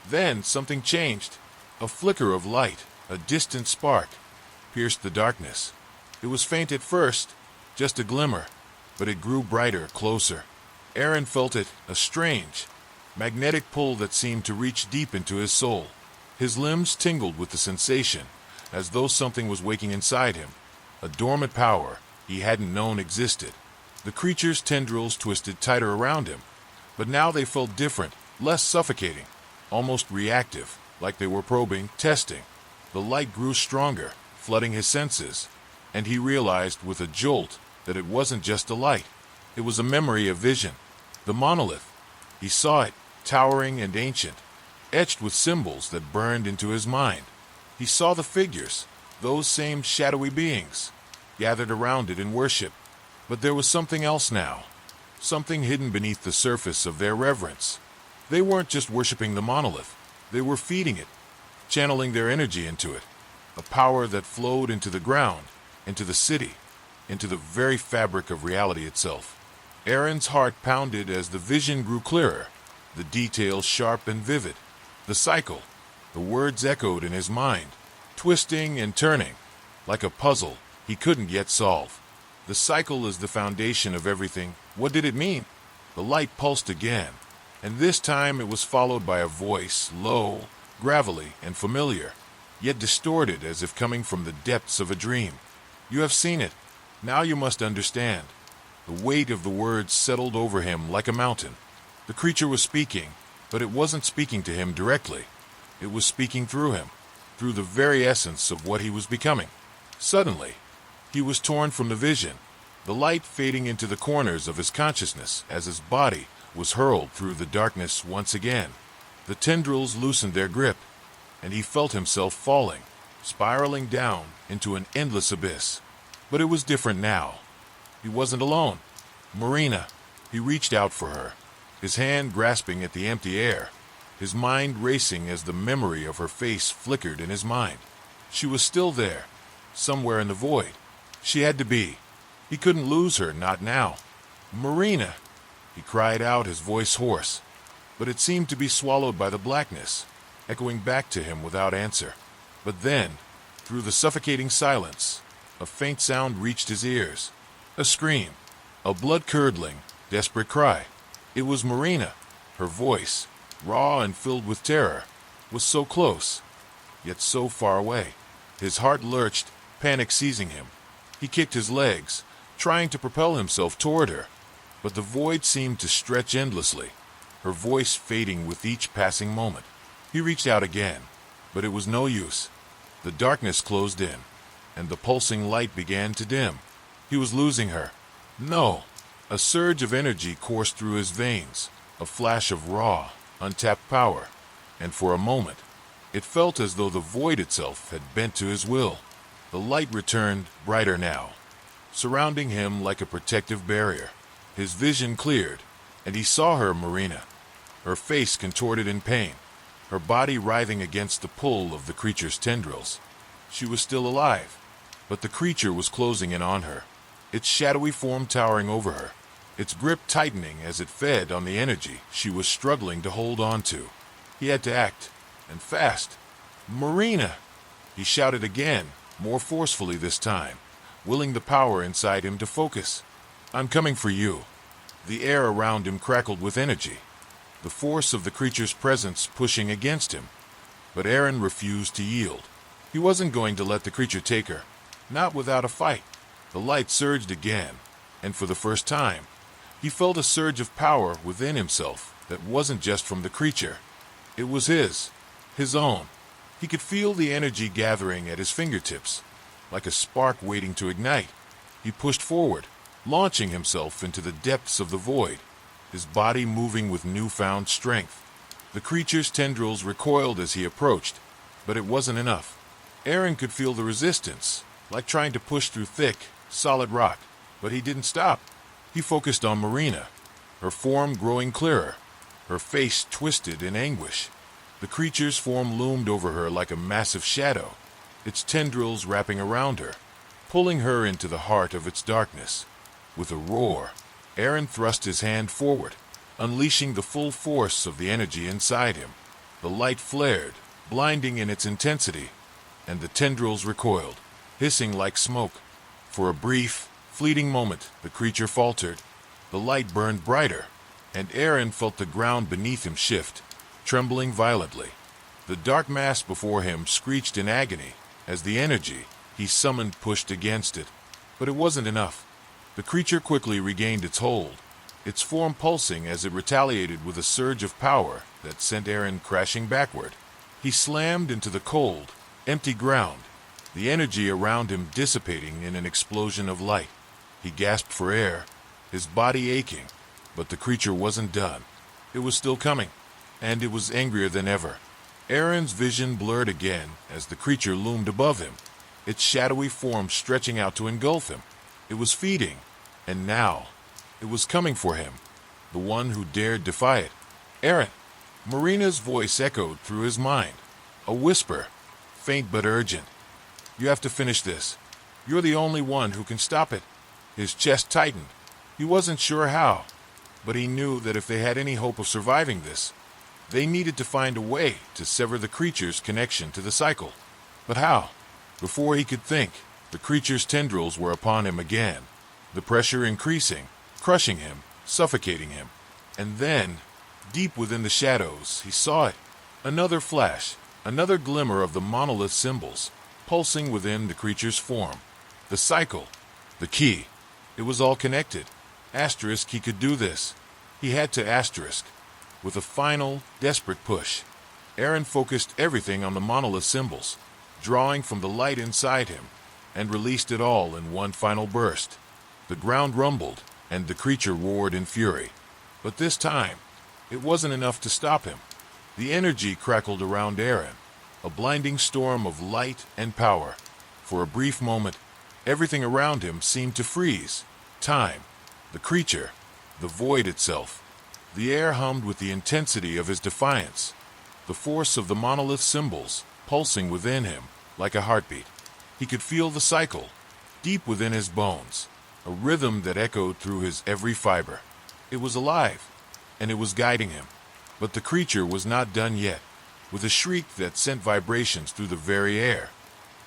Then something changed. A flicker of light, a distant spark, pierced the darkness. It was faint at first, just a glimmer, but it grew brighter, closer. Aaron felt it, a strange, magnetic pull that seemed to reach deep into his soul. His limbs tingled with the sensation, as though something was waking inside him, a dormant power he hadn't known existed. The creature's tendrils twisted tighter around him, but now they felt different, less suffocating, almost reactive, like they were probing, testing. The light grew stronger, flooding his senses, and he realized with a jolt that it wasn't just a light. It was a memory of vision. The monolith. He saw it, towering and ancient, etched with symbols that burned into his mind. He saw the figures, those same shadowy beings, gathered around it in worship. But there was something else now, something hidden beneath the surface of their reverence. They weren't just worshiping the monolith. They were feeding it, channeling their energy into it, a power that flowed into the ground, into the city, into the very fabric of reality itself. Aaron's heart pounded as the vision grew clearer, the details sharp and vivid. The cycle, the words echoed in his mind, twisting and turning, like a puzzle he couldn't yet solve. The cycle is the foundation of everything. What did it mean? The light pulsed again, and this time it was followed by a voice, low, gravelly, and familiar, yet distorted as if coming from the depths of a dream. You have seen it. Now you must understand. The weight of the words settled over him like a mountain. The creature was speaking, but it wasn't speaking to him directly. It was speaking through him, through the very essence of what he was becoming. Suddenly, he was torn from the vision, the light fading into the corners of his consciousness as his body was hurled through the darkness once again. The tendrils loosened their grip, and he felt himself falling, spiraling down into an endless abyss. But it was different now. He wasn't alone. Marina. He reached out for her, his hand grasping at the empty air, his mind racing as the memory of her face flickered in his mind. She was still there, somewhere in the void. She had to be. He couldn't lose her, not now. Marina! He cried out, his voice hoarse, but it seemed to be swallowed by the blackness, echoing back to him without answer. But then, through the suffocating silence, a faint sound reached his ears. A scream, a blood-curdling, desperate cry. It was Marina. Her voice, raw and filled with terror, was so close, yet so far away. His heart lurched, panic seizing him. He kicked his legs, trying to propel himself toward her, but the void seemed to stretch endlessly, her voice fading with each passing moment. He reached out again, but it was no use. The darkness closed in, and the pulsing light began to dim. He was losing her. No! A surge of energy coursed through his veins, a flash of raw, untapped power, and for a moment, it felt as though the void itself had bent to his will. The light returned, brighter now, surrounding him like a protective barrier. His vision cleared, and he saw her, Marina, her face contorted in pain, her body writhing against the pull of the creature's tendrils. She was still alive, but the creature was closing in on her, its shadowy form towering over her, its grip tightening as it fed on the energy she was struggling to hold on to. He had to act, and fast. Marina! He shouted again, more forcefully this time, willing the power inside him to focus. I'm coming for you. The air around him crackled with energy, the force of the creature's presence pushing against him. But Aaron refused to yield. He wasn't going to let the creature take her, not without a fight. The light surged again, and for the first time, he felt a surge of power within himself that wasn't just from the creature. It was his own. He could feel the energy gathering at his fingertips, like a spark waiting to ignite. He pushed forward, launching himself into the depths of the void, his body moving with newfound strength. The creature's tendrils recoiled as he approached, but it wasn't enough. Aaron could feel the resistance, like trying to push through thick, solid rock, but he didn't stop. He focused on Marina, her form growing clearer, her face twisted in anguish. The creature's form loomed over her like a massive shadow, its tendrils wrapping around her, pulling her into the heart of its darkness. With a roar, Aaron thrust his hand forward, unleashing the full force of the energy inside him. The light flared, blinding in its intensity, and the tendrils recoiled, hissing like smoke. For a brief, fleeting moment, the creature faltered. The light burned brighter, and Aaron felt the ground beneath him shift, trembling violently. The dark mass before him screeched in agony as the energy he summoned pushed against it. But it wasn't enough. The creature quickly regained its hold, its form pulsing as it retaliated with a surge of power that sent Aaron crashing backward. He slammed into the cold, empty ground, the energy around him dissipating in an explosion of light. He gasped for air, his body aching, but the creature wasn't done. It was still coming, and it was angrier than ever. Aaron's vision blurred again as the creature loomed above him, its shadowy form stretching out to engulf him. It was feeding, and now it was coming for him, the one who dared defy it. Aaron! Marina's voice echoed through his mind. A whisper, faint but urgent. You have to finish this. You're the only one who can stop it. His chest tightened. He wasn't sure how, but he knew that if they had any hope of surviving this, they needed to find a way to sever the creature's connection to the cycle. But how? Before he could think, the creature's tendrils were upon him again, the pressure increasing, crushing him, suffocating him. And then, deep within the shadows, he saw it. Another flash, another glimmer of the monolith symbols, pulsing within the creature's form. The cycle, the key. It was all connected. Asterisk, he could do this. He had to asterisk. With a final, desperate push, Aaron focused everything on the monolith symbols, drawing from the light inside him, and released it all in one final burst. The ground rumbled, and the creature roared in fury. But this time, it wasn't enough to stop him. The energy crackled around Aaron, a blinding storm of light and power. For a brief moment, everything around him seemed to freeze. Time, the creature, the void itself. The air hummed with the intensity of his defiance, the force of the monolith symbols pulsing within him like a heartbeat. He could feel the cycle, deep within his bones, a rhythm that echoed through his every fiber. It was alive, and it was guiding him. But the creature was not done yet. With a shriek that sent vibrations through the very air,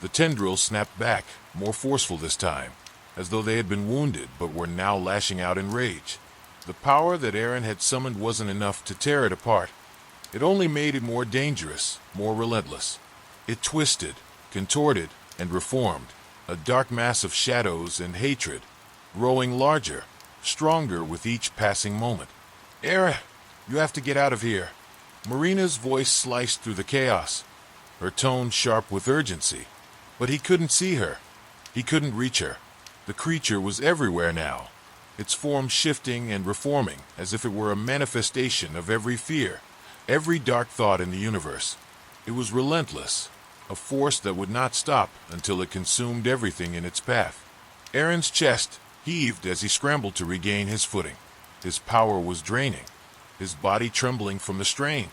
the tendrils snapped back, more forceful this time, as though they had been wounded but were now lashing out in rage. The power that Aaron had summoned wasn't enough to tear it apart. It only made it more dangerous, more relentless. It twisted, contorted, and reformed, a dark mass of shadows and hatred, growing larger, stronger with each passing moment. Aaron, you have to get out of here. Marina's voice sliced through the chaos, her tone sharp with urgency. But he couldn't see her. He couldn't reach her. The creature was everywhere now, its form shifting and reforming as if it were a manifestation of every fear, every dark thought in the universe. It was relentless, a force that would not stop until it consumed everything in its path. Aaron's chest heaved as he scrambled to regain his footing. His power was draining, his body trembling from the strain.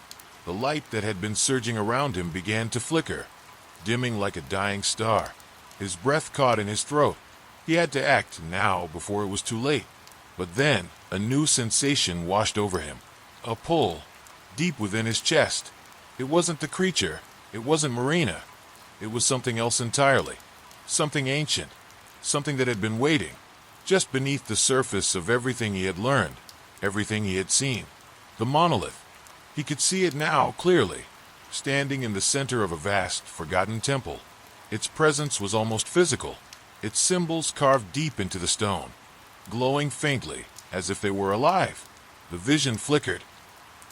The light that had been surging around him began to flicker, dimming like a dying star. His breath caught in his throat. He had to act now before it was too late. But then, a new sensation washed over him. A pull, deep within his chest. It wasn't the creature. It wasn't Marina. It was something else entirely. Something ancient. Something that had been waiting, just beneath the surface of everything he had learned, everything he had seen. The monolith. He could see it now, clearly, standing in the center of a vast, forgotten temple. Its presence was almost physical, its symbols carved deep into the stone, glowing faintly, as if they were alive. The vision flickered.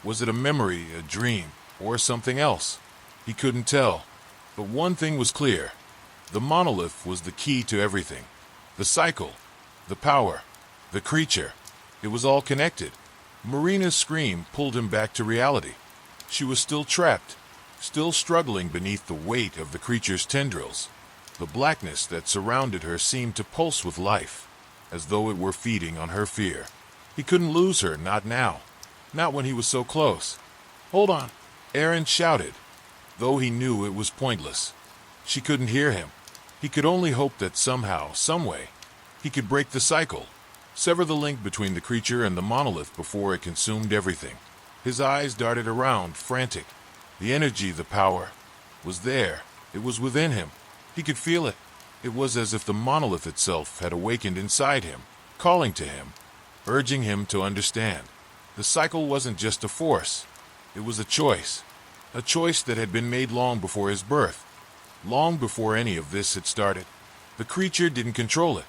Was it a memory, a dream, or something else? He couldn't tell. But one thing was clear. The monolith was the key to everything. The cycle, the power, the creature. It was all connected. Marina's scream pulled him back to reality. She was still trapped, still struggling beneath the weight of the creature's tendrils. The blackness that surrounded her seemed to pulse with life, as though it were feeding on her fear. He couldn't lose her, not now. Not when he was so close. Hold on, Aaron shouted, though he knew it was pointless. She couldn't hear him. He could only hope that somehow, someway, he could break the cycle, sever the link between the creature and the monolith before it consumed everything. His eyes darted around, frantic. The energy, the power, was there. It was within him. He could feel it. It was as if the monolith itself had awakened inside him, calling to him, urging him to understand. The cycle wasn't just a force. It was a choice that had been made long before his birth, long before any of this had started. The creature didn't control it.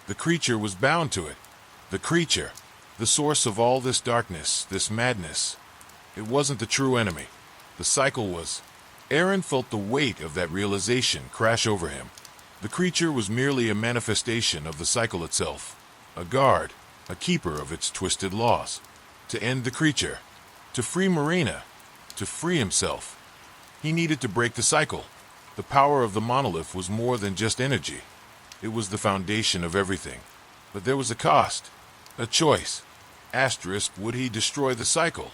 The creature was bound to it. The creature, the source of all this darkness, this madness. It wasn't the true enemy. The cycle was. Aaron felt the weight of that realization crash over him. The creature was merely a manifestation of the cycle itself, a guard, a keeper of its twisted laws. To end the creature, to free Marina, to free himself, he needed to break the cycle. The power of the monolith was more than just energy. It was the foundation of everything. But there was a cost, a choice. Asterisk, would he destroy the cycle?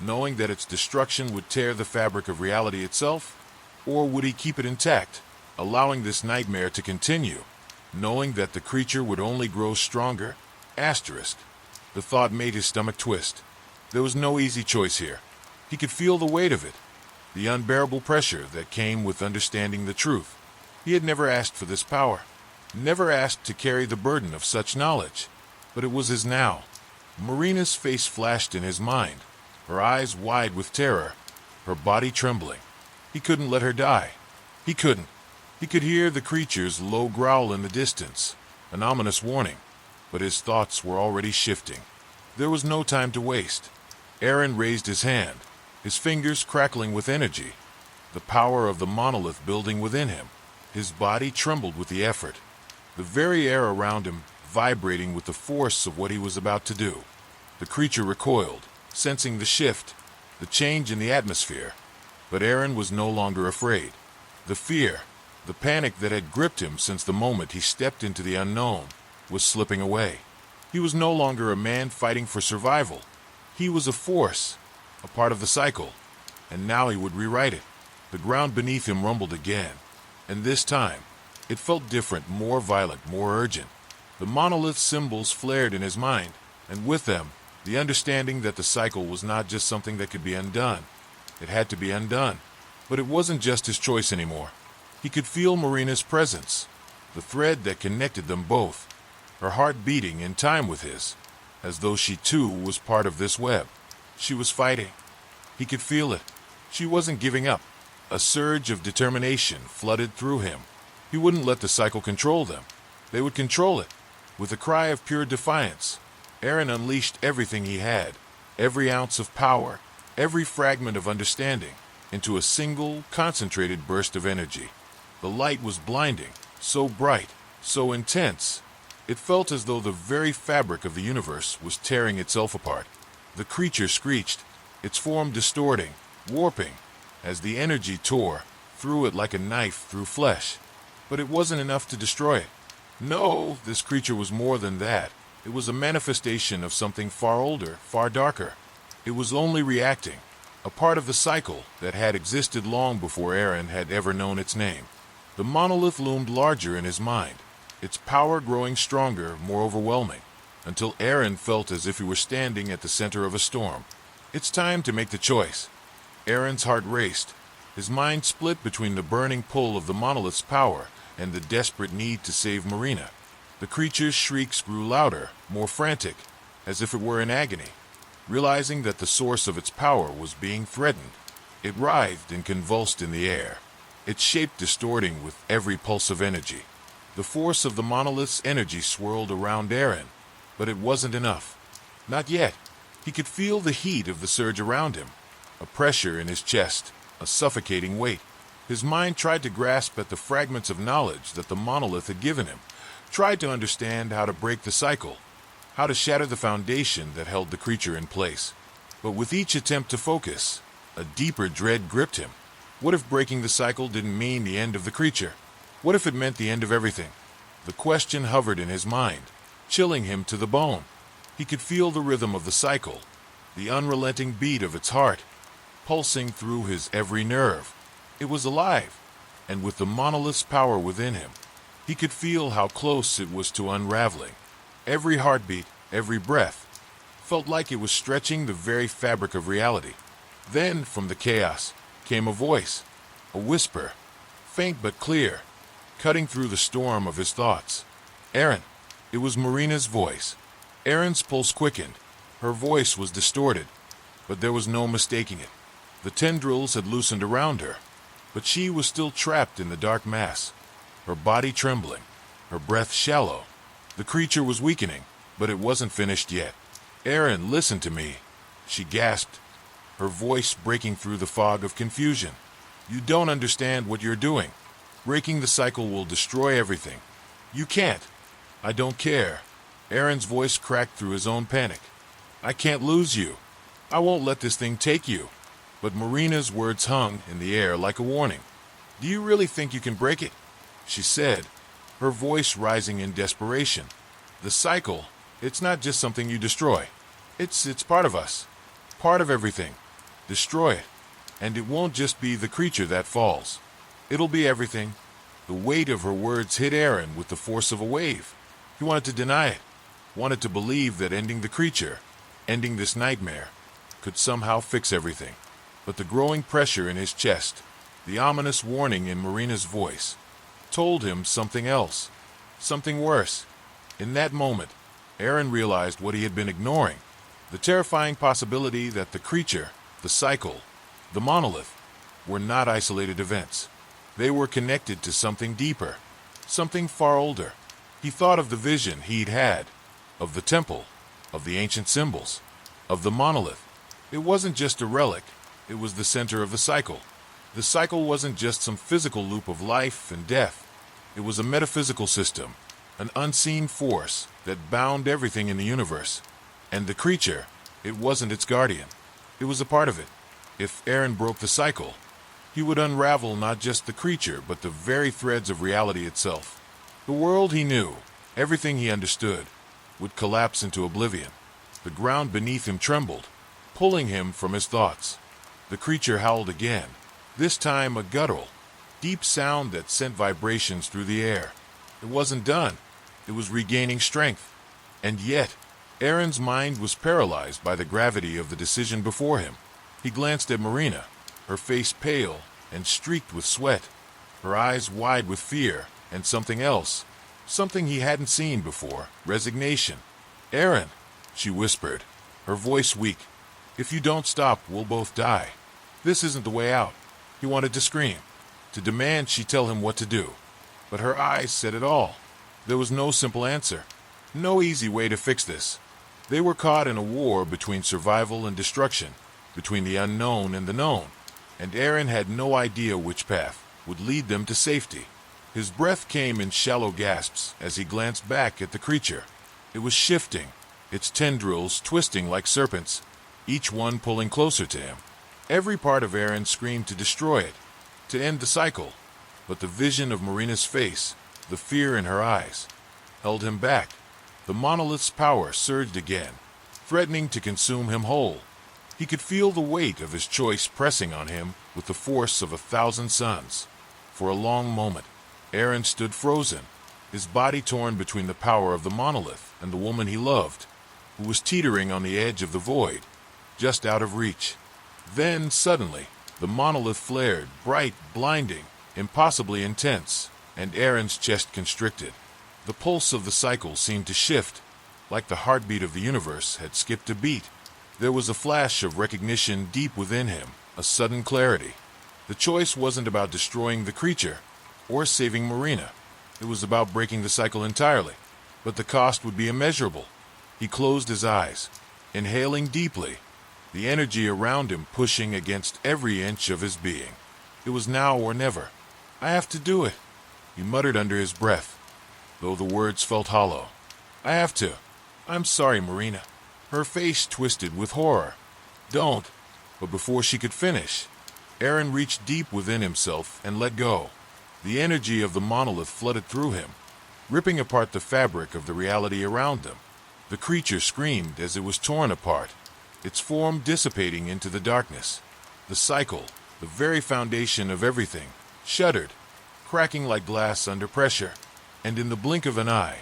knowing that its destruction would tear the fabric of reality itself? Or would he keep it intact, allowing this nightmare to continue, knowing that the creature would only grow stronger? Asterisk. The thought made his stomach twist. There was no easy choice here. He could feel the weight of it, the unbearable pressure that came with understanding the truth. He had never asked for this power, never asked to carry the burden of such knowledge, but it was his now. Marina's face flashed in his mind, her eyes wide with terror, her body trembling. He couldn't let her die. He couldn't. He could hear the creature's low growl in the distance, an ominous warning, but his thoughts were already shifting. There was no time to waste. Aaron raised his hand, his fingers crackling with energy, the power of the monolith building within him. His body trembled with the effort, the very air around him vibrating with the force of what he was about to do. The creature recoiled, sensing the shift, the change in the atmosphere. But Aaron was no longer afraid. The fear, the panic that had gripped him since the moment he stepped into the unknown, was slipping away. He was no longer a man fighting for survival. He was a force, a part of the cycle, and now he would rewrite it. The ground beneath him rumbled again, and this time, it felt different, more violent, more urgent. The monolith symbols flared in his mind, and with them, the understanding that the cycle was not just something that could be undone. It had to be undone. But it wasn't just his choice anymore. He could feel Marina's presence, the thread that connected them both, her heart beating in time with his, as though she too was part of this web. She was fighting. He could feel it. She wasn't giving up. A surge of determination flooded through him. He wouldn't let the cycle control them. They would control it. With a cry of pure defiance, Aaron unleashed everything he had, every ounce of power, every fragment of understanding, into a single, concentrated burst of energy. The light was blinding, so bright, so intense. It felt as though the very fabric of the universe was tearing itself apart. The creature screeched, its form distorting, warping, as the energy tore through it like a knife through flesh. But it wasn't enough to destroy it. No, this creature was more than that. It was a manifestation of something far older, far darker. It was only reacting, a part of the cycle that had existed long before Aaron had ever known its name. The monolith loomed larger in his mind, its power growing stronger, more overwhelming, until Aaron felt as if he were standing at the center of a storm. It's time to make the choice. Aaron's heart raced, his mind split between the burning pull of the monolith's power and the desperate need to save Marina. The creature's shrieks grew louder, more frantic, as if it were in agony. Realizing that the source of its power was being threatened, it writhed and convulsed in the air, its shape distorting with every pulse of energy. The force of the monolith's energy swirled around Aaron, but it wasn't enough. Not yet. He could feel the heat of the surge around him, a pressure in his chest, a suffocating weight. His mind tried to grasp at the fragments of knowledge that the monolith had given him, tried to understand how to break the cycle, how to shatter the foundation that held the creature in place. But with each attempt to focus, a deeper dread gripped him. What if breaking the cycle didn't mean the end of the creature? What if it meant the end of everything? The question hovered in his mind, chilling him to the bone. He could feel the rhythm of the cycle, the unrelenting beat of its heart, pulsing through his every nerve. It was alive, and with the monolith's power within him, he could feel how close it was to unraveling. Every heartbeat, every breath, felt like it was stretching the very fabric of reality. Then, from the chaos, came a voice, a whisper, faint but clear, cutting through the storm of his thoughts. Aaron. It was Marina's voice. Aaron's pulse quickened. Her voice was distorted, but there was no mistaking it. The tendrils had loosened around her, but she was still trapped in the dark mass, her body trembling, her breath shallow. The creature was weakening, but it wasn't finished yet. Aaron, listen to me, she gasped, her voice breaking through the fog of confusion. You don't understand what you're doing. Breaking the cycle will destroy everything. You can't. I don't care. Aaron's voice cracked through his own panic. I can't lose you. I won't let this thing take you. But Marina's words hung in the air like a warning. Do you really think you can break it? She said, her voice rising in desperation. The cycle, it's not just something you destroy. It's part of us. Part of everything. Destroy it. And it won't just be the creature that falls. It'll be everything. The weight of her words hit Aaron with the force of a wave. He wanted to deny it, wanted to believe that ending the creature, ending this nightmare, could somehow fix everything. But the growing pressure in his chest, the ominous warning in Marina's voice, told him something else, something worse. In that moment, Aaron realized what he had been ignoring, the terrifying possibility that the creature, the cycle, the monolith, were not isolated events. They were connected to something deeper, something far older. He thought of the vision he'd had, of the temple, of the ancient symbols, of the monolith. It wasn't just a relic, it was the center of the cycle. The cycle wasn't just some physical loop of life and death. It was a metaphysical system, an unseen force that bound everything in the universe. And the creature, it wasn't its guardian. It was a part of it. If Aaron broke the cycle, he would unravel not just the creature, but the very threads of reality itself. The world he knew, everything he understood, would collapse into oblivion. The ground beneath him trembled, pulling him from his thoughts. The creature howled again, this time a guttural, deep sound that sent vibrations through the air. It wasn't done. It was regaining strength. And yet, Aaron's mind was paralyzed by the gravity of the decision before him. He glanced at Marina, her face pale and streaked with sweat, her eyes wide with fear and something else, something he hadn't seen before, resignation. "Aaron," she whispered, her voice weak, "if you don't stop, we'll both die. This isn't the way out." He wanted to scream, to demand she tell him what to do. But her eyes said it all. There was no simple answer, no easy way to fix this. They were caught in a war between survival and destruction, between the unknown and the known, and Aaron had no idea which path would lead them to safety. His breath came in shallow gasps as he glanced back at the creature. It was shifting, its tendrils twisting like serpents, each one pulling closer to him. Every part of Aaron screamed to destroy it, to end the cycle, but the vision of Marina's face, the fear in her eyes, held him back. The monolith's power surged again, threatening to consume him whole. He could feel the weight of his choice pressing on him with the force of 1,000 suns. For a long moment, Aaron stood frozen, his body torn between the power of the monolith and the woman he loved, who was teetering on the edge of the void, just out of reach. Then, suddenly, the monolith flared, bright, blinding, impossibly intense, and Aaron's chest constricted. The pulse of the cycle seemed to shift, like the heartbeat of the universe had skipped a beat. There was a flash of recognition deep within him, a sudden clarity. The choice wasn't about destroying the creature or saving Marina. It was about breaking the cycle entirely, but the cost would be immeasurable. He closed his eyes, inhaling deeply, the energy around him pushing against every inch of his being. It was now or never. "I have to do it," he muttered under his breath, though the words felt hollow. "I have to. I'm sorry, Marina." Her face twisted with horror. "Don't." But before she could finish, Aaron reached deep within himself and let go. The energy of the monolith flooded through him, ripping apart the fabric of the reality around them. The creature screamed as it was torn apart, its form dissipating into the darkness. The cycle, the very foundation of everything, shuddered, cracking like glass under pressure. And in the blink of an eye,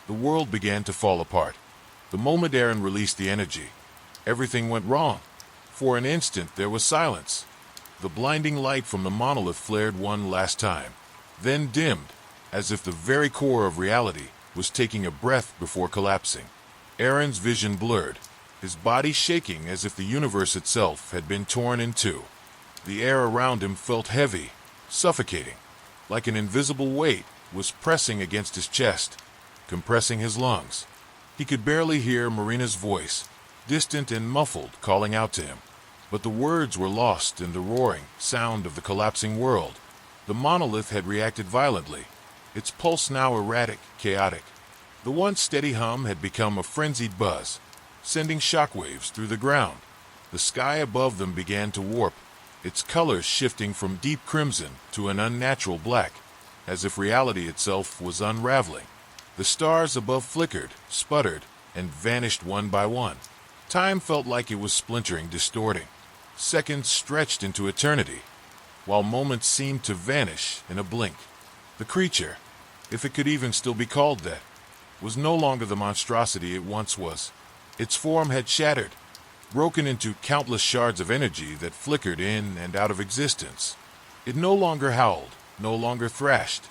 the world began to fall apart. The moment Aaron released the energy, everything went wrong. For an instant there was silence. The blinding light from the monolith flared one last time, then dimmed, as if the very core of reality was taking a breath before collapsing. Aaron's vision blurred, his body shaking as if the universe itself had been torn in two. The air around him felt heavy, suffocating, like an invisible weight was pressing against his chest, compressing his lungs. He could barely hear Marina's voice, distant and muffled, calling out to him. But the words were lost in the roaring sound of the collapsing world. The monolith had reacted violently, its pulse now erratic, chaotic. The once steady hum had become a frenzied buzz, sending shockwaves through the ground. The sky above them began to warp, its colors shifting from deep crimson to an unnatural black, as if reality itself was unraveling. The stars above flickered, sputtered, and vanished one by one. Time felt like it was splintering, distorting. Seconds stretched into eternity, while moments seemed to vanish in a blink. The creature, if it could even still be called that, was no longer the monstrosity it once was. Its form had shattered, broken into countless shards of energy that flickered in and out of existence. It no longer howled, no longer thrashed.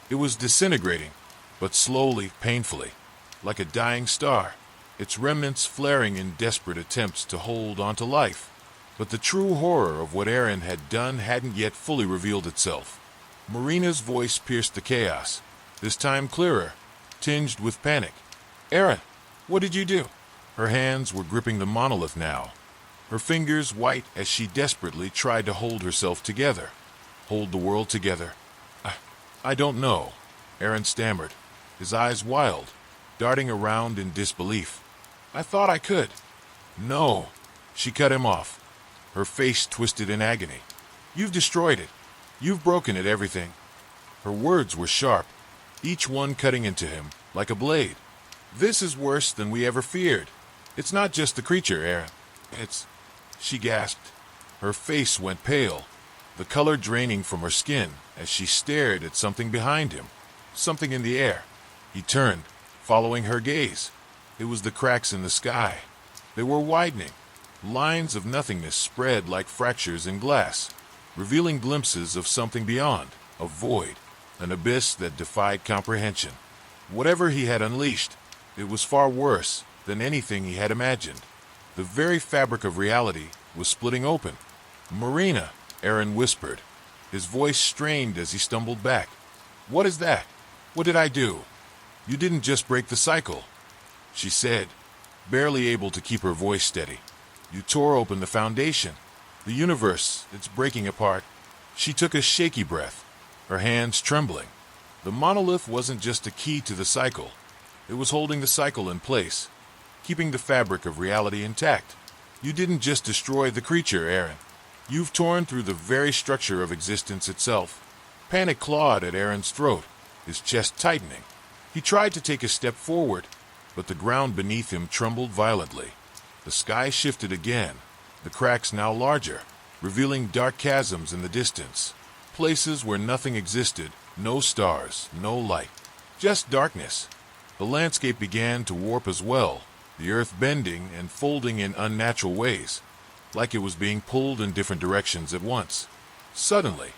It was disintegrating, but slowly, painfully, like a dying star, its remnants flaring in desperate attempts to hold onto life. But the true horror of what Aaron had done hadn't yet fully revealed itself. Marina's voice pierced the chaos, this time clearer, tinged with panic. "Aaron, what did you do?" Her hands were gripping the monolith now, her fingers white as she desperately tried to hold herself together, hold the world together. I don't know," Aaron stammered, his eyes wild, darting around in disbelief. "I thought I could." "No," she cut him off, her face twisted in agony. "You've destroyed it. You've broken it, everything." Her words were sharp, each one cutting into him like a blade. "This is worse than we ever feared. It's not just the creature, Aaron. It's..." She gasped. Her face went pale, the color draining from her skin as she stared at something behind him, something in the air. He turned, following her gaze. It was the cracks in the sky. They were widening. Lines of nothingness spread like fractures in glass, revealing glimpses of something beyond, a void, an abyss that defied comprehension. Whatever he had unleashed, it was far worse than anything he had imagined. The very fabric of reality was splitting open. "Marina," Aaron whispered, his voice strained as he stumbled back. "What is that? What did I do?" "You didn't just break the cycle," she said, barely able to keep her voice steady. "You tore open the foundation. The universe, it's breaking apart." She took a shaky breath, her hands trembling. The monolith wasn't just a key to the cycle. It was holding the cycle in place, keeping the fabric of reality intact. "You didn't just destroy the creature, Aaron. You've torn through the very structure of existence itself." Panic clawed at Aaron's throat, his chest tightening. He tried to take a step forward, but the ground beneath him trembled violently. The sky shifted again, the cracks now larger, revealing dark chasms in the distance, places where nothing existed, no stars, no light, just darkness. The landscape began to warp as well, the earth bending and folding in unnatural ways, like it was being pulled in different directions at once. Suddenly,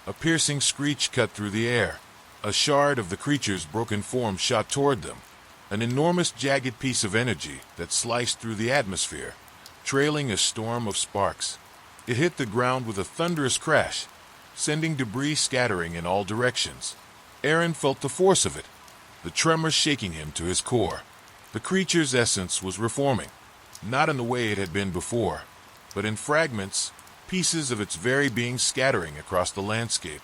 a piercing screech cut through the air. A shard of the creature's broken form shot toward them, an enormous jagged piece of energy that sliced through the atmosphere, trailing a storm of sparks. It hit the ground with a thunderous crash, sending debris scattering in all directions. Aaron felt the force of it, the tremor shaking him to his core. The creature's essence was reforming, not in the way it had been before, but in fragments, pieces of its very being scattering across the landscape.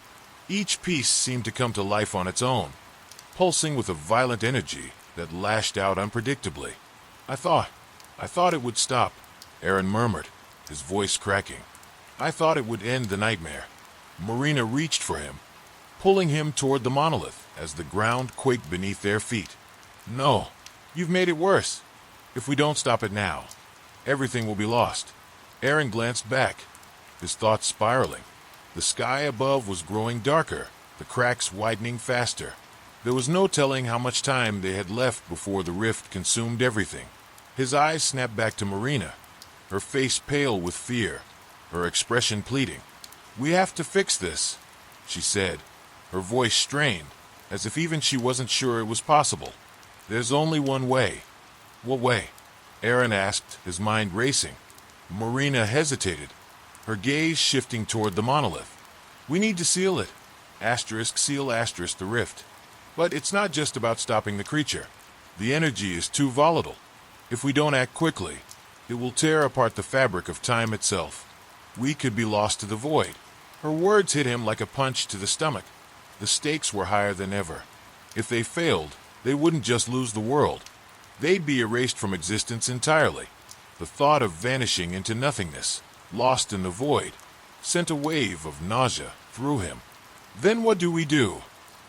Each piece seemed to come to life on its own, pulsing with a violent energy that lashed out unpredictably. I thought it would stop," Aaron murmured, his voice cracking. "I thought it would end the nightmare." Marina reached for him, pulling him toward the monolith as the ground quaked beneath their feet. "No, you've made it worse. If we don't stop it now, everything will be lost." Aaron glanced back, his thoughts spiraling. The sky above was growing darker, the cracks widening faster. There was no telling how much time they had left before the rift consumed everything. His eyes snapped back to Marina, her face pale with fear, her expression pleading. "We have to fix this," she said, her voice strained, as if even she wasn't sure it was possible. "There's only one way." "What way?" Aaron asked, his mind racing. Marina hesitated, her gaze shifting toward the monolith. "We need to seal it. Seal the rift. But it's not just about stopping the creature. The energy is too volatile. If we don't act quickly, it will tear apart the fabric of time itself. We could be lost to the void." Her words hit him like a punch to the stomach. The stakes were higher than ever. If they failed, they wouldn't just lose the world. They'd be erased from existence entirely. The thought of vanishing into nothingness, lost in the void, sent a wave of nausea through him. "Then what do we do?"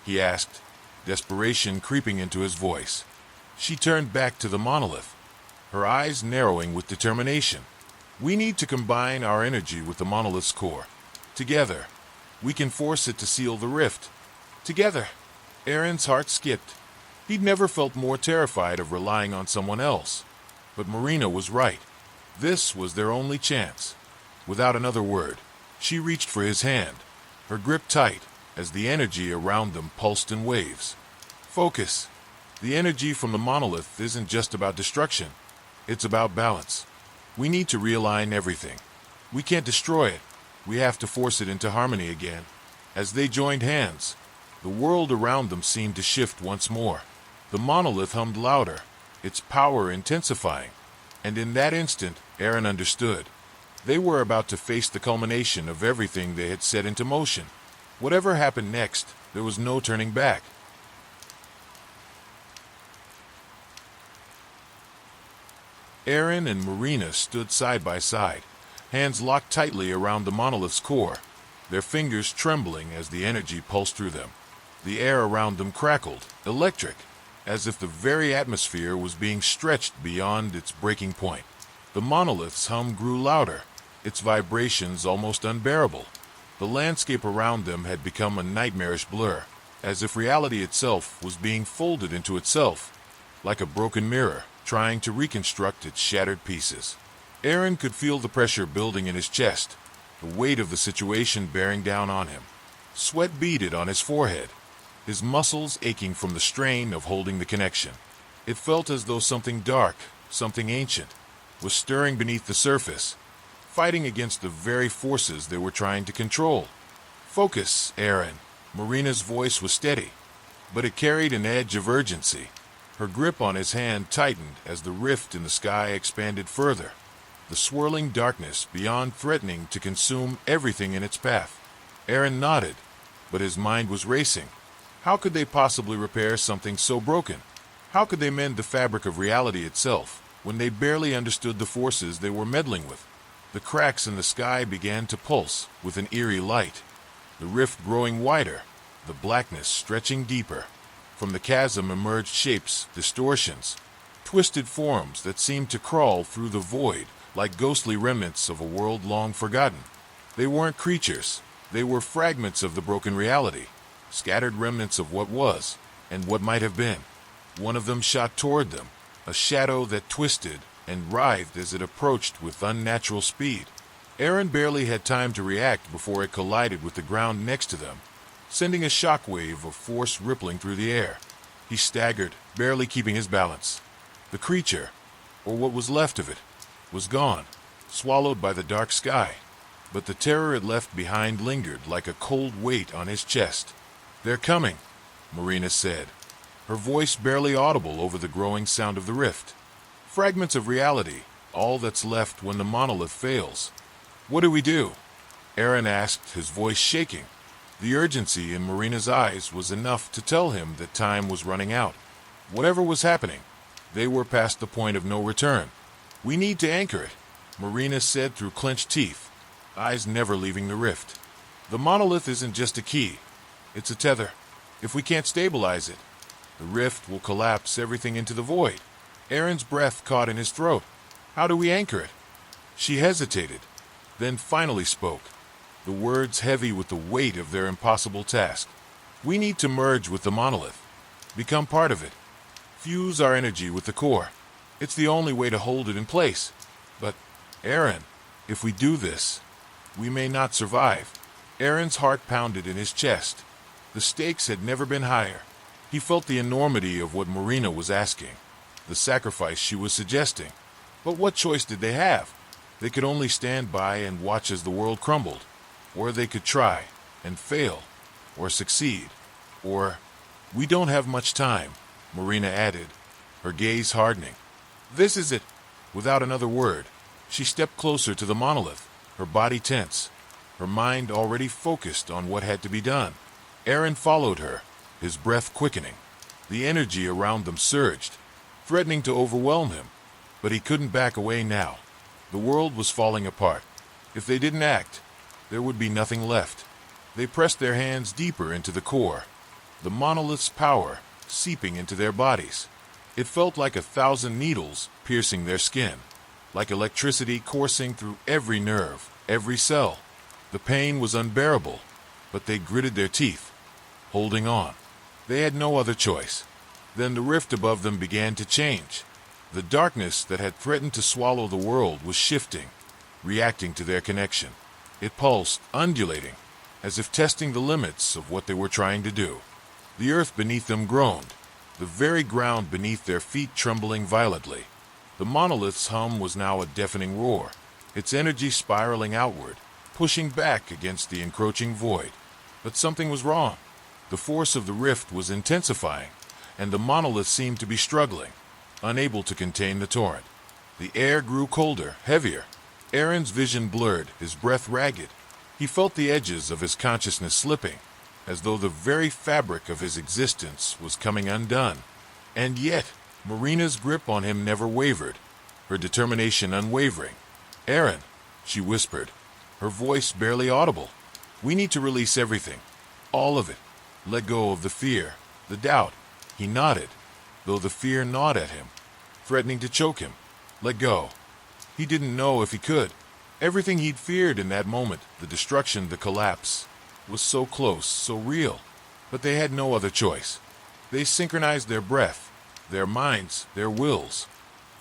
he asked, desperation creeping into his voice. She turned back to the monolith, her eyes narrowing with determination. We need to combine our energy with the monolith's core. Together, we can force it to seal the rift. Together, Aaron's heart skipped. He'd never felt more terrified of relying on someone else. But Marina was right. This was their only chance. Without another word, she reached for his hand, her grip tight as the energy around them pulsed in waves. Focus. The energy from the monolith isn't just about destruction. It's about balance. We need to realign everything. We can't destroy it. We have to force it into harmony again. As they joined hands, the world around them seemed to shift once more. The monolith hummed louder, its power intensifying. And in that instant, Aaron understood. They were about to face the culmination of everything they had set into motion. Whatever happened next, there was no turning back. Aaron and Marina stood side by side, hands locked tightly around the monolith's core, their fingers trembling as the energy pulsed through them. The air around them crackled, electric, as if the very atmosphere was being stretched beyond its breaking point. The monolith's hum grew louder, its vibrations almost unbearable. The landscape around them had become a nightmarish blur, as if reality itself was being folded into itself, like a broken mirror, trying to reconstruct its shattered pieces. Aaron could feel the pressure building in his chest, the weight of the situation bearing down on him. Sweat beaded on his forehead, his muscles aching from the strain of holding the connection. It felt as though something dark, something ancient, was stirring beneath the surface, fighting against the very forces they were trying to control. Focus, Aaron. Marina's voice was steady, but it carried an edge of urgency. Her grip on his hand tightened as the rift in the sky expanded further, the swirling darkness beyond threatening to consume everything in its path. Aaron nodded, but his mind was racing. How could they possibly repair something so broken? How could they mend the fabric of reality itself when they barely understood the forces they were meddling with? The cracks in the sky began to pulse with an eerie light, the rift growing wider, the blackness stretching deeper. From the chasm emerged shapes, distortions, twisted forms that seemed to crawl through the void like ghostly remnants of a world long forgotten. They weren't creatures, they were fragments of the broken reality, scattered remnants of what was and what might have been. One of them shot toward them, a shadow that twisted and writhed as it approached with unnatural speed. Aaron barely had time to react before it collided with the ground next to them, sending a shockwave of force rippling through the air. He staggered, barely keeping his balance. The creature, or what was left of it, was gone, swallowed by the dark sky. But the terror it left behind lingered like a cold weight on his chest. "They're coming," Marina said, her voice barely audible over the growing sound of the rift. "Fragments of reality, all that's left when the monolith fails." "What do we do?" Aaron asked, his voice shaking. The urgency in Marina's eyes was enough to tell him that time was running out. Whatever was happening, they were past the point of no return. "We need to anchor it," Marina said through clenched teeth, eyes never leaving the rift. "The monolith isn't just a key, it's a tether. If we can't stabilize it, the rift will collapse everything into the void." Aaron's breath caught in his throat. "How do we anchor it?" She hesitated, then finally spoke, the words heavy with the weight of their impossible task. "We need to merge with the monolith, become part of it, fuse our energy with the core. It's the only way to hold it in place. But, Aaron, if we do this, we may not survive." Aaron's heart pounded in his chest. The stakes had never been higher. He felt the enormity of what Marina was asking, the sacrifice she was suggesting. But what choice did they have? They could only stand by and watch as the world crumbled. Or they could try and fail, or succeed, or... "We don't have much time," Marina added, her gaze hardening. "This is it." Without another word, she stepped closer to the monolith, her body tense, her mind already focused on what had to be done. Aaron followed her, his breath quickening. The energy around them surged, threatening to overwhelm him, but he couldn't back away now. The world was falling apart. If they didn't act, there would be nothing left. They pressed their hands deeper into the core, the monolith's power seeping into their bodies. It felt like 1,000 needles piercing their skin. like electricity coursing through every nerve, every cell. The pain was unbearable, but they gritted their teeth, holding on. They had no other choice. Then the rift above them began to change. The darkness that had threatened to swallow the world was shifting, reacting to their connection. It pulsed, undulating, as if testing the limits of what they were trying to do. The earth beneath them groaned, the very ground beneath their feet trembling violently. The monolith's hum was now a deafening roar, its energy spiraling outward, pushing back against the encroaching void. But something was wrong. The force of the rift was intensifying, and the monolith seemed to be struggling, unable to contain the torrent. The air grew colder, heavier. Aaron's vision blurred, his breath ragged. He felt the edges of his consciousness slipping, as though the very fabric of his existence was coming undone. And yet, Marina's grip on him never wavered, her determination unwavering. "Aaron," she whispered, her voice barely audible. "We need to release everything. All of it. Let go of the fear, the doubt." He nodded, though the fear gnawed at him, threatening to choke him. Let go. He didn't know if he could. Everything he'd feared in that moment, the destruction, the collapse, was so close, so real. But they had no other choice. They synchronized their breath, their minds, their wills,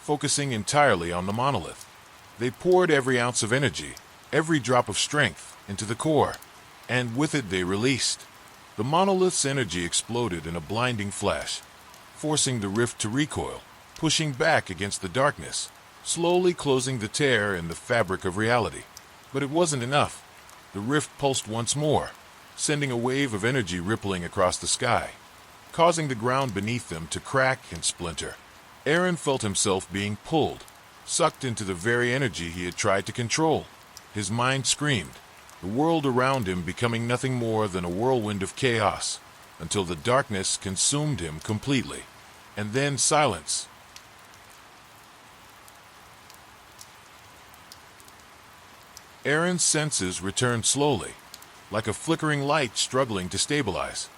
focusing entirely on the monolith. They poured every ounce of energy, every drop of strength, into the core, and with it they released. The monolith's energy exploded in a blinding flash, forcing the rift to recoil, pushing back against the darkness, slowly closing the tear in the fabric of reality. But it wasn't enough. The rift pulsed once more, sending a wave of energy rippling across the sky, causing the ground beneath them to crack and splinter. Aaron felt himself being pulled, sucked into the very energy he had tried to control. His mind screamed, the world around him becoming nothing more than a whirlwind of chaos, until the darkness consumed him completely. And then silence. Aaron's senses returned slowly, like a flickering light struggling to stabilize.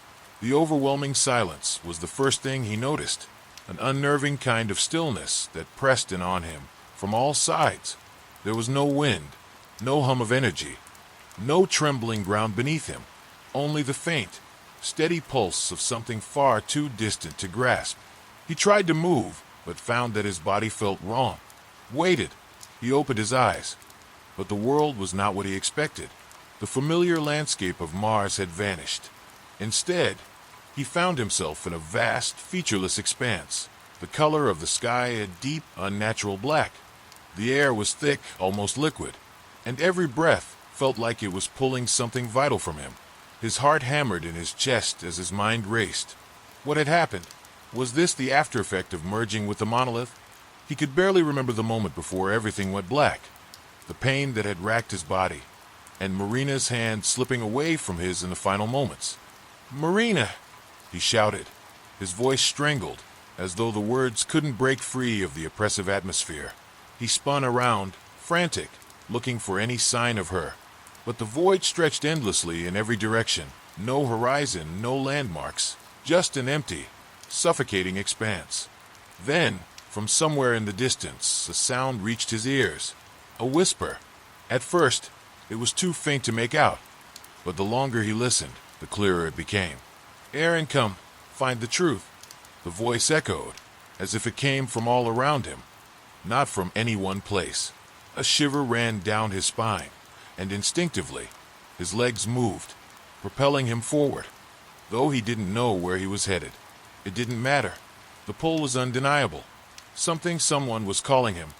The overwhelming silence was the first thing he noticed, an unnerving kind of stillness that pressed in on him from all sides. There was no wind, no hum of energy, no trembling ground beneath him, only the faint, steady pulse of something far too distant to grasp. He tried to move, but found that his body felt wrong. Waited. He opened his eyes. But the world was not what he expected. The familiar landscape of Mars had vanished. Instead, he found himself in a vast, featureless expanse, the color of the sky a deep, unnatural black. The air was thick, almost liquid, and every breath felt like it was pulling something vital from him. His heart hammered in his chest as his mind raced. What had happened? Was this the after effect of merging with the monolith? He could barely remember the moment before everything went black. The pain that had racked his body, and Marina's hand slipping away from his in the final moments. "Marina!" he shouted, his voice strangled, as though the words couldn't break free of the oppressive atmosphere. He spun around, frantic, looking for any sign of her. But the void stretched endlessly in every direction. No horizon, no landmarks, just an empty, suffocating expanse. Then, from somewhere in the distance, a sound reached his ears. A whisper. At first, it was too faint to make out, but the longer he listened, the clearer it became. "Aaron, come, find the truth." The voice echoed, as if it came from all around him, not from any one place. A shiver ran down his spine, and instinctively, his legs moved, propelling him forward. Though he didn't know where he was headed, it didn't matter. The pull was undeniable. Someone was calling him,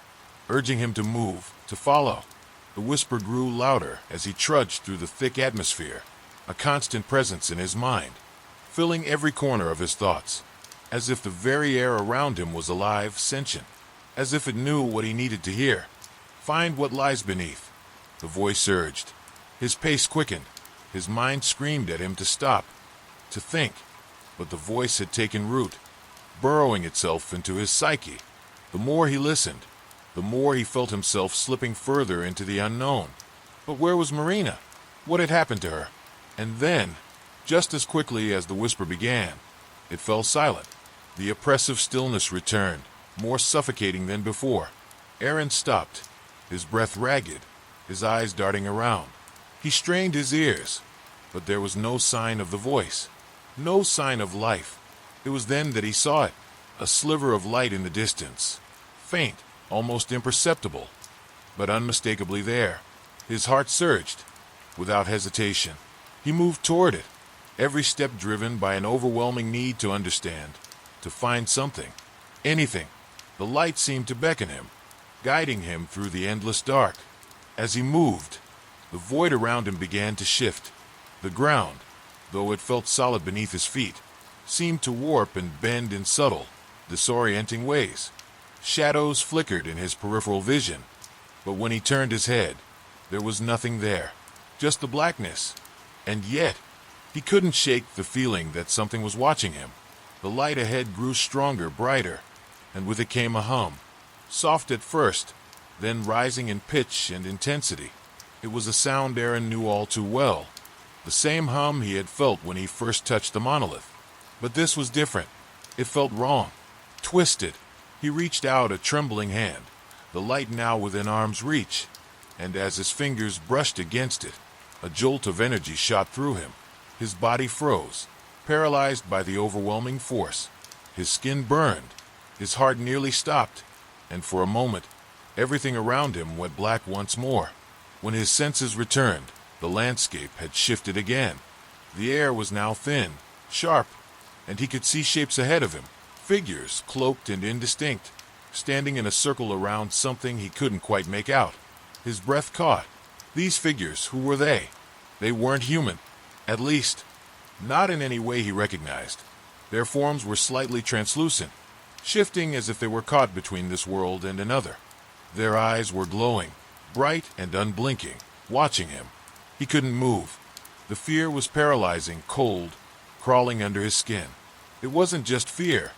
urging him to move, to follow. The whisper grew louder as he trudged through the thick atmosphere, a constant presence in his mind, filling every corner of his thoughts, as if the very air around him was alive, sentient, as if it knew what he needed to hear. "Find what lies beneath," the voice urged. His pace quickened. His mind screamed at him to stop, to think, but the voice had taken root, burrowing itself into his psyche. The more he listened, the more he felt himself slipping further into the unknown. But where was Marina? What had happened to her? And then, just as quickly as the whisper began, it fell silent. The oppressive stillness returned, more suffocating than before. Aaron stopped, his breath ragged, his eyes darting around. He strained his ears, but there was no sign of the voice, no sign of life. It was then that he saw it, a sliver of light in the distance, faint, almost imperceptible, but unmistakably there. His heart surged. Without hesitation, he moved toward it, every step driven by an overwhelming need to understand, to find something, anything. The light seemed to beckon him, guiding him through the endless dark. As he moved, the void around him began to shift. The ground, though it felt solid beneath his feet, seemed to warp and bend in subtle, disorienting ways. Shadows flickered in his peripheral vision, but when he turned his head, there was nothing there, just the blackness. And yet, he couldn't shake the feeling that something was watching him. The light ahead grew stronger, brighter, and with it came a hum, soft at first, then rising in pitch and intensity. It was a sound Aaron knew all too well, the same hum he had felt when he first touched the monolith. But this was different. It felt wrong, twisted. He reached out a trembling hand, the light now within arm's reach, and as his fingers brushed against it, a jolt of energy shot through him. His body froze, paralyzed by the overwhelming force. His skin burned, his heart nearly stopped, and for a moment, everything around him went black once more. When his senses returned, the landscape had shifted again. The air was now thin, sharp, and he could see shapes ahead of him, figures cloaked and indistinct, standing in a circle around something he couldn't quite make out. His breath caught. These figures, who were they? They weren't human, at least, not in any way he recognized. Their forms were slightly translucent, shifting as if they were caught between this world and another. Their eyes were glowing, bright and unblinking, watching him. He couldn't move. The fear was paralyzing, cold, crawling under his skin. It wasn't just fear.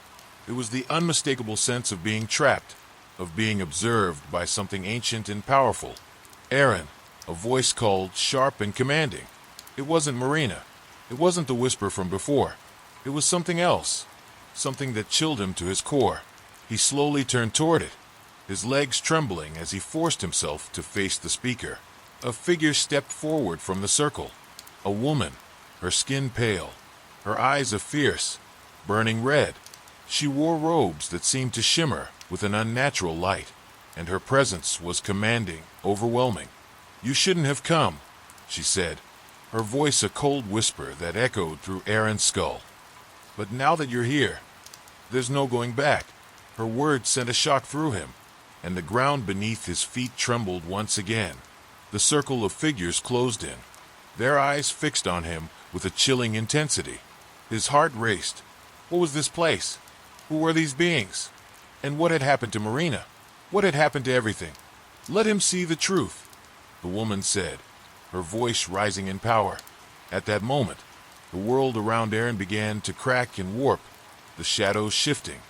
It was the unmistakable sense of being trapped, of being observed by something ancient and powerful. Aaron, a voice called, sharp and commanding. It wasn't Marina. It wasn't the whisper from before. It was something else, something that chilled him to his core. He slowly turned toward it, his legs trembling as he forced himself to face the speaker. A figure stepped forward from the circle. A woman, her skin pale, her eyes a fierce, burning red. She wore robes that seemed to shimmer with an unnatural light, and her presence was commanding, overwhelming. "You shouldn't have come," she said, her voice a cold whisper that echoed through Aaron's skull. "But now that you're here, there's no going back." Her words sent a shock through him, and the ground beneath his feet trembled once again. The circle of figures closed in, their eyes fixed on him with a chilling intensity. His heart raced. What was this place? Who were these beings? And what had happened to Marina? What had happened to everything? "Let him see the truth," the woman said, her voice rising in power. At that moment, the world around Aaron began to crack and warp, the shadows shifting,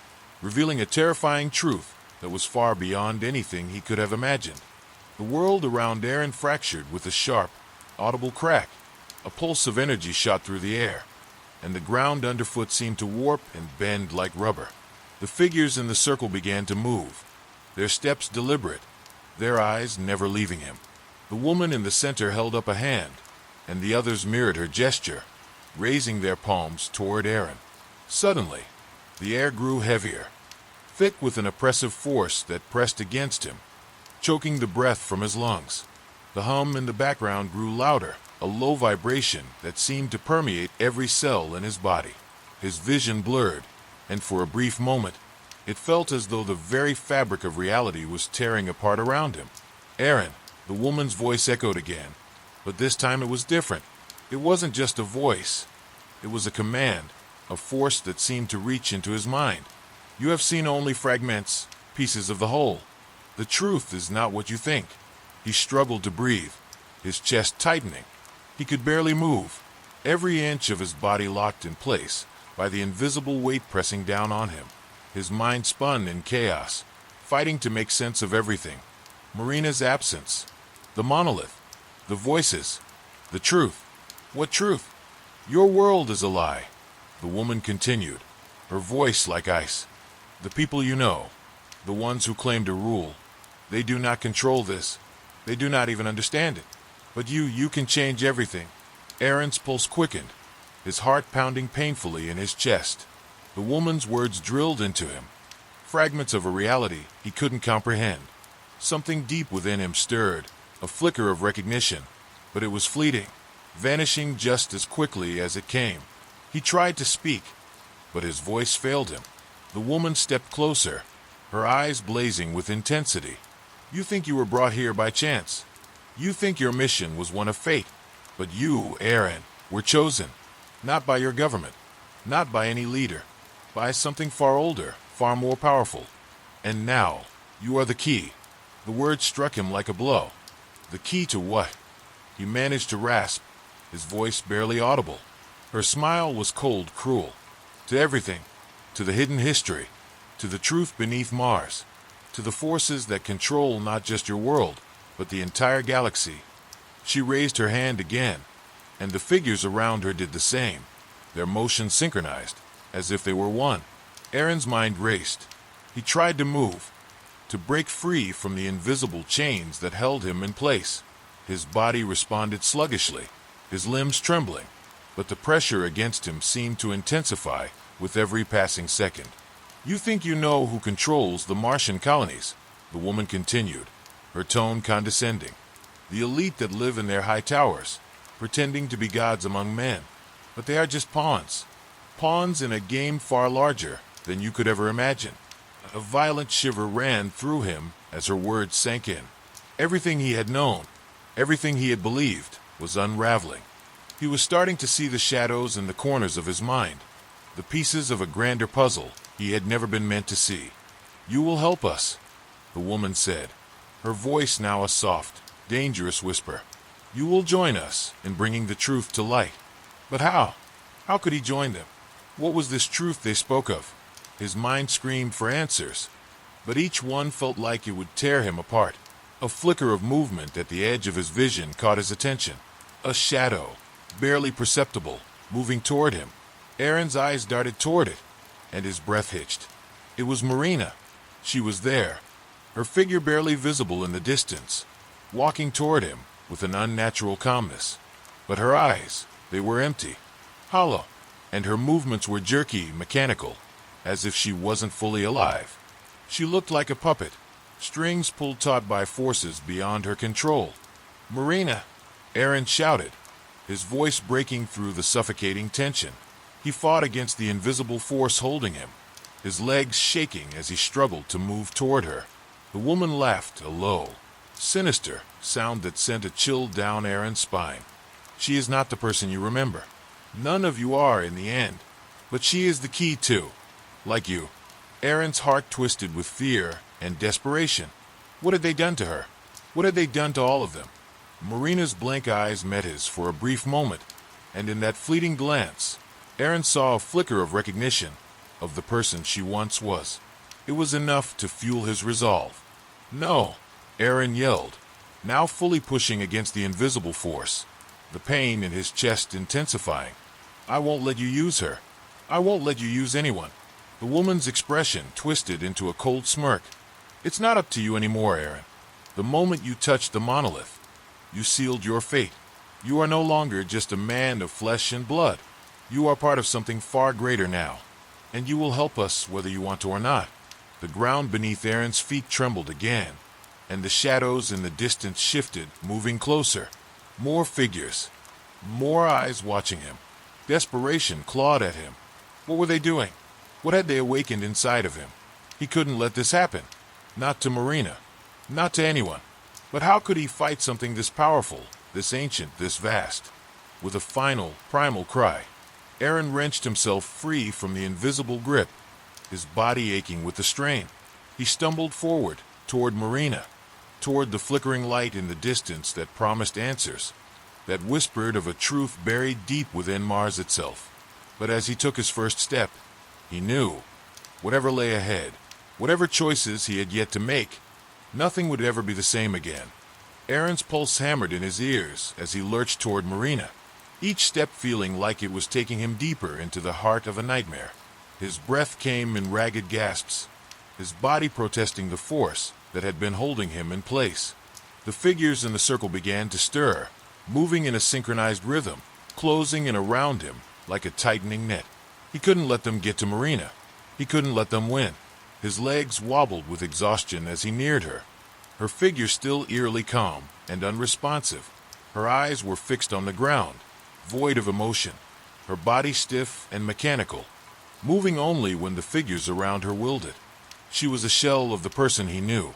revealing a terrifying truth that was far beyond anything he could have imagined. The world around Aaron fractured with a sharp, audible crack. A pulse of energy shot through the air, and the ground underfoot seemed to warp and bend like rubber. The figures in the circle began to move, their steps deliberate, their eyes never leaving him. The woman in the center held up a hand, and the others mirrored her gesture, raising their palms toward Aaron. Suddenly, the air grew heavier, thick with an oppressive force that pressed against him, choking the breath from his lungs. The hum in the background grew louder, a low vibration that seemed to permeate every cell in his body. His vision blurred, and for a brief moment, it felt as though the very fabric of reality was tearing apart around him. "Aaron," the woman's voice echoed again, but this time it was different. It wasn't just a voice. It was a command, a force that seemed to reach into his mind. "You have seen only fragments, pieces of the whole. The truth is not what you think." He struggled to breathe, his chest tightening. He could barely move, every inch of his body locked in place by the invisible weight pressing down on him. His mind spun in chaos, fighting to make sense of everything. Marina's absence, the monolith, the voices, the truth. What truth? "Your world is a lie," the woman continued, her voice like ice. "The people you know, the ones who claim to rule, They do not control this. They do not even understand it. But you can change everything. Aaron's pulse quickened, his heart pounding painfully in his chest. The woman's words drilled into him, fragments of a reality he couldn't comprehend. Something deep within him stirred, a flicker of recognition, but it was fleeting, vanishing just as quickly as it came. He tried to speak, but his voice failed him. The woman stepped closer, her eyes blazing with intensity. You think you were brought here by chance. You think your mission was one of fate. But you, Aaron, were chosen, not by your government, not by any leader, by something far older, far more powerful. And now, you are the key. The word struck him like a blow. The key to what? He managed to rasp, his voice barely audible. Her smile was cold, cruel. To everything, to the hidden history, to the truth beneath Mars, to the forces that control not just your world, but the entire galaxy. She raised her hand again, and the figures around her did the same, their motions synchronized, as if they were one. Aaron's mind raced. He tried to move, to break free from the invisible chains that held him in place. His body responded sluggishly, his limbs trembling, but the pressure against him seemed to intensify with every passing second. You think you know who controls the Martian colonies, the woman continued, her tone condescending. The elite that live in their high towers, pretending to be gods among men. But they are just pawns. Pawns in a game far larger than you could ever imagine. A violent shiver ran through him as her words sank in. Everything he had known, everything he had believed, was unraveling. He was starting to see the shadows in the corners of his mind, the pieces of a grander puzzle he had never been meant to see. You will help us, the woman said, her voice now a soft, dangerous whisper. You will join us in bringing the truth to light. But how? How could he join them? What was this truth they spoke of? His mind screamed for answers, but each one felt like it would tear him apart. A flicker of movement at the edge of his vision caught his attention. A shadow, barely perceptible, moving toward him. Aaron's eyes darted toward it, and his breath hitched. It was Marina. She was there, her figure barely visible in the distance, walking toward him with an unnatural calmness. But her eyes, they were empty, hollow, and her movements were jerky, mechanical, as if she wasn't fully alive. She looked like a puppet, strings pulled taut by forces beyond her control. Marina! Aaron shouted, his voice breaking through the suffocating tension. He fought against the invisible force holding him, his legs shaking as he struggled to move toward her. The woman laughed, a low, sinister sound that sent a chill down Aaron's spine. She is not the person you remember. None of you are in the end. But she is the key too. Like you. Aaron's heart twisted with fear and desperation. What had they done to her? What had they done to all of them? Marina's blank eyes met his for a brief moment, and in that fleeting glance, Aaron saw a flicker of recognition of the person she once was. It was enough to fuel his resolve. No, Aaron yelled, now fully pushing against the invisible force, the pain in his chest intensifying. I won't let you use her. I won't let you use anyone. The woman's expression twisted into a cold smirk. It's not up to you anymore, Aaron. The moment you touched the monolith, you sealed your fate. You are no longer just a man of flesh and blood. You are part of something far greater now, and you will help us whether you want to or not. The ground beneath Aaron's feet trembled again, and the shadows in the distance shifted, moving closer. More figures, more eyes watching him. Desperation clawed at him. What were they doing? What had they awakened inside of him? He couldn't let this happen. Not to Marina. Not to anyone. But how could he fight something this powerful, this ancient, this vast? With a final, primal cry, Aaron wrenched himself free from the invisible grip, his body aching with the strain. He stumbled forward, toward Marina, toward the flickering light in the distance that promised answers, that whispered of a truth buried deep within Mars itself. But as he took his first step, he knew, whatever lay ahead, whatever choices he had yet to make, nothing would ever be the same again. Aaron's pulse hammered in his ears as he lurched toward Marina, each step feeling like it was taking him deeper into the heart of a nightmare. His breath came in ragged gasps, his body protesting the force that had been holding him in place. The figures in the circle began to stir, moving in a synchronized rhythm, closing in around him like a tightening net. He couldn't let them get to Marina. He couldn't let them win. His legs wobbled with exhaustion as he neared her. Her figure still eerily calm and unresponsive. Her eyes were fixed on the ground, void of emotion. Her body stiff and mechanical, moving only when the figures around her willed it. She was a shell of the person he knew,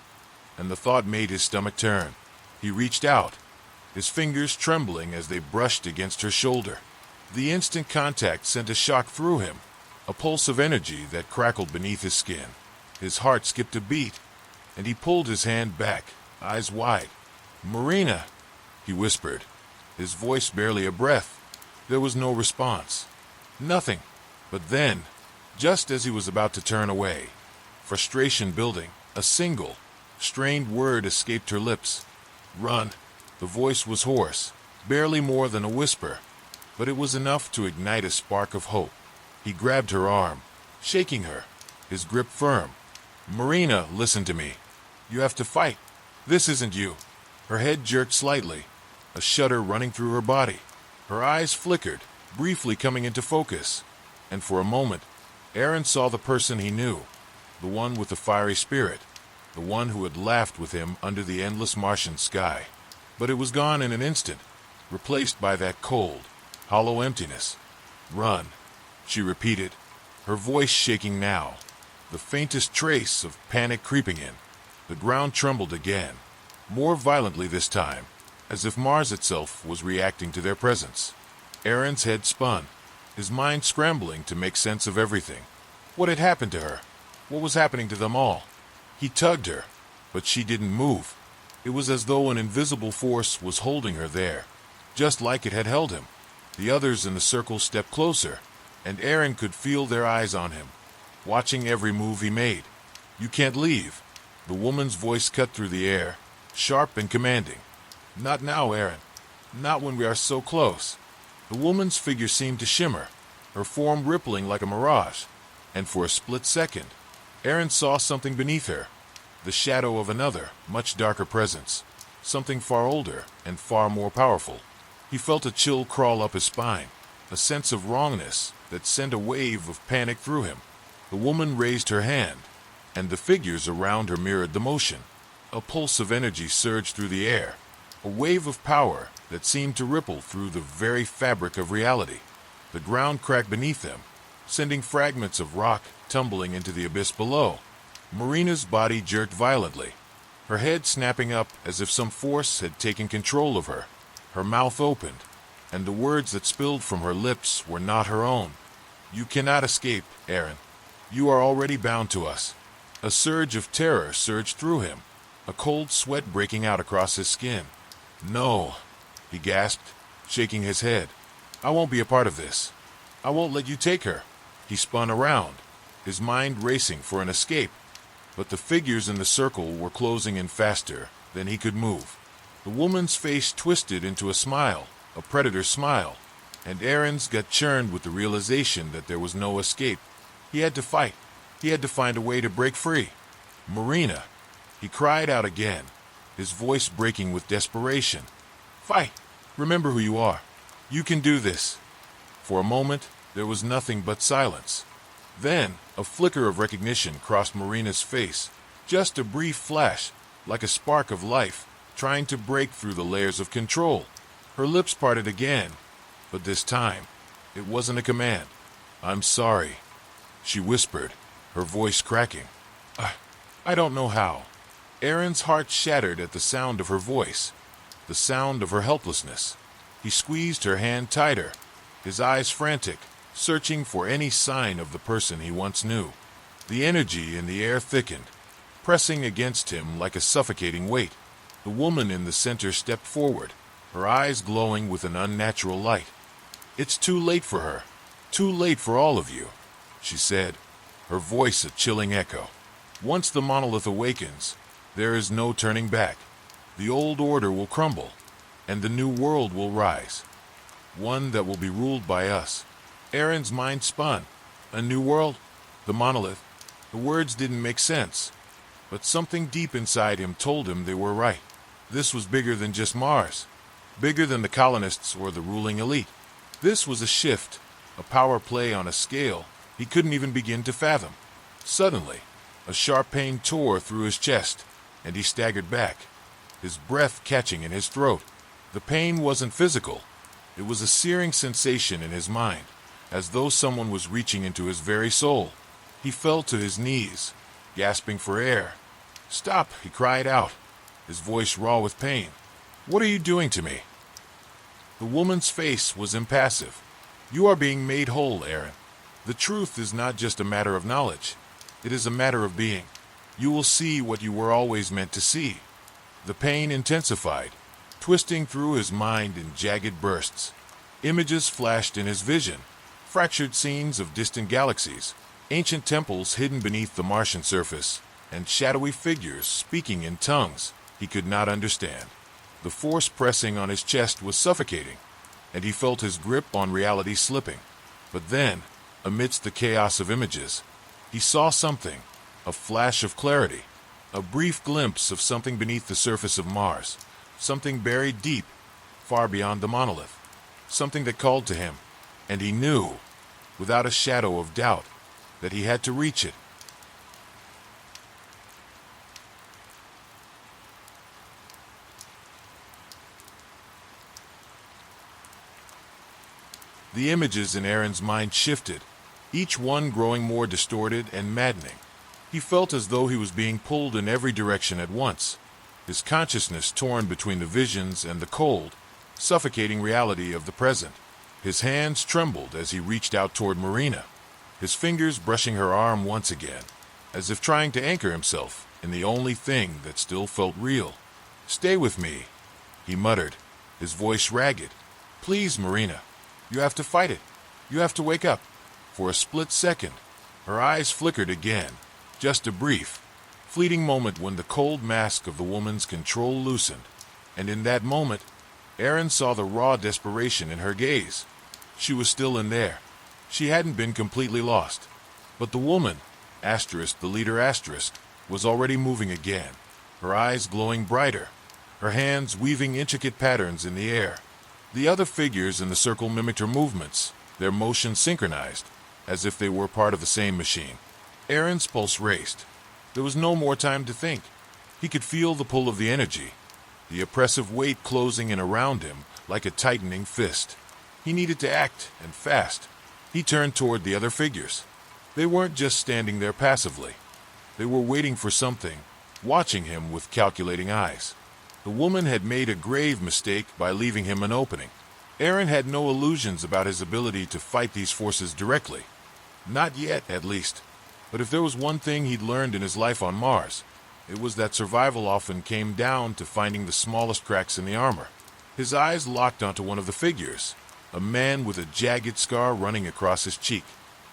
and the thought made his stomach turn. He reached out, his fingers trembling as they brushed against her shoulder. The instant contact sent a shock through him, a pulse of energy that crackled beneath his skin. His heart skipped a beat, and he pulled his hand back, eyes wide. "Marina," he whispered, his voice barely a breath. There was no response. Nothing. But then, just as he was about to turn away, frustration building, a single, strained word escaped her lips. "Run." The voice was hoarse, barely more than a whisper, but it was enough to ignite a spark of hope. He grabbed her arm, shaking her, his grip firm. "Marina, listen to me. You have to fight. This isn't you." Her head jerked slightly, a shudder running through her body. Her eyes flickered, briefly coming into focus, and for a moment, Aaron saw the person he knew, the one with the fiery spirit, the one who had laughed with him under the endless Martian sky. But it was gone in an instant, replaced by that cold, hollow emptiness. "Run," she repeated, her voice shaking now, the faintest trace of panic creeping in. The ground trembled again, more violently this time, as if Mars itself was reacting to their presence. Aaron's head spun, his mind scrambling to make sense of everything. What had happened to her? What was happening to them all? He tugged her, but she didn't move. It was as though an invisible force was holding her there, just like it had held him. The others in the circle stepped closer, and Aaron could feel their eyes on him, watching every move he made. "You can't leave." The woman's voice cut through the air, sharp and commanding. "Not now, Aaron. Not when we are so close." The woman's figure seemed to shimmer, her form rippling like a mirage, and for a split second, Aaron saw something beneath her, the shadow of another, much darker presence, something far older and far more powerful. He felt a chill crawl up his spine, a sense of wrongness that sent a wave of panic through him. The woman raised her hand, and the figures around her mirrored the motion. A pulse of energy surged through the air, a wave of power that seemed to ripple through the very fabric of reality. The ground cracked beneath them, sending fragments of rock tumbling into the abyss below. Marina's body jerked violently, her head snapping up as if some force had taken control of her. Her mouth opened, and the words that spilled from her lips were not her own. "You cannot escape, Aaron. You are already bound to us." A surge of terror surged through him, a cold sweat breaking out across his skin. "No," he gasped, shaking his head. "I won't be a part of this. I won't let you take her." He spun around, his mind racing for an escape, but the figures in the circle were closing in faster than he could move. The woman's face twisted into a smile, a predator's smile, and Aaron's gut churned with the realization that there was no escape. He had to fight. He had to find a way to break free. "Marina," he cried out again, his voice breaking with desperation. "Fight! Remember who you are. You can do this." For a moment, there was nothing but silence. Then, a flicker of recognition crossed Marina's face, just a brief flash, like a spark of life, trying to break through the layers of control. Her lips parted again, but this time, it wasn't a command. "I'm sorry," she whispered, her voice cracking. I don't know how." Aaron's heart shattered at the sound of her voice, the sound of her helplessness. He squeezed her hand tighter, his eyes frantic, searching for any sign of the person he once knew. The energy in the air thickened, pressing against him like a suffocating weight. The woman in the center stepped forward, her eyes glowing with an unnatural light. "It's too late for her. Too late for all of you," she said, her voice a chilling echo. "Once the monolith awakens, there is no turning back. The old order will crumble, and the new world will rise. One that will be ruled by us." Aaron's mind spun. A new world? The monolith? The words didn't make sense. But something deep inside him told him they were right. This was bigger than just Mars, bigger than the colonists or the ruling elite. This was a shift, a power play on a scale he couldn't even begin to fathom. Suddenly, a sharp pain tore through his chest, and he staggered back, his breath catching in his throat. The pain wasn't physical. It was a searing sensation in his mind, as though someone was reaching into his very soul. He fell to his knees, gasping for air. "Stop!" he cried out, his voice raw with pain. "What are you doing to me?" The woman's face was impassive. "You are being made whole, Aaron. The truth is not just a matter of knowledge. It is a matter of being. You will see what you were always meant to see." The pain intensified, twisting through his mind in jagged bursts. Images flashed in his vision, fractured scenes of distant galaxies, ancient temples hidden beneath the Martian surface, and shadowy figures speaking in tongues he could not understand. The force pressing on his chest was suffocating, and he felt his grip on reality slipping. But then, amidst the chaos of images, he saw something, a flash of clarity, a brief glimpse of something beneath the surface of Mars, something buried deep, far beyond the monolith, something that called to him, and he knew, without a shadow of doubt, that he had to reach it. The images in Aaron's mind shifted, each one growing more distorted and maddening. He felt as though he was being pulled in every direction at once, his consciousness torn between the visions and the cold, suffocating reality of the present. His hands trembled as he reached out toward Marina, his fingers brushing her arm once again, as if trying to anchor himself in the only thing that still felt real. "Stay with me," he muttered, his voice ragged. "Please, Marina. You have to fight it. You have to wake up." For a split second, her eyes flickered again, just a brief, fleeting moment when the cold mask of the woman's control loosened. And in that moment, Aaron saw the raw desperation in her gaze. She was still in there. She hadn't been completely lost. But the woman, the leader, was already moving again, her eyes glowing brighter, her hands weaving intricate patterns in the air. The other figures in the circle mimicked her movements, their motion synchronized, as if they were part of the same machine. Aaron's pulse raced. There was no more time to think. He could feel the pull of the energy, the oppressive weight closing in around him like a tightening fist. He needed to act, and fast. He turned toward the other figures. They weren't just standing there passively. They were waiting for something, watching him with calculating eyes. The woman had made a grave mistake by leaving him an opening. Aaron had no illusions about his ability to fight these forces directly. Not yet, at least. But if there was one thing he'd learned in his life on Mars, it was that survival often came down to finding the smallest cracks in the armor. His eyes locked onto one of the figures, a man with a jagged scar running across his cheek.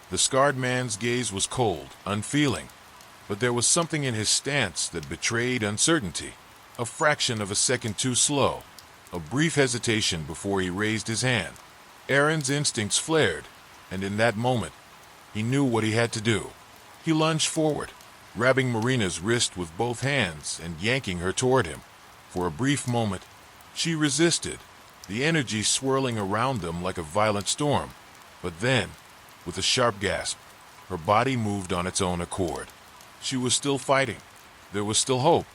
The scarred man's gaze was cold, unfeeling, but there was something in his stance that betrayed uncertainty. A fraction of a second too slow, a brief hesitation before he raised his hand. Aaron's instincts flared, and in that moment, he knew what he had to do. He lunged forward, grabbing Marina's wrist with both hands and yanking her toward him. For a brief moment, she resisted, the energy swirling around them like a violent storm. But then, with a sharp gasp, her body moved on its own accord. She was still fighting. There was still hope.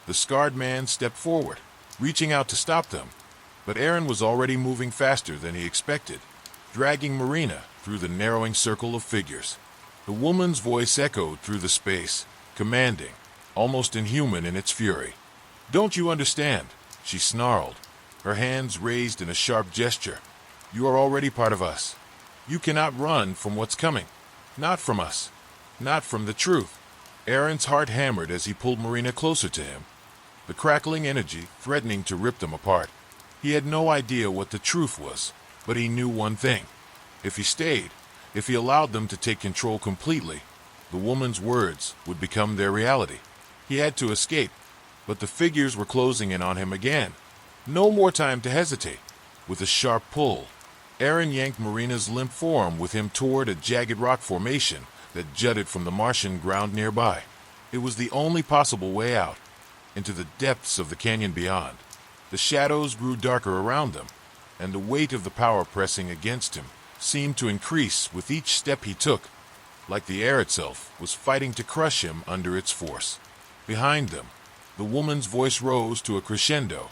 The scarred man stepped forward, reaching out to stop them, but Aaron was already moving faster than he expected, dragging Marina through the narrowing circle of figures. The woman's voice echoed through the space, commanding, almost inhuman in its fury. "Don't you understand?" she snarled, her hands raised in a sharp gesture. "You are already part of us. You cannot run from what's coming. Not from us. Not from the truth." Aaron's heart hammered as he pulled Marina closer to him, the crackling energy threatening to rip them apart. He had no idea what the truth was, but he knew one thing. If he stayed, if he allowed them to take control completely, the woman's words would become their reality. He had to escape, but the figures were closing in on him again. No more time to hesitate. With a sharp pull, Aaron yanked Marina's limp form with him toward a jagged rock formation that jutted from the Martian ground nearby. It was the only possible way out, into the depths of the canyon beyond. The shadows grew darker around them, and the weight of the power pressing against him seemed to increase with each step he took, like the air itself was fighting to crush him under its force. Behind them, the woman's voice rose to a crescendo,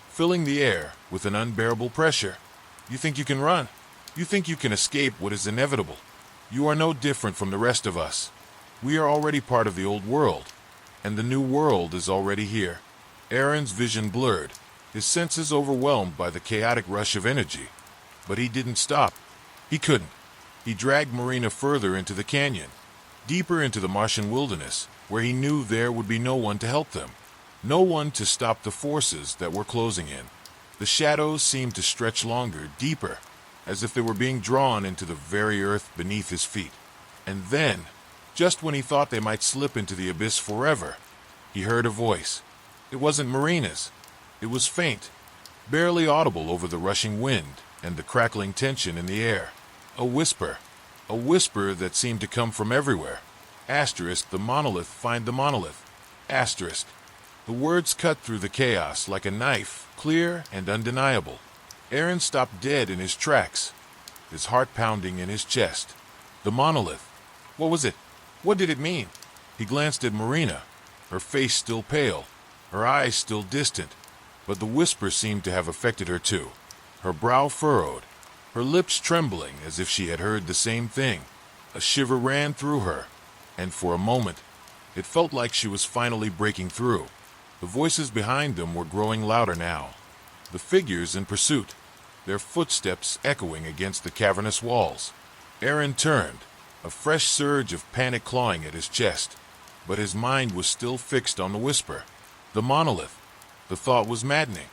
filling the air with an unbearable pressure. You think you can run? You think you can escape what is inevitable? You are no different from the rest of us. We are already part of the old world, and the new world is already here. Aaron's vision blurred, his senses overwhelmed by the chaotic rush of energy. But he didn't stop. He couldn't. He dragged Marina further into the canyon, deeper into the Martian wilderness, where he knew there would be no one to help them, no one to stop the forces that were closing in. The shadows seemed to stretch longer, deeper, as if they were being drawn into the very earth beneath his feet. And then, just when he thought they might slip into the abyss forever, he heard a voice. It wasn't Marina's. It was faint, barely audible over the rushing wind and the crackling tension in the air. A whisper that seemed to come from everywhere. Asterisk, the monolith, find the monolith. Asterisk. The words cut through the chaos like a knife, clear and undeniable. Aaron stopped dead in his tracks, his heart pounding in his chest. The monolith. What was it? What did it mean? He glanced at Marina, her face still pale, her eyes still distant, but the whisper seemed to have affected her too. Her brow furrowed, her lips trembling as if she had heard the same thing. A shiver ran through her, and for a moment, it felt like she was finally breaking through. The voices behind them were growing louder now. The figures in pursuit, their footsteps echoing against the cavernous walls. Aaron turned, a fresh surge of panic clawing at his chest, but his mind was still fixed on the whisper. The monolith. The thought was maddening,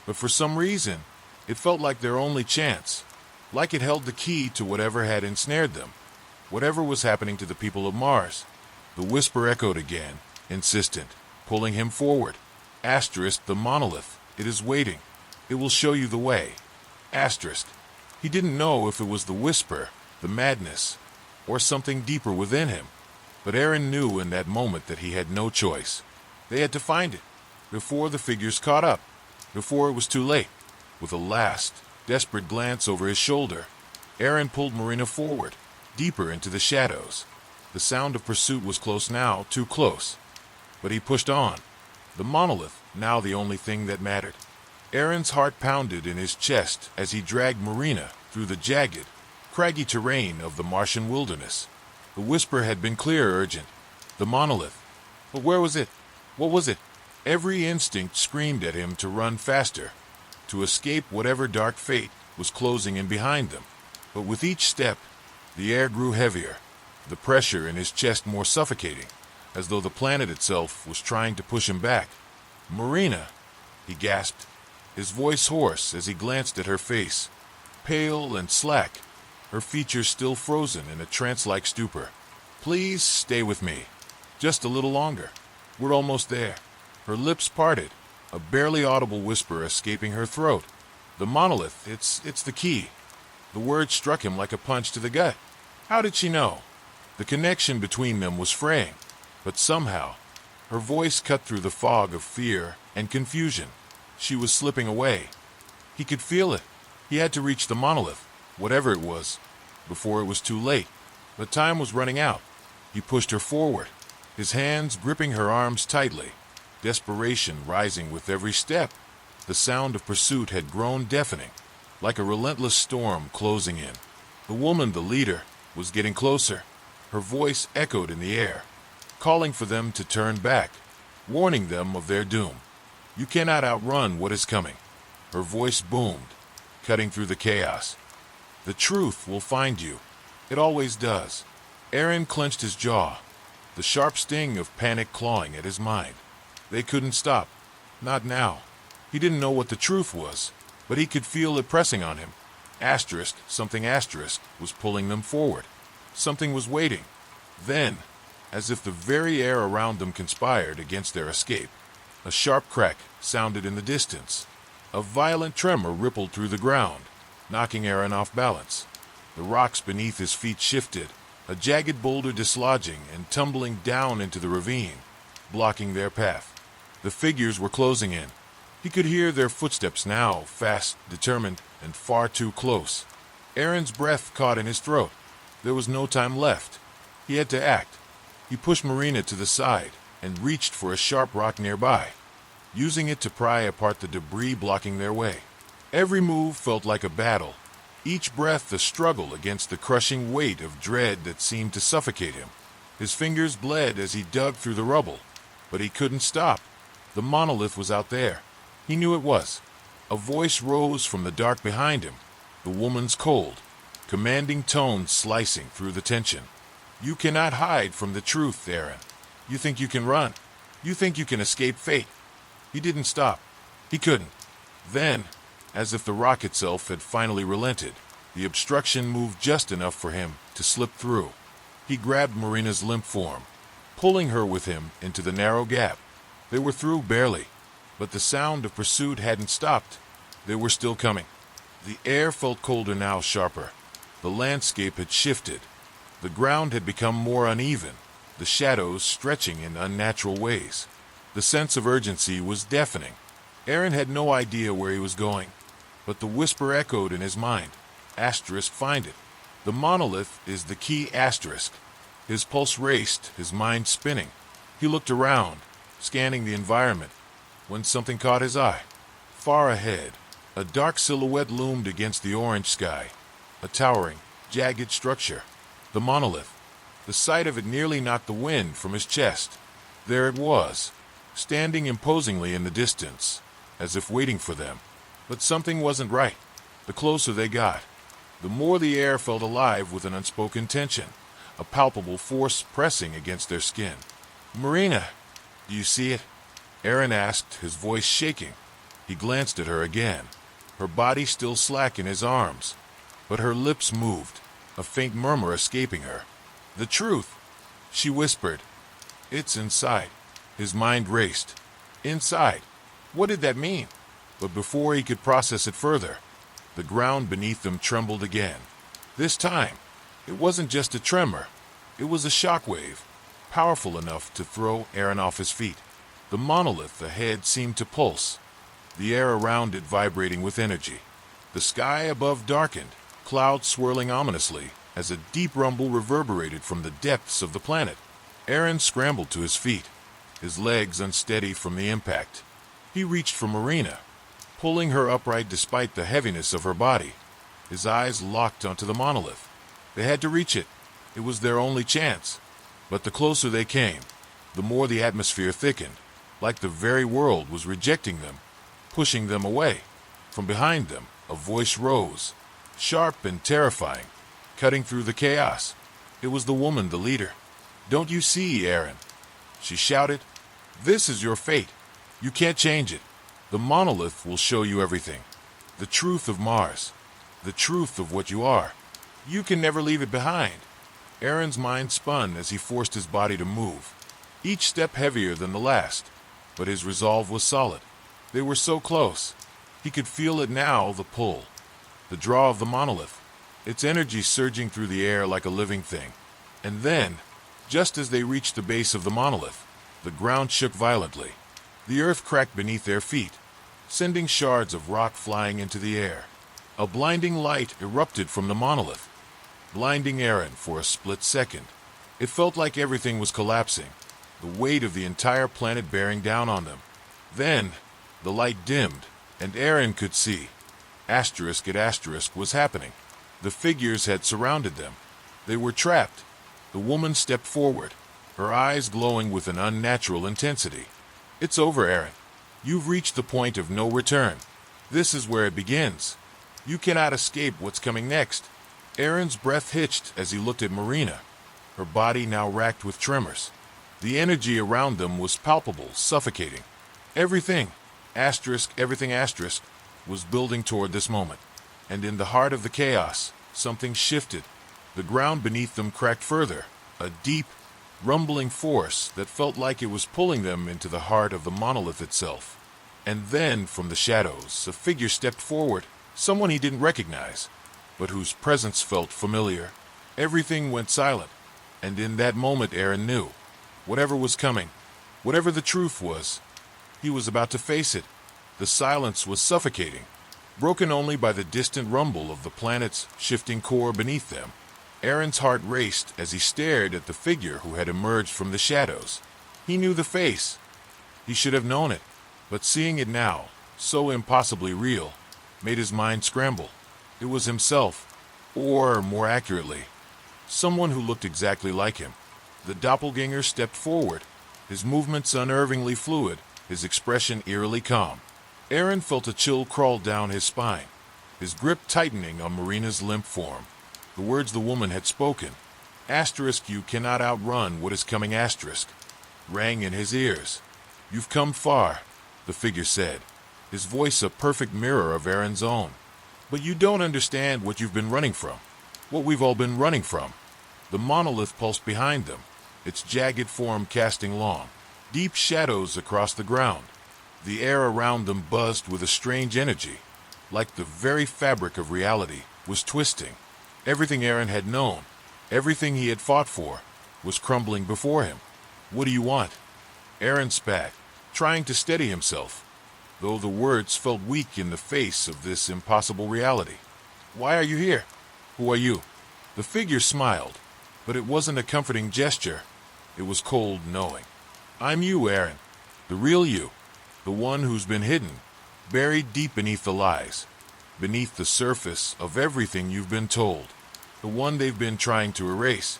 but for some reason, it felt like their only chance, like it held the key to whatever had ensnared them, whatever was happening to the people of Mars. The whisper echoed again, insistent, pulling him forward. Asterisk, the monolith. It is waiting. It will show you the way. Asterisk. He didn't know if it was the whisper, the madness, or something deeper within him, but Aaron knew in that moment that he had no choice. They had to find it, before the figures caught up, before it was too late. With a last, desperate glance over his shoulder, Aaron pulled Marina forward, deeper into the shadows. The sound of pursuit was close now, too close. But he pushed on. The monolith, now the only thing that mattered. Aaron's heart pounded in his chest as he dragged Marina through the jagged, craggy terrain of the Martian wilderness. The whisper had been clear, urgent. The monolith. But where was it? What was it? Every instinct screamed at him to run faster, to escape whatever dark fate was closing in behind them. But with each step, the air grew heavier, the pressure in his chest more suffocating, as though the planet itself was trying to push him back. Marina, he gasped, his voice hoarse as he glanced at her face, pale and slack, her features still frozen in a trance-like stupor. Please stay with me. Just a little longer. We're almost there. Her lips parted, a barely audible whisper escaping her throat. The monolith, it's the key. The word struck him like a punch to the gut. How did she know? The connection between them was fraying, but somehow, her voice cut through the fog of fear and confusion. She was slipping away. He could feel it. He had to reach the monolith, whatever it was, before it was too late. But time was running out. He pushed her forward, his hands gripping her arms tightly, desperation rising with every step. The sound of pursuit had grown deafening, like a relentless storm closing in. The woman, the leader, was getting closer. Her voice echoed in the air, calling for them to turn back, warning them of their doom. You cannot outrun what is coming. Her voice boomed, cutting through the chaos. The truth will find you. It always does. Aaron clenched his jaw, the sharp sting of panic clawing at his mind. They couldn't stop. Not now. He didn't know what the truth was, but he could feel it pressing on him. Asterisk, something asterisk, was pulling them forward. Something was waiting. Then, as if the very air around them conspired against their escape, a sharp crack sounded in the distance. A violent tremor rippled through the ground, knocking Aaron off balance. The rocks beneath his feet shifted, a jagged boulder dislodging and tumbling down into the ravine. blocking their path. The figures were closing in. He could hear their footsteps now, fast, determined, and far too close. Aaron's breath caught in his throat. There was no time left. He had to act. He pushed Marina to the side and reached for a sharp rock nearby, using it to pry apart the debris blocking their way. Every move felt like a battle, each breath a struggle against the crushing weight of dread that seemed to suffocate him. His fingers bled as he dug through the rubble, but he couldn't stop. The monolith was out there. He knew it was. A voice rose from the dark behind him, the woman's cold, commanding tone slicing through the tension. You cannot hide from the truth, Aaron. You think you can run. You think you can escape fate. He didn't stop. He couldn't. Then, as if the rock itself had finally relented, the obstruction moved just enough for him to slip through. He grabbed Marina's limp form, pulling her with him into the narrow gap. They were through barely, but the sound of pursuit hadn't stopped. They were still coming. The air felt colder now, sharper. The landscape had shifted. The ground had become more uneven, the shadows stretching in unnatural ways. The sense of urgency was deafening. Aaron had no idea where he was going, but the whisper echoed in his mind. Asterisk, find it. The monolith is the key asterisk. His pulse raced, his mind spinning. He looked around, scanning the environment, when something caught his eye. Far ahead, a dark silhouette loomed against the orange sky, a towering, jagged structure. The monolith. The sight of it nearly knocked the wind from his chest. There it was, standing imposingly in the distance, as if waiting for them. But something wasn't right. The closer they got, the more the air felt alive with an unspoken tension, a palpable force pressing against their skin. Marina, do you see it? Aaron asked, his voice shaking. He glanced at her again, her body still slack in his arms, but her lips moved, a faint murmur escaping her. The truth, she whispered. It's inside. His mind raced. Inside. What did that mean? But before he could process it further, the ground beneath them trembled again. This time, it wasn't just a tremor. It was a shockwave, powerful enough to throw Aaron off his feet. The monolith ahead seemed to pulse, the air around it vibrating with energy. The sky above darkened, clouds swirling ominously, as a deep rumble reverberated from the depths of the planet. Aaron scrambled to his feet, his legs unsteady from the impact. He reached for Marina, pulling her upright despite the heaviness of her body. His eyes locked onto the monolith. They had to reach it. It was their only chance. But the closer they came, the more the atmosphere thickened, like the very world was rejecting them, pushing them away. From behind them, a voice rose, sharp and terrifying, cutting through the chaos. It was the woman, the leader. Don't you see, Aaron? She shouted. This is your fate. You can't change it. The monolith will show you everything. The truth of Mars. The truth of what you are. You can never leave it behind. Aaron's mind spun as he forced his body to move, each step heavier than the last, but his resolve was solid. They were so close. He could feel it now, the pull, the draw of the monolith, its energy surging through the air like a living thing. And then, just as they reached the base of the monolith, the ground shook violently. The earth cracked beneath their feet, sending shards of rock flying into the air. A blinding light erupted from the monolith, blinding Aaron for a split second. It felt like everything was collapsing, the weight of the entire planet bearing down on them. Then, the light dimmed, and Aaron could see. Asterisk at asterisk was happening. The figures had surrounded them. They were trapped. The woman stepped forward, her eyes glowing with an unnatural intensity. It's over, Aaron. You've reached the point of no return. This is where it begins. You cannot escape what's coming next. Aaron's breath hitched as he looked at Marina, her body now racked with tremors. The energy around them was palpable, suffocating. Everything, everything asterisk, was building toward this moment. And in the heart of the chaos, something shifted. The ground beneath them cracked further, a deep, rumbling force that felt like it was pulling them into the heart of the monolith itself. And then, from the shadows, a figure stepped forward, someone he didn't recognize, but whose presence felt familiar. Everything went silent, and in that moment Aaron knew. Whatever was coming, Whatever the truth was, he was about to face it. The silence was suffocating, broken only by the distant rumble of the planet's shifting core beneath them. Aaron's heart raced as he stared at the figure who had emerged from the shadows. He knew the face. He should have known it, but seeing it now, so impossibly real, made his mind scramble. It was himself, or more accurately, someone who looked exactly like him. The doppelganger stepped forward, his movements unnervingly fluid, his expression eerily calm. Aaron felt a chill crawl down his spine, his grip tightening on Marina's limp form. The words the woman had spoken, asterisk you cannot outrun what is coming asterisk, rang in his ears. You've come far, the figure said, his voice a perfect mirror of Aaron's own. But you don't understand what you've been running from, what we've all been running from. The monolith pulsed behind them, its jagged form casting long, deep shadows across the ground. The air around them buzzed with a strange energy, like the very fabric of reality was twisting. Everything Aaron had known, everything he had fought for, was crumbling before him. What do you want? Aaron spat, trying to steady himself, though the words felt weak in the face of this impossible reality. Why are you here? Who are you? The figure smiled, but it wasn't a comforting gesture. It was cold knowing. I'm you, Aaron, the real you, the one who's been hidden, buried deep beneath the lies, beneath the surface of everything you've been told, the one they've been trying to erase.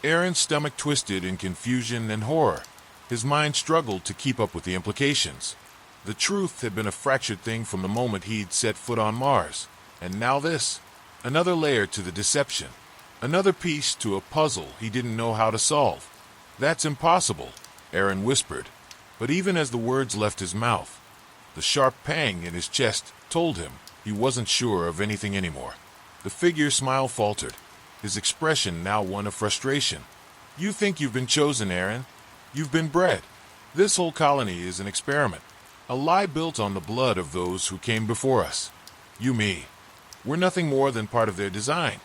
Aaron's stomach twisted in confusion and horror. His mind struggled to keep up with the implications. The truth had been a fractured thing from the moment he'd set foot on Mars, and now this, another layer to the deception, another piece to a puzzle he didn't know how to solve. That's impossible, Aaron whispered, but even as the words left his mouth, the sharp pang in his chest told him he wasn't sure of anything anymore. The figure's smile faltered, his expression now one of frustration. You think you've been chosen, Aaron? You've been bred. This whole colony is an experiment, a lie built on the blood of those who came before us. You, me. We're nothing more than part of their design.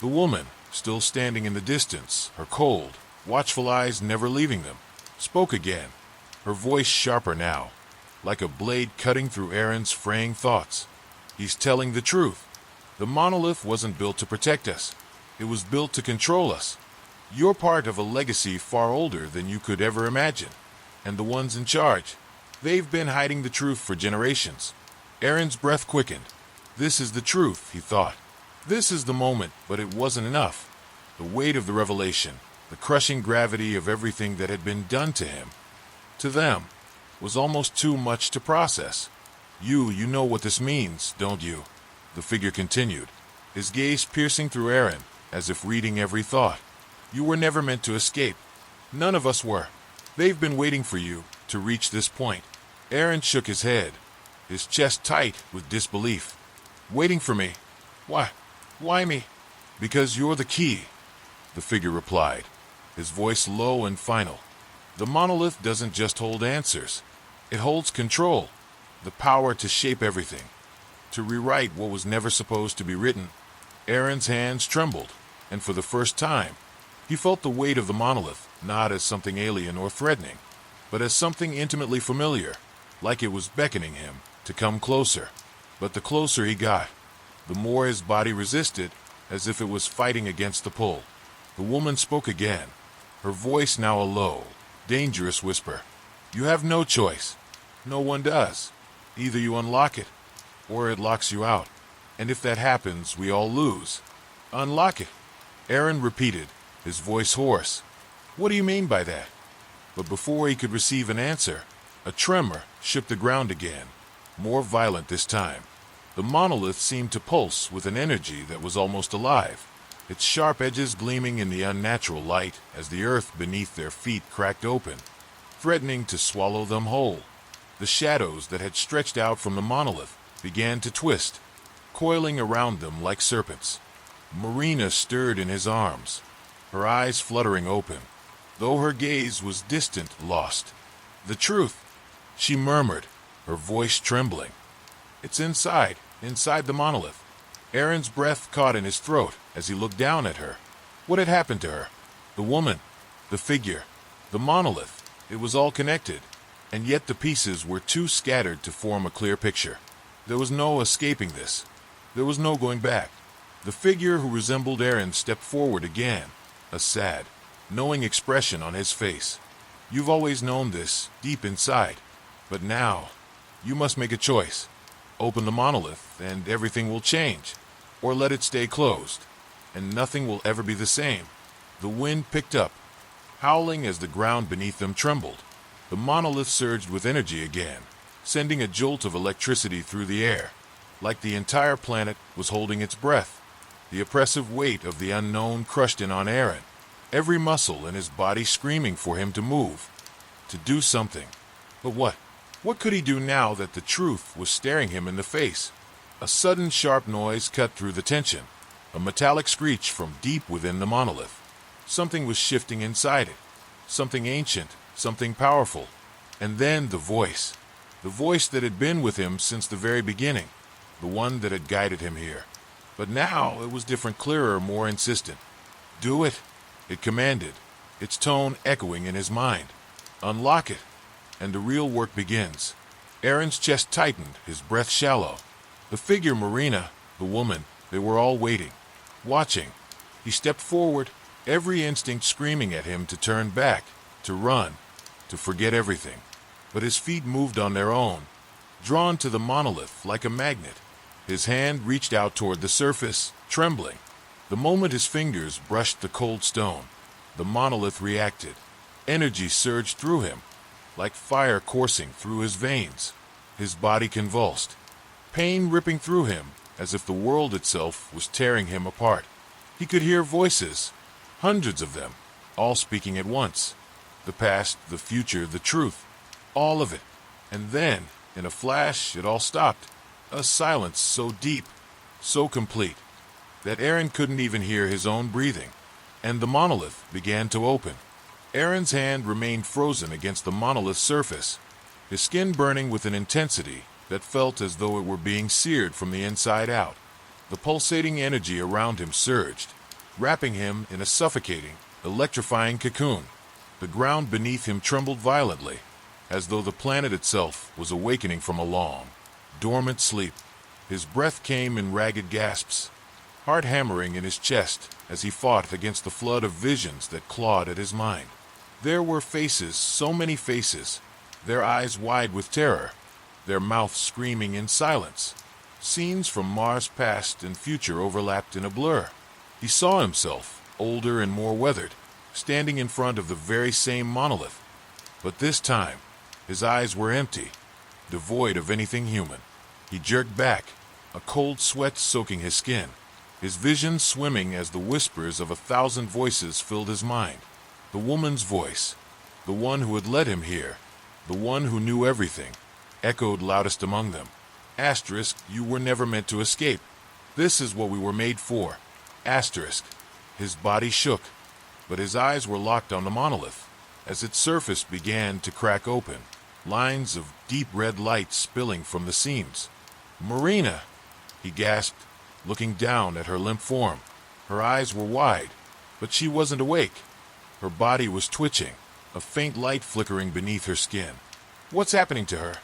The woman, still standing in the distance, her cold, watchful eyes never leaving them, spoke again, her voice sharper now, like a blade cutting through Aaron's fraying thoughts. He's telling the truth. The monolith wasn't built to protect us. It was built to control us. You're part of a legacy far older than you could ever imagine. And the ones in charge, they've been hiding the truth for generations. Aaron's breath quickened. This is the truth, he thought. This is the moment, but it wasn't enough. The weight of the revelation, the crushing gravity of everything that had been done to him, to them, was almost too much to process. You know what this means, don't you? The figure continued, his gaze piercing through Aaron, as if reading every thought. You were never meant to escape. None of us were. They've been waiting for you to reach this point. Aaron shook his head, his chest tight with disbelief. Waiting for me? Why? Why me? Because you're the key, the figure replied, his voice low and final. The monolith doesn't just hold answers. It holds control, the power to shape everything, to rewrite what was never supposed to be written. Aaron's hands trembled, and for the first time, he felt the weight of the monolith, not as something alien or threatening, but as something intimately familiar, like it was beckoning him to come closer. But the closer he got, the more his body resisted, as if it was fighting against the pull. The woman spoke again, her voice now a low, dangerous whisper. You have no choice. No one does. Either you unlock it, or it locks you out. And if that happens, we all lose. Unlock it, Aaron repeated, his voice hoarse. What do you mean by that? But before he could receive an answer, a tremor shook the ground again, more violent this time. The monolith seemed to pulse with an energy that was almost alive, its sharp edges gleaming in the unnatural light as the earth beneath their feet cracked open, threatening to swallow them whole. The shadows that had stretched out from the monolith began to twist, coiling around them like serpents. Marina stirred in his arms, her eyes fluttering open, though her gaze was distant, lost. The truth, she murmured, her voice trembling. It's inside the monolith. Aaron's breath caught in his throat as he looked down at her. What had happened to her? The woman, the figure, the monolith. It was all connected, and yet the pieces were too scattered to form a clear picture. There was no escaping this. There was no going back. The figure who resembled Aaron stepped forward again, a sad, knowing expression on his face. You've always known this, deep inside. But now, you must make a choice. Open the monolith, and everything will change. Or let it stay closed, and nothing will ever be the same. The wind picked up, howling as the ground beneath them trembled. The monolith surged with energy again, sending a jolt of electricity through the air, like the entire planet was holding its breath. The oppressive weight of the unknown crushed in on Aaron, every muscle in his body screaming for him to move, to do something. But what? What could he do now that the truth was staring him in the face? A sudden sharp noise cut through the tension, a metallic screech from deep within the monolith. Something was shifting inside it, something ancient, something powerful. And then the voice that had been with him since the very beginning, the one that had guided him here. But now it was different, clearer, more insistent. Do it, it commanded, its tone echoing in his mind. Unlock it, and the real work begins. Aaron's chest tightened, his breath shallow. The figure, Marina, the woman, they were all waiting, watching. He stepped forward, every instinct screaming at him to turn back, to run, to forget everything. But his feet moved on their own, drawn to the monolith like a magnet. His hand reached out toward the surface, trembling. The moment his fingers brushed the cold stone, the monolith reacted. Energy surged through him, like fire coursing through his veins. His body convulsed, pain ripping through him as if the world itself was tearing him apart. He could hear voices, hundreds of them, all speaking at once. The past, the future, the truth, all of it. And then, in a flash, it all stopped. A silence so deep, so complete, that Aaron couldn't even hear his own breathing. And the monolith began to open. Aaron's hand remained frozen against the monolith's surface, his skin burning with an intensity that felt as though it were being seared from the inside out. The pulsating energy around him surged, wrapping him in a suffocating, electrifying cocoon. The ground beneath him trembled violently, as though the planet itself was awakening from a long, dormant sleep. His breath came in ragged gasps, heart hammering in his chest as he fought against the flood of visions that clawed at his mind. There were faces, so many faces, their eyes wide with terror, their mouths screaming in silence. Scenes from Mars' past and future overlapped in a blur. He saw himself, older and more weathered, standing in front of the very same monolith. But this time, his eyes were empty, devoid of anything human. He jerked back, a cold sweat soaking his skin, his vision swimming as the whispers of 1,000 voices filled his mind. The woman's voice, the one who had led him here, the one who knew everything, echoed loudest among them. Asterisk, you were never meant to escape. This is what we were made for. Asterisk. His body shook, but his eyes were locked on the monolith. As its surface began to crack open, lines of deep red light spilling from the seams. Marina, he gasped, looking down at her limp form. Her eyes were wide, but she wasn't awake. Her body was twitching, a faint light flickering beneath her skin. What's happening to her?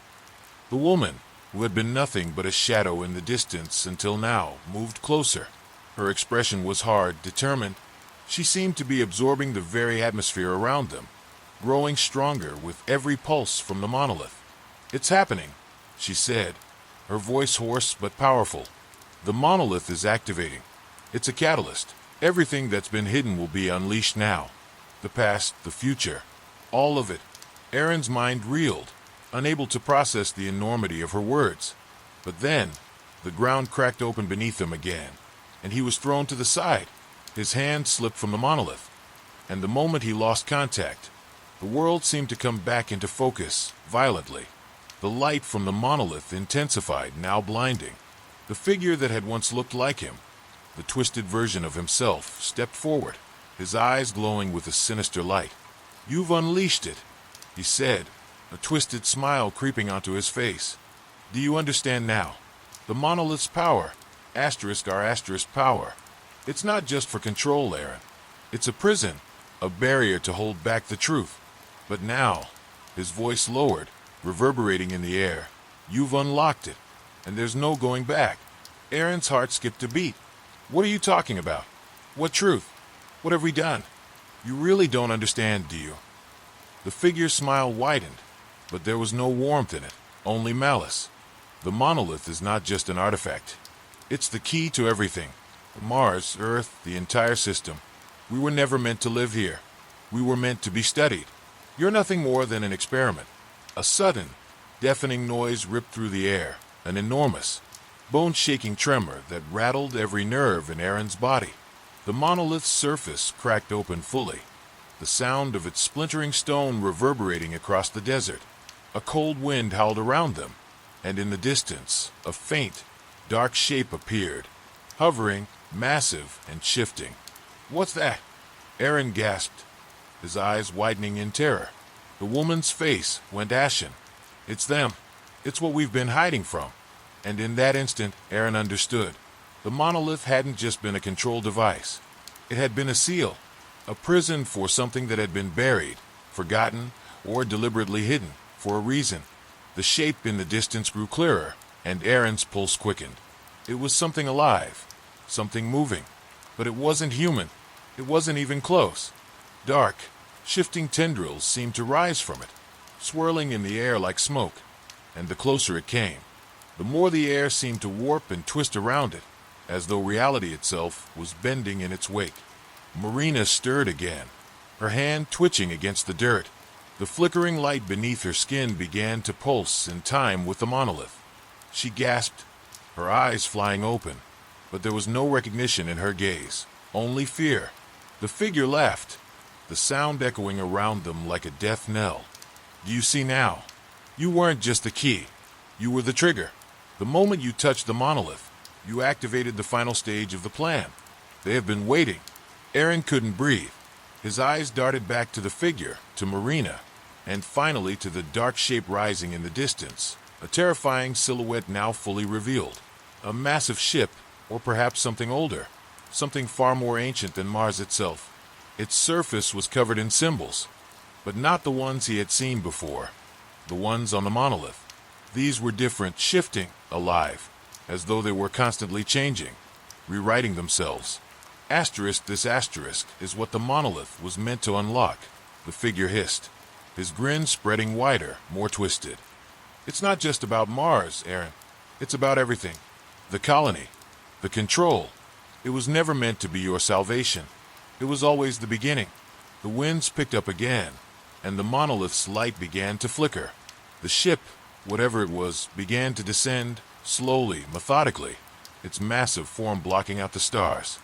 The woman, who had been nothing but a shadow in the distance until now, moved closer. Her expression was hard, determined. She seemed to be absorbing the very atmosphere around them, growing stronger with every pulse from the monolith. It's happening, she said, her voice hoarse but powerful. The monolith is activating. It's a catalyst. Everything that's been hidden will be unleashed now. The past, the future, all of it. Aaron's mind reeled, unable to process the enormity of her words. But then, the ground cracked open beneath him again, and he was thrown to the side. His hand slipped from the monolith, and the moment he lost contact, the world seemed to come back into focus, violently. The light from the monolith intensified, now blinding. The figure that had once looked like him, the twisted version of himself, stepped forward, his eyes glowing with a sinister light. You've unleashed it, he said, a twisted smile creeping onto his face. Do you understand now? The monolith's power, asterisk our asterisk power. It's not just for control, Aaron. It's a prison, a barrier to hold back the truth. But now, His voice lowered, reverberating in the air. "You've unlocked it, and there's no going back." Aaron's heart skipped a beat. "What are you talking about? What truth? What have we done? You really don't understand, do you?" The figure's smile widened, but there was no warmth in it, only malice. "The monolith is not just an artifact. It's the key to everything. Mars, Earth, the entire system. We were never meant to live here. We were meant to be studied. You're nothing more than an experiment." A sudden, deafening noise ripped through the air, an enormous, bone-shaking tremor that rattled every nerve in Aaron's body. The monolith's surface cracked open fully, the sound of its splintering stone reverberating across the desert. A cold wind howled around them, and in the distance, a faint, dark shape appeared, hovering, massive and shifting. "What's that?" Aaron gasped, his eyes widening in terror. The woman's face went ashen. "It's them. It's what we've been hiding from." And in that instant, Aaron understood. The monolith hadn't just been a control device. It had been a seal, a prison for something that had been buried, forgotten, or deliberately hidden, for a reason. The shape in the distance grew clearer, and Aaron's pulse quickened. It was something alive, something moving. But it wasn't human. It wasn't even close. Dark, shifting tendrils seemed to rise from it, swirling in the air like smoke. And the closer it came, the more the air seemed to warp and twist around it, as though reality itself was bending in its wake. Marina stirred again, her hand twitching against the dirt. The flickering light beneath her skin began to pulse in time with the monolith. She gasped, her eyes flying open, but there was no recognition in her gaze, only fear. The figure laughed, the sound echoing around them like a death knell. "Do you see now? You weren't just the key. You were the trigger. The moment you touched the monolith, you activated the final stage of the plan. They have been waiting." Aaron couldn't breathe. His eyes darted back to the figure, to Marina, and finally to the dark shape rising in the distance, a terrifying silhouette now fully revealed. A massive ship, or perhaps something older, something far more ancient than Mars itself. Its surface was covered in symbols, but not the ones he had seen before, the ones on the monolith. These were different, shifting, alive, as though they were constantly changing, rewriting themselves. This asterisk is what the monolith was meant to unlock, the figure hissed, his grin spreading wider, more twisted. "It's not just about Mars, Aaron. It's about everything. The colony, the control. It was never meant to be your salvation. It was always the beginning." The winds picked up again, and the monolith's light began to flicker. The ship, whatever it was, began to descend, slowly, methodically, its massive form blocking out the stars.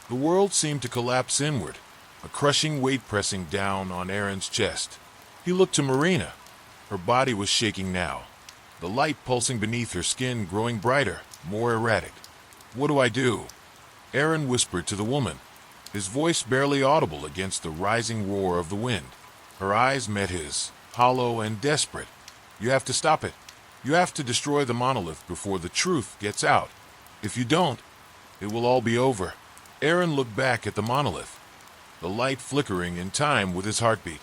The world seemed to collapse inward, a crushing weight pressing down on Aaron's chest. He looked to Marina. Her body was shaking now, the light pulsing beneath her skin growing brighter, more erratic. "What do I do?" Aaron whispered to the woman, his voice barely audible against the rising roar of the wind. Her eyes met his, hollow and desperate. "You have to stop it. You have to destroy the monolith before the truth gets out. If you don't, it will all be over." Aaron looked back at the monolith, the light flickering in time with his heartbeat.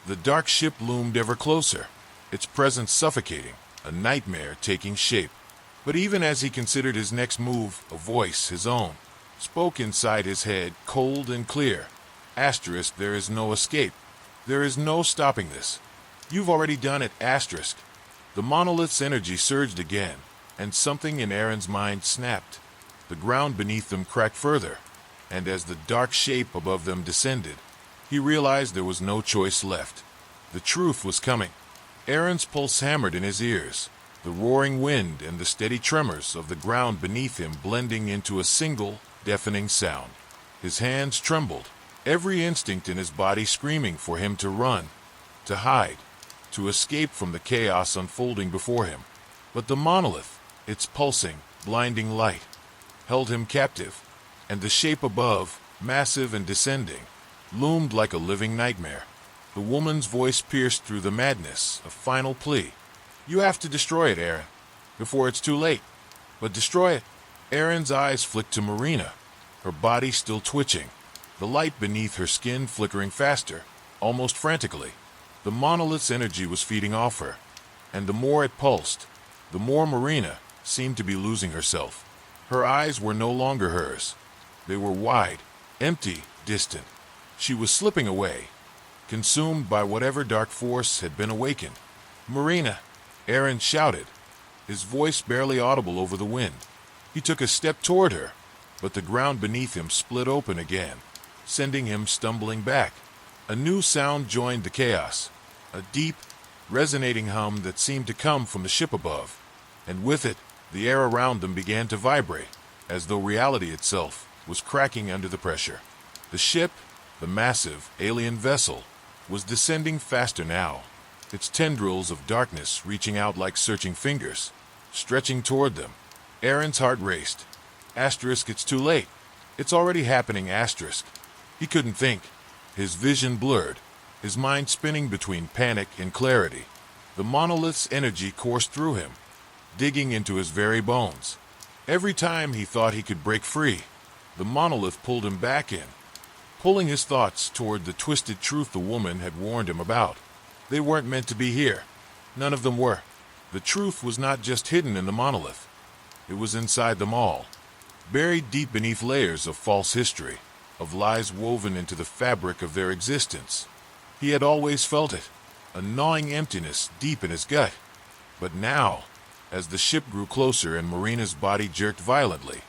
The dark ship loomed ever closer, its presence suffocating, a nightmare taking shape. But even as he considered his next move, a voice, his own, spoke inside his head, cold and clear. There is no escape. There is no stopping this. You've already done it, asterisk. The monolith's energy surged again, and something in Aaron's mind snapped. The ground beneath them cracked further, and as the dark shape above them descended, he realized there was no choice left. The truth was coming. Aaron's pulse hammered in his ears, the roaring wind and the steady tremors of the ground beneath him blending into a single, deafening sound. His hands trembled, every instinct in his body screaming for him to run, to hide, to escape from the chaos unfolding before him. But the monolith, its pulsing, blinding light, held him captive, and the shape above, massive and descending, loomed like a living nightmare. The woman's voice pierced through the madness, a final plea. "You have to destroy it, Aaron, before it's too late. But destroy it." Aaron's eyes flicked to Marina, her body still twitching, the light beneath her skin flickering faster, almost frantically. The monolith's energy was feeding off her, and the more it pulsed, the more Marina seemed to be losing herself. Her eyes were no longer hers. They were wide, empty, distant. She was slipping away, consumed by whatever dark force had been awakened. "Marina!" Aaron shouted, his voice barely audible over the wind. He took a step toward her, but the ground beneath him split open again, sending him stumbling back. A new sound joined the chaos, a deep, resonating hum that seemed to come from the ship above, and with it, the air around them began to vibrate, as though reality itself was cracking under the pressure. The ship, the massive, alien vessel, was descending faster now, its tendrils of darkness reaching out like searching fingers, stretching toward them. Aaron's heart raced. Asterisk, it's too late. It's already happening, asterisk. He couldn't think. His vision blurred, his mind spinning between panic and clarity. The monolith's energy coursed through him, digging into his very bones. Every time he thought he could break free, the monolith pulled him back in, pulling his thoughts toward the twisted truth the woman had warned him about. They weren't meant to be here. None of them were. The truth was not just hidden in the monolith. It was inside them all, buried deep beneath layers of false history, of lies woven into the fabric of their existence. He had always felt it, a gnawing emptiness deep in his gut. But now, as the ship grew closer and Marina's body jerked violently,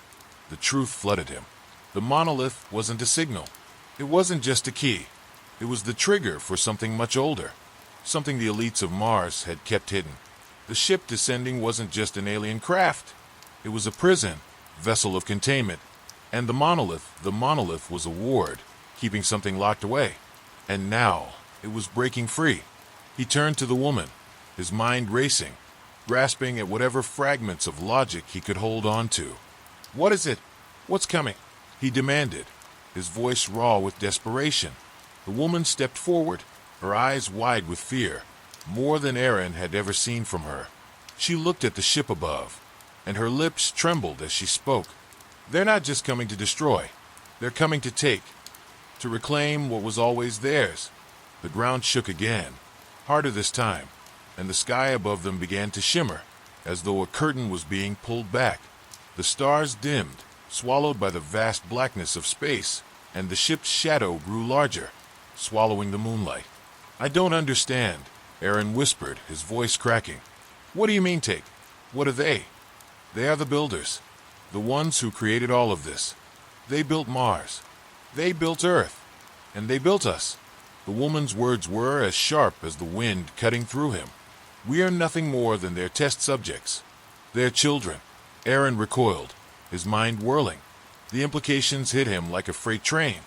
the truth flooded him. The monolith wasn't a signal. It wasn't just a key. It was the trigger for something much older, something the elites of Mars had kept hidden. The ship descending wasn't just an alien craft. It was a prison, vessel of containment. And the monolith was a ward, keeping something locked away. And now, it was breaking free. He turned to the woman, his mind racing, grasping at whatever fragments of logic he could hold on to. "What is it? What's coming?" he demanded, his voice raw with desperation. The woman stepped forward, her eyes wide with fear, more than Aaron had ever seen from her. She looked at the ship above, and her lips trembled as she spoke. "They're not just coming to destroy. They're coming to take, to reclaim what was always theirs." The ground shook again, harder this time, and the sky above them began to shimmer, as though a curtain was being pulled back. The stars dimmed, swallowed by the vast blackness of space, and the ship's shadow grew larger, swallowing the moonlight. "I don't understand," Aaron whispered, his voice cracking. "What do you mean, take? What are they?" "They are the builders, the ones who created all of this. They built Mars. They built Earth. And they built us." The woman's words were as sharp as the wind cutting through him. "We are nothing more than their test subjects. Their children." Aaron recoiled, his mind whirling. The implications hit him like a freight train.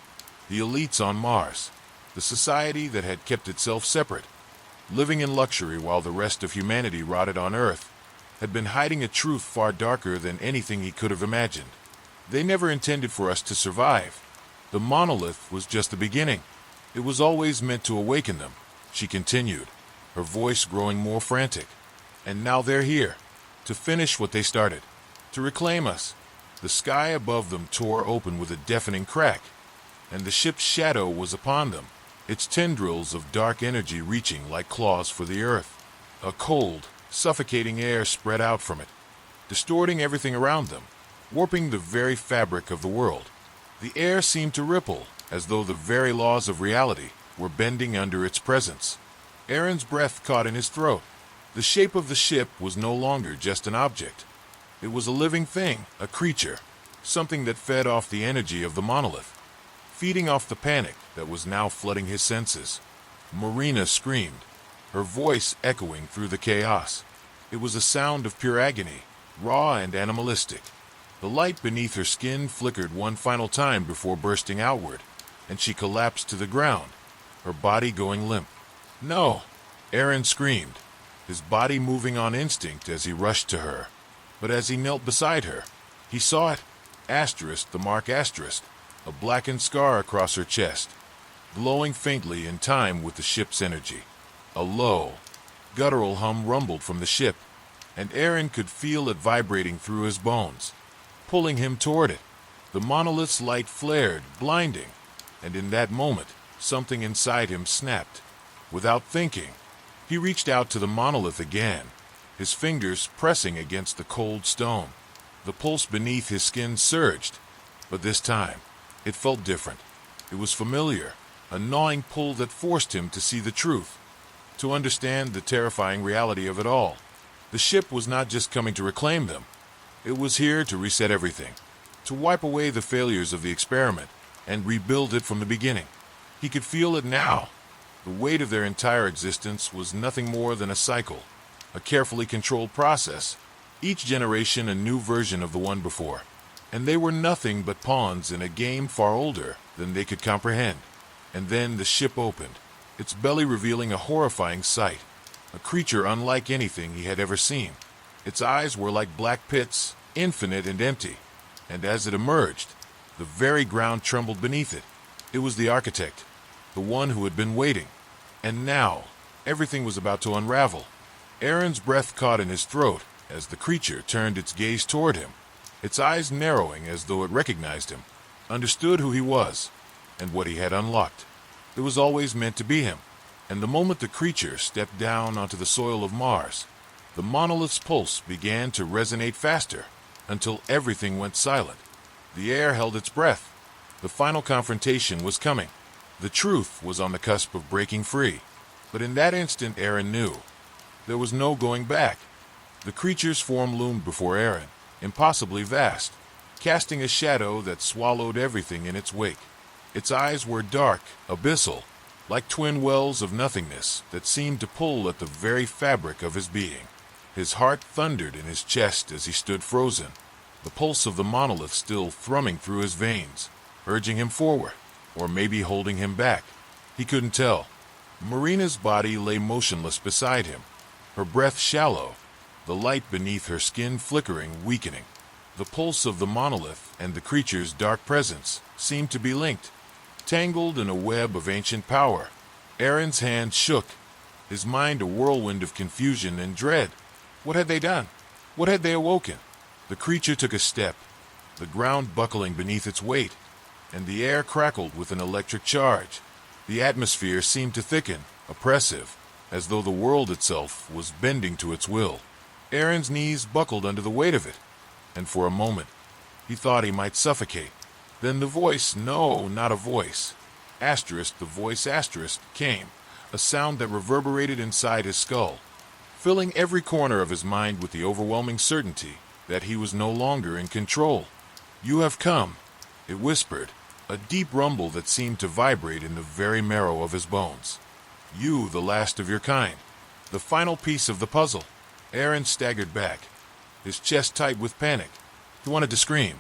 The elites on Mars, the society that had kept itself separate, living in luxury while the rest of humanity rotted on Earth, had been hiding a truth far darker than anything he could have imagined. They never intended for us to survive. The monolith was just the beginning. It was always meant to awaken them, she continued, her voice growing more frantic. And now they're here, to finish what they started, to reclaim us. The sky above them tore open with a deafening crack, and the ship's shadow was upon them, its tendrils of dark energy reaching like claws for the earth. A cold, suffocating air spread out from it, distorting everything around them, warping the very fabric of the world. The air seemed to ripple, as though the very laws of reality were bending under its presence. Aaron's breath caught in his throat. The shape of the ship was no longer just an object. It was a living thing, a creature, something that fed off the energy of the monolith, feeding off the panic that was now flooding his senses. Marina screamed, her voice echoing through the chaos. It was a sound of pure agony, raw and animalistic. The light beneath her skin flickered one final time before bursting outward, and she collapsed to the ground, her body going limp. "No!" Aaron screamed, his body moving on instinct as he rushed to her. But as he knelt beside her, he saw it, the mark asterisk, a blackened scar across her chest, glowing faintly in time with the ship's energy. A low, guttural hum rumbled from the ship, and Aaron could feel it vibrating through his bones, pulling him toward it. The monolith's light flared, blinding, and in that moment, something inside him snapped. Without thinking, he reached out to the monolith again, his fingers pressing against the cold stone. The pulse beneath his skin surged, but this time, it felt different. It was familiar, a gnawing pull that forced him to see the truth, to understand the terrifying reality of it all. The ship was not just coming to reclaim them. It was here to reset everything, to wipe away the failures of the experiment and rebuild it from the beginning. He could feel it now. The weight of their entire existence was nothing more than a cycle, a carefully controlled process, each generation a new version of the one before. And they were nothing but pawns in a game far older than they could comprehend. And then the ship opened, its belly revealing a horrifying sight, a creature unlike anything he had ever seen. Its eyes were like black pits, infinite and empty. And as it emerged, the very ground trembled beneath it. It was the architect, the one who had been waiting. And now, everything was about to unravel. Aaron's breath caught in his throat as the creature turned its gaze toward him, its eyes narrowing as though it recognized him, understood who he was, and what he had unlocked. It was always meant to be him. And the moment the creature stepped down onto the soil of Mars, the monolith's pulse began to resonate faster, until everything went silent. The air held its breath. The final confrontation was coming. The truth was on the cusp of breaking free. But in that instant, Aaron knew. There was no going back. The creature's form loomed before Aaron, impossibly vast, casting a shadow that swallowed everything in its wake. Its eyes were dark, abyssal, like twin wells of nothingness that seemed to pull at the very fabric of his being. His heart thundered in his chest as he stood frozen, the pulse of the monolith still thrumming through his veins, urging him forward, or maybe holding him back. He couldn't tell. Marina's body lay motionless beside him, her breath shallow, the light beneath her skin flickering, weakening. The pulse of the monolith and the creature's dark presence seemed to be linked, tangled in a web of ancient power. Aaron's hand shook, his mind a whirlwind of confusion and dread. What had they done? What had they awoken? The creature took a step, the ground buckling beneath its weight, and the air crackled with an electric charge. The atmosphere seemed to thicken, oppressive, as though the world itself was bending to its will. Aaron's knees buckled under the weight of it, and for a moment, he thought he might suffocate. Then the voice, no, not a voice, the voice came, a sound that reverberated inside his skull, filling every corner of his mind with the overwhelming certainty that he was no longer in control. You have come, it whispered, a deep rumble that seemed to vibrate in the very marrow of his bones. You, the last of your kind, the final piece of the puzzle. Aaron staggered back, his chest tight with panic. He wanted to scream,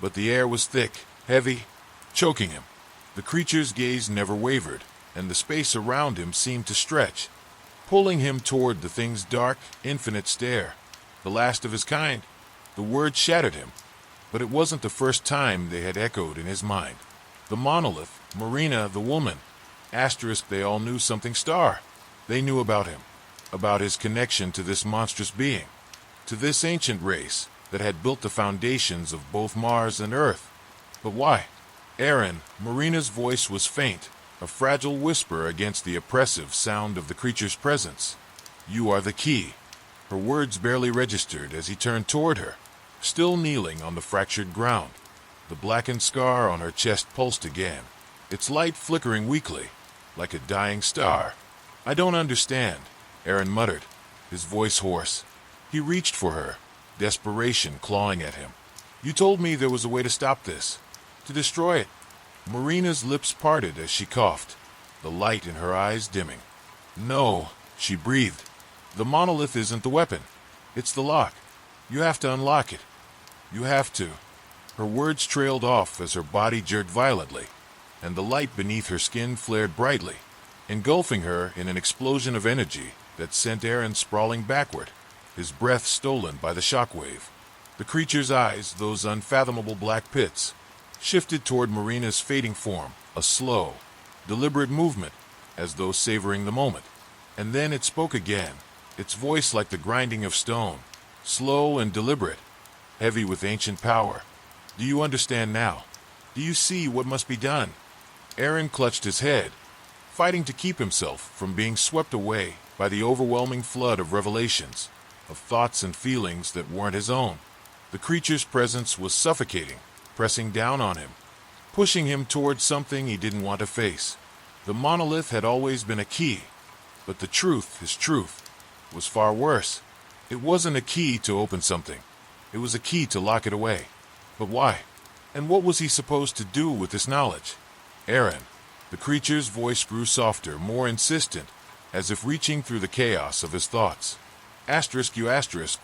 but the air was thick, heavy, choking him. The creature's gaze never wavered, and the space around him seemed to stretch, pulling him toward the thing's dark, infinite stare. The last of his kind. The word shattered him, but it wasn't the first time they had echoed in his mind. The monolith, Marina, the woman, they all knew something star. They knew about him, about his connection to this monstrous being, to this ancient race that had built the foundations of both Mars and Earth. But why? Aaron, Marina's voice was faint, a fragile whisper against the oppressive sound of the creature's presence. You are the key. Her words barely registered as he turned toward her, still kneeling on the fractured ground. The blackened scar on her chest pulsed again, its light flickering weakly, like a dying star. I don't understand, Aaron muttered, his voice hoarse. He reached for her, desperation clawing at him. You told me there was a way to stop this, to destroy it. Marina's lips parted as she coughed, the light in her eyes dimming. No, she breathed. The monolith isn't the weapon. It's the lock. You have to unlock it. You have to. Her words trailed off as her body jerked violently, and the light beneath her skin flared brightly, engulfing her in an explosion of energy that sent Aaron sprawling backward, his breath stolen by the shockwave. The creature's eyes, those unfathomable black pits, shifted toward Marina's fading form, a slow, deliberate movement, as though savoring the moment. And then it spoke again, its voice like the grinding of stone, slow and deliberate, heavy with ancient power. Do you understand now? Do you see what must be done? Aaron clutched his head, fighting to keep himself from being swept away by the overwhelming flood of revelations, of thoughts and feelings that weren't his own. The creature's presence was suffocating, pressing down on him, pushing him towards something he didn't want to face. The monolith had always been a key, but the truth, his truth, was far worse. It wasn't a key to open something. It was a key to lock it away. But why? And what was he supposed to do with this knowledge? Aaron. The creature's voice grew softer, more insistent, as if reaching through the chaos of his thoughts. You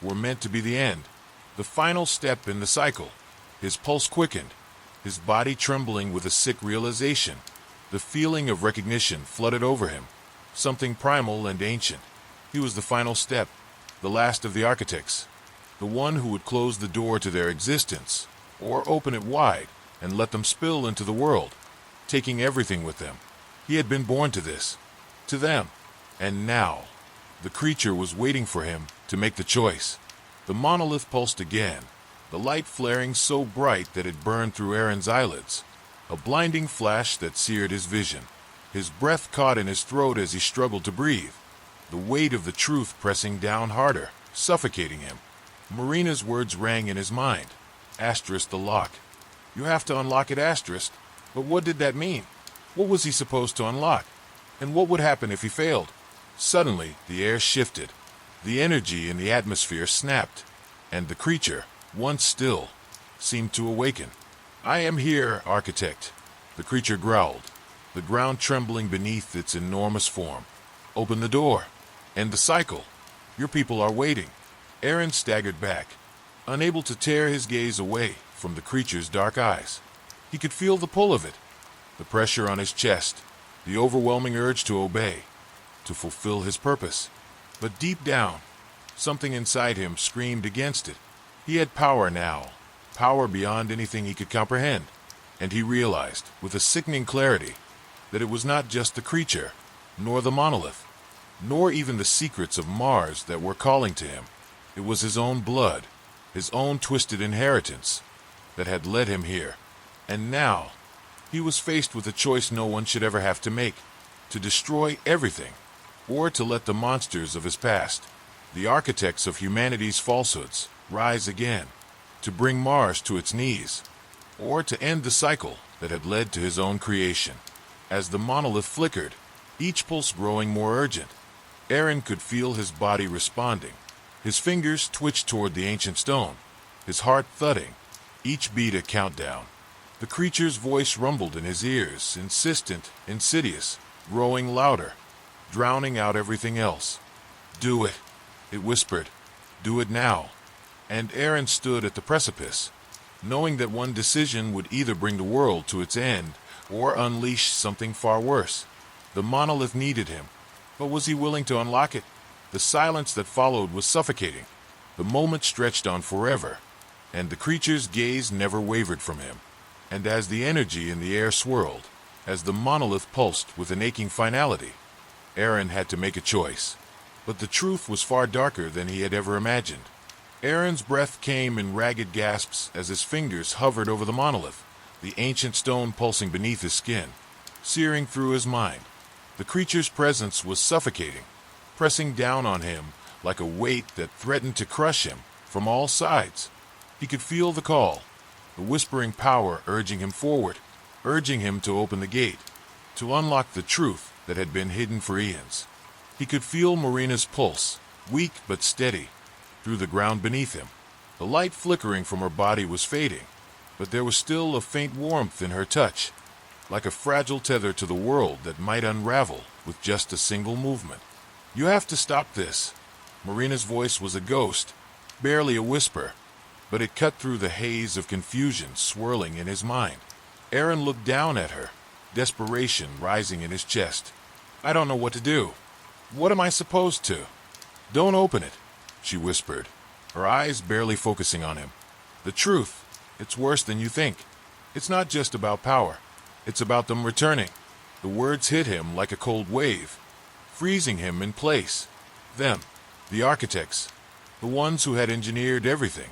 were meant to be the end, the final step in the cycle. His pulse quickened, his body trembling with a sick realization. The feeling of recognition flooded over him, something primal and ancient. He was the final step, the last of the architects, the one who would close the door to their existence, or open it wide and let them spill into the world, taking everything with them. He had been born to this, to them, and now the creature was waiting for him to make the choice. The monolith pulsed again, the light flaring so bright that it burned through Aaron's eyelids, a blinding flash that seared his vision. His breath caught in his throat as he struggled to breathe, the weight of the truth pressing down harder, suffocating him. Marina's words rang in his mind. The lock. You have to unlock it, But what did that mean? What was he supposed to unlock? And what would happen if he failed? Suddenly, the air shifted. The energy in the atmosphere snapped, and the creature, once still, seemed to awaken. I am here, architect, the creature growled, the ground trembling beneath its enormous form. Open the door. End the cycle. Your people are waiting. Aaron staggered back, unable to tear his gaze away from the creature's dark eyes. He could feel the pull of it, the pressure on his chest, the overwhelming urge to obey, to fulfill his purpose. But deep down, something inside him screamed against it. He had power now, power beyond anything he could comprehend, and he realized, with a sickening clarity, that it was not just the creature, nor the monolith, nor even the secrets of Mars that were calling to him. It was his own blood, his own twisted inheritance, that had led him here. And now, he was faced with a choice no one should ever have to make: to destroy everything, or to let the monsters of his past, the architects of humanity's falsehoods, rise again, to bring Mars to its knees, or to end the cycle that had led to his own creation. As the monolith flickered, each pulse growing more urgent, Aaron could feel his body responding. His fingers twitched toward the ancient stone, his heart thudding, each beat a countdown. The creature's voice rumbled in his ears, insistent, insidious, growing louder, drowning out everything else. Do it, it whispered. Do it now. And Aaron stood at the precipice, knowing that one decision would either bring the world to its end or unleash something far worse. The monolith needed him, but was he willing to unlock it? The silence that followed was suffocating. The moment stretched on forever, and the creature's gaze never wavered from him. And as the energy in the air swirled, as the monolith pulsed with an aching finality, Aaron had to make a choice. But the truth was far darker than he had ever imagined. Aaron's breath came in ragged gasps as his fingers hovered over the monolith, the ancient stone pulsing beneath his skin, searing through his mind. The creature's presence was suffocating, pressing down on him like a weight that threatened to crush him from all sides. He could feel the call, the whispering power urging him forward, urging him to open the gate, to unlock the truth that had been hidden for eons. He could feel Marina's pulse, weak but steady, through the ground beneath him. The light flickering from her body was fading, but there was still a faint warmth in her touch, like a fragile tether to the world that might unravel with just a single movement. You have to stop this. Marina's voice was a ghost, barely a whisper, but it cut through the haze of confusion swirling in his mind. Aaron looked down at her, desperation rising in his chest. I don't know what to do. What am I supposed to? Don't open it, she whispered, her eyes barely focusing on him. The truth, it's worse than you think. It's not just about power. It's about them returning. The words hit him like a cold wave, freezing him in place. Them, the architects, the ones who had engineered everything,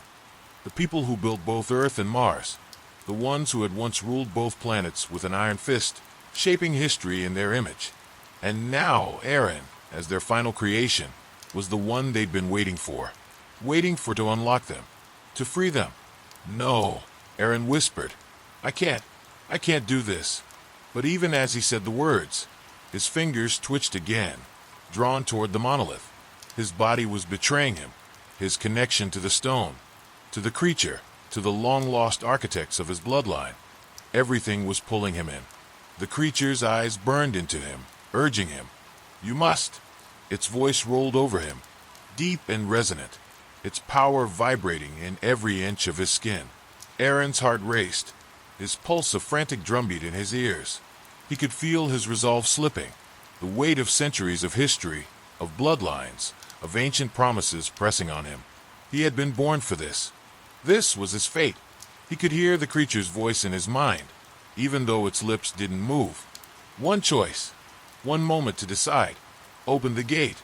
the people who built both Earth and Mars, the ones who had once ruled both planets with an iron fist, shaping history in their image. And now Aaron, as their final creation, was the one they'd been waiting for to unlock them, to free them. No, Aaron whispered. I can't do this. But even as he said the words, his fingers twitched again, drawn toward the monolith. His body was betraying him, his connection to the stone, to the creature, to the long-lost architects of his bloodline. Everything was pulling him in. The creature's eyes burned into him, urging him. You must. Its voice rolled over him, deep and resonant, its power vibrating in every inch of his skin. Aaron's heart raced, his pulse a frantic drumbeat in his ears. He could feel his resolve slipping, the weight of centuries of history, of bloodlines, of ancient promises pressing on him. He had been born for this. This was his fate. He could hear the creature's voice in his mind, even though its lips didn't move. One choice, one moment to decide. Open the gate,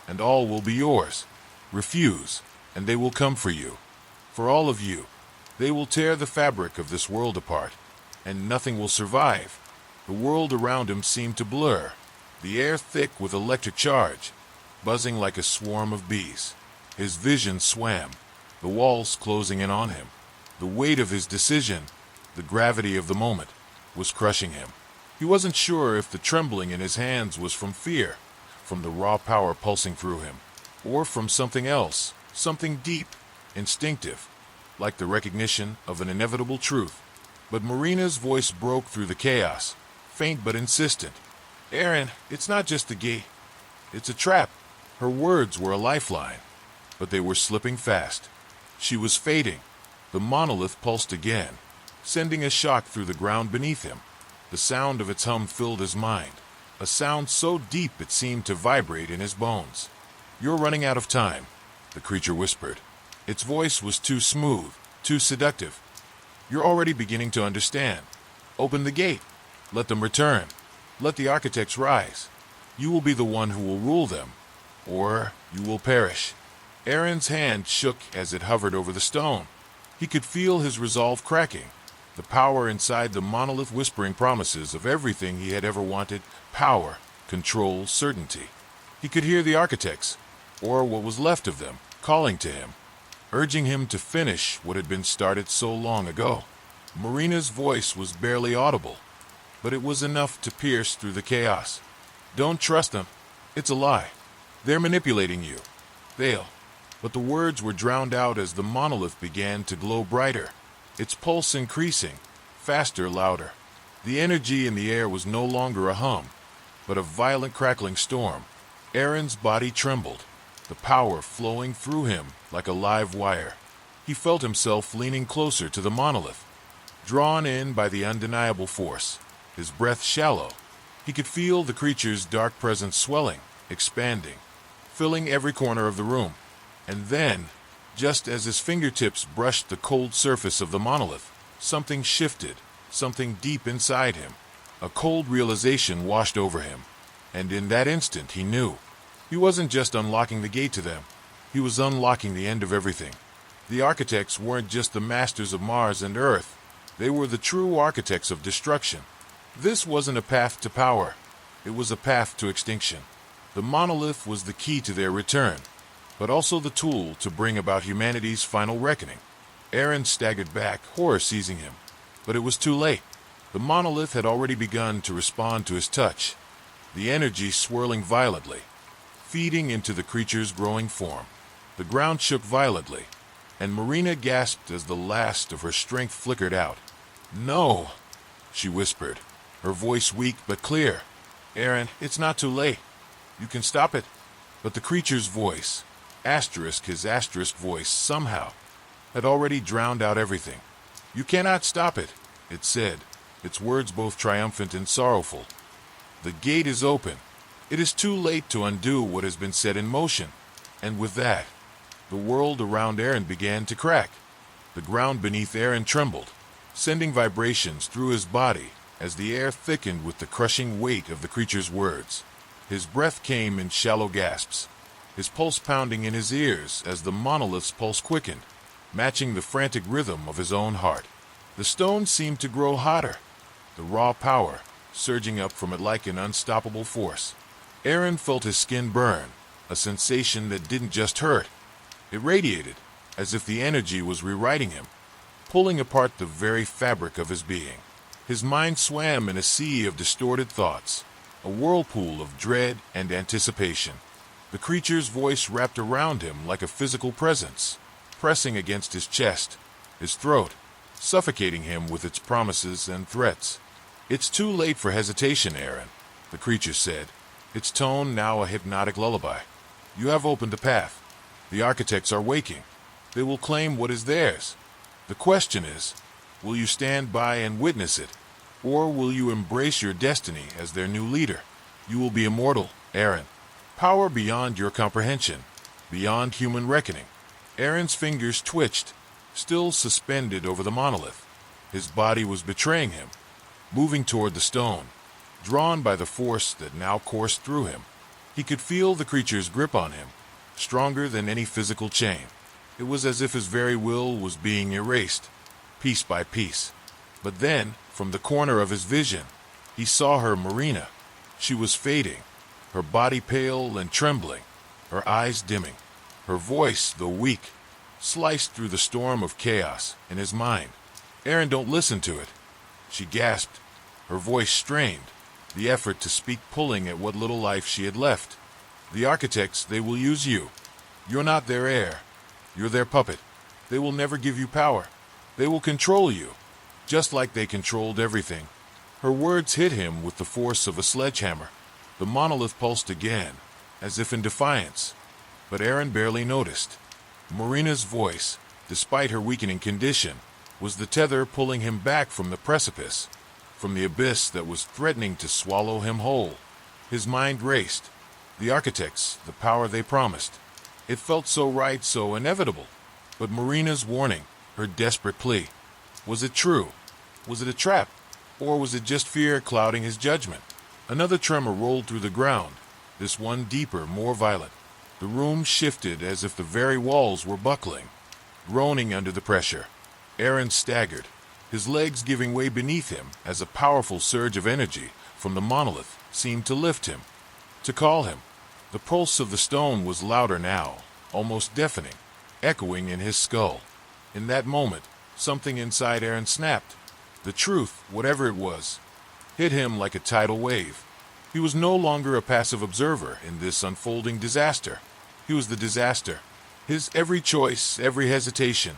and all will be yours. Refuse, and they will come for you. For all of you. They will tear the fabric of this world apart, and nothing will survive. The world around him seemed to blur, the air thick with electric charge, buzzing like a swarm of bees. His vision swam, the walls closing in on him. The weight of his decision, the gravity of the moment, was crushing him. He wasn't sure if the trembling in his hands was from fear, from the raw power pulsing through him, or from something else, something deep, instinctive, like the recognition of an inevitable truth. But Marina's voice broke through the chaos, faint but insistent. Aaron, it's not just a gate. It's a trap. Her words were a lifeline, but they were slipping fast. She was fading. The monolith pulsed again, sending a shock through the ground beneath him. The sound of its hum filled his mind, a sound so deep it seemed to vibrate in his bones. You're running out of time, the creature whispered. Its voice was too smooth, too seductive. You're already beginning to understand. Open the gate. Let them return. Let the architects rise. You will be the one who will rule them, or you will perish. Aaron's hand shook as it hovered over the stone. He could feel his resolve cracking, the power inside the monolith whispering promises of everything he had ever wanted: power, control, certainty. He could hear the architects, or what was left of them, calling to him, urging him to finish what had been started so long ago. Marina's voice was barely audible, but it was enough to pierce through the chaos. Don't trust them. It's a lie. They're manipulating you. But the words were drowned out as the monolith began to glow brighter, its pulse increasing, faster, louder. The energy in the air was no longer a hum, but a violent crackling storm. Aaron's body trembled, the power flowing through him like a live wire. He felt himself leaning closer to the monolith, drawn in by the undeniable force, his breath shallow. He could feel the creature's dark presence swelling, expanding, filling every corner of the room. And then, just as his fingertips brushed the cold surface of the monolith, something shifted, something deep inside him. A cold realization washed over him, and in that instant he knew. He wasn't just unlocking the gate to them, he was unlocking the end of everything. The architects weren't just the masters of Mars and Earth, they were the true architects of destruction. This wasn't a path to power, it was a path to extinction. The monolith was the key to their return, but also the tool to bring about humanity's final reckoning. Aaron staggered back, horror seizing him, but it was too late. The monolith had already begun to respond to his touch, the energy swirling violently, feeding into the creature's growing form. The ground shook violently, and Marina gasped as the last of her strength flickered out. No, she whispered, her voice weak but clear. Aaron, it's not too late. You can stop it. But the creature's voice, his asterisk voice, somehow, had already drowned out everything. You cannot stop it, it said, its words both triumphant and sorrowful. The gate is open. It is too late to undo what has been set in motion. And with that, the world around Aaron began to crack. The ground beneath Aaron trembled, sending vibrations through his body as the air thickened with the crushing weight of the creature's words. His breath came in shallow gasps, his pulse pounding in his ears as the monolith's pulse quickened, matching the frantic rhythm of his own heart. The stone seemed to grow hotter, the raw power surging up from it like an unstoppable force. Aaron felt his skin burn, a sensation that didn't just hurt. It radiated, as if the energy was rewriting him, pulling apart the very fabric of his being. His mind swam in a sea of distorted thoughts, a whirlpool of dread and anticipation. The creature's voice wrapped around him like a physical presence, pressing against his chest, his throat, suffocating him with its promises and threats. "It's too late for hesitation, Aaron," the creature said, its tone now a hypnotic lullaby. "You have opened a path. The architects are waking. They will claim what is theirs. The question is, will you stand by and witness it, or will you embrace your destiny as their new leader? You will be immortal, Aaron. Power beyond your comprehension, beyond human reckoning." Aaron's fingers twitched, still suspended over the monolith. His body was betraying him, moving toward the stone, drawn by the force that now coursed through him. He could feel the creature's grip on him, stronger than any physical chain. It was as if his very will was being erased, piece by piece. But then, from the corner of his vision, he saw her, Marina. She was fading, her body pale and trembling, her eyes dimming. Her voice, though weak, sliced through the storm of chaos in his mind. "Aaron, don't listen to it," she gasped, her voice strained, the effort to speak pulling at what little life she had left. "The architects, they will use you. You're not their heir. You're their puppet. They will never give you power. They will control you, just like they controlled everything." Her words hit him with the force of a sledgehammer. The monolith pulsed again, as if in defiance. But Aaron barely noticed. Marina's voice, despite her weakening condition, was the tether pulling him back from the precipice, from the abyss that was threatening to swallow him whole. His mind raced. The architects, the power they promised. It felt so right, so inevitable. But Marina's warning, her desperate plea, was it true? Was it a trap? Or was it just fear clouding his judgment? Another tremor rolled through the ground, this one deeper, more violent. The room shifted as if the very walls were buckling, groaning under the pressure. Aaron staggered, his legs giving way beneath him as a powerful surge of energy from the monolith seemed to lift him, to call him. The pulse of the stone was louder now, almost deafening, echoing in his skull. In that moment, something inside Aaron snapped. The truth, whatever it was, hit him like a tidal wave. He was no longer a passive observer in this unfolding disaster. He was the disaster. His every choice, every hesitation,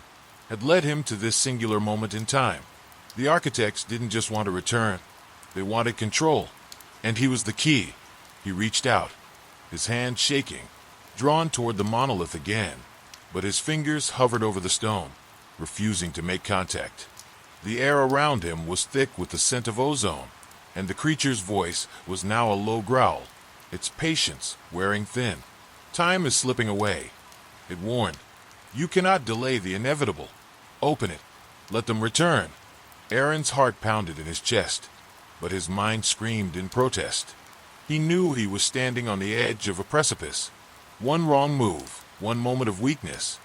had led him to this singular moment in time. The architects didn't just want a return. They wanted control. And he was the key. He reached out, his hand shaking, drawn toward the monolith again. But his fingers hovered over the stone, refusing to make contact. The air around him was thick with the scent of ozone, and the creature's voice was now a low growl, its patience wearing thin. "Time is slipping away," it warned. "You cannot delay the inevitable. Open it. Let them return." Aaron's heart pounded in his chest, but his mind screamed in protest. He knew he was standing on the edge of a precipice. One wrong move, one moment of weakness,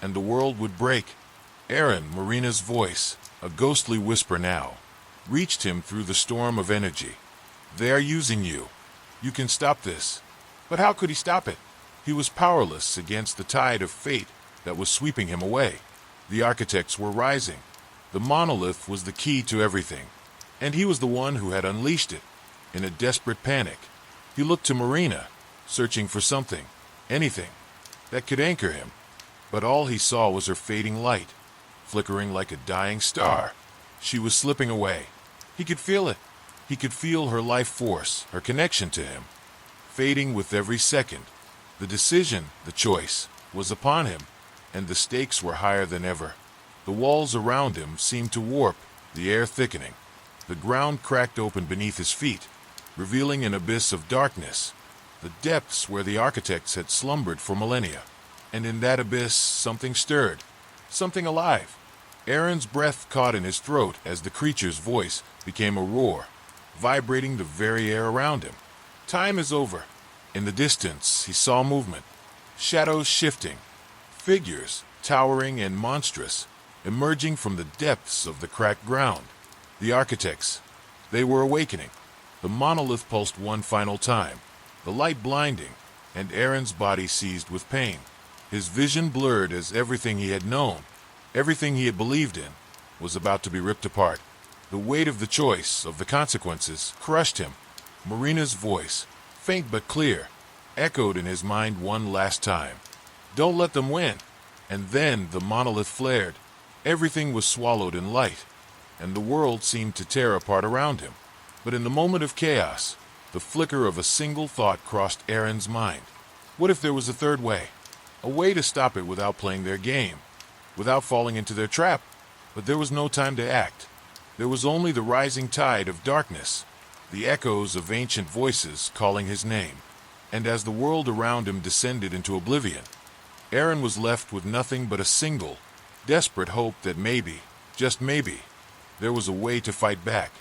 and the world would break. Aaron, Marina's voice, a ghostly whisper now, reached him through the storm of energy. "They are using you. You can stop this." But how could he stop it? He was powerless against the tide of fate that was sweeping him away. The architects were rising. The monolith was the key to everything, and he was the one who had unleashed it. In a desperate panic, he looked to Marina, searching for something, anything, that could anchor him. But all he saw was her fading light, flickering like a dying star. She was slipping away. He could feel it. He could feel her life force, her connection to him, fading with every second. The decision, the choice, was upon him, and the stakes were higher than ever. The walls around him seemed to warp, the air thickening. The ground cracked open beneath his feet, revealing an abyss of darkness, the depths where the architects had slumbered for millennia. And in that abyss, something stirred, something alive. Aaron's breath caught in his throat as the creature's voice became a roar, vibrating the very air around him. "Time is over." In the distance, he saw movement, shadows shifting, figures, towering and monstrous, emerging from the depths of the cracked ground. The architects, they were awakening. The monolith pulsed one final time, the light blinding, and Aaron's body seized with pain. His vision blurred as everything he had known, everything he had believed in, was about to be ripped apart. The weight of the choice, of the consequences, crushed him. Marina's voice, faint but clear, echoed in his mind one last time. Don't let them win. And then the monolith flared. Everything was swallowed in light, and the world seemed to tear apart around him. But in the moment of chaos, the flicker of a single thought crossed Aaron's mind. What if there was a third way? A way to stop it without playing their game, without falling into their trap? But there was no time to act. There was only the rising tide of darkness, the echoes of ancient voices calling his name. And as the world around him descended into oblivion, Aaron was left with nothing but a single, desperate hope that maybe, just maybe, there was a way to fight back.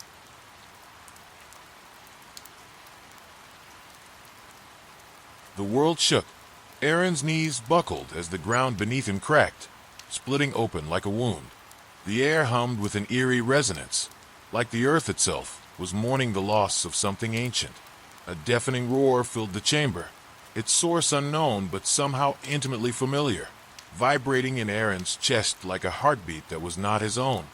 The world shook. Aaron's knees buckled as the ground beneath him cracked, splitting open like a wound. The air hummed with an eerie resonance, like the earth itself was mourning the loss of something ancient. A deafening roar filled the chamber, its source unknown but somehow intimately familiar, vibrating in Aaron's chest like a heartbeat that was not his own.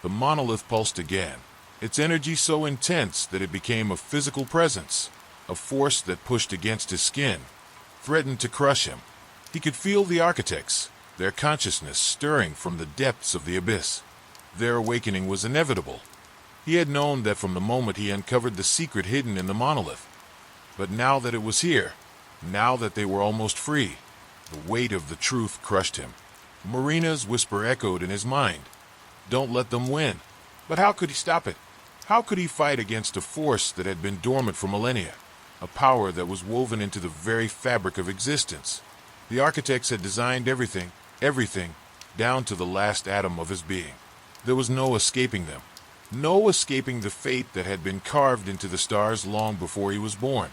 The monolith pulsed again, its energy so intense that it became a physical presence, a force that pushed against his skin, threatened to crush him. He could feel the architects, their consciousness stirring from the depths of the abyss. Their awakening was inevitable. He had known that from the moment he uncovered the secret hidden in the monolith. But now that it was here, now that they were almost free, the weight of the truth crushed him. Marina's whisper echoed in his mind. Don't let them win. But how could he stop it? How could he fight against a force that had been dormant for millennia? A power that was woven into the very fabric of existence. The architects had designed everything, down to the last atom of his being. There was no escaping them. No escaping the fate that had been carved into the stars long before he was born.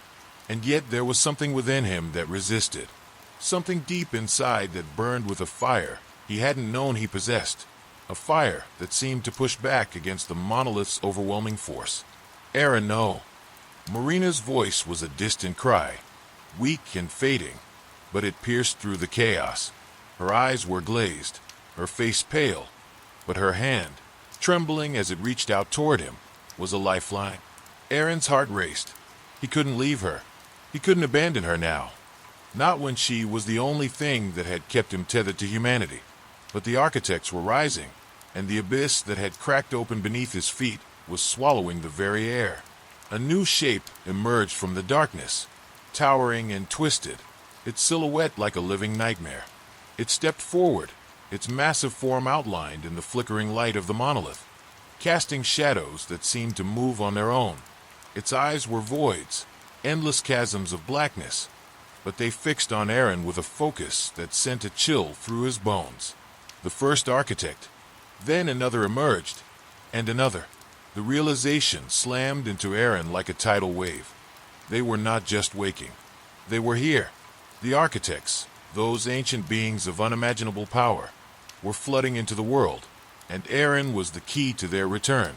And yet there was something within him that resisted. Something deep inside that burned with a fire he hadn't known he possessed. A fire that seemed to push back against the monolith's overwhelming force. Aaron, no. Marina's voice was a distant cry, weak and fading, but it pierced through the chaos. Her eyes were glazed, her face pale, but her hand, trembling as it reached out toward him, was a lifeline. Aaron's heart raced. He couldn't leave her. He couldn't abandon her now. Not when she was the only thing that had kept him tethered to humanity. But the architects were rising, and the abyss that had cracked open beneath his feet was swallowing the very air. A new shape emerged from the darkness, towering and twisted, its silhouette like a living nightmare. It stepped forward, its massive form outlined in the flickering light of the monolith, casting shadows that seemed to move on their own. Its eyes were voids, endless chasms of blackness, but they fixed on Aaron with a focus that sent a chill through his bones. The first architect, then another emerged, and another. The realization slammed into Aaron like a tidal wave. They were not just waking. They were here. The architects, those ancient beings of unimaginable power, were flooding into the world, and Aaron was the key to their return.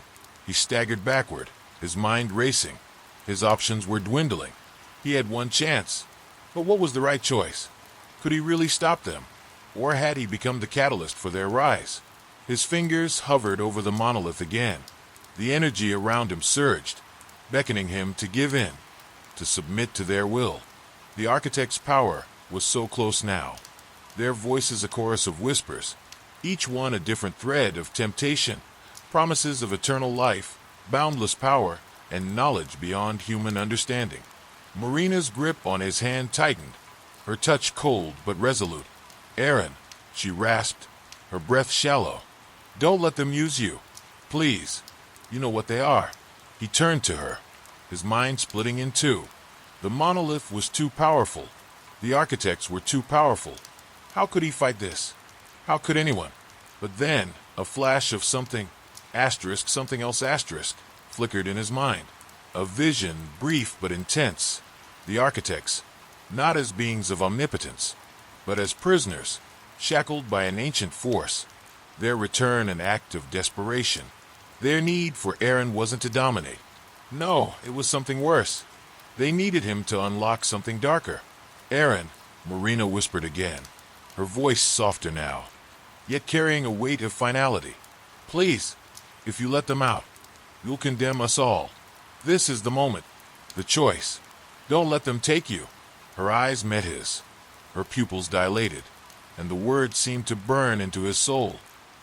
He staggered backward, his mind racing. His options were dwindling. He had one chance. But what was the right choice? Could he really stop them? Or had he become the catalyst for their rise? His fingers hovered over the monolith again. The energy around him surged, beckoning him to give in, to submit to their will. The architect's power was so close now. Their voices a chorus of whispers, each one a different thread of temptation, promises of eternal life, boundless power, and knowledge beyond human understanding. Marina's grip on his hand tightened, her touch cold but resolute. Aaron, she rasped, her breath shallow. Don't let them use you. Please. You know what they are. He turned to her, his mind splitting in two. The monolith was too powerful. The architects were too powerful. How could he fight this? How could anyone? But then, a flash of something else, flickered in his mind. A vision, brief but intense. The architects, not as beings of omnipotence, but as prisoners, shackled by an ancient force. Their return an act of desperation. Their need for Aaron wasn't to dominate. No, it was something worse. They needed him to unlock something darker. Aaron, Marina whispered again, her voice softer now, yet carrying a weight of finality. Please, if you let them out, you'll condemn us all. This is the moment, the choice. Don't let them take you. Her eyes met his, her pupils dilated, and the words seemed to burn into his soul.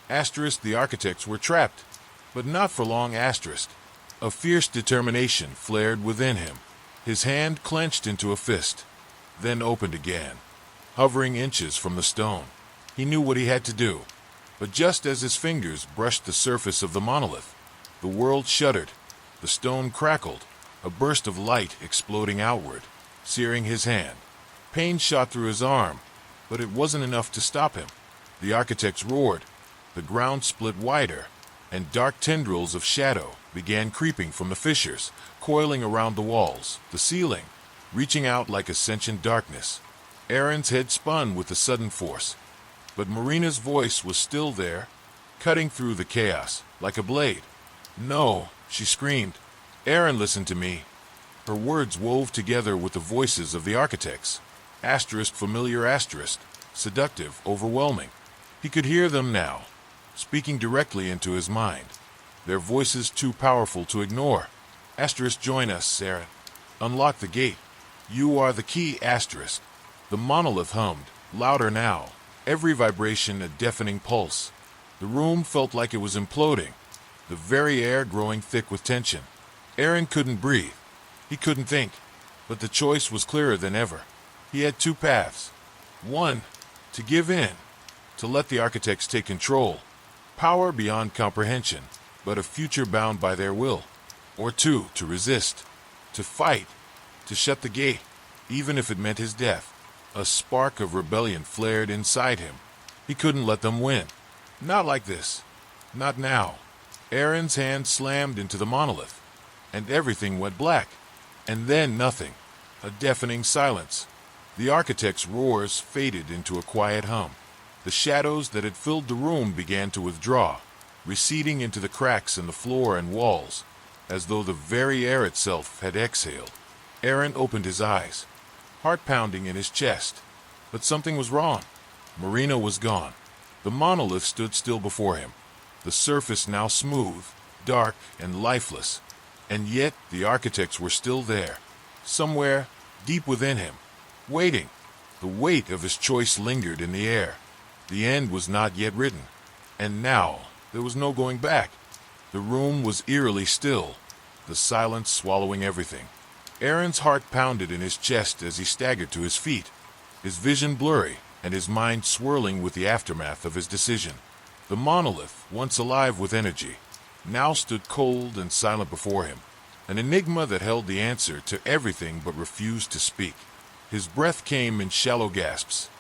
Asterisk, the architects were trapped, but not for long. Asterisk. A fierce determination flared within him. His hand clenched into a fist, then opened again, hovering inches from the stone. He knew what he had to do, but just as his fingers brushed the surface of the monolith, the world shuddered, the stone crackled, a burst of light exploding outward, searing his hand. Pain shot through his arm, but it wasn't enough to stop him. The architects roared, the ground split wider, and dark tendrils of shadow began creeping from the fissures, coiling around the walls, the ceiling, reaching out like a sentient darkness. Aaron's head spun with a sudden force, but Marina's voice was still there, cutting through the chaos like a blade. No, she screamed. Aaron, listen to me. Her words wove together with the voices of the architects. Asterisk, familiar. Asterisk, seductive, overwhelming. He could hear them now, speaking directly into his mind, their voices too powerful to ignore. Asterisk, join us, Aaron. Unlock the gate. You are the key. Asterisk. The monolith hummed, louder now, every vibration a deafening pulse. The room felt like it was imploding, the very air growing thick with tension. Aaron couldn't breathe. He couldn't think, but the choice was clearer than ever. He had two paths. One, to give in, to let the architects take control, power beyond comprehension, but a future bound by their will. Or two, to resist, to fight, to shut the gate, even if it meant his death. A spark of rebellion flared inside him. He couldn't let them win. Not like this. Not now. Aaron's hand slammed into the monolith, and everything went black. And then nothing. A deafening silence. The architect's roars faded into a quiet hum. The shadows that had filled the room began to withdraw, receding into the cracks in the floor and walls, as though the very air itself had exhaled. Aaron opened his eyes, heart pounding in his chest. But something was wrong. Marina was gone. The monolith stood still before him, the surface now smooth, dark, and lifeless. And yet the architects were still there, somewhere deep within him, waiting. The weight of his choice lingered in the air. The end was not yet written, and now there was no going back. The room was eerily still, the silence swallowing everything. Aaron's heart pounded in his chest as he staggered to his feet, his vision blurry and his mind swirling with the aftermath of his decision. The monolith, once alive with energy, now stood cold and silent before him, an enigma that held the answer to everything but refused to speak. His breath came in shallow gasps,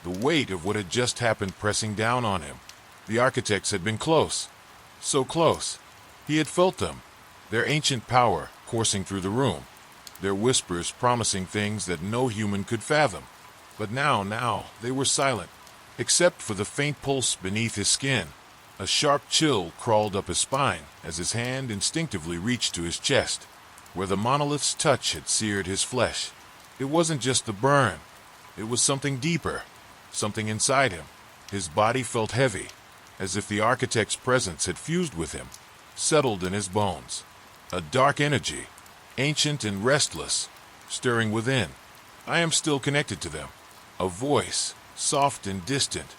the weight of what had just happened pressing down on him. The architects had been close, so close. He had felt them, their ancient power coursing through the room, their whispers promising things that no human could fathom. But now they were silent, except for the faint pulse beneath his skin. A sharp chill crawled up his spine as his hand instinctively reached to his chest, where the monolith's touch had seared his flesh. It wasn't just the burn. It was something deeper, something inside him. His body felt heavy, as if the architect's presence had fused with him, settled in his bones. A dark energy, ancient and restless, stirring within. I am still connected to them. A voice, soft and distant,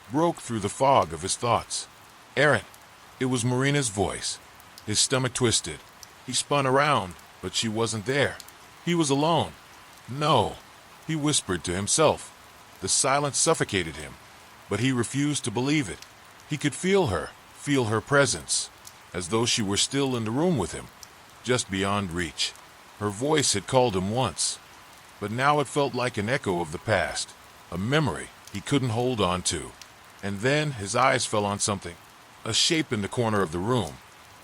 broke through the fog of his thoughts. Aaron. It was Marina's voice. His stomach twisted. He spun around, but she wasn't there. He was alone. No, he whispered to himself. The silence suffocated him, but he refused to believe it. He could feel her presence, as though she were still in the room with him, just beyond reach. Her voice had called him once, but now it felt like an echo of the past, a memory he couldn't hold on to. And then his eyes fell on something, a shape in the corner of the room,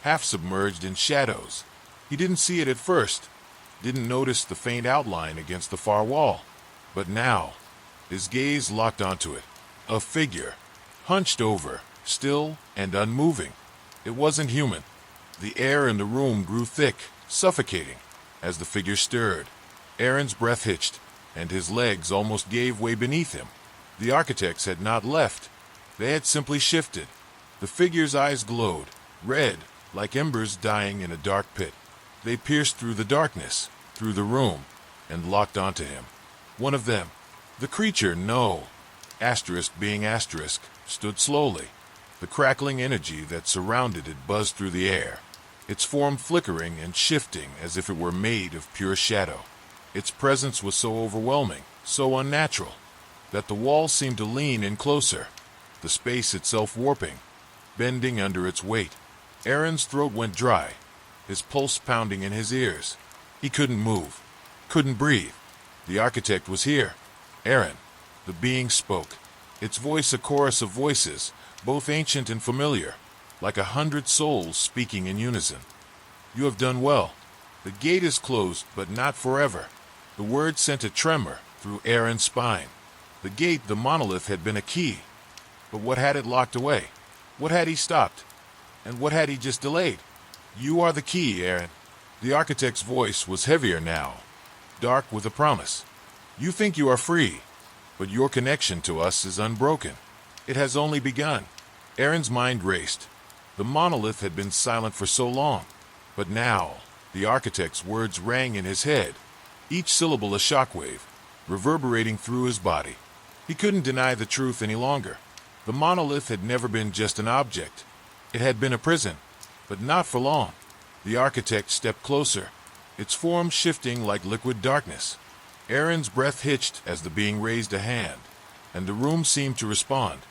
half submerged in shadows. He didn't see it at first, didn't notice the faint outline against the far wall. But now, his gaze locked onto it. A figure, hunched over, still and unmoving. It wasn't human. The air in the room grew thick, suffocating, as the figure stirred. Aaron's breath hitched, and his legs almost gave way beneath him. The architects had not left. They had simply shifted. The figure's eyes glowed, red, like embers dying in a dark pit. They pierced through the darkness, through the room, and locked onto him. One of them, the creature, no, asterisk being asterisk, stood slowly. The crackling energy that surrounded it buzzed through the air, its form flickering and shifting as if it were made of pure shadow. Its presence was so overwhelming, so unnatural, that the walls seemed to lean in closer, the space itself warping, bending under its weight. Aaron's throat went dry, his pulse pounding in his ears. He couldn't move, couldn't breathe. The architect was here. Aaron, the being spoke, its voice a chorus of voices, both ancient and familiar, like 100 souls speaking in unison. You have done well. The gate is closed, but not forever. The word sent a tremor through Aaron's spine. The gate, the monolith, had been a key. But what had it locked away? What had he stopped? And what had he just delayed? You are the key, Aaron. The architect's voice was heavier now, dark with a promise. You think you are free, but your connection to us is unbroken. It has only begun. Aaron's mind raced. The monolith had been silent for so long, but now the architect's words rang in his head, each syllable a shockwave, reverberating through his body. He couldn't deny the truth any longer. The monolith had never been just an object. It had been a prison, but not for long. The architect stepped closer, its form shifting like liquid darkness. Aaron's breath hitched as the being raised a hand, and the room seemed to respond,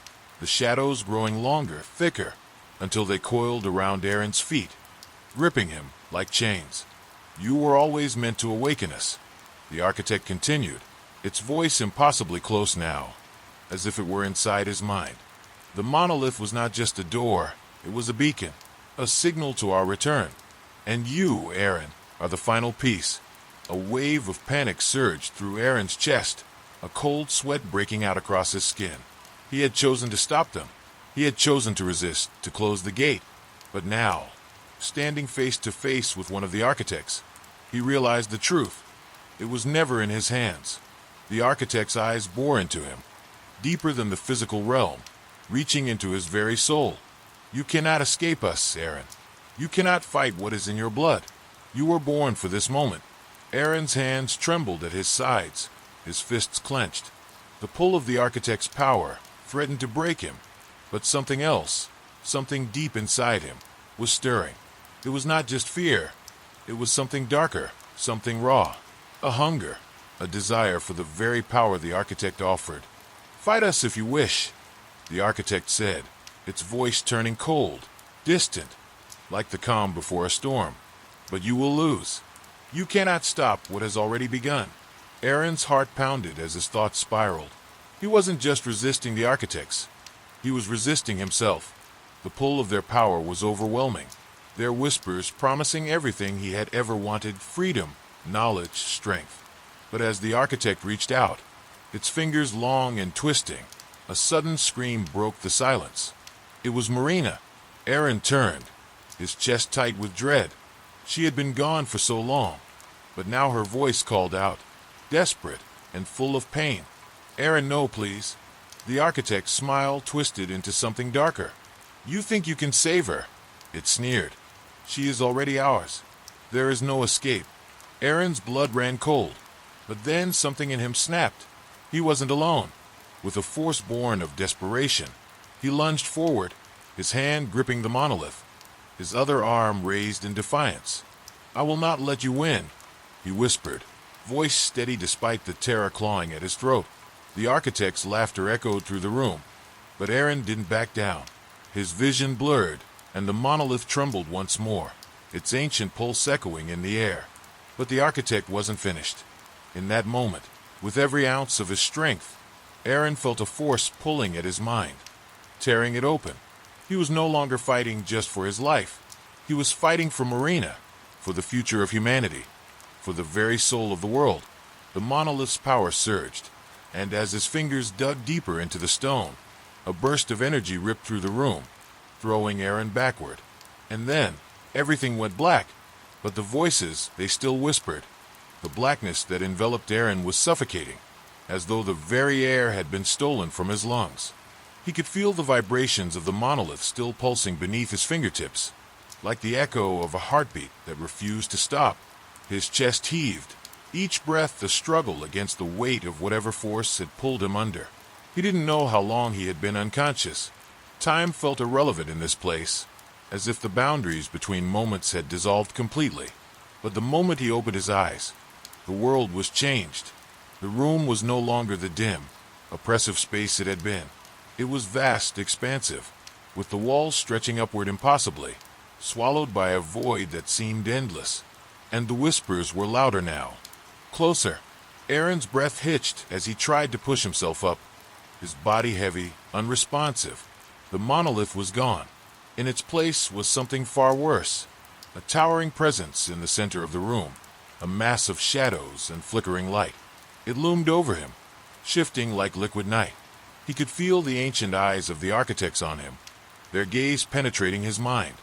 the shadows growing longer, thicker, until they coiled around Aaron's feet, gripping him like chains. You were always meant to awaken us, the architect continued, its voice impossibly close now, as if it were inside his mind. The monolith was not just a door, it was a beacon, a signal to our return. And you, Aaron, are the final piece. A wave of panic surged through Aaron's chest, a cold sweat breaking out across his skin. He had chosen to stop them. He had chosen to resist, to close the gate. But now, standing face to face with one of the architects, he realized the truth. It was never in his hands. The architect's eyes bore into him, deeper than the physical realm, reaching into his very soul. You cannot escape us, Aaron. You cannot fight what is in your blood. You were born for this moment. Aaron's hands trembled at his sides, his fists clenched. The pull of the architect's power threatened to break him, but something else, something deep inside him, was stirring. It was not just fear. It was something darker, something raw, a hunger, a desire for the very power the architect offered. Fight us if you wish, the architect said, its voice turning cold, distant, like the calm before a storm. But you will lose. You cannot stop what has already begun. Aaron's heart pounded as his thoughts spiraled. He wasn't just resisting the architects. He was resisting himself. The pull of their power was overwhelming. Their whispers promising everything he had ever wanted: freedom, knowledge, strength. But as the architect reached out, its fingers long and twisting, a sudden scream broke the silence. It was Marina. Aaron turned, his chest tight with dread. She had been gone for so long, but now her voice called out, desperate and full of pain. Aaron, no, please. The architect's smile twisted into something darker. You think you can save her? It sneered. She is already ours. There is no escape. Aaron's blood ran cold, but then something in him snapped. He wasn't alone. With a force born of desperation, he lunged forward, his hand gripping the monolith, his other arm raised in defiance. I will not let you win, he whispered, voice steady despite the terror clawing at his throat. The architect's laughter echoed through the room, but Aaron didn't back down. His vision blurred, and the monolith trembled once more, its ancient pulse echoing in the air. But the architect wasn't finished. In that moment, with every ounce of his strength, Aaron felt a force pulling at his mind, tearing it open. He was no longer fighting just for his life. He was fighting for Marina, for the future of humanity, for the very soul of the world. The monolith's power surged, and as his fingers dug deeper into the stone, a burst of energy ripped through the room, throwing Aaron backward. And then, everything went black, but the voices, they still whispered. The blackness that enveloped Aaron was suffocating, as though the very air had been stolen from his lungs. He could feel the vibrations of the monolith still pulsing beneath his fingertips, like the echo of a heartbeat that refused to stop. His chest heaved, each breath a struggle against the weight of whatever force had pulled him under. He didn't know how long he had been unconscious. Time felt irrelevant in this place, as if the boundaries between moments had dissolved completely. But the moment he opened his eyes, the world was changed. The room was no longer the dim, oppressive space it had been. It was vast, expansive, with the walls stretching upward impossibly, swallowed by a void that seemed endless. And the whispers were louder now. Closer. Aaron's breath hitched as he tried to push himself up, his body heavy, unresponsive. The monolith was gone. In its place was something far worse, a towering presence in the center of the room, a mass of shadows and flickering light. It loomed over him, shifting like liquid night. He could feel the ancient eyes of the architects on him, their gaze penetrating his mind.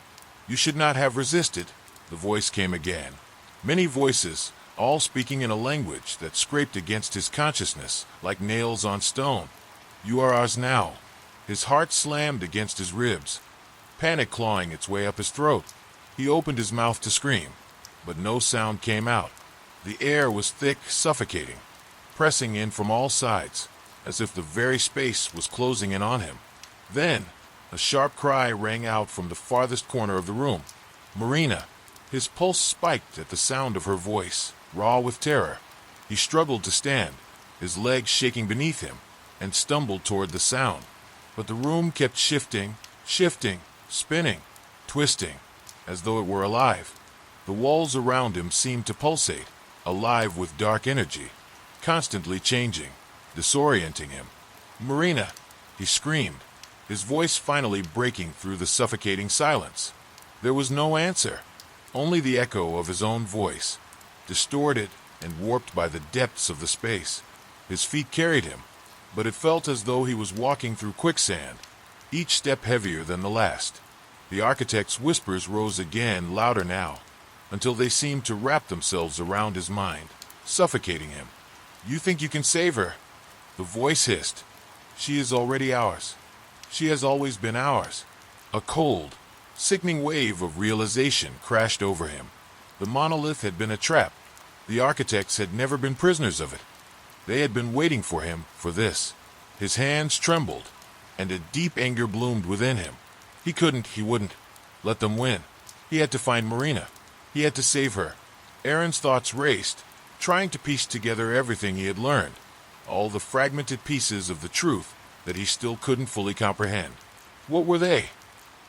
"You should not have resisted," the voice came again. Many voices, all speaking in a language that scraped against his consciousness like nails on stone. "You are ours now." His heart slammed against his ribs, panic clawing its way up his throat. He opened his mouth to scream, but no sound came out. The air was thick, suffocating, pressing in from all sides, as if the very space was closing in on him. Then, a sharp cry rang out from the farthest corner of the room. "Marina!" His pulse spiked at the sound of her voice, raw with terror. He struggled to stand, his legs shaking beneath him, and stumbled toward the sound. But the room kept shifting, spinning, twisting, as though it were alive. The walls around him seemed to pulsate, alive with dark energy, constantly changing, disorienting him. "Marina!" he screamed, his voice finally breaking through the suffocating silence. There was no answer, only the echo of his own voice, distorted and warped by the depths of the space. His feet carried him, but it felt as though he was walking through quicksand, each step heavier than the last. The architect's whispers rose again, louder now, until they seemed to wrap themselves around his mind, suffocating him. "You think you can save her?" The voice hissed. "She is already ours. She has always been ours." A cold, sickening wave of realization crashed over him. The monolith had been a trap. The architects had never been prisoners of it. They had been waiting for him for this. His hands trembled, and a deep anger bloomed within him. He wouldn't let them win. He had to find Marina. He had to save her. Aaron's thoughts raced, trying to piece together everything he had learned, all the fragmented pieces of the truth that he still couldn't fully comprehend. What were they?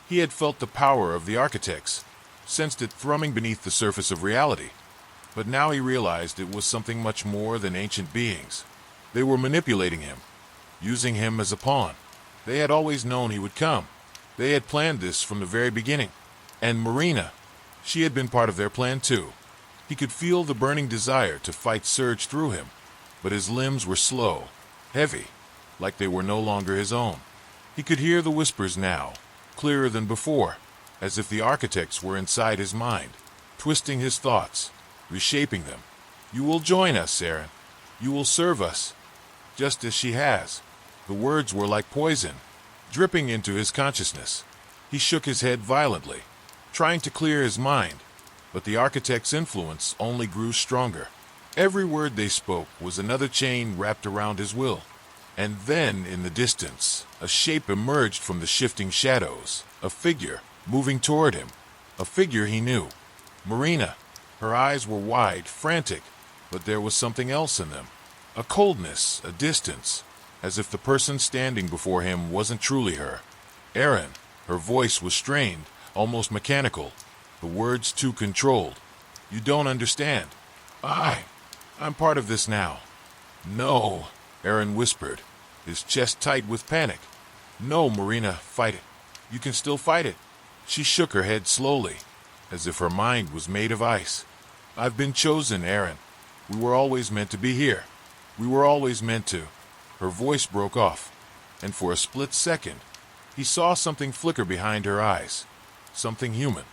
He had felt the power of the architects, sensed it thrumming beneath the surface of reality. But now he realized it was something much more than ancient beings. They were manipulating him, using him as a pawn. They had always known he would come. They had planned this from the very beginning. And Marina, she had been part of their plan too. He could feel the burning desire to fight surge through him, but his limbs were slow, heavy, like they were no longer his own. He could hear the whispers now, clearer than before, as if the architects were inside his mind, twisting his thoughts, reshaping them. "You will join us, Aaron. You will serve us, just as she has." The words were like poison, dripping into his consciousness. He shook his head violently, trying to clear his mind, but the architect's influence only grew stronger. Every word they spoke was another chain wrapped around his will. And then, in the distance, a shape emerged from the shifting shadows, a figure moving toward him, a figure he knew. Marina. Her eyes were wide, frantic, but there was something else in them. A coldness, a distance, as if the person standing before him wasn't truly her. Aaron. Her voice was strained, almost mechanical, the words too controlled. "You don't understand. I'm part of this now." "No," Aaron whispered, his chest tight with panic. "No, Marina, fight it. You can still fight it." She shook her head slowly, as if her mind was made of ice. "I've been chosen, Aaron. We were always meant to be here. We were always meant to." Her voice broke off, and for a split second, he saw something flicker behind her eyes, something human.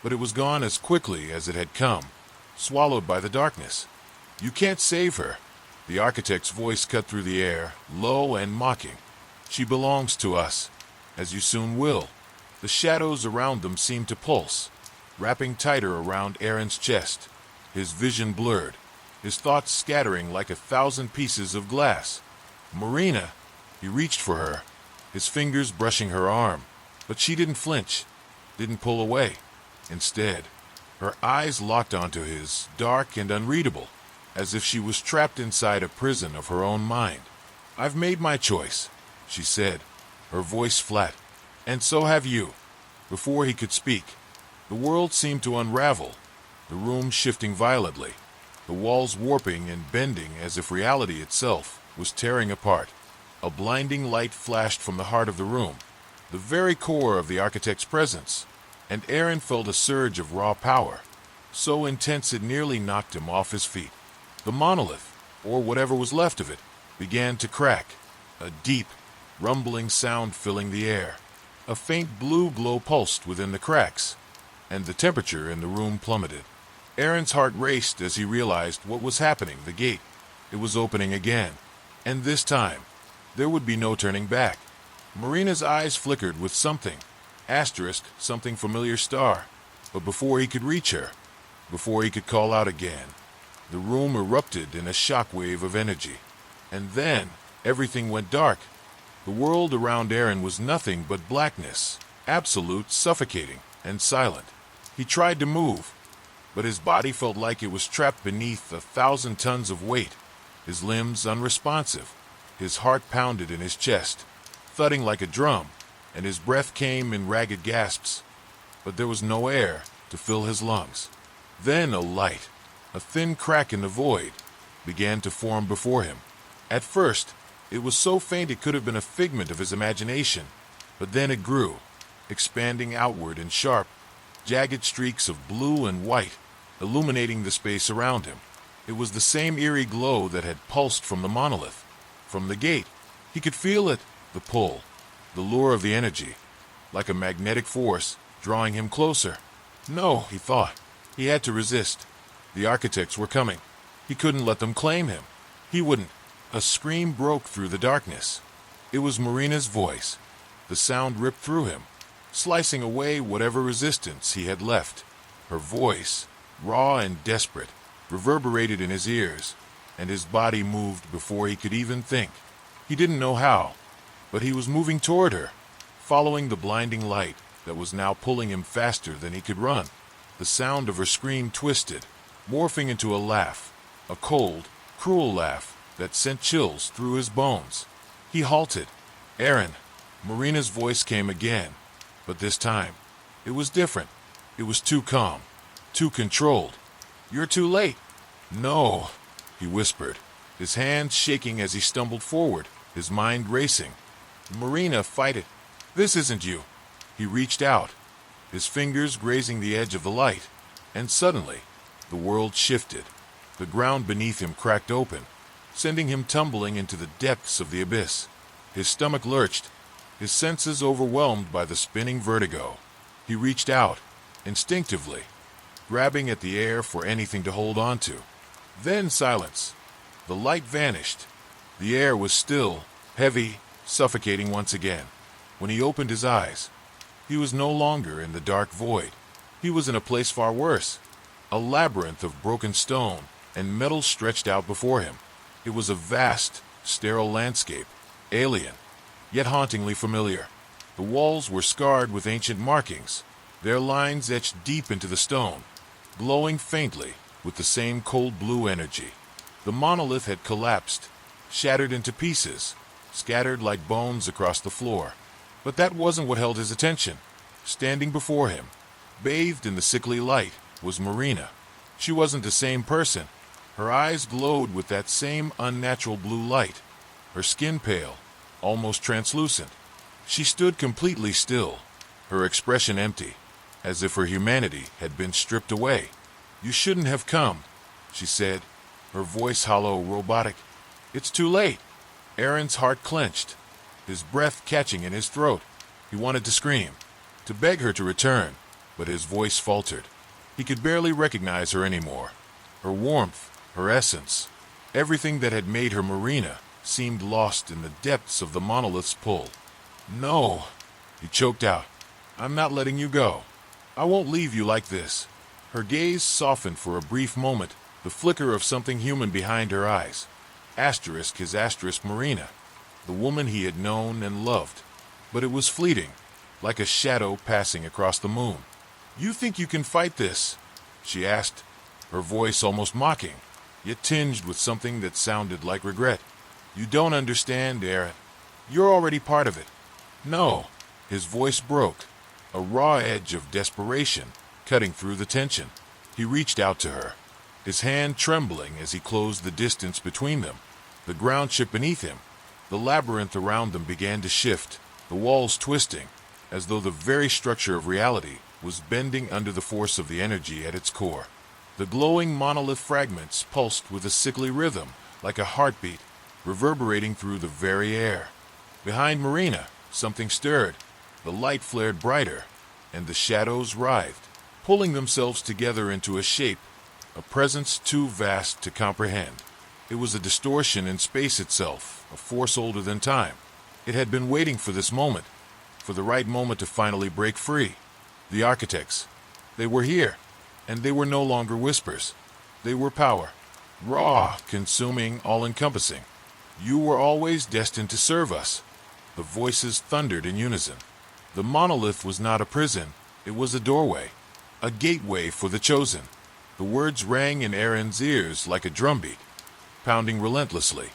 But it was gone as quickly as it had come, swallowed by the darkness. You can't save her. The architect's voice cut through the air, low and mocking. She belongs to us, as you soon will. The shadows around them seemed to pulse, wrapping tighter around Aaron's chest. His vision blurred, his thoughts scattering like 1,000 pieces of glass. Marina! He reached for her, his fingers brushing her arm, but she didn't flinch, didn't pull away. Instead, her eyes locked onto his, dark and unreadable, as if she was trapped inside a prison of her own mind. "I've made my choice," she said, her voice flat. "And so have you." Before he could speak, the world seemed to unravel, the room shifting violently, the walls warping and bending as if reality itself was tearing apart. A blinding light flashed from the heart of the room, the very core of the architect's presence, and Aaron felt a surge of raw power, so intense it nearly knocked him off his feet. The monolith, or whatever was left of it, began to crack, a deep, rumbling sound filling the air. A faint blue glow pulsed within the cracks, and the temperature in the room plummeted. Aaron's heart raced as he realized what was happening. The gate, it was opening again, and this time, there would be no turning back. Marina's eyes flickered with something, something familiar star, but before he could reach her, before he could call out again, the room erupted in a shockwave of energy. And then, everything went dark. The world around Aaron was nothing but blackness, absolute, suffocating, and silent. He tried to move, but his body felt like it was trapped beneath 1,000 tons of weight, his limbs unresponsive. His heart pounded in his chest, thudding like a drum, and his breath came in ragged gasps. But there was no air to fill his lungs. Then a light, a thin crack in the void, began to form before him. At first, it was so faint it could have been a figment of his imagination, but then it grew, expanding outward in sharp, jagged streaks of blue and white, illuminating the space around him. It was the same eerie glow that had pulsed from the monolith, from the gate. He could feel it, the pull, the lure of the energy, like a magnetic force drawing him closer. No, he thought. He had to resist. The architects were coming. He couldn't let them claim him. He wouldn't. A scream broke through the darkness. It was Marina's voice. The sound ripped through him, slicing away whatever resistance he had left. Her voice, raw and desperate, reverberated in his ears, and his body moved before he could even think. He didn't know how, but he was moving toward her, following the blinding light that was now pulling him faster than he could run. The sound of her scream twisted, morphing into a laugh, a cold, cruel laugh that sent chills through his bones. He halted. "Aaron." Marina's voice came again, but this time, it was different. It was too calm, too controlled. "You're too late." "No," he whispered, his hands shaking as he stumbled forward, his mind racing. "Marina, fight it. This isn't you." He reached out, his fingers grazing the edge of the light, and suddenly, the world shifted. The ground beneath him cracked open, sending him tumbling into the depths of the abyss. His stomach lurched, his senses overwhelmed by the spinning vertigo. He reached out, instinctively, grabbing at the air for anything to hold on to. Then silence. The light vanished. The air was still, heavy, suffocating once again. When he opened his eyes, he was no longer in the dark void. He was in a place far worse, a labyrinth of broken stone and metal stretched out before him. It was a vast, sterile landscape, alien, yet hauntingly familiar. The walls were scarred with ancient markings, their lines etched deep into the stone, glowing faintly with the same cold blue energy. The monolith had collapsed, shattered into pieces, scattered like bones across the floor. But that wasn't what held his attention. Standing before him, bathed in the sickly light, was Marina. She wasn't the same person. Her eyes glowed with that same unnatural blue light, her skin pale, almost translucent. She stood completely still, her expression empty, as if her humanity had been stripped away. "You shouldn't have come," she said, her voice hollow, robotic. "It's too late." Aaron's heart clenched, his breath catching in his throat. He wanted to scream, to beg her to return, but his voice faltered. He could barely recognize her anymore. Her warmth, her essence. Everything that had made her Marina seemed lost in the depths of the monolith's pull. "No," he choked out. "I'm not letting you go. I won't leave you like this." Her gaze softened for a brief moment, the flicker of something human behind her eyes. His Marina, the woman he had known and loved. But it was fleeting, like a shadow passing across the moon. "You think you can fight this?" she asked, her voice almost mocking, yet tinged with something that sounded like regret. "You don't understand, Aaron. You're already part of it." "No." His voice broke, a raw edge of desperation cutting through the tension. He reached out to her, his hand trembling as he closed the distance between them. The ground shook beneath him. The labyrinth around them began to shift, the walls twisting, as though the very structure of reality was bending under the force of the energy at its core. The glowing monolith fragments pulsed with a sickly rhythm, like a heartbeat, reverberating through the very air. Behind Marina, something stirred. The light flared brighter, and the shadows writhed, pulling themselves together into a shape, a presence too vast to comprehend. It was a distortion in space itself, a force older than time. It had been waiting for this moment, for the right moment to finally break free. The architects, they were here, and they were no longer whispers. They were power, raw, consuming, all-encompassing. "You were always destined to serve us." The voices thundered in unison. The monolith was not a prison, it was a doorway, a gateway for the chosen. The words rang in Aaron's ears like a drumbeat, pounding relentlessly.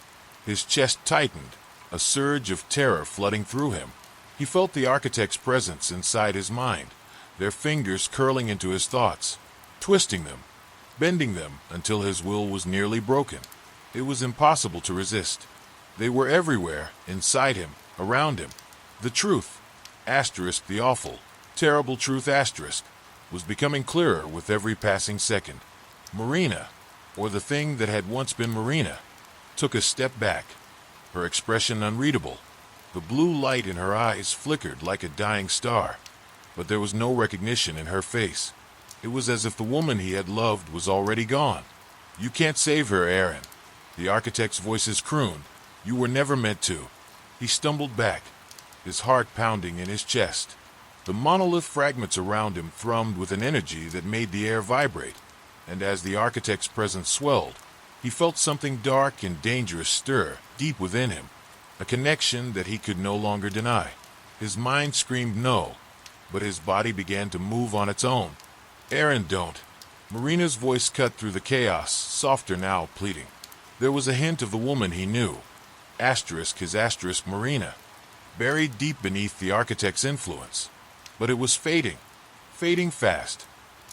His chest tightened, a surge of terror flooding through him. He felt the architect's presence inside his mind, their fingers curling into his thoughts, twisting them, bending them until his will was nearly broken. It was impossible to resist. They were everywhere, inside him, around him. The truth, the awful, terrible truth, was becoming clearer with every passing second. Marina, or the thing that had once been Marina, took a step back, her expression unreadable. The blue light in her eyes flickered like a dying star, but there was no recognition in her face. It was as if the woman he had loved was already gone. "You can't save her, Aaron," the architect's voices crooned. "You were never meant to." He stumbled back, his heart pounding in his chest. The monolith fragments around him thrummed with an energy that made the air vibrate, and as the architect's presence swelled, he felt something dark and dangerous stir deep within him, a connection that he could no longer deny. His mind screamed no, but his body began to move on its own. "Aaron, don't." Marina's voice cut through the chaos, softer now, pleading. There was a hint of the woman he knew, his Marina, buried deep beneath the architect's influence. But it was fading fast.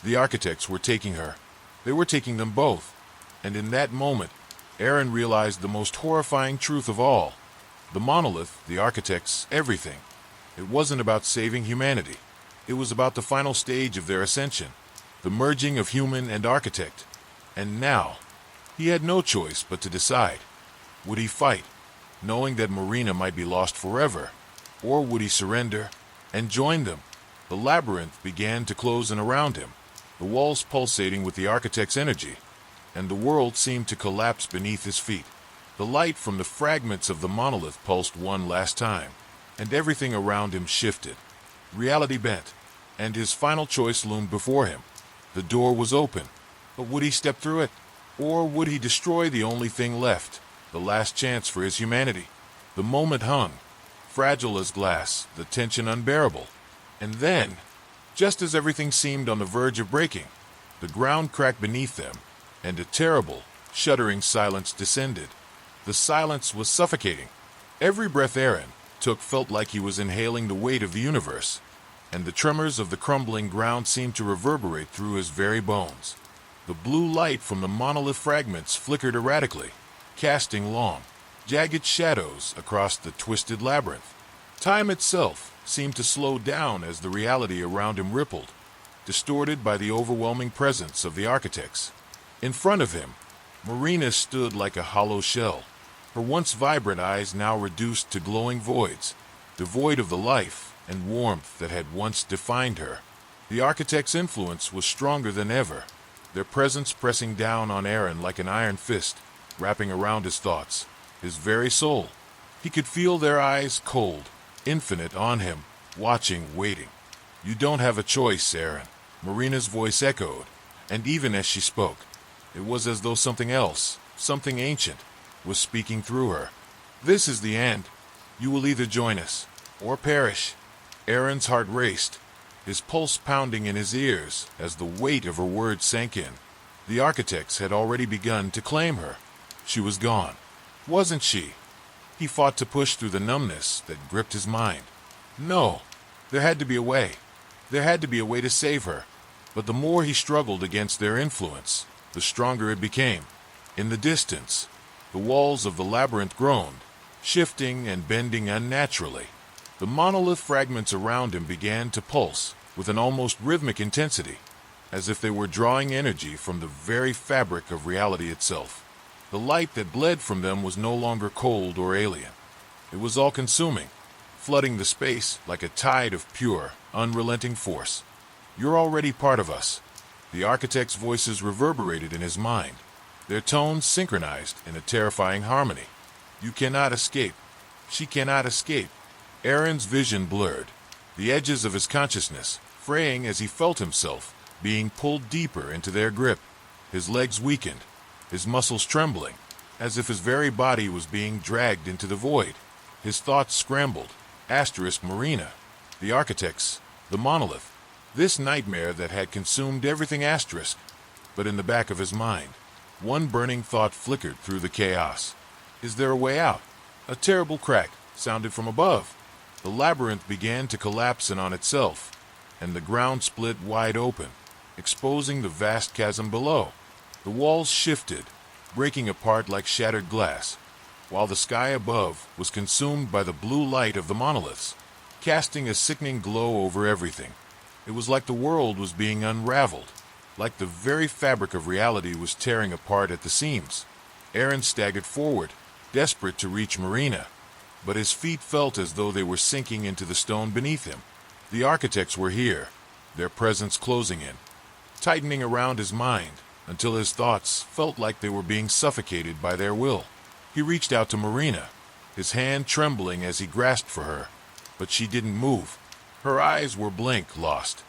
The architects were taking her. They were taking them both. And in that moment, Aaron realized the most horrifying truth of all. The monolith, the architects, everything. It wasn't about saving humanity. It was about the final stage of their ascension, the merging of human and architect. And now, he had no choice but to decide. Would he fight, knowing that Marina might be lost forever? Or would he surrender and join them? The labyrinth began to close in around him, the walls pulsating with the architect's energy, and the world seemed to collapse beneath his feet. The light from the fragments of the monolith pulsed one last time, and everything around him shifted. Reality bent, and his final choice loomed before him. The door was open, but would he step through it? Or would he destroy the only thing left, the last chance for his humanity? The moment hung, fragile as glass, the tension unbearable. And then, just as everything seemed on the verge of breaking, the ground cracked beneath them, and a terrible, shuddering silence descended. The silence was suffocating. Every breath Aaron took felt like he was inhaling the weight of the universe, and the tremors of the crumbling ground seemed to reverberate through his very bones. The blue light from the monolith fragments flickered erratically, casting long, jagged shadows across the twisted labyrinth. Time itself seemed to slow down as the reality around him rippled, distorted by the overwhelming presence of the architects. In front of him, Marina stood like a hollow shell, her once vibrant eyes now reduced to glowing voids, devoid of the life and warmth that had once defined her. The architect's influence was stronger than ever, their presence pressing down on Aaron like an iron fist, wrapping around his thoughts, his very soul. He could feel their eyes cold, infinite on him, watching, waiting. "You don't have a choice, Aaron," Marina's voice echoed, and even as she spoke, it was as though something else, something ancient, was speaking through her. "This is the end. You will either join us, or perish." Aaron's heart raced, his pulse pounding in his ears as the weight of her words sank in. The architects had already begun to claim her. She was gone, wasn't she? He fought to push through the numbness that gripped his mind. No, there had to be a way. There had to be a way to save her. But the more he struggled against their influence, the stronger it became. In the distance, the walls of the labyrinth groaned, shifting and bending unnaturally. The monolith fragments around him began to pulse with an almost rhythmic intensity, as if they were drawing energy from the very fabric of reality itself. The light that bled from them was no longer cold or alien. It was all-consuming, flooding the space like a tide of pure, unrelenting force. "You're already part of us." The architect's voices reverberated in his mind, their tones synchronized in a terrifying harmony. "You cannot escape. She cannot escape." Aaron's vision blurred, the edges of his consciousness fraying as he felt himself being pulled deeper into their grip. His legs weakened, his muscles trembling, as if his very body was being dragged into the void. His thoughts scrambled. Marina, the architects, the monolith, this nightmare that had consumed everything *. But in the back of his mind, one burning thought flickered through the chaos. Is there a way out? A terrible crack sounded from above. The labyrinth began to collapse in on itself, and the ground split wide open, exposing the vast chasm below. The walls shifted, breaking apart like shattered glass, while the sky above was consumed by the blue light of the monoliths, casting a sickening glow over everything. It was like the world was being unraveled, like the very fabric of reality was tearing apart at the seams. Aaron staggered forward, desperate to reach Marina, but his feet felt as though they were sinking into the stone beneath him. The architects were here, their presence closing in, tightening around his mind until his thoughts felt like they were being suffocated by their will. He reached out to Marina, his hand trembling as he grasped for her, but she didn't move. Her eyes were blank, lost.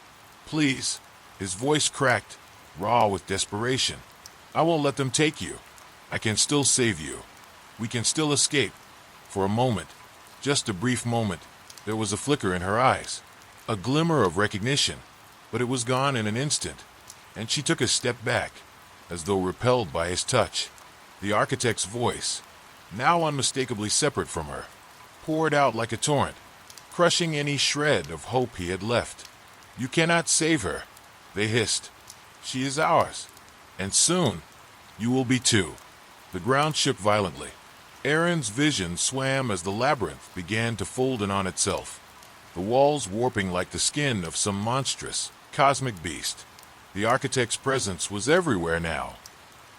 "Please," his voice cracked, raw with desperation. "I won't let them take you. I can still save you. We can still escape." For a moment, just a brief moment, there was a flicker in her eyes, a glimmer of recognition, but it was gone in an instant, and she took a step back, as though repelled by his touch. The architect's voice, now unmistakably separate from her, poured out like a torrent, crushing any shred of hope he had left. "You cannot save her," they hissed. "She is ours, and soon you will be too." The ground shook violently. Aaron's vision swam as the labyrinth began to fold in on itself, the walls warping like the skin of some monstrous, cosmic beast. The architect's presence was everywhere now,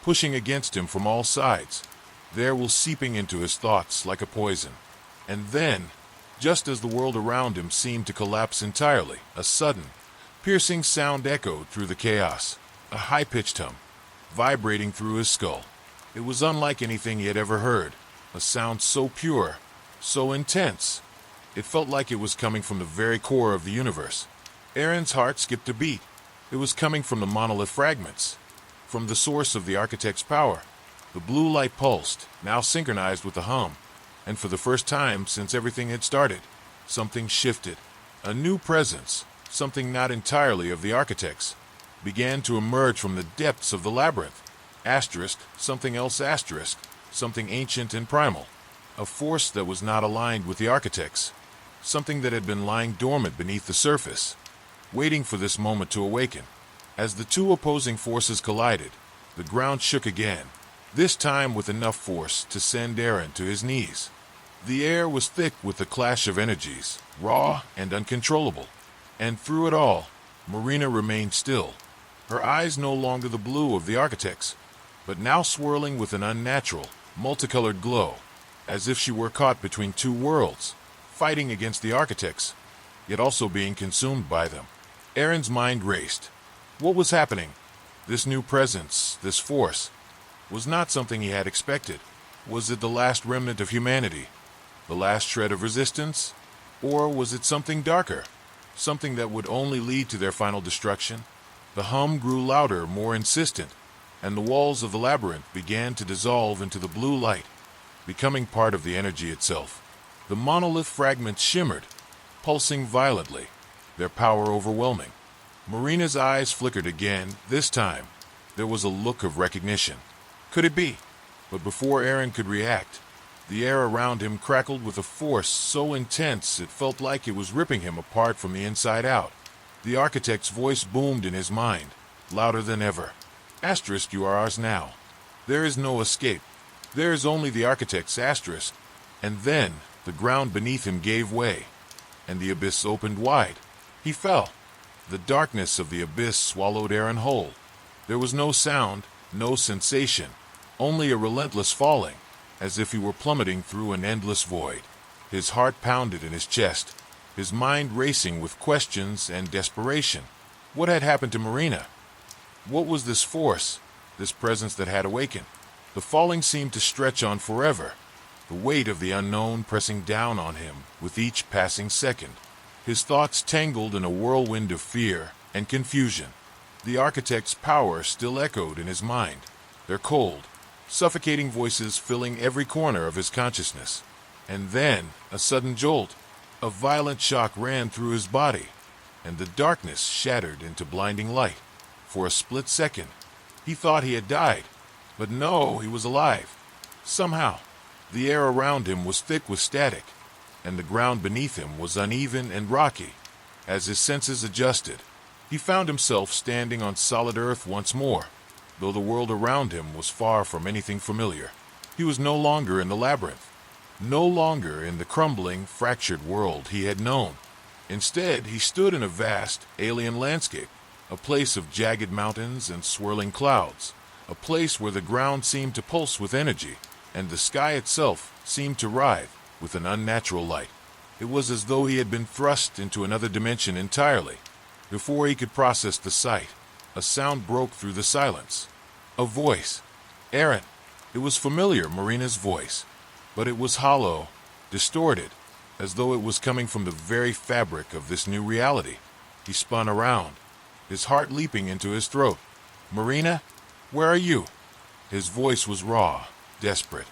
pushing against him from all sides, their will seeping into his thoughts like a poison. And then, just as the world around him seemed to collapse entirely, a sudden, piercing sound echoed through the chaos, a high-pitched hum, vibrating through his skull. It was unlike anything he had ever heard, a sound so pure, so intense. It felt like it was coming from the very core of the universe. Aaron's heart skipped a beat. It was coming from the monolith fragments, from the source of the architect's power. The blue light pulsed, now synchronized with the hum, and for the first time since everything had started, something shifted. A new presence, something not entirely of the architects, began to emerge from the depths of the labyrinth. Something else, something ancient and primal. A force that was not aligned with the architects, something that had been lying dormant beneath the surface, waiting for this moment to awaken. As the two opposing forces collided, the ground shook again, this time with enough force to send Aaron to his knees. The air was thick with the clash of energies, raw and uncontrollable. And through it all, Marina remained still, her eyes no longer the blue of the architects, but now swirling with an unnatural, multicolored glow, as if she were caught between two worlds, fighting against the architects, yet also being consumed by them. Aaron's mind raced. What was happening? This new presence, this force, was not something he had expected. Was it the last remnant of humanity? The last shred of resistance? Or was it something darker? Something that would only lead to their final destruction? The hum grew louder, more insistent, and the walls of the labyrinth began to dissolve into the blue light, becoming part of the energy itself. The monolith fragments shimmered, pulsing violently, their power overwhelming. Marina's eyes flickered again. This time, there was a look of recognition. Could it be? But before Aaron could react, the air around him crackled with a force so intense it felt like it was ripping him apart from the inside out. The architect's voice boomed in his mind, louder than ever. Asterisk, you are ours now. There is no escape. There is only the architect's asterisk. And then the ground beneath him gave way, and the abyss opened wide. He fell. The darkness of the abyss swallowed Aaron whole. There was no sound, no sensation, only a relentless falling, as if he were plummeting through an endless void. His heart pounded in his chest, his mind racing with questions and desperation. What had happened to Marina? What was this force, this presence that had awakened? The falling seemed to stretch on forever, the weight of the unknown pressing down on him with each passing second. His thoughts tangled in a whirlwind of fear and confusion. The architect's power still echoed in his mind, their cold, suffocating voices filling every corner of his consciousness. And then, a sudden jolt. A violent shock ran through his body, and the darkness shattered into blinding light. For a split second, he thought he had died. But no, he was alive. Somehow, the air around him was thick with static, and the ground beneath him was uneven and rocky. As his senses adjusted, he found himself standing on solid earth once more, though the world around him was far from anything familiar. He was no longer in the labyrinth, no longer in the crumbling, fractured world he had known. Instead, he stood in a vast, alien landscape, a place of jagged mountains and swirling clouds, a place where the ground seemed to pulse with energy, and the sky itself seemed to writhe with an unnatural light. It was as though he had been thrust into another dimension entirely. Before he could process the sight, a sound broke through the silence. A voice. Aaron. It was familiar, Marina's voice, but it was hollow, distorted, as though it was coming from the very fabric of this new reality. He spun around, his heart leaping into his throat. Marina, where are you? His voice was raw, desperate.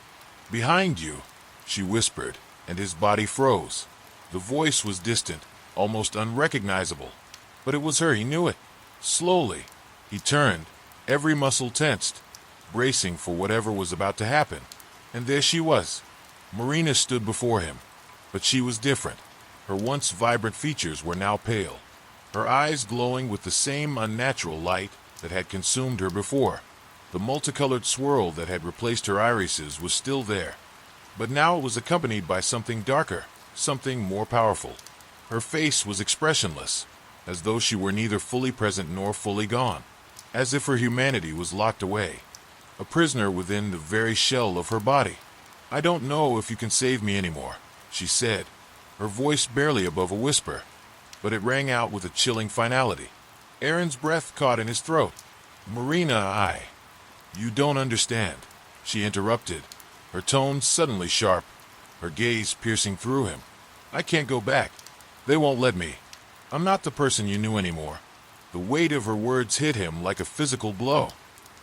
Behind you, she whispered, and his body froze. The voice was distant, almost unrecognizable, but it was her, he knew it. Slowly, he turned, every muscle tensed, bracing for whatever was about to happen. And there she was. Marina stood before him, but she was different. Her once vibrant features were now pale, her eyes glowing with the same unnatural light that had consumed her before. The multicolored swirl that had replaced her irises was still there, but now it was accompanied by something darker, something more powerful. Her face was expressionless, as though she were neither fully present nor fully gone, as if her humanity was locked away, a prisoner within the very shell of her body. I don't know if you can save me anymore, she said, her voice barely above a whisper, but it rang out with a chilling finality. Aaron's breath caught in his throat. Marina, You don't understand, she interrupted, her tone suddenly sharp, her gaze piercing through him. I can't go back. They won't let me. I'm not the person you knew anymore. The weight of her words hit him like a physical blow,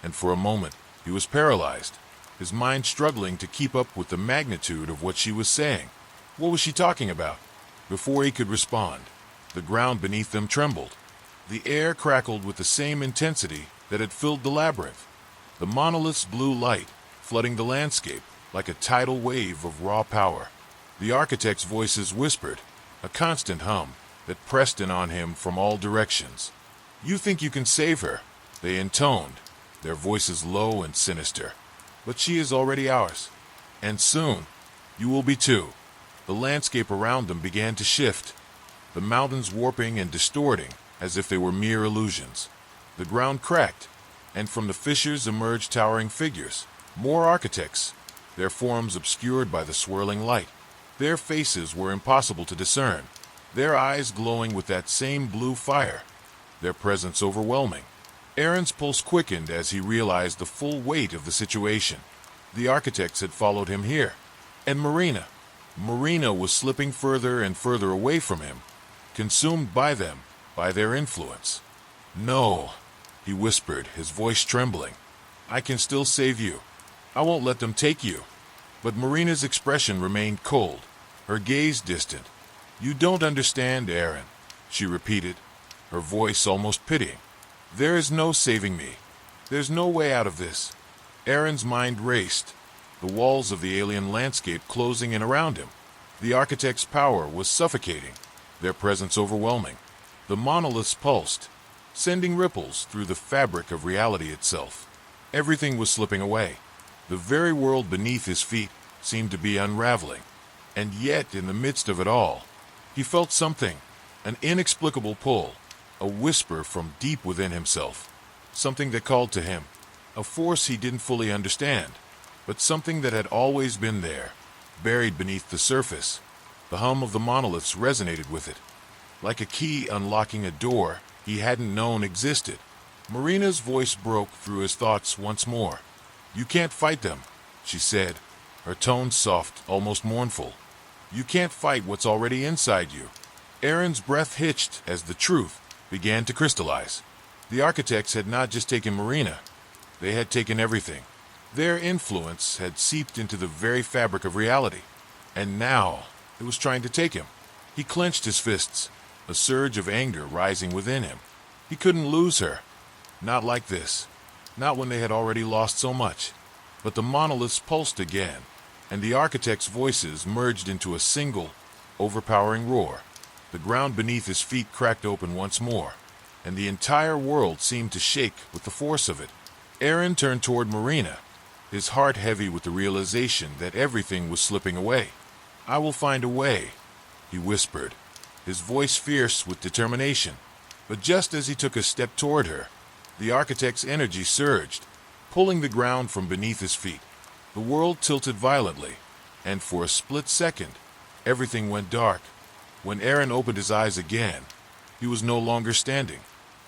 and for a moment he was paralyzed, his mind struggling to keep up with the magnitude of what she was saying. What was she talking about? Before he could respond, the ground beneath them trembled. The air crackled with the same intensity that had filled the labyrinth. The monolith's blue light flooding the landscape like a tidal wave of raw power. The architect's voices whispered, a constant hum that pressed in on him from all directions. You think you can save her, they intoned, their voices low and sinister. But she is already ours. And soon, you will be too. The landscape around them began to shift, the mountains warping and distorting as if they were mere illusions. The ground cracked, and from the fissures emerged towering figures, more architects, their forms obscured by the swirling light. Their faces were impossible to discern, their eyes glowing with that same blue fire, their presence overwhelming. Aaron's pulse quickened as he realized the full weight of the situation. The architects had followed him here. And Marina was slipping further and further away from him, consumed by them, by their influence. "No," he whispered, his voice trembling. "I can still save you. I won't let them take you." But Marina's expression remained cold, her gaze distant. "You don't understand, Aaron," she repeated, her voice almost pitying. "There is no saving me. There's no way out of this." Aaron's mind raced, the walls of the alien landscape closing in around him. The architect's power was suffocating, their presence overwhelming. The monoliths pulsed, sending ripples through the fabric of reality itself. Everything was slipping away. The very world beneath his feet seemed to be unraveling. And yet, in the midst of it all, he felt something, an inexplicable pull, a whisper from deep within himself, something that called to him, a force he didn't fully understand, but something that had always been there, buried beneath the surface. The hum of the monoliths resonated with it, like a key unlocking a door he hadn't known existed. Marina's voice broke through his thoughts once more. "You can't fight them," she said, her tone soft, almost mournful. "You can't fight what's already inside you." Aaron's breath hitched as the truth began to crystallize. The architects had not just taken Marina, they had taken everything. Their influence had seeped into the very fabric of reality, and now it was trying to take him. He clenched his fists, a surge of anger rising within him. He couldn't lose her. Not like this. Not when they had already lost so much. But the monoliths pulsed again, and the architects' voices merged into a single, overpowering roar. The ground beneath his feet cracked open once more, and the entire world seemed to shake with the force of it. Aaron turned toward Marina, his heart heavy with the realization that everything was slipping away. "I will find a way," he whispered, his voice fierce with determination. But just as he took a step toward her, the architect's energy surged, pulling the ground from beneath his feet. The world tilted violently, and for a split second, everything went dark. When Aaron opened his eyes again, he was no longer standing.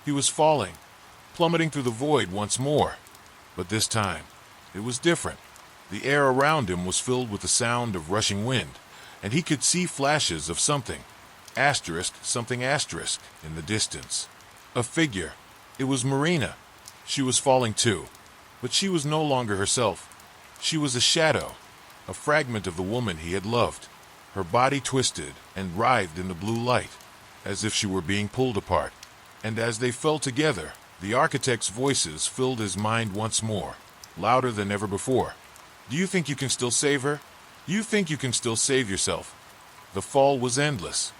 He was falling, plummeting through the void once more. But this time, it was different. The air around him was filled with the sound of rushing wind, and he could see flashes of something asterisk, in the distance. A figure. It was Marina. She was falling too, but she was no longer herself. She was a shadow, a fragment of the woman he had loved. Her body twisted and writhed in the blue light, as if she were being pulled apart. And as they fell together, the architect's voices filled his mind once more, louder than ever before. "Do you think you can still save her? You think you can still save yourself?" The fall was endless.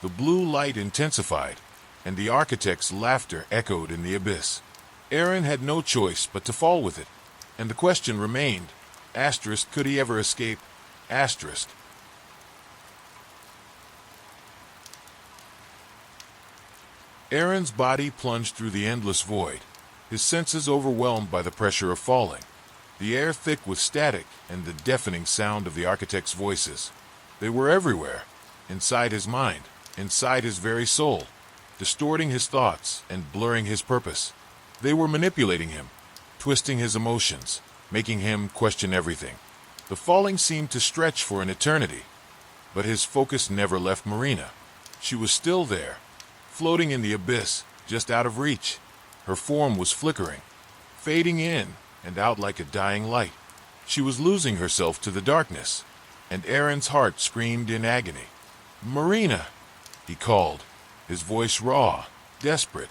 The blue light intensified, and the architect's laughter echoed in the abyss. Aaron had no choice but to fall with it, and the question remained, could he ever escape? Aaron's body plunged through the endless void, his senses overwhelmed by the pressure of falling, the air thick with static and the deafening sound of the architect's voices. They were everywhere, inside his mind, inside his very soul, distorting his thoughts and blurring his purpose. They were manipulating him, twisting his emotions, making him question everything. The falling seemed to stretch for an eternity, but his focus never left Marina. She was still there, floating in the abyss, just out of reach. Her form was flickering, fading in and out like a dying light. She was losing herself to the darkness, and Aaron's heart screamed in agony. "Marina!" he called, his voice raw, desperate,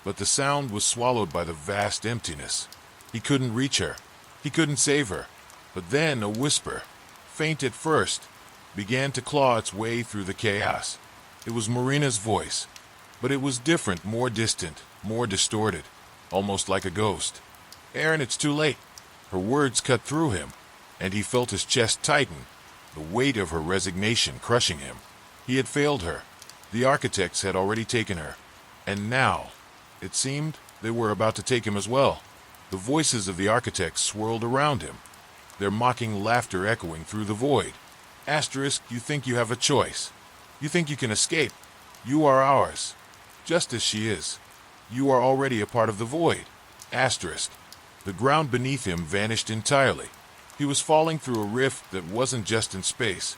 but the sound was swallowed by the vast emptiness. He couldn't reach her. He couldn't save her. But then a whisper, faint at first, began to claw its way through the chaos. It was Marina's voice, but it was different, more distant, more distorted, almost like a ghost. "Aaron, it's too late." Her words cut through him, and he felt his chest tighten, the weight of her resignation crushing him. He had failed her. The architects had already taken her, and now, it seemed, they were about to take him as well. The voices of the architects swirled around him, their mocking laughter echoing through the void. "You think you have a choice. You think you can escape. You are ours, just as she is. You are already a part of the void." Asterisk. The ground beneath him vanished entirely. He was falling through a rift that wasn't just in space,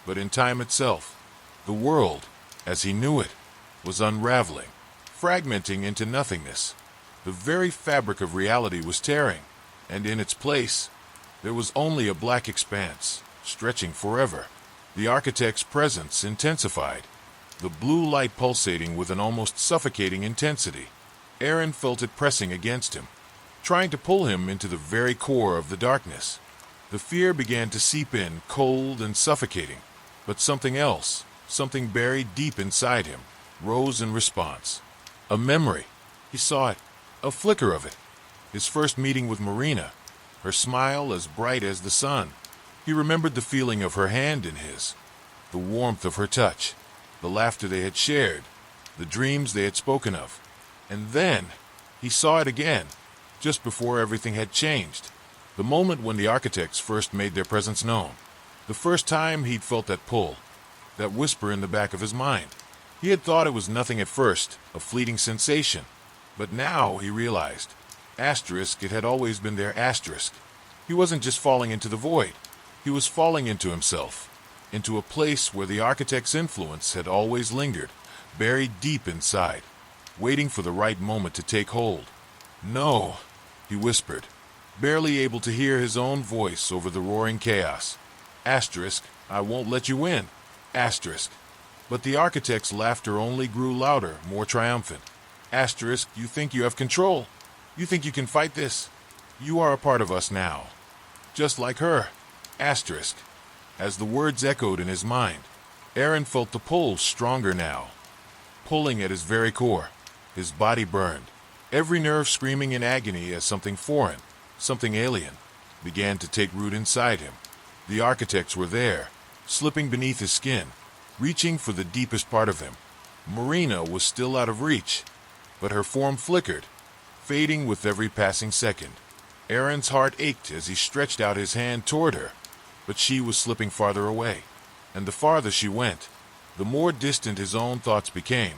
but in time itself. The world, as he knew it, was unraveling, fragmenting into nothingness. The very fabric of reality was tearing, and in its place, there was only a black expanse, stretching forever. The architect's presence intensified, the blue light pulsating with an almost suffocating intensity. Aaron felt it pressing against him, trying to pull him into the very core of the darkness. The fear began to seep in, cold and suffocating, but something else, something buried deep inside him, rose in response. A memory. He saw it, a flicker of it. His first meeting with Marina, her smile as bright as the sun. He remembered the feeling of her hand in his, the warmth of her touch, the laughter they had shared, the dreams they had spoken of. And then he saw it again, just before everything had changed. The moment when the architects first made their presence known. The first time he'd felt that pull, that whisper in the back of his mind. He had thought it was nothing at first, a fleeting sensation. But now he realized. Asterisk, it had always been there, asterisk. He wasn't just falling into the void. He was falling into himself, into a place where the architect's influence had always lingered, buried deep inside, waiting for the right moment to take hold. No, he whispered, barely able to hear his own voice over the roaring chaos. Asterisk, I won't let you in. Asterisk. But the architect's laughter only grew louder, more triumphant. Asterisk, you think you have control? You think you can fight this? You are a part of us now. Just like her. Asterisk. As the words echoed in his mind, Aaron felt the pull stronger now, pulling at his very core. His body burned, every nerve screaming in agony as something foreign, something alien, began to take root inside him. The architects were there, slipping beneath his skin, reaching for the deepest part of him. Marina was still out of reach, but her form flickered, fading with every passing second. Aaron's heart ached as he stretched out his hand toward her, but she was slipping farther away. And the farther she went, the more distant his own thoughts became,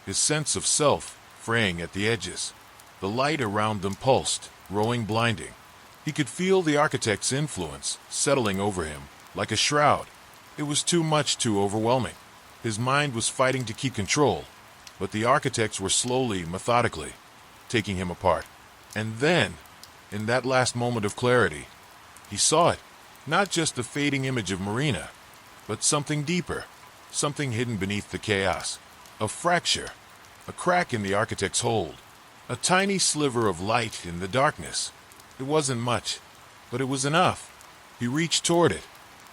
his sense of self fraying at the edges. The light around them pulsed, growing blinding. He could feel the architect's influence settling over him like a shroud. It was too much, too overwhelming. His mind was fighting to keep control, but the architects were slowly, methodically, taking him apart. And then, in that last moment of clarity, he saw it. Not just the fading image of Marina, but something deeper, something hidden beneath the chaos. A fracture, a crack in the architect's hold, a tiny sliver of light in the darkness. It wasn't much, but it was enough. He reached toward it,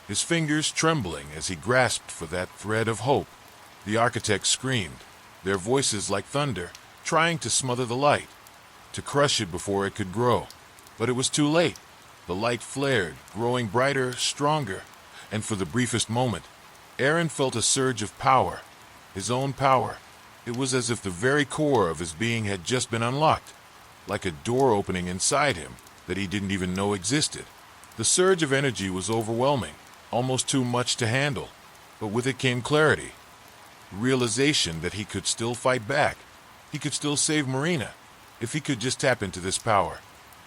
his fingers trembling as he grasped for that thread of hope. The architects screamed, their voices like thunder, trying to smother the light, to crush it before it could grow. But it was too late. The light flared, growing brighter, stronger, and for the briefest moment, Aaron felt a surge of power, his own power. It was as if the very core of his being had just been unlocked, like a door opening inside him that he didn't even know existed. The surge of energy was overwhelming, almost too much to handle, but with it came clarity, realization that he could still fight back. He could still save Marina, if he could just tap into this power.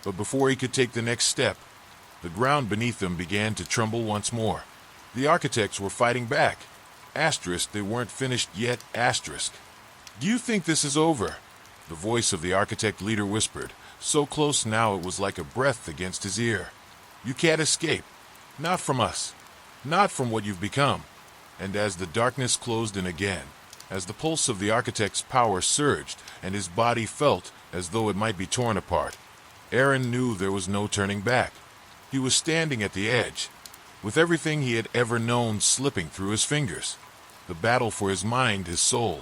But before he could take the next step, the ground beneath them began to tremble once more. The architects were fighting back. Asterisk, they weren't finished yet, asterisk. Do you think this is over? The voice of the architect leader whispered, so close now it was like a breath against his ear. You can't escape. Not from us. Not from what you've become. And as the darkness closed in again, as the pulse of the architect's power surged and his body felt as though it might be torn apart, Aaron knew there was no turning back. He was standing at the edge, with everything he had ever known slipping through his fingers. The battle for his mind, his soul,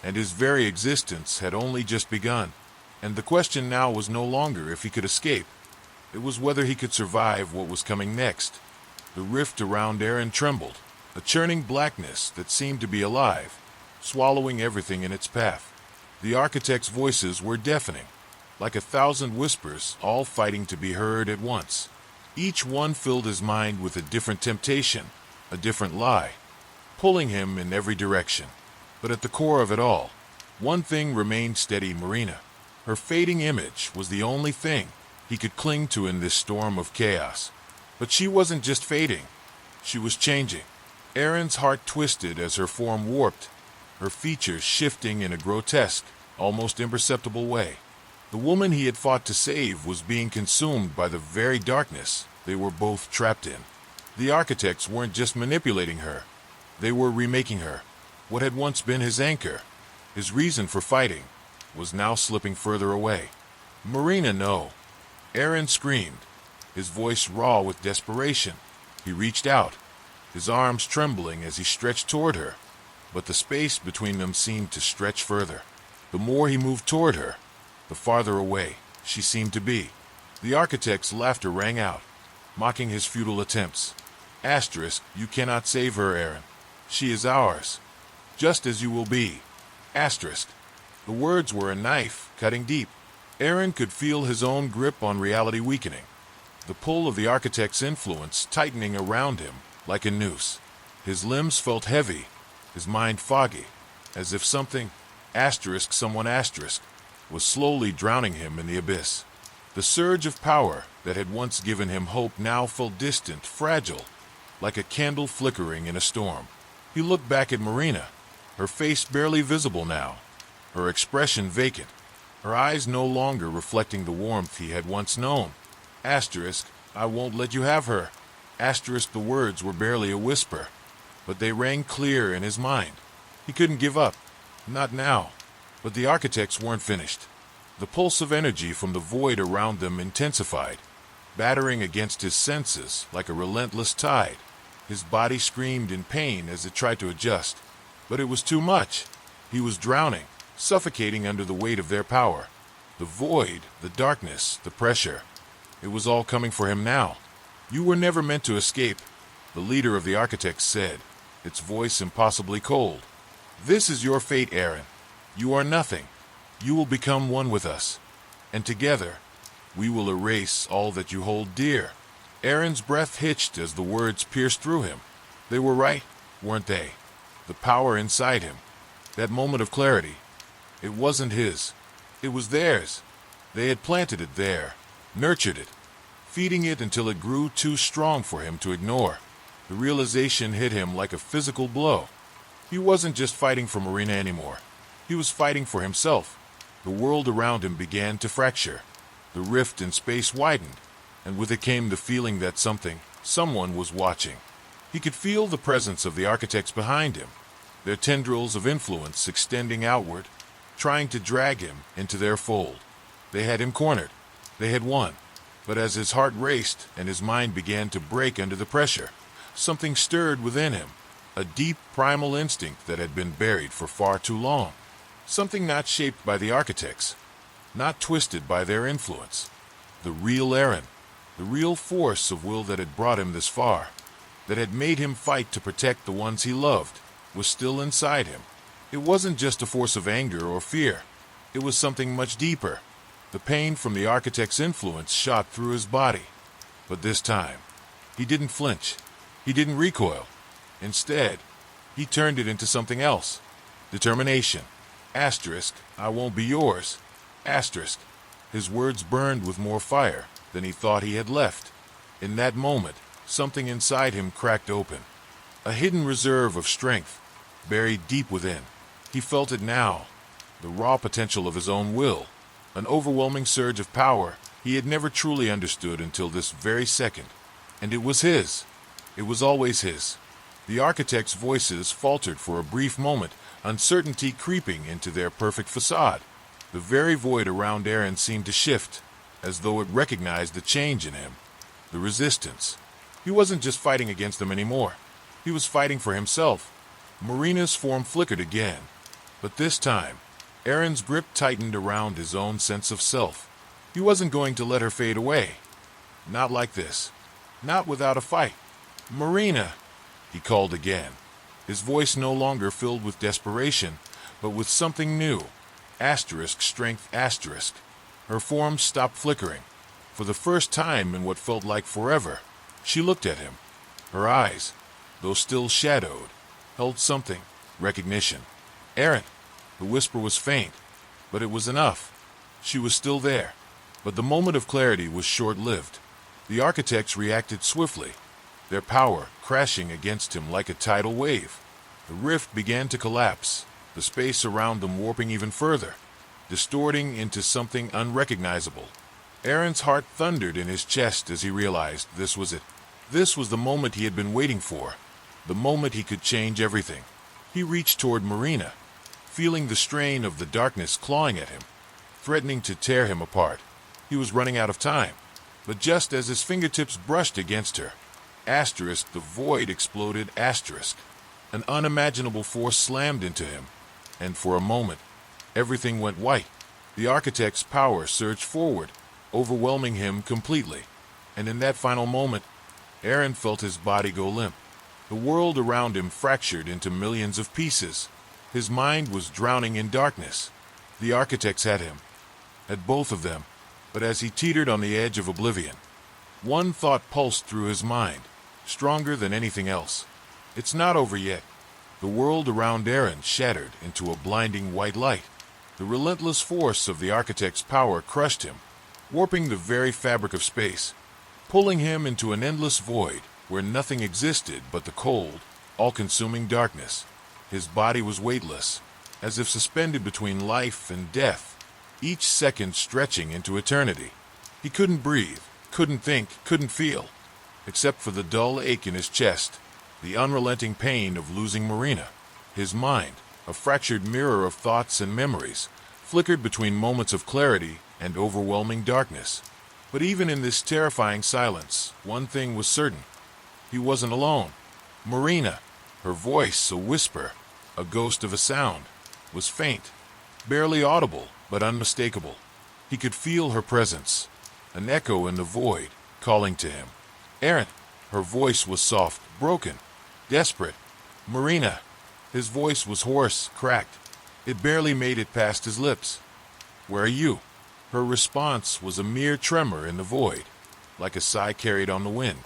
and his very existence had only just begun. And the question now was no longer if he could escape. It was whether he could survive what was coming next. The rift around Aaron trembled, a churning blackness that seemed to be alive, swallowing everything in its path. The architects' voices were deafening, like 1,000 whispers, all fighting to be heard at once. Each one filled his mind with a different temptation, a different lie, pulling him in every direction. But at the core of it all, one thing remained steady: Marina. Her fading image was the only thing he could cling to in this storm of chaos. But she wasn't just fading. She was changing. Erin's heart twisted as her form warped, her features shifting in a grotesque, almost imperceptible way. The woman he had fought to save was being consumed by the very darkness they were both trapped in. The architects weren't just manipulating her. They were remaking her. What had once been his anchor, his reason for fighting, was now slipping further away. "Marina, no!" Erin screamed, his voice raw with desperation. He reached out, his arms trembling as he stretched toward her, but the space between them seemed to stretch further. The more he moved toward her, the farther away she seemed to be. The architect's laughter rang out, mocking his futile attempts. Asterisk, "You cannot save her, Erin. She is ours, just as you will be." Asterisk. The words were a knife cutting deep. Erin could feel his own grip on reality weakening, the pull of the architect's influence tightening around him like a noose. His limbs felt heavy, his mind foggy, as if someone was slowly drowning him in the abyss. The surge of power that had once given him hope now felt distant, fragile, like a candle flickering in a storm. He looked back at Marina, her face barely visible now, her expression vacant, her eyes no longer reflecting the warmth he had once known. Asterisk, "I won't let you have her." Asterisk, the words were barely a whisper, but they rang clear in his mind. He couldn't give up. Not now. But the architects weren't finished. The pulse of energy from the void around them intensified, battering against his senses like a relentless tide. His body screamed in pain as it tried to adjust, but it was too much. He was drowning, suffocating under the weight of their power. The void, the darkness, the pressure. It was all coming for him now. "You were never meant to escape," the leader of the architects said, its voice impossibly cold. "This is your fate, Erin. You are nothing. You will become one with us. And together, we will erase all that you hold dear." Erin's breath hitched as the words pierced through him. They were right, weren't they? The power inside him, that moment of clarity, it wasn't his. It was theirs. They had planted it there, nurtured it, feeding it until it grew too strong for him to ignore. The realization hit him like a physical blow. He wasn't just fighting for Marina anymore. He was fighting for himself. The world around him began to fracture. The rift in space widened, and with it came the feeling that someone was watching. He could feel the presence of the architects behind him, their tendrils of influence extending outward, trying to drag him into their fold. They had him cornered. They had won. But as his heart raced and his mind began to break under the pressure, something stirred within him, a deep primal instinct that had been buried for far too long. Something not shaped by the architects, not twisted by their influence. The real Erin, the real force of will that had brought him this far, that had made him fight to protect the ones he loved, was still inside him. It wasn't just a force of anger or fear. It was something much deeper. The pain from the architect's influence shot through his body. But this time, he didn't flinch. He didn't recoil. Instead, he turned it into something else. Determination. Asterisk, "I won't be yours." Asterisk. His words burned with more fire than he thought he had left. In that moment, something inside him cracked open. A hidden reserve of strength, buried deep within. He felt it now. The raw potential of his own will. An overwhelming surge of power he had never truly understood until this very second. And it was his. It was always his. The architects' voices faltered for a brief moment, uncertainty creeping into their perfect facade. The very void around Erin seemed to shift, as though it recognized the change in him, the resistance. He wasn't just fighting against them anymore. He was fighting for himself. Marina's form flickered again, but this time, Erin's grip tightened around his own sense of self. He wasn't going to let her fade away. Not like this. Not without a fight. "Marina!" he called again, his voice no longer filled with desperation, but with something new. Asterisk, strength, asterisk. Her form stopped flickering. For the first time in what felt like forever, she looked at him. Her eyes, though still shadowed, held something, recognition. "Erin!" The whisper was faint, but it was enough. She was still there. But the moment of clarity was short-lived. The architects reacted swiftly, their power crashing against him like a tidal wave. The rift began to collapse, the space around them warping even further, distorting into something unrecognizable. Aaron's heart thundered in his chest as he realized this was it. This was the moment he had been waiting for, the moment he could change everything. He reached toward Marina, feeling the strain of the darkness clawing at him, threatening to tear him apart. He was running out of time, but just as his fingertips brushed against her, the void exploded, An unimaginable force slammed into him, and for a moment, everything went white. The architect's power surged forward, overwhelming him completely. And in that final moment, Aaron felt his body go limp. The world around him fractured into millions of pieces. His mind was drowning in darkness. The architects had him, had both of them, but as he teetered on the edge of oblivion, one thought pulsed through his mind, stronger than anything else. It's not over yet. The world around Aaron shattered into a blinding white light. The relentless force of the architect's power crushed him, warping the very fabric of space, pulling him into an endless void where nothing existed but the cold, all-consuming darkness. His body was weightless, as if suspended between life and death, each second stretching into eternity. He couldn't breathe, couldn't think, couldn't feel, except for the dull ache in his chest, the unrelenting pain of losing Marina. His mind, a fractured mirror of thoughts and memories, flickered between moments of clarity and overwhelming darkness. But even in this terrifying silence, one thing was certain. He wasn't alone. Marina, her voice a whisper, a ghost of a sound, was faint, barely audible but unmistakable. He could feel her presence, an echo in the void, calling to him. Aaron. Her voice was soft, broken, desperate. Marina. His voice was hoarse, cracked. It barely made it past his lips. Where are you? Her response was a mere tremor in the void, like a sigh carried on the wind.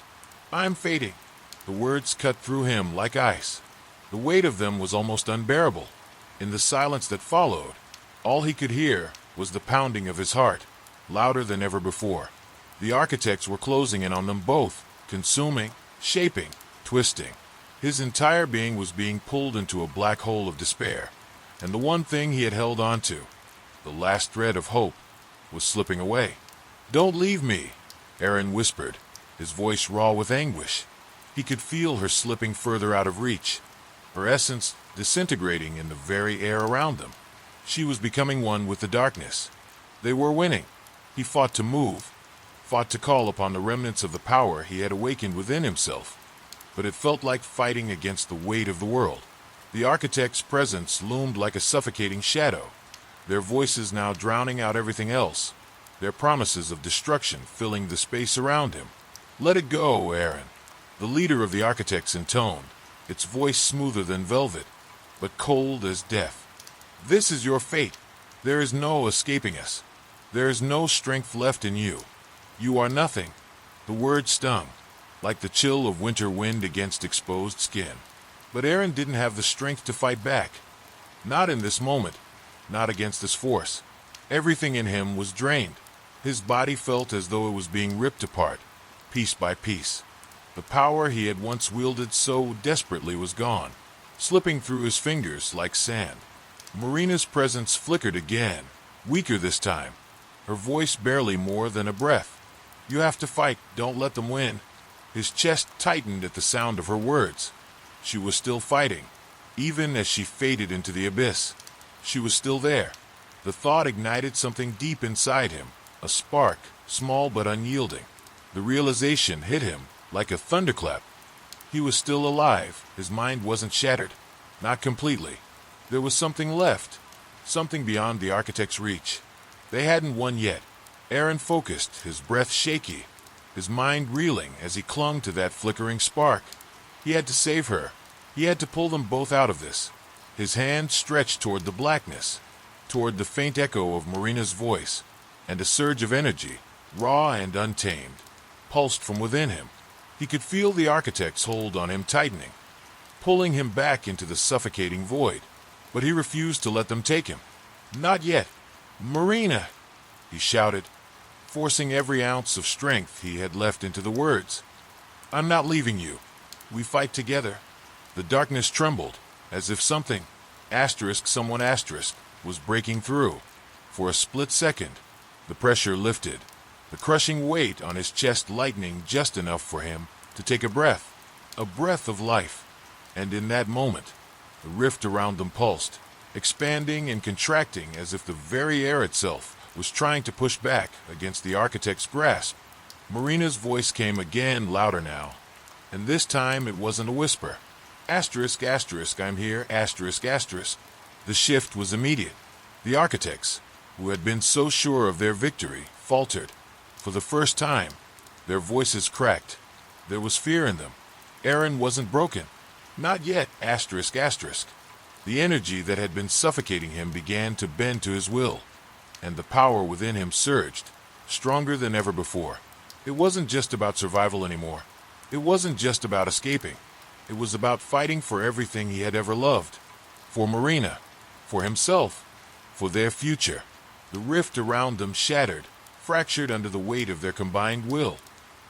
I'm fading. The words cut through him like ice. The weight of them was almost unbearable. In the silence that followed, all he could hear was the pounding of his heart, louder than ever before. The architects were closing in on them both, consuming, shaping, twisting. His entire being was being pulled into a black hole of despair, and the one thing he had held on to, the last thread of hope, was slipping away. Don't leave me, Aaron whispered, his voice raw with anguish. He could feel her slipping further out of reach, her essence disintegrating in the very air around them. She was becoming one with the darkness. They were winning. He fought to move, fought to call upon the remnants of the power he had awakened within himself, but it felt like fighting against the weight of the world. The architect's presence loomed like a suffocating shadow, their voices now drowning out everything else, their promises of destruction filling the space around him. Let it go, Aaron. The leader of the architects intoned, its voice smoother than velvet, but cold as death. This is your fate. There is no escaping us. There is no strength left in you. You are nothing. The words stung, like the chill of winter wind against exposed skin. But Aaron didn't have the strength to fight back. Not in this moment, not against this force. Everything in him was drained. His body felt as though it was being ripped apart, piece by piece. The power he had once wielded so desperately was gone, slipping through his fingers like sand. Marina's presence flickered again, weaker this time, her voice barely more than a breath. You have to fight, don't let them win. His chest tightened at the sound of her words. She was still fighting, even as she faded into the abyss. She was still there. The thought ignited something deep inside him, a spark, small but unyielding. The realization hit him like a thunderclap. He was still alive. His mind wasn't shattered. Not completely. There was something left, something beyond the architect's reach. They hadn't won yet. Aaron focused, his breath shaky, his mind reeling as he clung to that flickering spark. He had to save her. He had to pull them both out of this. His hand stretched toward the blackness, toward the faint echo of Marina's voice, and a surge of energy, raw and untamed, pulsed from within him. He could feel the architect's hold on him tightening, pulling him back into the suffocating void. But he refused to let them take him. Not yet. Marina! he shouted, forcing every ounce of strength he had left into the words. "I'm not leaving you. We fight together." The darkness trembled, as if something, someone was breaking through. For a split second, the pressure lifted, the crushing weight on his chest lightening just enough for him to take a breath of life. And in that moment, the rift around them pulsed, expanding and contracting as if the very air itself was trying to push back against the architect's grasp. Marina's voice came again, louder now, and this time it wasn't a whisper. I'm here, The shift was immediate. The architects, who had been so sure of their victory, faltered. For the first time, their voices cracked. There was fear in them. Aaron wasn't broken. Not yet, The energy that had been suffocating him began to bend to his will, and the power within him surged, stronger than ever before. It wasn't just about survival anymore. It wasn't just about escaping. It was about fighting for everything he had ever loved. For Marina, for himself, for their future. The rift around them shattered, fractured under the weight of their combined will.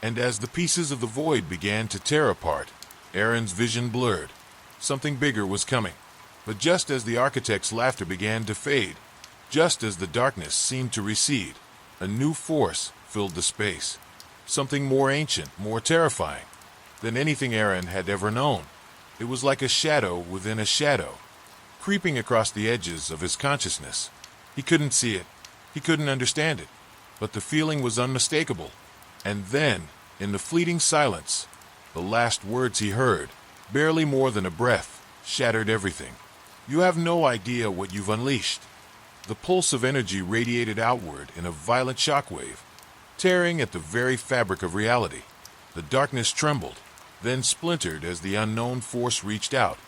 And as the pieces of the void began to tear apart, Aaron's vision blurred. Something bigger was coming. But just as the architect's laughter began to fade, just as the darkness seemed to recede, a new force filled the space. Something more ancient, more terrifying than anything Aaron had ever known. It was like a shadow within a shadow, creeping across the edges of his consciousness. He couldn't see it. He couldn't understand it. But the feeling was unmistakable. And then, in the fleeting silence, the last words he heard, barely more than a breath, shattered everything. "You have no idea what you've unleashed." The pulse of energy radiated outward in a violent shockwave, tearing at the very fabric of reality. The darkness trembled, then splintered as the unknown force reached out,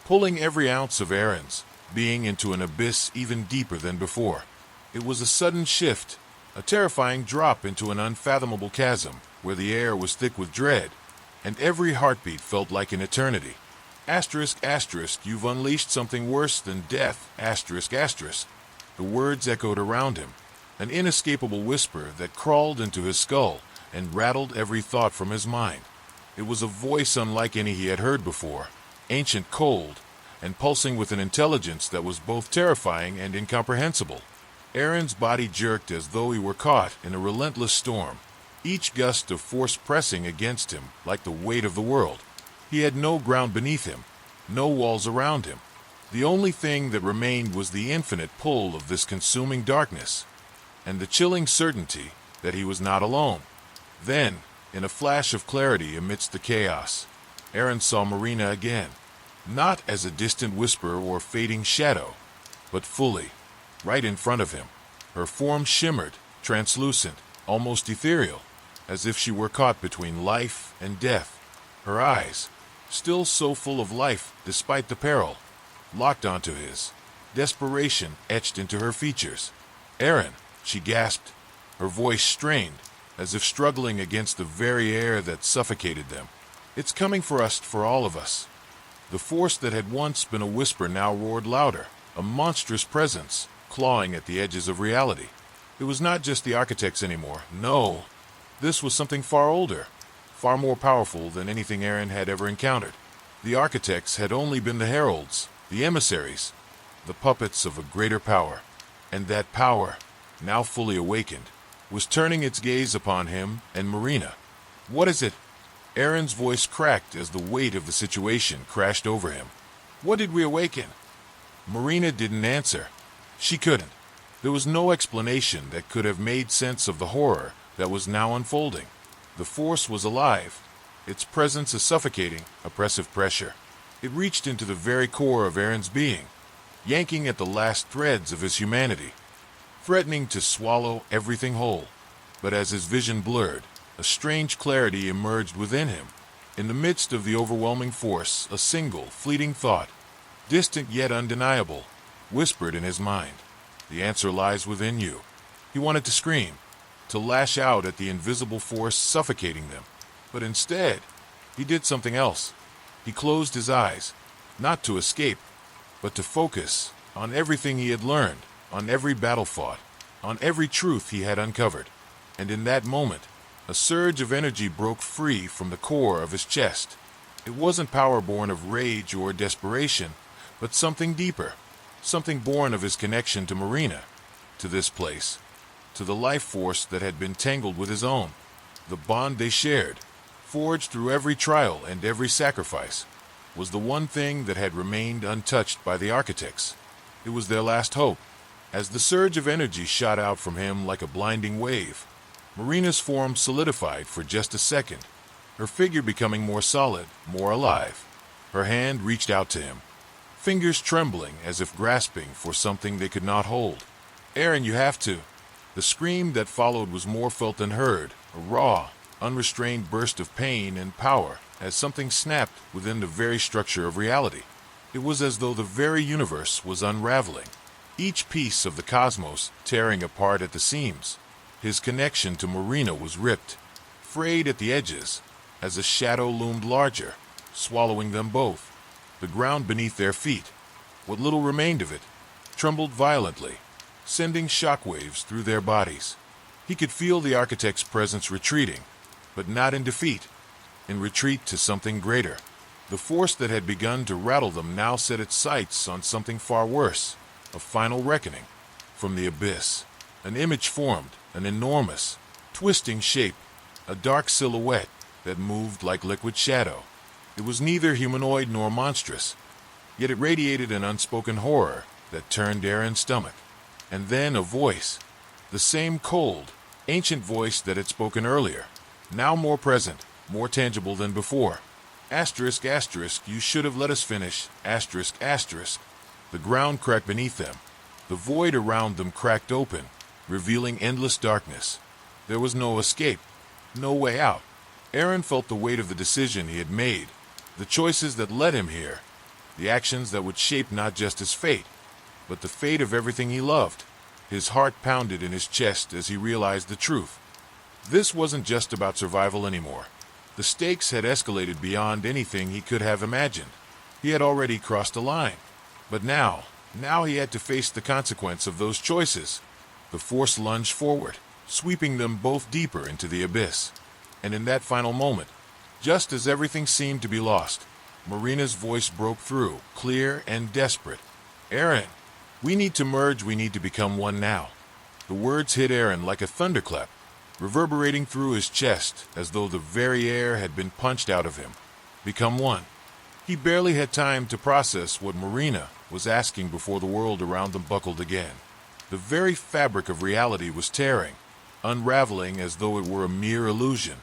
pulling every ounce of Aaron's being into an abyss even deeper than before. It was a sudden shift, a terrifying drop into an unfathomable chasm where the air was thick with dread, and every heartbeat felt like an eternity. You've unleashed something worse than death, The words echoed around him, an inescapable whisper that crawled into his skull and rattled every thought from his mind. It was a voice unlike any he had heard before, ancient, cold, and pulsing with an intelligence that was both terrifying and incomprehensible. Aaron's body jerked as though he were caught in a relentless storm, each gust of force pressing against him like the weight of the world. He had no ground beneath him, no walls around him. The only thing that remained was the infinite pull of this consuming darkness, and the chilling certainty that he was not alone. Then, in a flash of clarity amidst the chaos, Aaron saw Marina again, not as a distant whisper or fading shadow, but fully, right in front of him. Her form shimmered, translucent, almost ethereal, as if she were caught between life and death. Her eyes, still so full of life despite the peril, locked onto his. Desperation etched into her features. "Aaron," she gasped, her voice strained, as if struggling against the very air that suffocated them. "It's coming for us, for all of us." The force that had once been a whisper now roared louder, a monstrous presence, clawing at the edges of reality. It was not just the architects anymore. No, this was something far older, far more powerful than anything Aaron had ever encountered. The architects had only been the heralds, the emissaries, the puppets of a greater power. And that power, now fully awakened, was turning its gaze upon him and Marina. "What is it?" Aaron's voice cracked as the weight of the situation crashed over him. "What did we awaken?" Marina didn't answer. She couldn't. There was no explanation that could have made sense of the horror that was now unfolding. The force was alive, its presence a suffocating, oppressive pressure. It reached into the very core of Aaron's being, yanking at the last threads of his humanity, threatening to swallow everything whole. But as his vision blurred, a strange clarity emerged within him. In the midst of the overwhelming force, a single, fleeting thought, distant yet undeniable, whispered in his mind. "The answer lies within you." He wanted to scream, to lash out at the invisible force suffocating them. But instead, he did something else. He closed his eyes, not to escape, but to focus on everything he had learned, on every battle fought, on every truth he had uncovered. And in that moment, a surge of energy broke free from the core of his chest. It wasn't power born of rage or desperation, but something deeper, something born of his connection to Marina, to this place, to the life force that had been tangled with his own. The bond they shared, forged through every trial and every sacrifice, was the one thing that had remained untouched by the architects. It was their last hope. As the surge of energy shot out from him like a blinding wave, Marina's form solidified for just a second, her figure becoming more solid, more alive. Her hand reached out to him, fingers trembling as if grasping for something they could not hold. "Aaron, you have to." The scream that followed was more felt than heard, a raw, unrestrained burst of pain and power as something snapped within the very structure of reality. It was as though the very universe was unraveling, each piece of the cosmos tearing apart at the seams. His connection to Marina was ripped, frayed at the edges, as a shadow loomed larger, swallowing them both. The ground beneath their feet, what little remained of it, trembled violently, sending shockwaves through their bodies. He could feel the architect's presence retreating, but not in defeat, in retreat to something greater. The force that had begun to rattle them now set its sights on something far worse, a final reckoning. From the abyss, an image formed, an enormous, twisting shape, a dark silhouette that moved like liquid shadow. It was neither humanoid nor monstrous, yet it radiated an unspoken horror that turned Aaron's stomach. And then a voice, the same cold, ancient voice that had spoken earlier, now more present, more tangible than before. Asterisk, asterisk, you should have let us finish. Asterisk, asterisk. The ground cracked beneath them. The void around them cracked open, revealing endless darkness. There was no escape, no way out. Aaron felt the weight of the decision he had made, the choices that led him here, the actions that would shape not just his fate, but the fate of everything he loved. His heart pounded in his chest as he realized the truth. This wasn't just about survival anymore. The stakes had escalated beyond anything he could have imagined. He had already crossed a line. But now he had to face the consequence of those choices. The force lunged forward, sweeping them both deeper into the abyss. And in that final moment, just as everything seemed to be lost, Marina's voice broke through, clear and desperate. "Aaron, we need to merge, we need to become one now." The words hit Aaron like a thunderclap, reverberating through his chest as though the very air had been punched out of him. Become one. He barely had time to process what Marina was asking before the world around them buckled again. The very fabric of reality was tearing, unraveling as though it were a mere illusion.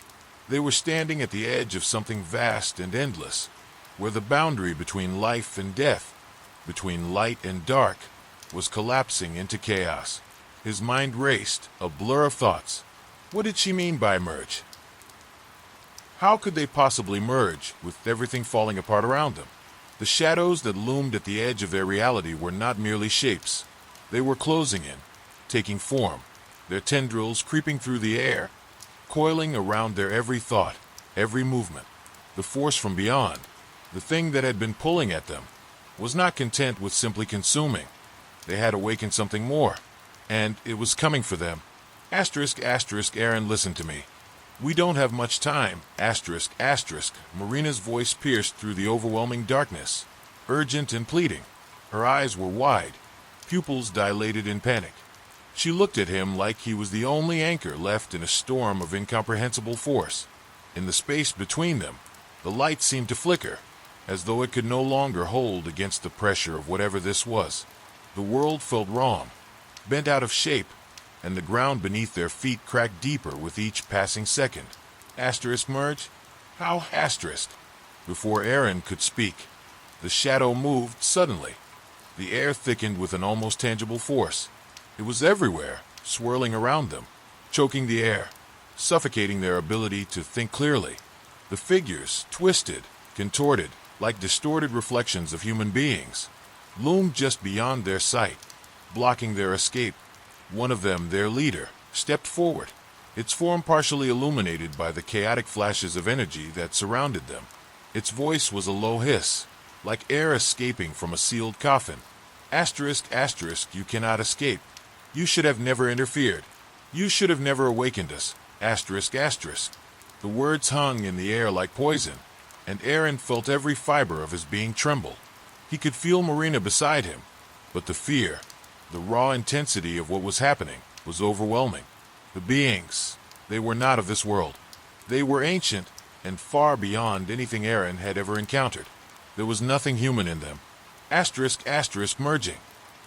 They were standing at the edge of something vast and endless, where the boundary between life and death, between light and dark, was collapsing into chaos. His mind raced, a blur of thoughts. What did she mean by merge? How could they possibly merge with everything falling apart around them? The shadows that loomed at the edge of their reality were not merely shapes. They were closing in, taking form, their tendrils creeping through the air, coiling around their every thought, every movement. The force from beyond, the thing that had been pulling at them, was not content with simply consuming. They had awakened something more, and it was coming for them. Asterisk, asterisk, Aaron, listen to me. We don't have much time. Asterisk, asterisk. Marina's voice pierced through the overwhelming darkness, urgent and pleading. Her eyes were wide, pupils dilated in panic. She looked at him like he was the only anchor left in a storm of incomprehensible force. In the space between them, the light seemed to flicker, as though it could no longer hold against the pressure of whatever this was. The world felt wrong, bent out of shape, and the ground beneath their feet cracked deeper with each passing second. Asterisk merge? How asterisk? Before Aaron could speak, the shadow moved suddenly. The air thickened with an almost tangible force. It was everywhere, swirling around them, choking the air, suffocating their ability to think clearly. The figures, twisted, contorted, like distorted reflections of human beings, loomed just beyond their sight, blocking their escape. One of them, their leader, stepped forward, its form partially illuminated by the chaotic flashes of energy that surrounded them. Its voice was a low hiss, like air escaping from a sealed coffin. Asterisk, asterisk, you cannot escape. You should have never interfered. You should have never awakened us. Asterisk, asterisk. The words hung in the air like poison, and Aaron felt every fiber of his being tremble. He could feel Marina beside him, but the fear, the raw intensity of what was happening, was overwhelming. The beings, they were not of this world. They were ancient and far beyond anything Aaron had ever encountered. There was nothing human in them. Asterisk, asterisk, merging.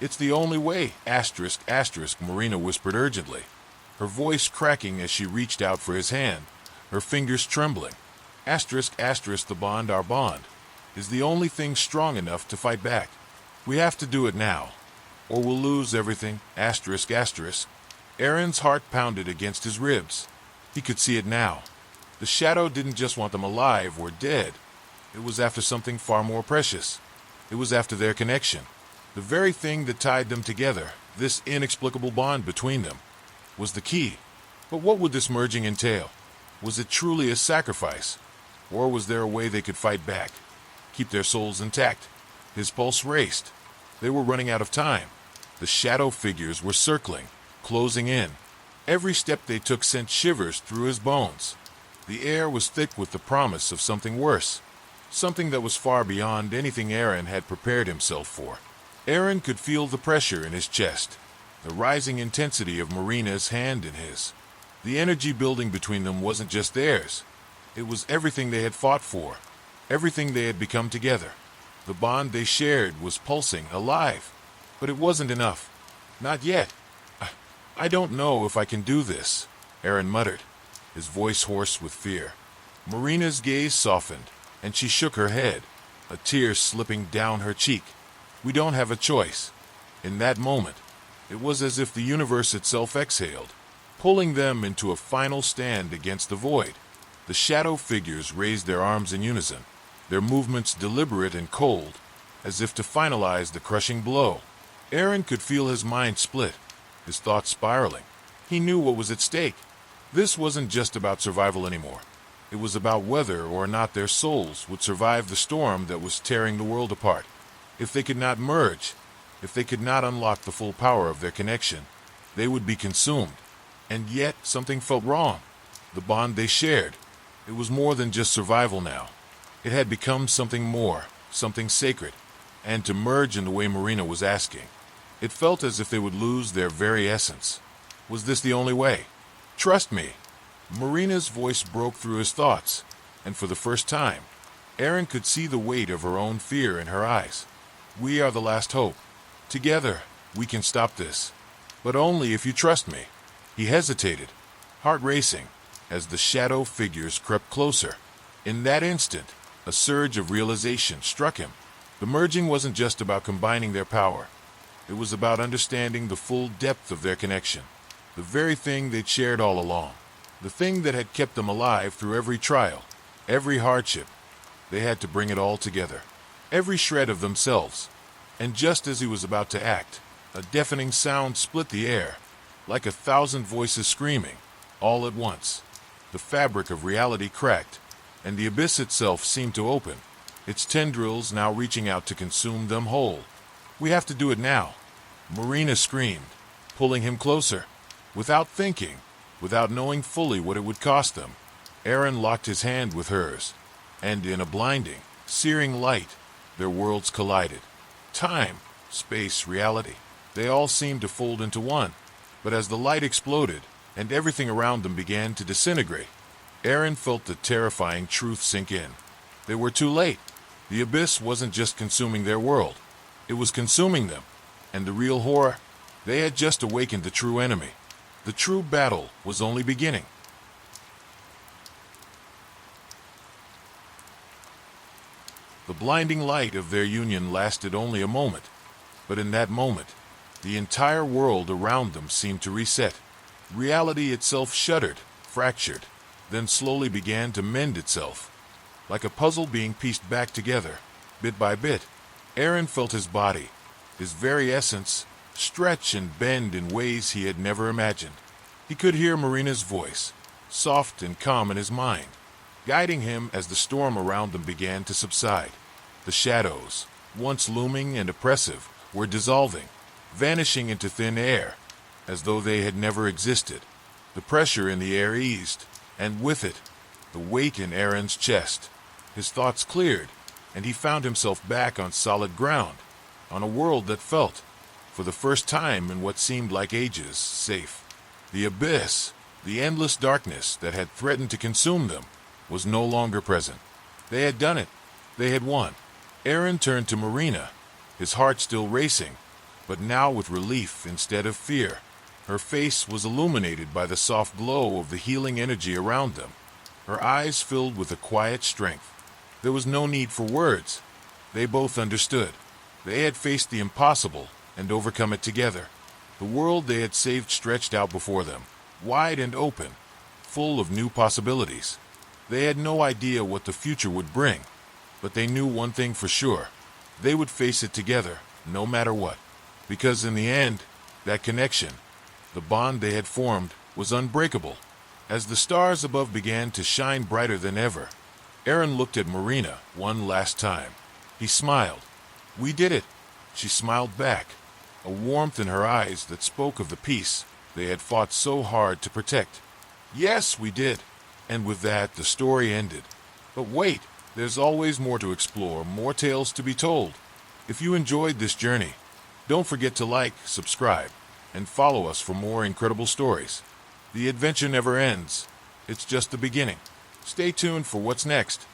It's the only way, asterisk, asterisk, Marina whispered urgently, her voice cracking as she reached out for his hand, her fingers trembling. Asterisk, asterisk, the bond, our bond, is the only thing strong enough to fight back. We have to do it now, or we'll lose everything, asterisk, asterisk. Aaron's heart pounded against his ribs. He could see it now. The shadow didn't just want them alive or dead. It was after something far more precious. It was after their connection. The very thing that tied them together, this inexplicable bond between them, was the key. But what would this merging entail? Was it truly a sacrifice? Or was there a way they could fight back, keep their souls intact? His pulse raced. They were running out of time. The shadow figures were circling, closing in. Every step they took sent shivers through his bones. The air was thick with the promise of something worse, something that was far beyond anything Aaron had prepared himself for. Aaron could feel the pressure in his chest, the rising intensity of Marina's hand in his. The energy building between them wasn't just theirs. It was everything they had fought for, everything they had become together. The bond they shared was pulsing, alive. But it wasn't enough. Not yet. I don't know if I can do this, Aaron muttered, his voice hoarse with fear. Marina's gaze softened, and she shook her head, a tear slipping down her cheek. We don't have a choice. In that moment, it was as if the universe itself exhaled, pulling them into a final stand against the void. The shadow figures raised their arms in unison, their movements deliberate and cold, as if to finalize the crushing blow. Aaron could feel his mind split, his thoughts spiraling. He knew what was at stake. This wasn't just about survival anymore. It was about whether or not their souls would survive the storm that was tearing the world apart. If they could not merge, if they could not unlock the full power of their connection, they would be consumed. And yet, something felt wrong. The bond they shared, it was more than just survival now. It had become something more, something sacred. And to merge in the way Marina was asking, it felt as if they would lose their very essence. Was this the only way? Trust me. Marina's voice broke through his thoughts, and for the first time, Aaron could see the weight of her own fear in her eyes. We are the last hope. Together, we can stop this. But only if you trust me. He hesitated, heart racing, as the shadow figures crept closer. In that instant, a surge of realization struck him. The merging wasn't just about combining their power. It was about understanding the full depth of their connection. The very thing they'd shared all along. The thing that had kept them alive through every trial, every hardship. They had to bring it all together. Every shred of themselves. And just as he was about to act, a deafening sound split the air, like 1,000 voices screaming, all at once. The fabric of reality cracked, and the abyss itself seemed to open, its tendrils now reaching out to consume them whole. We have to do it now, Marina screamed, pulling him closer. Without thinking, without knowing fully what it would cost them, Aaron locked his hand with hers, and in a blinding, searing light, their worlds collided. Time, space, reality, they all seemed to fold into one. But as the light exploded, and everything around them began to disintegrate, Aaron felt the terrifying truth sink in. They were too late. The abyss wasn't just consuming their world. It was consuming them. And the real horror? They had just awakened the true enemy. The true battle was only beginning. The blinding light of their union lasted only a moment, but in that moment, the entire world around them seemed to reset. Reality itself shuddered, fractured, then slowly began to mend itself. Like a puzzle being pieced back together, bit by bit, Aaron felt his body, his very essence, stretch and bend in ways he had never imagined. He could hear Marina's voice, soft and calm in his mind, guiding him as the storm around them began to subside. The shadows, once looming and oppressive, were dissolving, vanishing into thin air. as though they had never existed. The pressure in the air eased, and with it, the weight in Aaron's chest. His thoughts cleared, and he found himself back on solid ground, on a world that felt, for the first time in what seemed like ages, safe. The abyss, the endless darkness that had threatened to consume them, was no longer present. They had done it. They had won. Aaron turned to Marina, his heart still racing, but now with relief instead of fear. Her face was illuminated by the soft glow of the healing energy around them. Her eyes filled with a quiet strength. There was no need for words. They both understood. They had faced the impossible and overcome it together. The world they had saved stretched out before them, wide and open, full of new possibilities. They had no idea what the future would bring, but they knew one thing for sure. They would face it together, no matter what. Because in the end, that connection, the bond they had formed, was unbreakable. As the stars above began to shine brighter than ever, Aaron looked at Marina one last time. He smiled. "We did it," she smiled back, a warmth in her eyes that spoke of the peace they had fought so hard to protect. "Yes, we did." And with that, the story ended. But wait, there's always more to explore, more tales to be told. If you enjoyed this journey, don't forget to like, subscribe, and follow us for more incredible stories. The adventure never ends. It's just the beginning. Stay tuned for what's next.